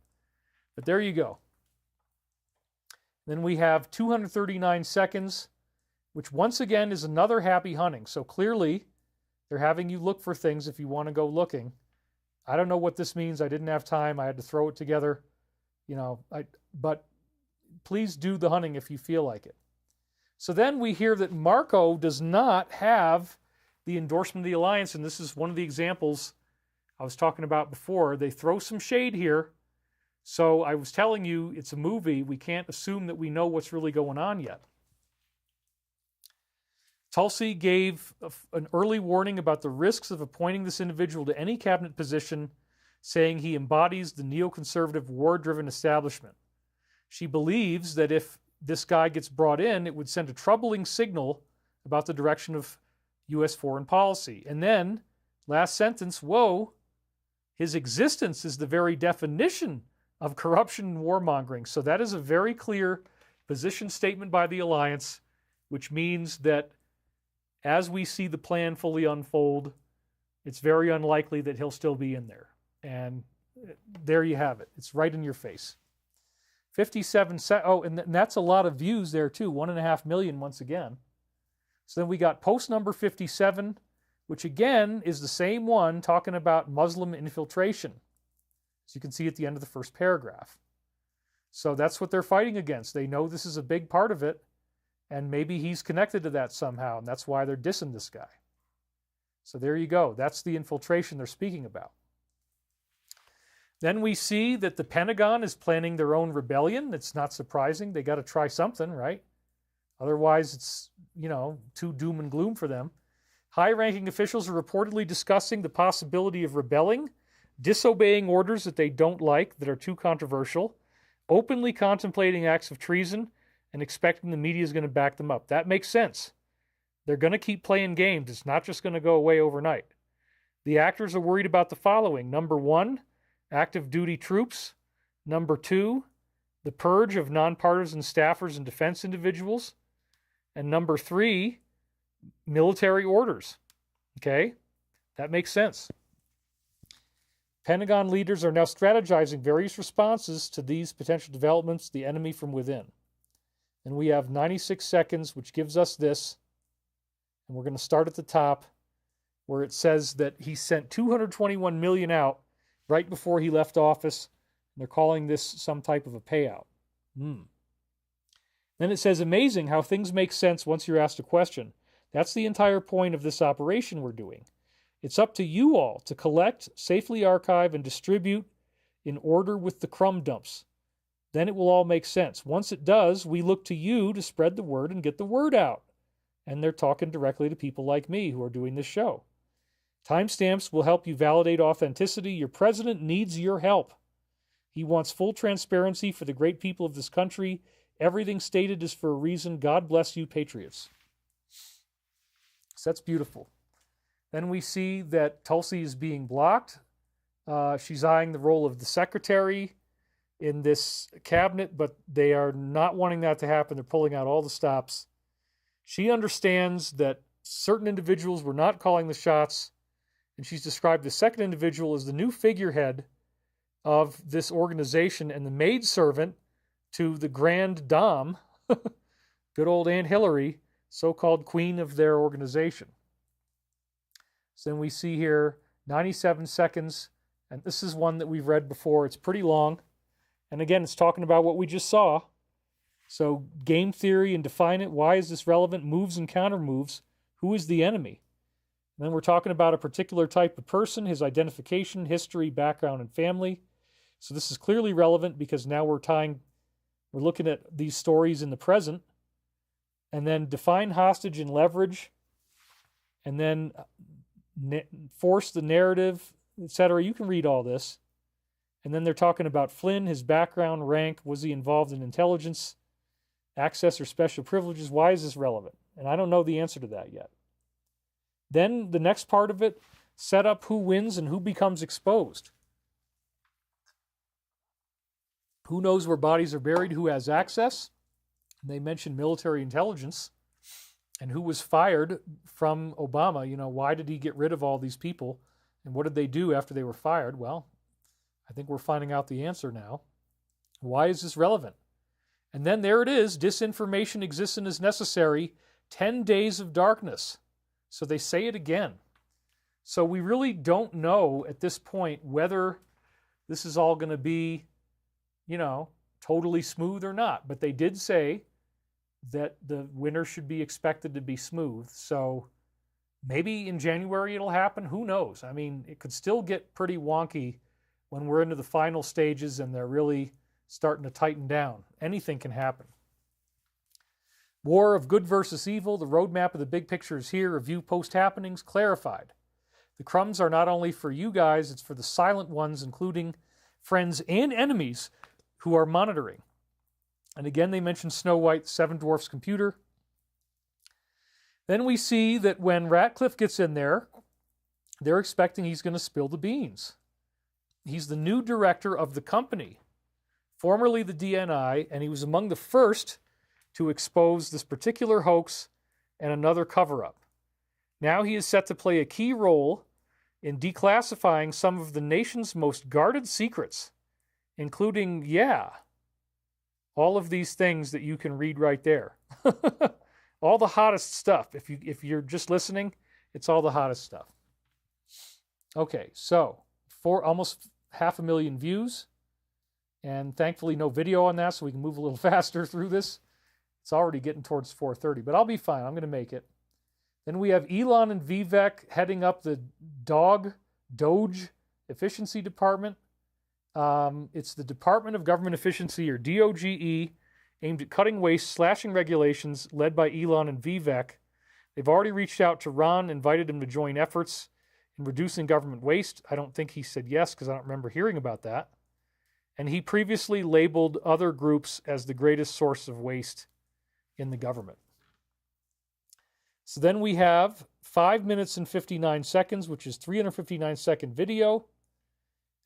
A: But there you go. Then we have 239 seconds, which once again is another happy hunting. So clearly, they're having you look for things if you want to go looking. I don't know what this means. I didn't have time. I had to throw it together. But please do the hunting if you feel like it. So then we hear that Marco does not have the endorsement of the alliance, and this is one of the examples I was talking about before. They throw some shade here. So I was telling you, it's a movie. We can't assume that we know what's really going on yet. Tulsi gave an early warning about the risks of appointing this individual to any cabinet position, saying he embodies the neoconservative war-driven establishment. She believes that if this guy gets brought in, it would send a troubling signal about the direction of U.S. foreign policy. And then, last sentence, whoa, his existence is the very definition of corruption and warmongering. So that is a very clear position statement by the alliance, which means that as we see the plan fully unfold, it's very unlikely that he'll still be in there. And there you have it. It's right in your face. 57 and that's a lot of views there too, 1.5 million once again. So then we got post number 57, which again is the same one talking about Muslim infiltration, as you can see at the end of the first paragraph. So that's what they're fighting against. They know this is a big part of it, and maybe he's connected to that somehow, and that's why they're dissing this guy. So there you go. That's the infiltration they're speaking about. Then we see that the Pentagon is planning their own rebellion. It's not surprising. They got to try something, right? Otherwise, it's, too doom and gloom for them. High-ranking officials are reportedly discussing the possibility of rebelling, disobeying orders that they don't like, that are too controversial, openly contemplating acts of treason, and expecting the media is going to back them up. That makes sense. They're going to keep playing games. It's not just going to go away overnight. The actors are worried about the following. Number 1, active duty troops. Number 2, the purge of nonpartisan staffers and defense individuals. And number 3, military orders. Okay? That makes sense. Pentagon leaders are now strategizing various responses to these potential developments, the enemy from within. And we have 96 seconds, which gives us this. And we're going to start at the top, where it says that he sent 221 million out right before he left office. And they're calling this some type of a payout. Then it says, amazing how things make sense once you're asked a question. That's the entire point of this operation we're doing. It's up to you all to collect, safely archive, and distribute in order with the crumb dumps. Then it will all make sense. Once it does, we look to you to spread the word and get the word out. And they're talking directly to people like me who are doing this show. Timestamps will help you validate authenticity. Your president needs your help. He wants full transparency for the great people of this country. Everything stated is for a reason. God bless you, patriots. So that's beautiful. Then we see that Tulsi is being blocked. She's eyeing the role of the secretary in this cabinet, but they are not wanting that to happen. They're pulling out all the stops. She understands that certain individuals were not calling the shots, and she's described the second individual as the new figurehead of this organization and the maidservant to the Grand Dame, good old Aunt Hillary, so-called queen of their organization. So then we see here 97 seconds, and this is one that we've read before. It's pretty long. And again, it's talking about what we just saw. So game theory and define it. Why is this relevant? Moves and counter moves. Who is the enemy? And then we're talking about a particular type of person, his identification, history, background, and family. So this is clearly relevant because now we're looking at these stories in the present. And then define hostage and leverage. And then force the narrative, etc. You can read all this. And then they're talking about Flynn, his background, rank, was he involved in intelligence, access or special privileges? Why is this relevant? And I don't know the answer to that yet. Then the next part of it, set up who wins and who becomes exposed. Who knows where bodies are buried, who has access? They mentioned military intelligence and who was fired from Obama. Why did he get rid of all these people? And what did they do after they were fired? Well, I think we're finding out the answer now. Why is this relevant? And then there it is. Disinformation exists and is necessary. 10 days of darkness. So they say it again. So we really don't know at this point whether this is all going to be, totally smooth or not. But they did say that the winter should be expected to be smooth. So maybe in January it'll happen. Who knows? I mean, it could still get pretty wonky when we're into the final stages and they're really starting to tighten down. Anything can happen. War of good versus evil. The roadmap of the big picture is here. Review post-happenings clarified. The crumbs are not only for you guys, it's for the silent ones, including friends and enemies who are monitoring. And again, they mention Snow White, Seven Dwarfs computer. Then we see that when Ratcliffe gets in there, they're expecting he's going to spill the beans. He's the new director of the company, formerly the DNI, and he was among the first to expose this particular hoax and another cover-up. Now he is set to play a key role in declassifying some of the nation's most guarded secrets, including, all of these things that you can read right there. All the hottest stuff. If you're just listening, it's all the hottest stuff. Okay, so almost 500,000 views, and thankfully no video on that, so we can move a little faster through this. It's already getting towards 4:30, but I'll be fine. I'm going to make it. Then we have Elon and Vivek heading up the Doge Efficiency Department. It's the Department of Government Efficiency, or DOGE, aimed at cutting waste, slashing regulations, led by Elon and Vivek. They've already reached out to Ron, invited him to join efforts in reducing government waste. I don't think he said yes, because I don't remember hearing about that. And he previously labeled other groups as the greatest source of waste in the government. So then we have 5 minutes and 59 seconds, which is 359-second video.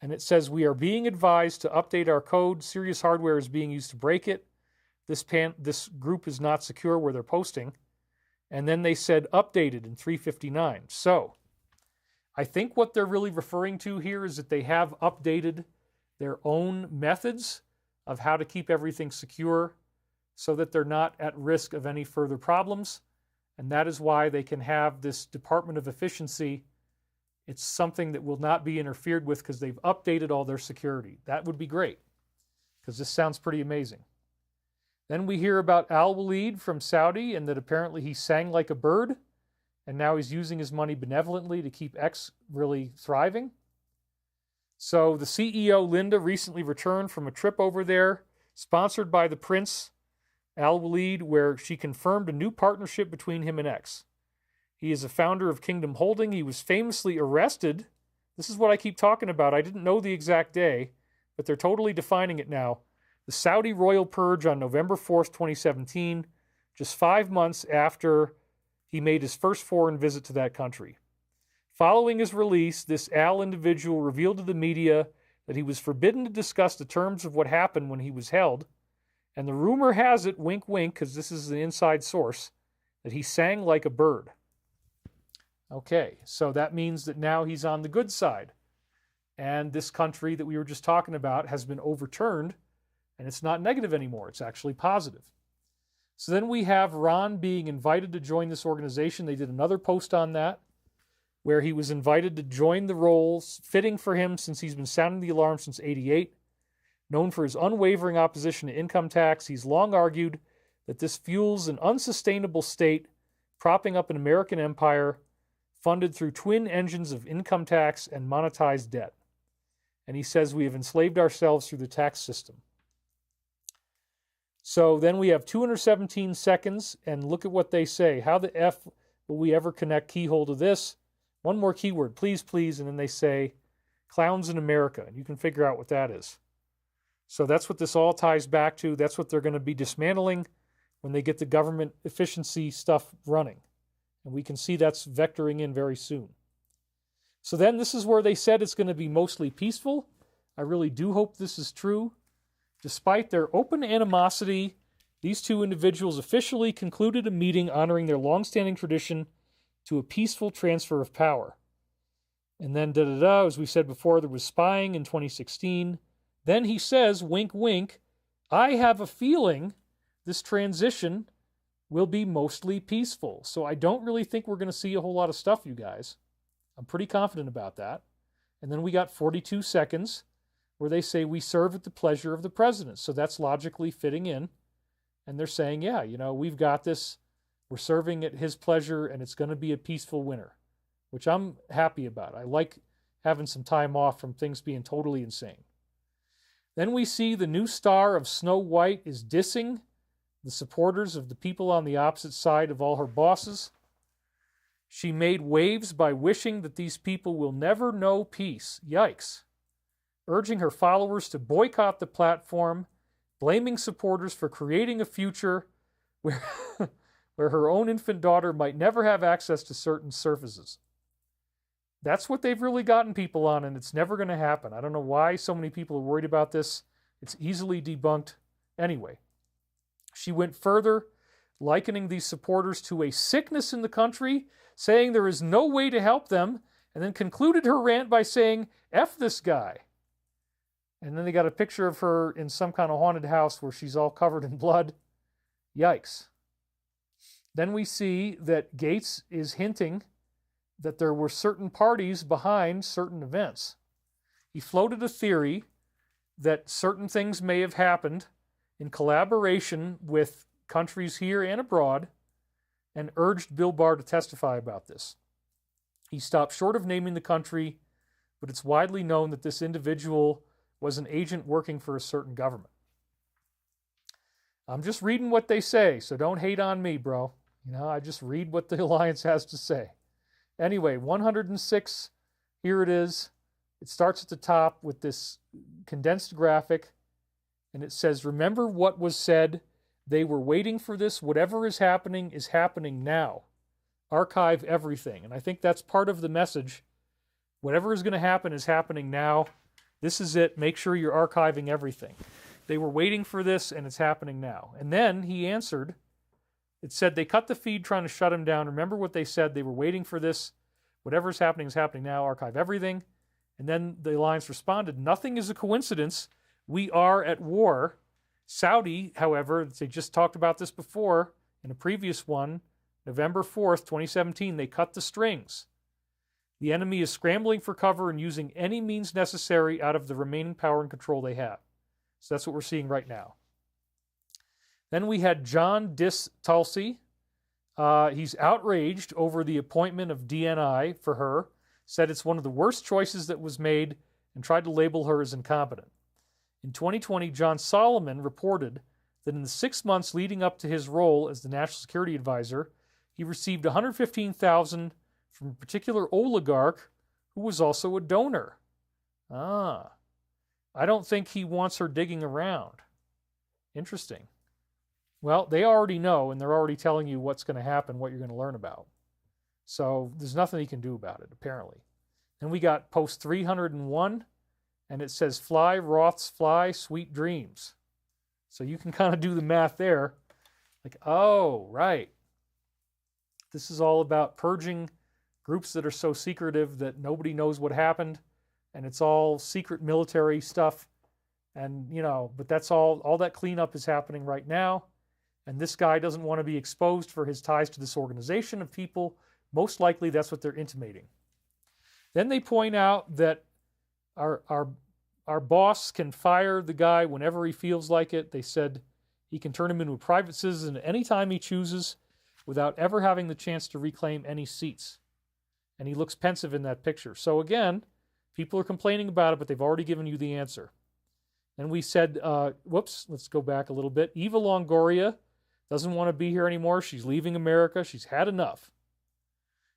A: And it says, we are being advised to update our code. Serious hardware is being used to break it. This group is not secure where they're posting. And then they said updated in 359. So I think what they're really referring to here is that they have updated their own methods of how to keep everything secure so that they're not at risk of any further problems. And that is why they can have this Department of Efficiency. It's something that will not be interfered with because they've updated all their security. That would be great, because this sounds pretty amazing. Then we hear about Al-Walid from Saudi, and that apparently he sang like a bird, and now he's using his money benevolently to keep X really thriving. So the CEO, Linda, recently returned from a trip over there, sponsored by the Prince Al-Walid, where she confirmed a new partnership between him and X. He is a founder of Kingdom Holding. He was famously arrested. This is what I keep talking about. I didn't know the exact day, but they're totally defining it now. The Saudi royal purge on November 4th, 2017, just 5 months after he made his first foreign visit to that country. Following his release, this Al individual revealed to the media that he was forbidden to discuss the terms of what happened when he was held, and the rumor has it, wink wink, because this is an inside source, that he sang like a bird. Okay, so that means that now he's on the good side. And this country that we were just talking about has been overturned, and it's not negative anymore. It's actually positive. So then we have Ron being invited to join this organization. They did another post on that, where he was invited to join the roles fitting for him since he's been sounding the alarm since '88. Known for his unwavering opposition to income tax, he's long argued that this fuels an unsustainable state, propping up an American empire funded through twin engines of income tax and monetized debt. And he says we have enslaved ourselves through the tax system. So then we have 217 seconds, and look at what they say. How the F will we ever connect keyhole to this? One more keyword, please, please, and then they say clowns in America. And you can figure out what that is. So that's what this all ties back to. That's what they're going to be dismantling when they get the government efficiency stuff running. And we can see that's vectoring in very soon. So then this is where they said it's going to be mostly peaceful. I really do hope this is true. Despite their open animosity, these two individuals officially concluded a meeting honoring their long-standing tradition to a peaceful transfer of power. And then, as we said before, there was spying in 2016. Then he says, wink, wink, I have a feeling this transition will be mostly peaceful. So I don't really think we're going to see a whole lot of stuff, you guys. I'm pretty confident about that. And then we got 42 seconds where they say we serve at the pleasure of the president. So that's logically fitting in. And they're saying, yeah, we've got this. We're serving at his pleasure, and it's going to be a peaceful winter, which I'm happy about. I like having some time off from things being totally insane. Then we see the new star of Snow White is dissing the supporters of the people on the opposite side of all her bosses. She made waves by wishing that these people will never know peace. Yikes. Urging her followers to boycott the platform, blaming supporters for creating a future where, where her own infant daughter might never have access to certain services. That's what they've really gotten people on, and it's never going to happen. I don't know why so many people are worried about this. It's easily debunked. Anyway, she went further, likening these supporters to a sickness in the country, saying there is no way to help them, and then concluded her rant by saying, F this guy. And then they got a picture of her in some kind of haunted house where she's all covered in blood. Yikes. Then we see that Gates is hinting that there were certain parties behind certain events. He floated a theory that certain things may have happened in collaboration with countries here and abroad, and urged Bill Barr to testify about this. He stopped short of naming the country, but it's widely known that this individual was an agent working for a certain government. I'm just reading what they say, so don't hate on me, bro. I just read what the Alliance has to say. Anyway, 106, here it is. It starts at the top with this condensed graphic, and it says, remember what was said. They were waiting for this. Whatever is happening now. Archive everything. And I think that's part of the message. Whatever is going to happen is happening now. This is it. Make sure you're archiving everything. They were waiting for this, and it's happening now. And then he answered. It said they cut the feed trying to shut him down. Remember what they said. They were waiting for this. Whatever is happening now. Archive everything. And then the Alliance responded, nothing is a coincidence. We are at war. Saudi, however, they just talked about this before in a previous one, November 4th, 2017, they cut the strings. The enemy is scrambling for cover and using any means necessary out of the remaining power and control they have. So that's what we're seeing right now. Then we had John Tulsi. He's outraged over the appointment of DNI for her, said it's one of the worst choices that was made, and tried to label her as incompetent. In 2020, John Solomon reported that in the 6 months leading up to his role as the National Security Advisor, he received $115,000 from a particular oligarch who was also a donor. I don't think he wants her digging around. Interesting. Well, they already know, and they're already telling you what's going to happen, what you're going to learn about. So there's nothing he can do about it, apparently. Then we got post 301, and it says, fly, Roths fly, sweet dreams. So you can kind of do the math there. Like, oh, right. This is all about purging groups that are so secretive that nobody knows what happened, and it's all secret military stuff. And, but that's all that cleanup is happening right now. And this guy doesn't want to be exposed for his ties to this organization of people. Most likely that's what they're intimating. Then they point out that our boss can fire the guy whenever he feels like it. They said he can turn him into a private citizen anytime he chooses without ever having the chance to reclaim any seats. And he looks pensive in that picture. So again, people are complaining about it, but they've already given you the answer. And we said, let's go back a little bit. Eva Longoria doesn't want to be here anymore. She's leaving America. She's had enough.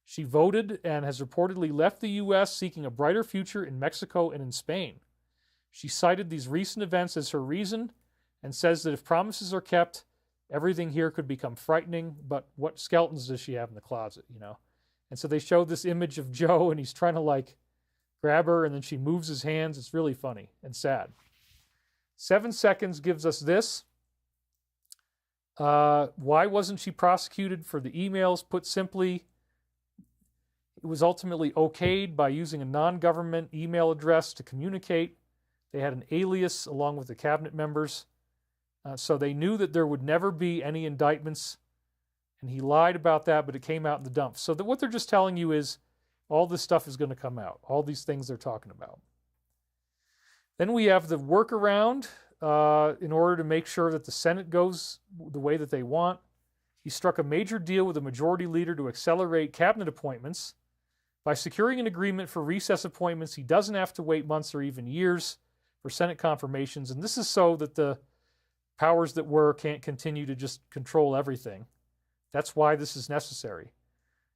A: She voted and has reportedly left the U.S. seeking a brighter future in Mexico and in Spain. She cited these recent events as her reason and says that if promises are kept, everything here could become frightening, but what skeletons does she have in the closet, And so they showed this image of Joe, and he's trying to, grab her, and then she moves his hands. It's really funny and sad. 7 seconds gives us this. Why wasn't she prosecuted for the emails? Put simply, It was ultimately okayed by using a non-government email address to communicate. They had an alias along with the cabinet members. So they knew that there would never be any indictments. And he lied about that, but it came out in the dump. So what they're just telling you is all this stuff is going to come out. All these things they're talking about. Then we have the workaround in order to make sure that the Senate goes the way that they want. He struck a major deal with the majority leader to accelerate cabinet appointments. By securing an agreement for recess appointments, he doesn't have to wait months or even years for Senate confirmations. And this is so that the powers that were can't continue to just control everything. That's why this is necessary.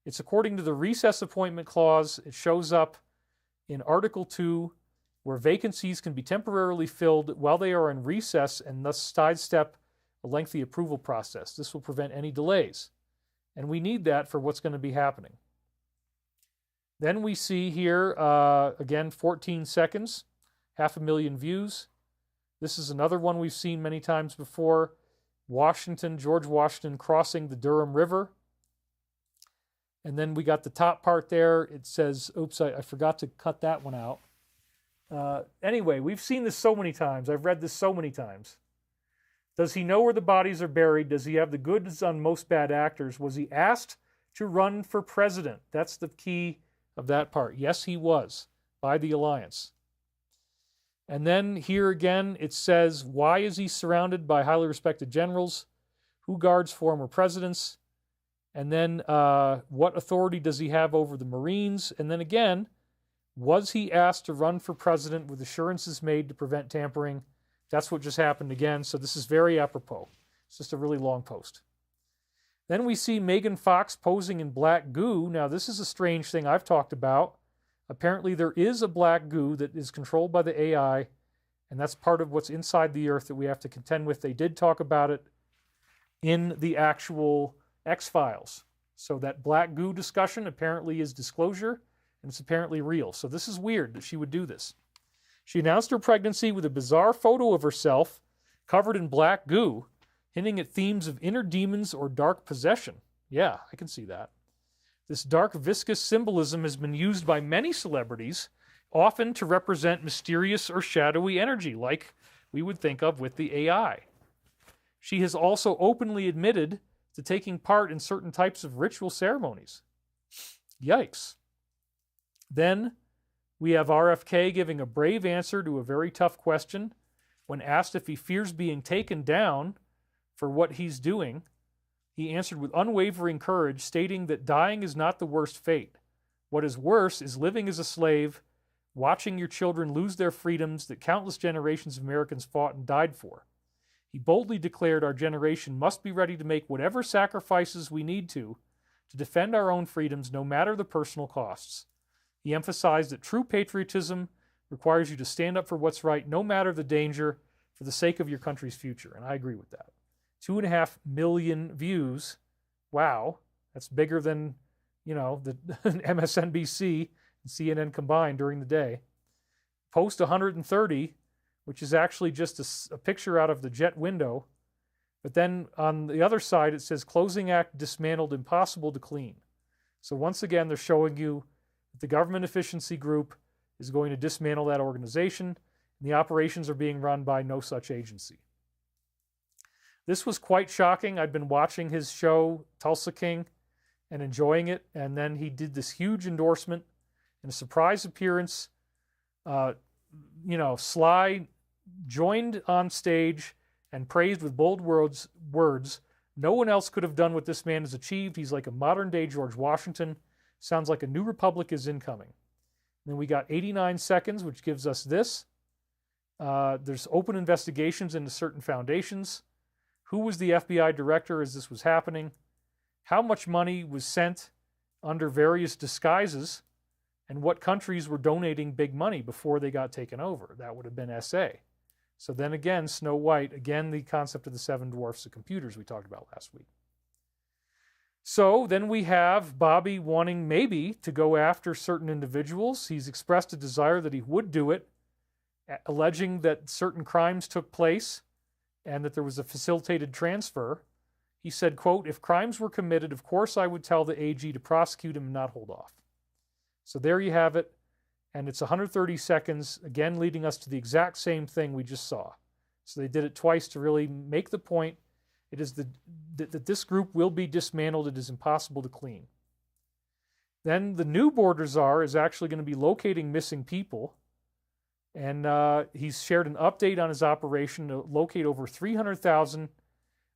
A: It's according to the recess appointment clause. It shows up in Article 2, where vacancies can be temporarily filled while they are in recess and thus sidestep a lengthy approval process. This will prevent any delays. And we need that for what's going to be happening. Then we see here, again, 14 seconds, 500,000 views. This is another one we've seen many times before. George Washington crossing the Durham River. And then we got the top part there. It says, oops, I forgot to cut that one out. Anyway, we've seen this so many times. I've read this so many times. Does he know where the bodies are buried? Does he have the goods on most bad actors? Was he asked to run for president? That's the key of that part. Yes, he was, by the alliance. And then here again, it says, why is he surrounded by highly respected generals? Who guards former presidents? And then what authority does he have over the Marines? And then again, was he asked to run for president with assurances made to prevent tampering? That's what just happened again. So this is very apropos. It's just a really long post. Then we see Megan Fox posing in black goo. Now, this is a strange thing I've talked about. Apparently, there is a black goo that is controlled by the AI, and that's part of what's inside the Earth that we have to contend with. They did talk about it in the actual X-Files. So that black goo discussion apparently is disclosure, and it's apparently real. So this is weird that she would do this. She announced her pregnancy with a bizarre photo of herself covered in black goo, hinting at themes of inner demons or dark possession. Yeah, I can see that. This dark viscous symbolism has been used by many celebrities, often to represent mysterious or shadowy energy, like we would think of with the AI. She has also openly admitted to taking part in certain types of ritual ceremonies. Yikes. Then we have RFK giving a brave answer to a very tough question. When asked if he fears being taken down for what he's doing, he answered with unwavering courage, stating that dying is not the worst fate. What is worse is living as a slave, watching your children lose their freedoms that countless generations of Americans fought and died for. He boldly declared our generation must be ready to make whatever sacrifices we need to defend our own freedoms, no matter the personal costs. He emphasized that true patriotism requires you to stand up for what's right, no matter the danger, for the sake of your country's future. And I agree with that. 2.5 million views. Wow. That's bigger than, the MSNBC and CNN combined during the day. Post 130, which is actually just a picture out of the jet window. But then on the other side, it says, closing act dismantled, impossible to clean. So once again, they're showing you that the government efficiency group is going to dismantle that organization, and the operations are being run by no such agency. This was quite shocking. I'd been watching his show, Tulsa King, and enjoying it, and then he did this huge endorsement and a surprise appearance. Sly joined on stage and praised with bold words. No one else could have done what this man has achieved. He's like a modern-day George Washington. Sounds like a new republic is incoming. And then we got 89 seconds, which gives us this. There's open investigations into certain foundations. Who was the FBI director as this was happening? How much money was sent under various disguises? And what countries were donating big money before they got taken over? That would have been SA. So then again, Snow White, again, the concept of the seven dwarfs of computers we talked about last week. So then we have Bobby wanting maybe to go after certain individuals. He's expressed a desire that he would do it, alleging that certain crimes took place and that there was a facilitated transfer. He said, quote, if crimes were committed, of course I would tell the AG to prosecute him and not hold off. So there you have it. And it's 130 seconds, again, leading us to the exact same thing we just saw. So they did it twice to really make the point. It is that this group will be dismantled. It is impossible to clean. Then the new border czar is actually going to be locating missing people. And he's shared an update on his operation to locate over 300,000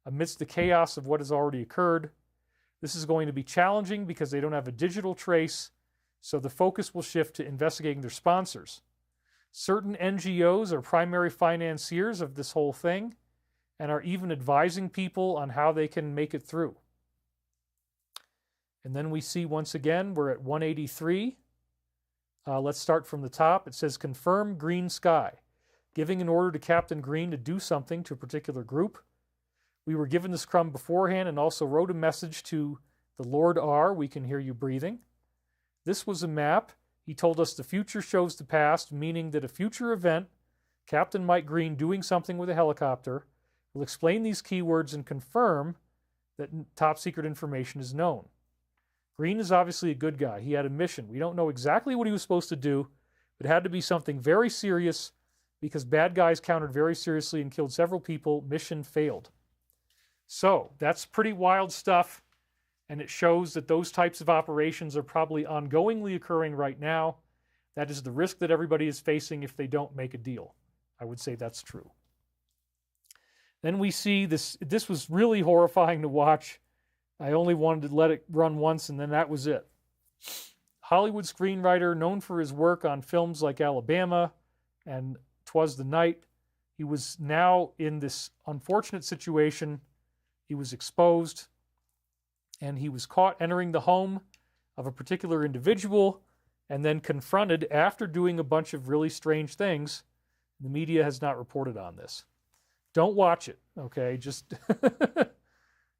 A: amidst the chaos of what has already occurred. This is going to be challenging because they don't have a digital trace, so the focus will shift to investigating their sponsors. Certain NGOs are primary financiers of this whole thing and are even advising people on how they can make it through. And then we see once again, we're at 183. Let's start from the top. It says, confirm green sky, giving an order to Captain Green to do something to a particular group. We were given this crumb beforehand and also wrote a message to the Lord R. We can hear you breathing. This was a map. He told us the future shows the past, meaning that a future event, Captain Mike Green doing something with a helicopter, will explain these keywords and confirm that top secret information is known. Green is obviously a good guy. He had a mission. We don't know exactly what he was supposed to do, but it had to be something very serious because bad guys countered very seriously and killed several people. Mission failed. So that's pretty wild stuff, and it shows that those types of operations are probably ongoingly occurring right now. That is the risk that everybody is facing if they don't make a deal. I would say that's true. Then we see this. This was really horrifying to watch. I only wanted to let it run once, and then that was it. Hollywood screenwriter known for his work on films like Alabama and 'Twas the Night. He was now in this unfortunate situation. He was exposed, and he was caught entering the home of a particular individual and then confronted after doing a bunch of really strange things. The media has not reported on this. Don't watch it, okay? Just...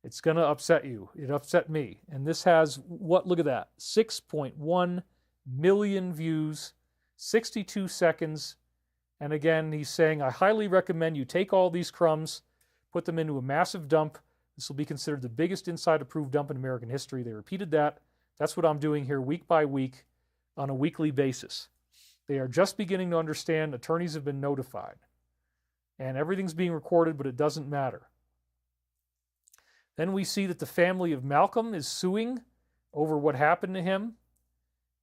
A: It's going to upset you. It upset me. And this has, look at that, 6.1 million views, 62 seconds. And again, he's saying, I highly recommend you take all these crumbs, put them into a massive dump. This will be considered the biggest inside-approved dump in American history. They repeated that. That's what I'm doing here week by week on a weekly basis. They are just beginning to understand. Attorneys have been notified. And everything's being recorded, but it doesn't matter. Then we see that the family of Malcolm is suing over what happened to him.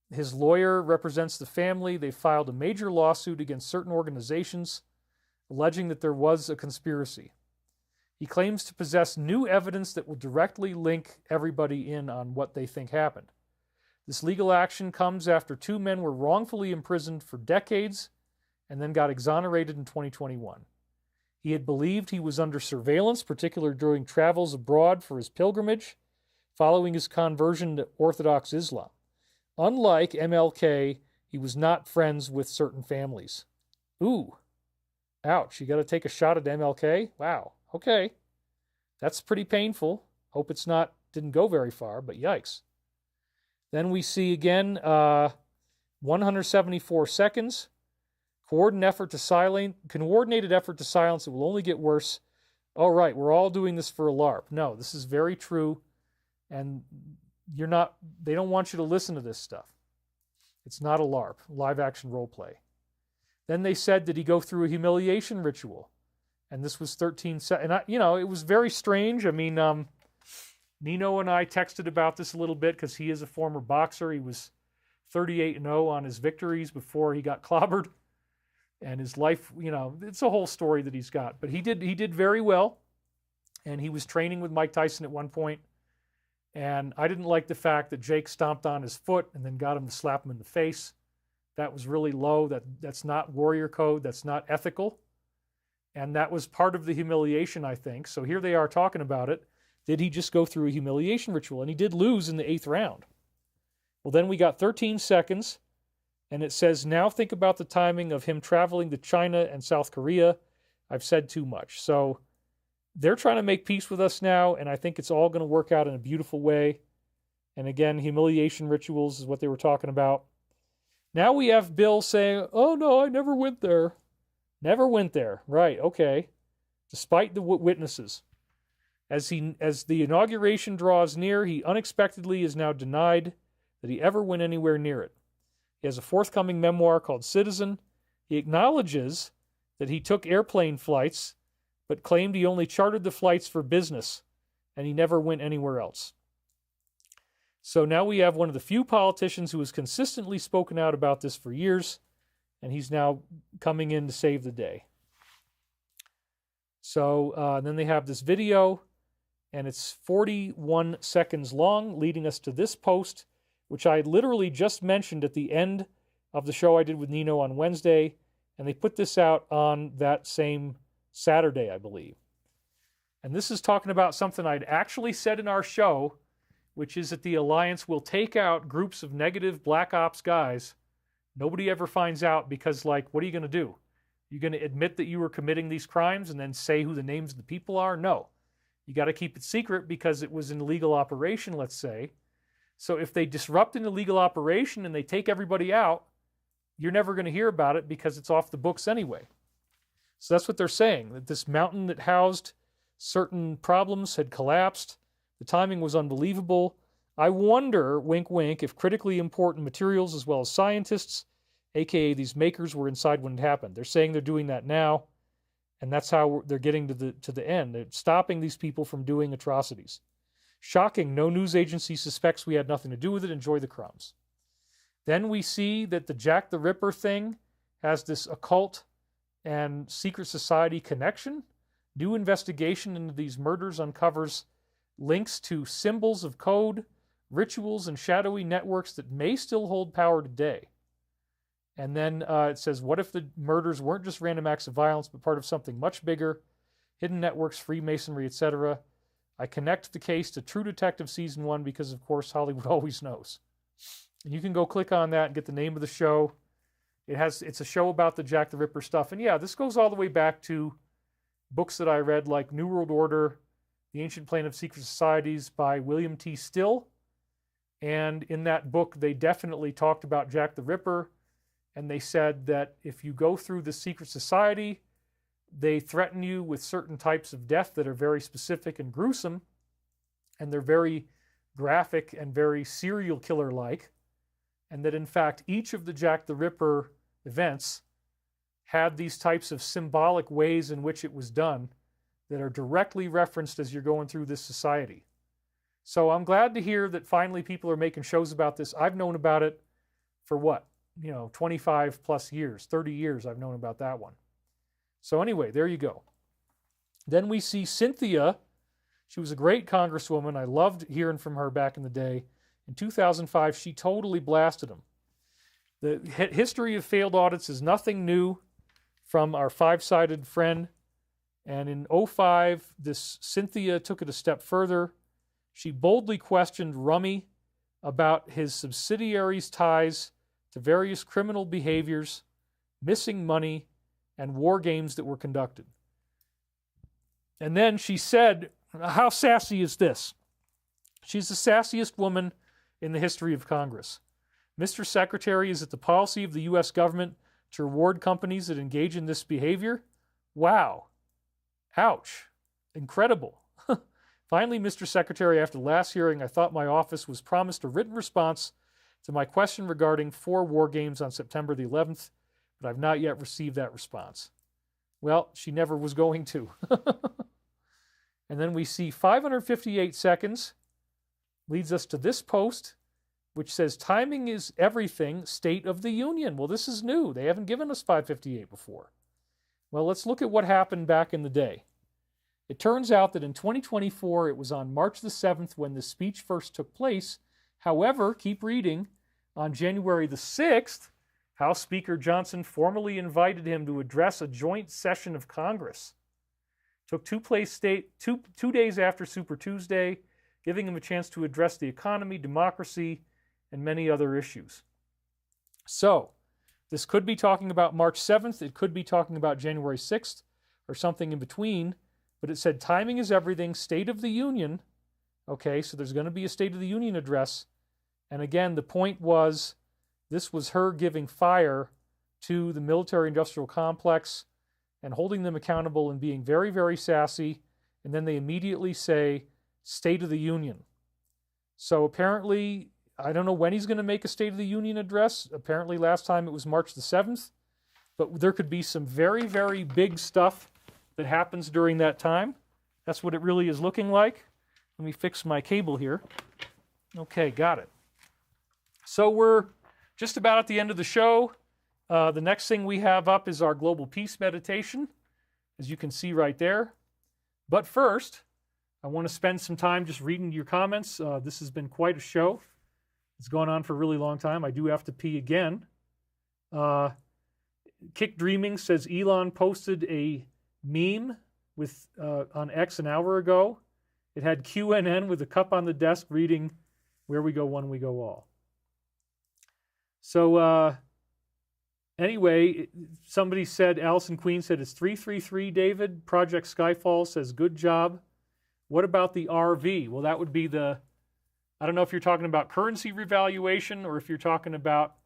A: His lawyer represents the family. They filed a major lawsuit against certain organizations, alleging that there was a conspiracy. He claims to possess new evidence that will directly link everybody in on what they think happened. This legal action comes after two men were wrongfully imprisoned for decades and then got exonerated in 2021. He had believed he was under surveillance, particularly during travels abroad for his pilgrimage, following his conversion to Orthodox Islam. Unlike MLK, he was not friends with certain families. Ooh, ouch, you got to take a shot at MLK? Wow, okay. That's pretty painful. Hope didn't go very far, but yikes. Then we see again 174 seconds. Coordinated effort to silence. It will only get worse. All right, we're all doing this for a LARP. No, this is very true, and they don't want you to listen to this stuff. It's not a LARP, live action role play. Then they said, did he go through a humiliation ritual? And this was 13 seconds. And it was very strange. I mean, Nino and I texted about this a little bit because he is a former boxer. He was 38-0 on his victories before he got clobbered. And his life, it's a whole story that he's got. But he did very well. And he was training with Mike Tyson at one point. And I didn't like the fact that Jake stomped on his foot and then got him to slap him in the face. That was really low. That's not warrior code. That's not ethical. And that was part of the humiliation, I think. So here they are talking about it. Did he just go through a humiliation ritual? And he did lose in the 8th round. Well, then we got 13 seconds. And it says, now think about the timing of him traveling to China and South Korea. I've said too much. So they're trying to make peace with us now, and I think it's all going to work out in a beautiful way. And again, humiliation rituals is what they were talking about. Now we have Bill saying, oh no, I never went there. Never went there. Right, okay. Despite the witnesses. As the inauguration draws near, he unexpectedly is now denied that he ever went anywhere near it. He has a forthcoming memoir called Citizen. He acknowledges that he took airplane flights, but claimed he only chartered the flights for business, and he never went anywhere else. So now we have one of the few politicians who has consistently spoken out about this for years, and he's now coming in to save the day. So then they have this video, and it's 41 seconds long, leading us to this post, which I literally just mentioned at the end of the show I did with Nino on Wednesday, and they put this out on that same Saturday, I believe. And this is talking about something I'd actually said in our show, which is that the Alliance will take out groups of negative black ops guys. Nobody ever finds out because, like, what are you going to do? You going to admit that you were committing these crimes and then say who the names of the people are? No. You got to keep it secret because it was an illegal operation, let's say. So if they disrupt an illegal operation and they take everybody out, you're never going to hear about it because it's off the books anyway. So that's what they're saying, that this mountain that housed certain problems had collapsed. The timing was unbelievable. I wonder, wink, wink, if critically important materials as well as scientists, aka these makers, were inside when it happened. They're saying they're doing that now, and that's how they're getting to the end. They're stopping these people from doing atrocities. Shocking, no news agency suspects we had nothing to do with it. Enjoy the crumbs. Then we see that the Jack the Ripper thing has this occult and secret society connection. New investigation into these murders uncovers links to symbols of code, rituals, and shadowy networks that may still hold power today. And then it says, what if the murders weren't just random acts of violence, but part of something much bigger? Hidden networks, Freemasonry, etc. I connect the case to True Detective Season 1 because, of course, Hollywood always knows. And you can go click on that and get the name of the show. It's a show about the Jack the Ripper stuff. And yeah, this goes all the way back to books that I read, like New World Order, The Ancient Plan of Secret Societies by William T. Still. And in that book, they definitely talked about Jack the Ripper. And they said that if you go through the secret society, they threaten you with certain types of death that are very specific and gruesome. And they're very graphic and very serial killer-like. And that, in fact, each of the Jack the Ripper events had these types of symbolic ways in which it was done that are directly referenced as you're going through this society. So I'm glad to hear that finally people are making shows about this. I've known about it for what? 25 plus years, 30 years I've known about that one. So anyway, there you go. Then we see Cynthia. She was a great congresswoman. I loved hearing from her back in the day. In 2005, she totally blasted them. The history of failed audits is nothing new from our five-sided friend. And in 2005, this Cynthia took it a step further. She boldly questioned Rummy about his subsidiaries' ties to various criminal behaviors, missing money, and war games that were conducted. And then she said, how sassy is this? She's the sassiest woman in the history of Congress. Mr. Secretary, is it the policy of the U.S. government to reward companies that engage in this behavior? Wow. Ouch. Incredible. Finally, Mr. Secretary, after the last hearing, I thought my office was promised a written response to my question regarding 4 war games on September the 11th, but I've not yet received that response. Well, she never was going to. And then we see 558 seconds leads us to this post, which says, timing is everything, State of the Union. Well, this is new. They haven't given us 558 before. Well, let's look at what happened back in the day. It turns out that in 2024, it was on March the 7th when the speech first took place. However, keep reading, on January the 6th, House Speaker Johnson formally invited him to address a joint session of Congress. Took two days after Super Tuesday, giving him a chance to address the economy, democracy, and many other issues. So, this could be talking about March 7th, it could be talking about January 6th, or something in between, but it said timing is everything, State of the Union. Okay, so there's going to be a State of the Union address. And again, the point was, this was her giving fire to the military-industrial complex and holding them accountable and being very, very sassy. And then they immediately say, State of the Union. So apparently, I don't know when he's going to make a State of the Union address. Apparently last time it was March the 7th. But there could be some very, very big stuff that happens during that time. That's what it really is looking like. Let me fix my cable here. Okay, got it. So we're just about at the end of the show. The next thing we have up is our Global Peace Meditation, as you can see right there. But first, I want to spend some time just reading your comments. This has been quite a show. It's gone on for a really long time. I do have to pee again. Kick Dreaming says Elon posted a meme with on X an hour ago. It had QNN with a cup on the desk reading, "Where we go one, we go all." So anyway, somebody said, Allison Queen said, it's 333, David. Project Skyfall says, good job. What about the RV? Well, that would be the, I don't know if you're talking about currency revaluation or if you're talking about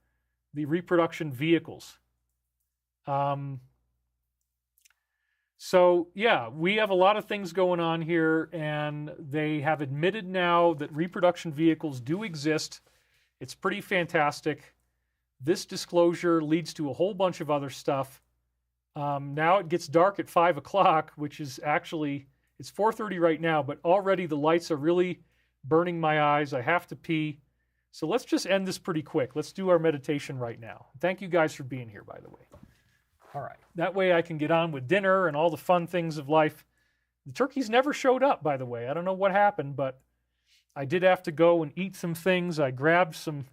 A: the reproduction vehicles. So, yeah, we have a lot of things going on here, and they have admitted now that reproduction vehicles do exist. It's pretty fantastic. This disclosure leads to a whole bunch of other stuff. Now it gets dark at 5 o'clock, which is actually, it's 4:30 right now, but already the lights are really burning my eyes. I have to pee. So let's just end this pretty quick. Let's do our meditation right now. Thank you guys for being here, by the way. All right. That way I can get on with dinner and all the fun things of life. The turkeys never showed up, by the way. I don't know what happened, but I did have to go and eat some things. I grabbed some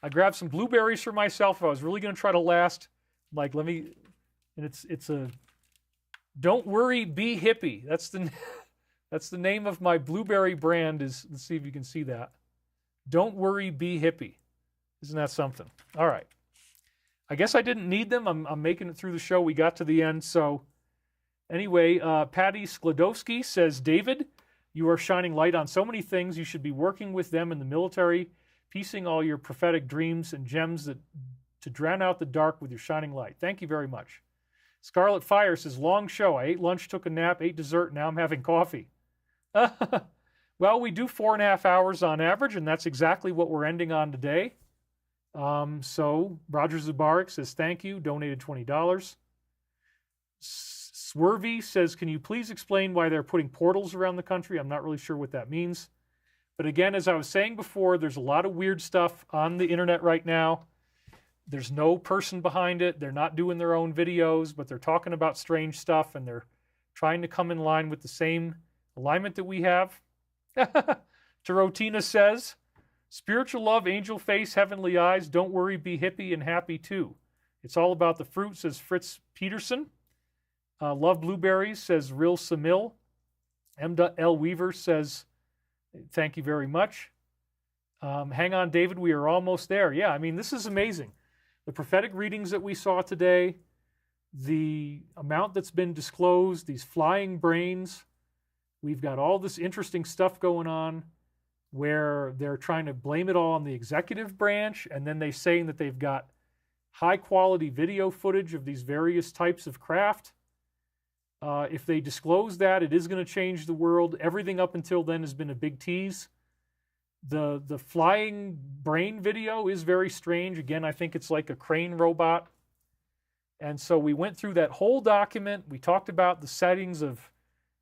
A: blueberries for myself. I was really going to try to last. Like, let me, and it's a, don't worry, be hippie. That's the name of my blueberry brand is, let's see if you can see that. Don't worry, be hippie. Isn't that something? All right. I guess I didn't need them. I'm making it through the show. We got to the end. So anyway, Patty Sklodowski says, David, you are shining light on so many things. You should be working with them in the military, piecing all your prophetic dreams and gems to drown out the dark with your shining light. Thank you very much. Scarlet Fire says, long show. I ate lunch, took a nap, ate dessert. Now I'm having coffee. Well, we do 4.5 hours on average, and that's exactly what we're ending on today. So Roger Zubarik says, thank you, donated $20. Swervy says, can you please explain why they're putting portals around the country? I'm not really sure what that means. But again, as I was saying before, there's a lot of weird stuff on the internet right now. There's no person behind it. They're not doing their own videos, but they're talking about strange stuff, and they're trying to come in line with the same alignment that we have. Tarotina says, spiritual love, angel face, heavenly eyes, don't worry, be hippie and happy too. It's all about the fruit, says Fritz Peterson. Love blueberries, says Real Samil. M.L. Weaver says, thank you very much. Hang on, David, we are almost there. Yeah, I mean, this is amazing. The prophetic readings that we saw today, the amount that's been disclosed, these flying brains, we've got all this interesting stuff going on where they're trying to blame it all on the executive branch, and then they're saying that they've got high-quality video footage of these various types of craft. If they disclose that, it is going to change the world. Everything up until then has been a big tease. The flying brain video is very strange. Again, I think it's like a crane robot. And so we went through that whole document. We talked about the settings of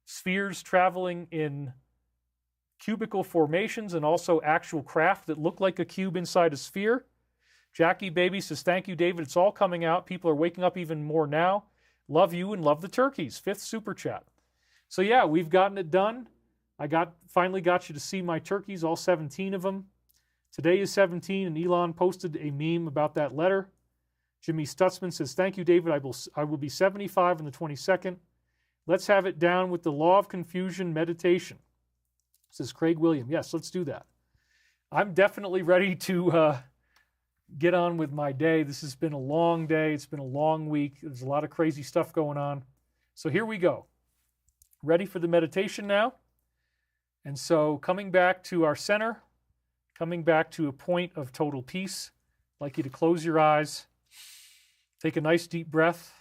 A: spheres traveling in cubical formations and also actual craft that look like a cube inside a sphere. Jackie Baby says, thank you, David. It's all coming out. People are waking up even more now. Love you and love the turkeys. 5th super chat. So yeah, we've gotten it done. I finally got you to see my turkeys, all 17 of them. Today is 17, and Elon posted a meme about that letter. Jimmy Stutzman says, thank you, David. I will be 75 on the 22nd. Let's have it down with the law of confusion meditation. Says Craig William. Yes, let's do that. I'm definitely ready to get on with my day. This has been a long day. It's been a long week. There's a lot of crazy stuff going on. So here we go. Ready for the meditation now? And so coming back to our center, coming back to a point of total peace, I'd like you to close your eyes, take a nice deep breath,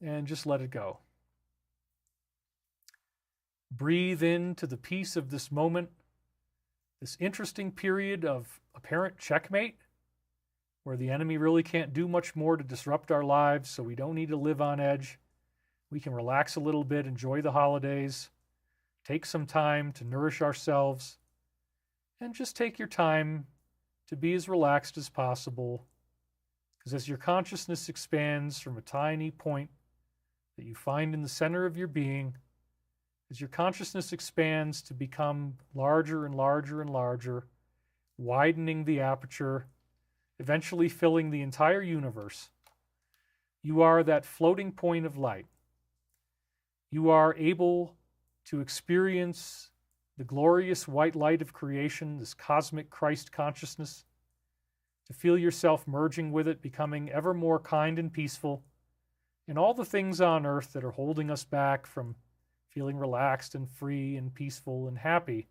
A: and just let it go. Breathe into the peace of this moment. this interesting period of apparent checkmate, where the enemy really can't do much more to disrupt our lives, so we don't need to live on edge. We can relax a little bit, enjoy the holidays, take some time to nourish ourselves, and just take your time to be as relaxed as possible. Because as your consciousness expands from a tiny point that you find in the center of your being, as your consciousness expands to become larger and larger and larger, widening the aperture, eventually filling the entire universe, you are that floating point of light. You are able to experience the glorious white light of creation, this cosmic Christ consciousness, to feel yourself merging with it, becoming ever more kind and peaceful, and all the things on earth that are holding us back from feeling relaxed and free and peaceful and happy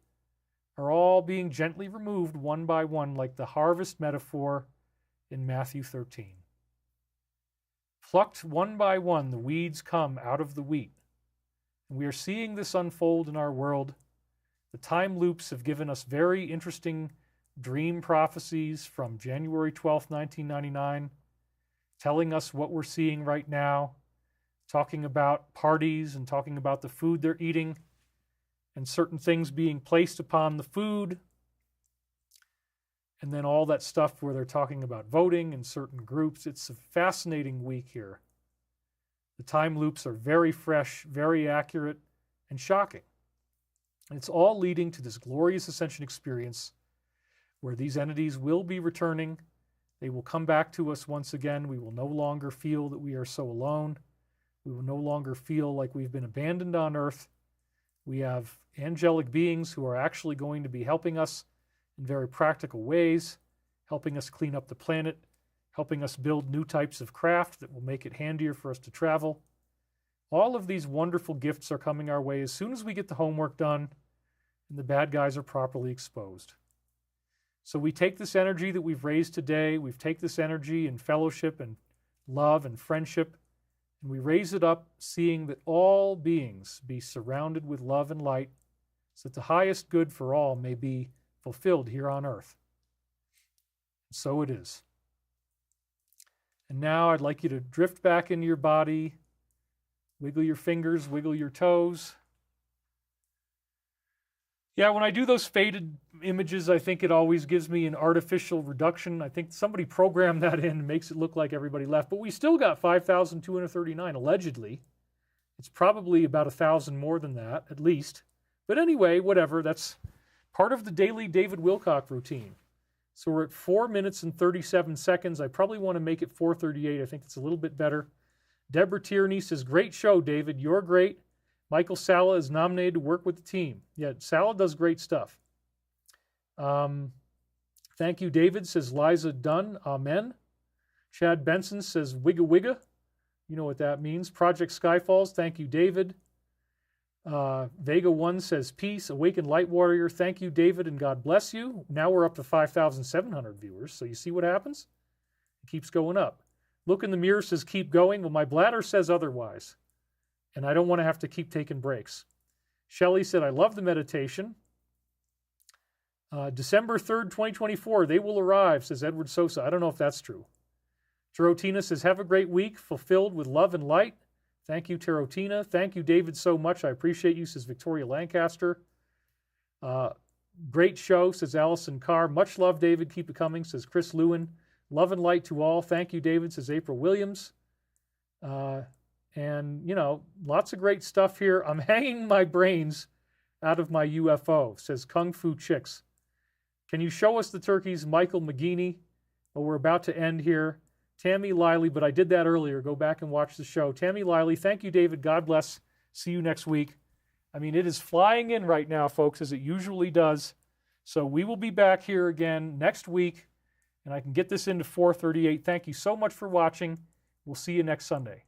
A: are all being gently removed one by one, like the harvest metaphor in Matthew 13. Plucked one by one, the weeds come out of the wheat. And we are seeing this unfold in our world. The time loops have given us very interesting dream prophecies from January 12th, 1999, telling us what we're seeing right now, talking about parties and talking about the food they're eating and certain things being placed upon the food. And then all that stuff where they're talking about voting in certain groups. It's a fascinating week here. The time loops are very fresh, very accurate, and shocking. And it's all leading to this glorious ascension experience where these entities will be returning. They will come back to us once again. We will no longer feel that we are so alone. We will no longer feel like we've been abandoned on earth. We have angelic beings who are actually going to be helping us in very practical ways, helping us clean up the planet, helping us build new types of craft that will make it handier for us to travel. All of these wonderful gifts are coming our way as soon as we get the homework done and the bad guys are properly exposed. So we take this energy that we've raised today, we take this energy in fellowship and love and friendship, and we raise it up, seeing that all beings be surrounded with love and light, so that the highest good for all may be fulfilled here on earth. And so it is. And now I'd like you to drift back into your body, wiggle your fingers, wiggle your toes. Yeah, when I do those faded images, I think it always gives me an artificial reduction. I think somebody programmed that in and makes it look like everybody left. But we still got 5,239, allegedly. It's probably about 1,000 more than that, at least. But anyway, whatever. That's part of the daily David Wilcock routine. So we're at 4 minutes and 37 seconds. I probably want to make it 4:38. I think it's a little bit better. Deborah Tierney says, great show, David. You're great. Michael Sala is nominated to work with the team. Yeah, Sala does great stuff. Thank you, David, says Liza Dunn. Amen. Chad Benson says, wigga wigga. You know what that means. Project Skyfalls. Thank you, David. Vega 1 says, peace. Awakened Light Warrior. Thank you, David, and God bless you. Now we're up to 5,700 viewers, so you see what happens? It keeps going up. Look in the mirror says, keep going. Well, my bladder says otherwise, and I don't want to have to keep taking breaks. Shelley said, I love the meditation. December 3rd, 2024, they will arrive, says Edward Sosa. I don't know if that's true. Tarotina says, have a great week, fulfilled with love and light. Thank you, Tarotina. Thank you, David, so much. I appreciate you, says Victoria Lancaster. Great show, says Allison Carr. Much love, David. Keep it coming, says Chris Lewin. Love and light to all. Thank you, David, says April Williams. And, you know, lots of great stuff here. I'm hanging my brains out of my UFO, says Kung Fu Chicks. Can you show us the turkeys, Michael McGeaney? Well, we're about to end here. Tammy Lively, but I did that earlier. Go back and watch the show. Tammy Lively, thank you, David. God bless. See you next week. I mean, it is flying in right now, folks, as it usually does. So we will be back here again next week, and I can get this into 4:38. Thank you so much for watching. We'll see you next Sunday.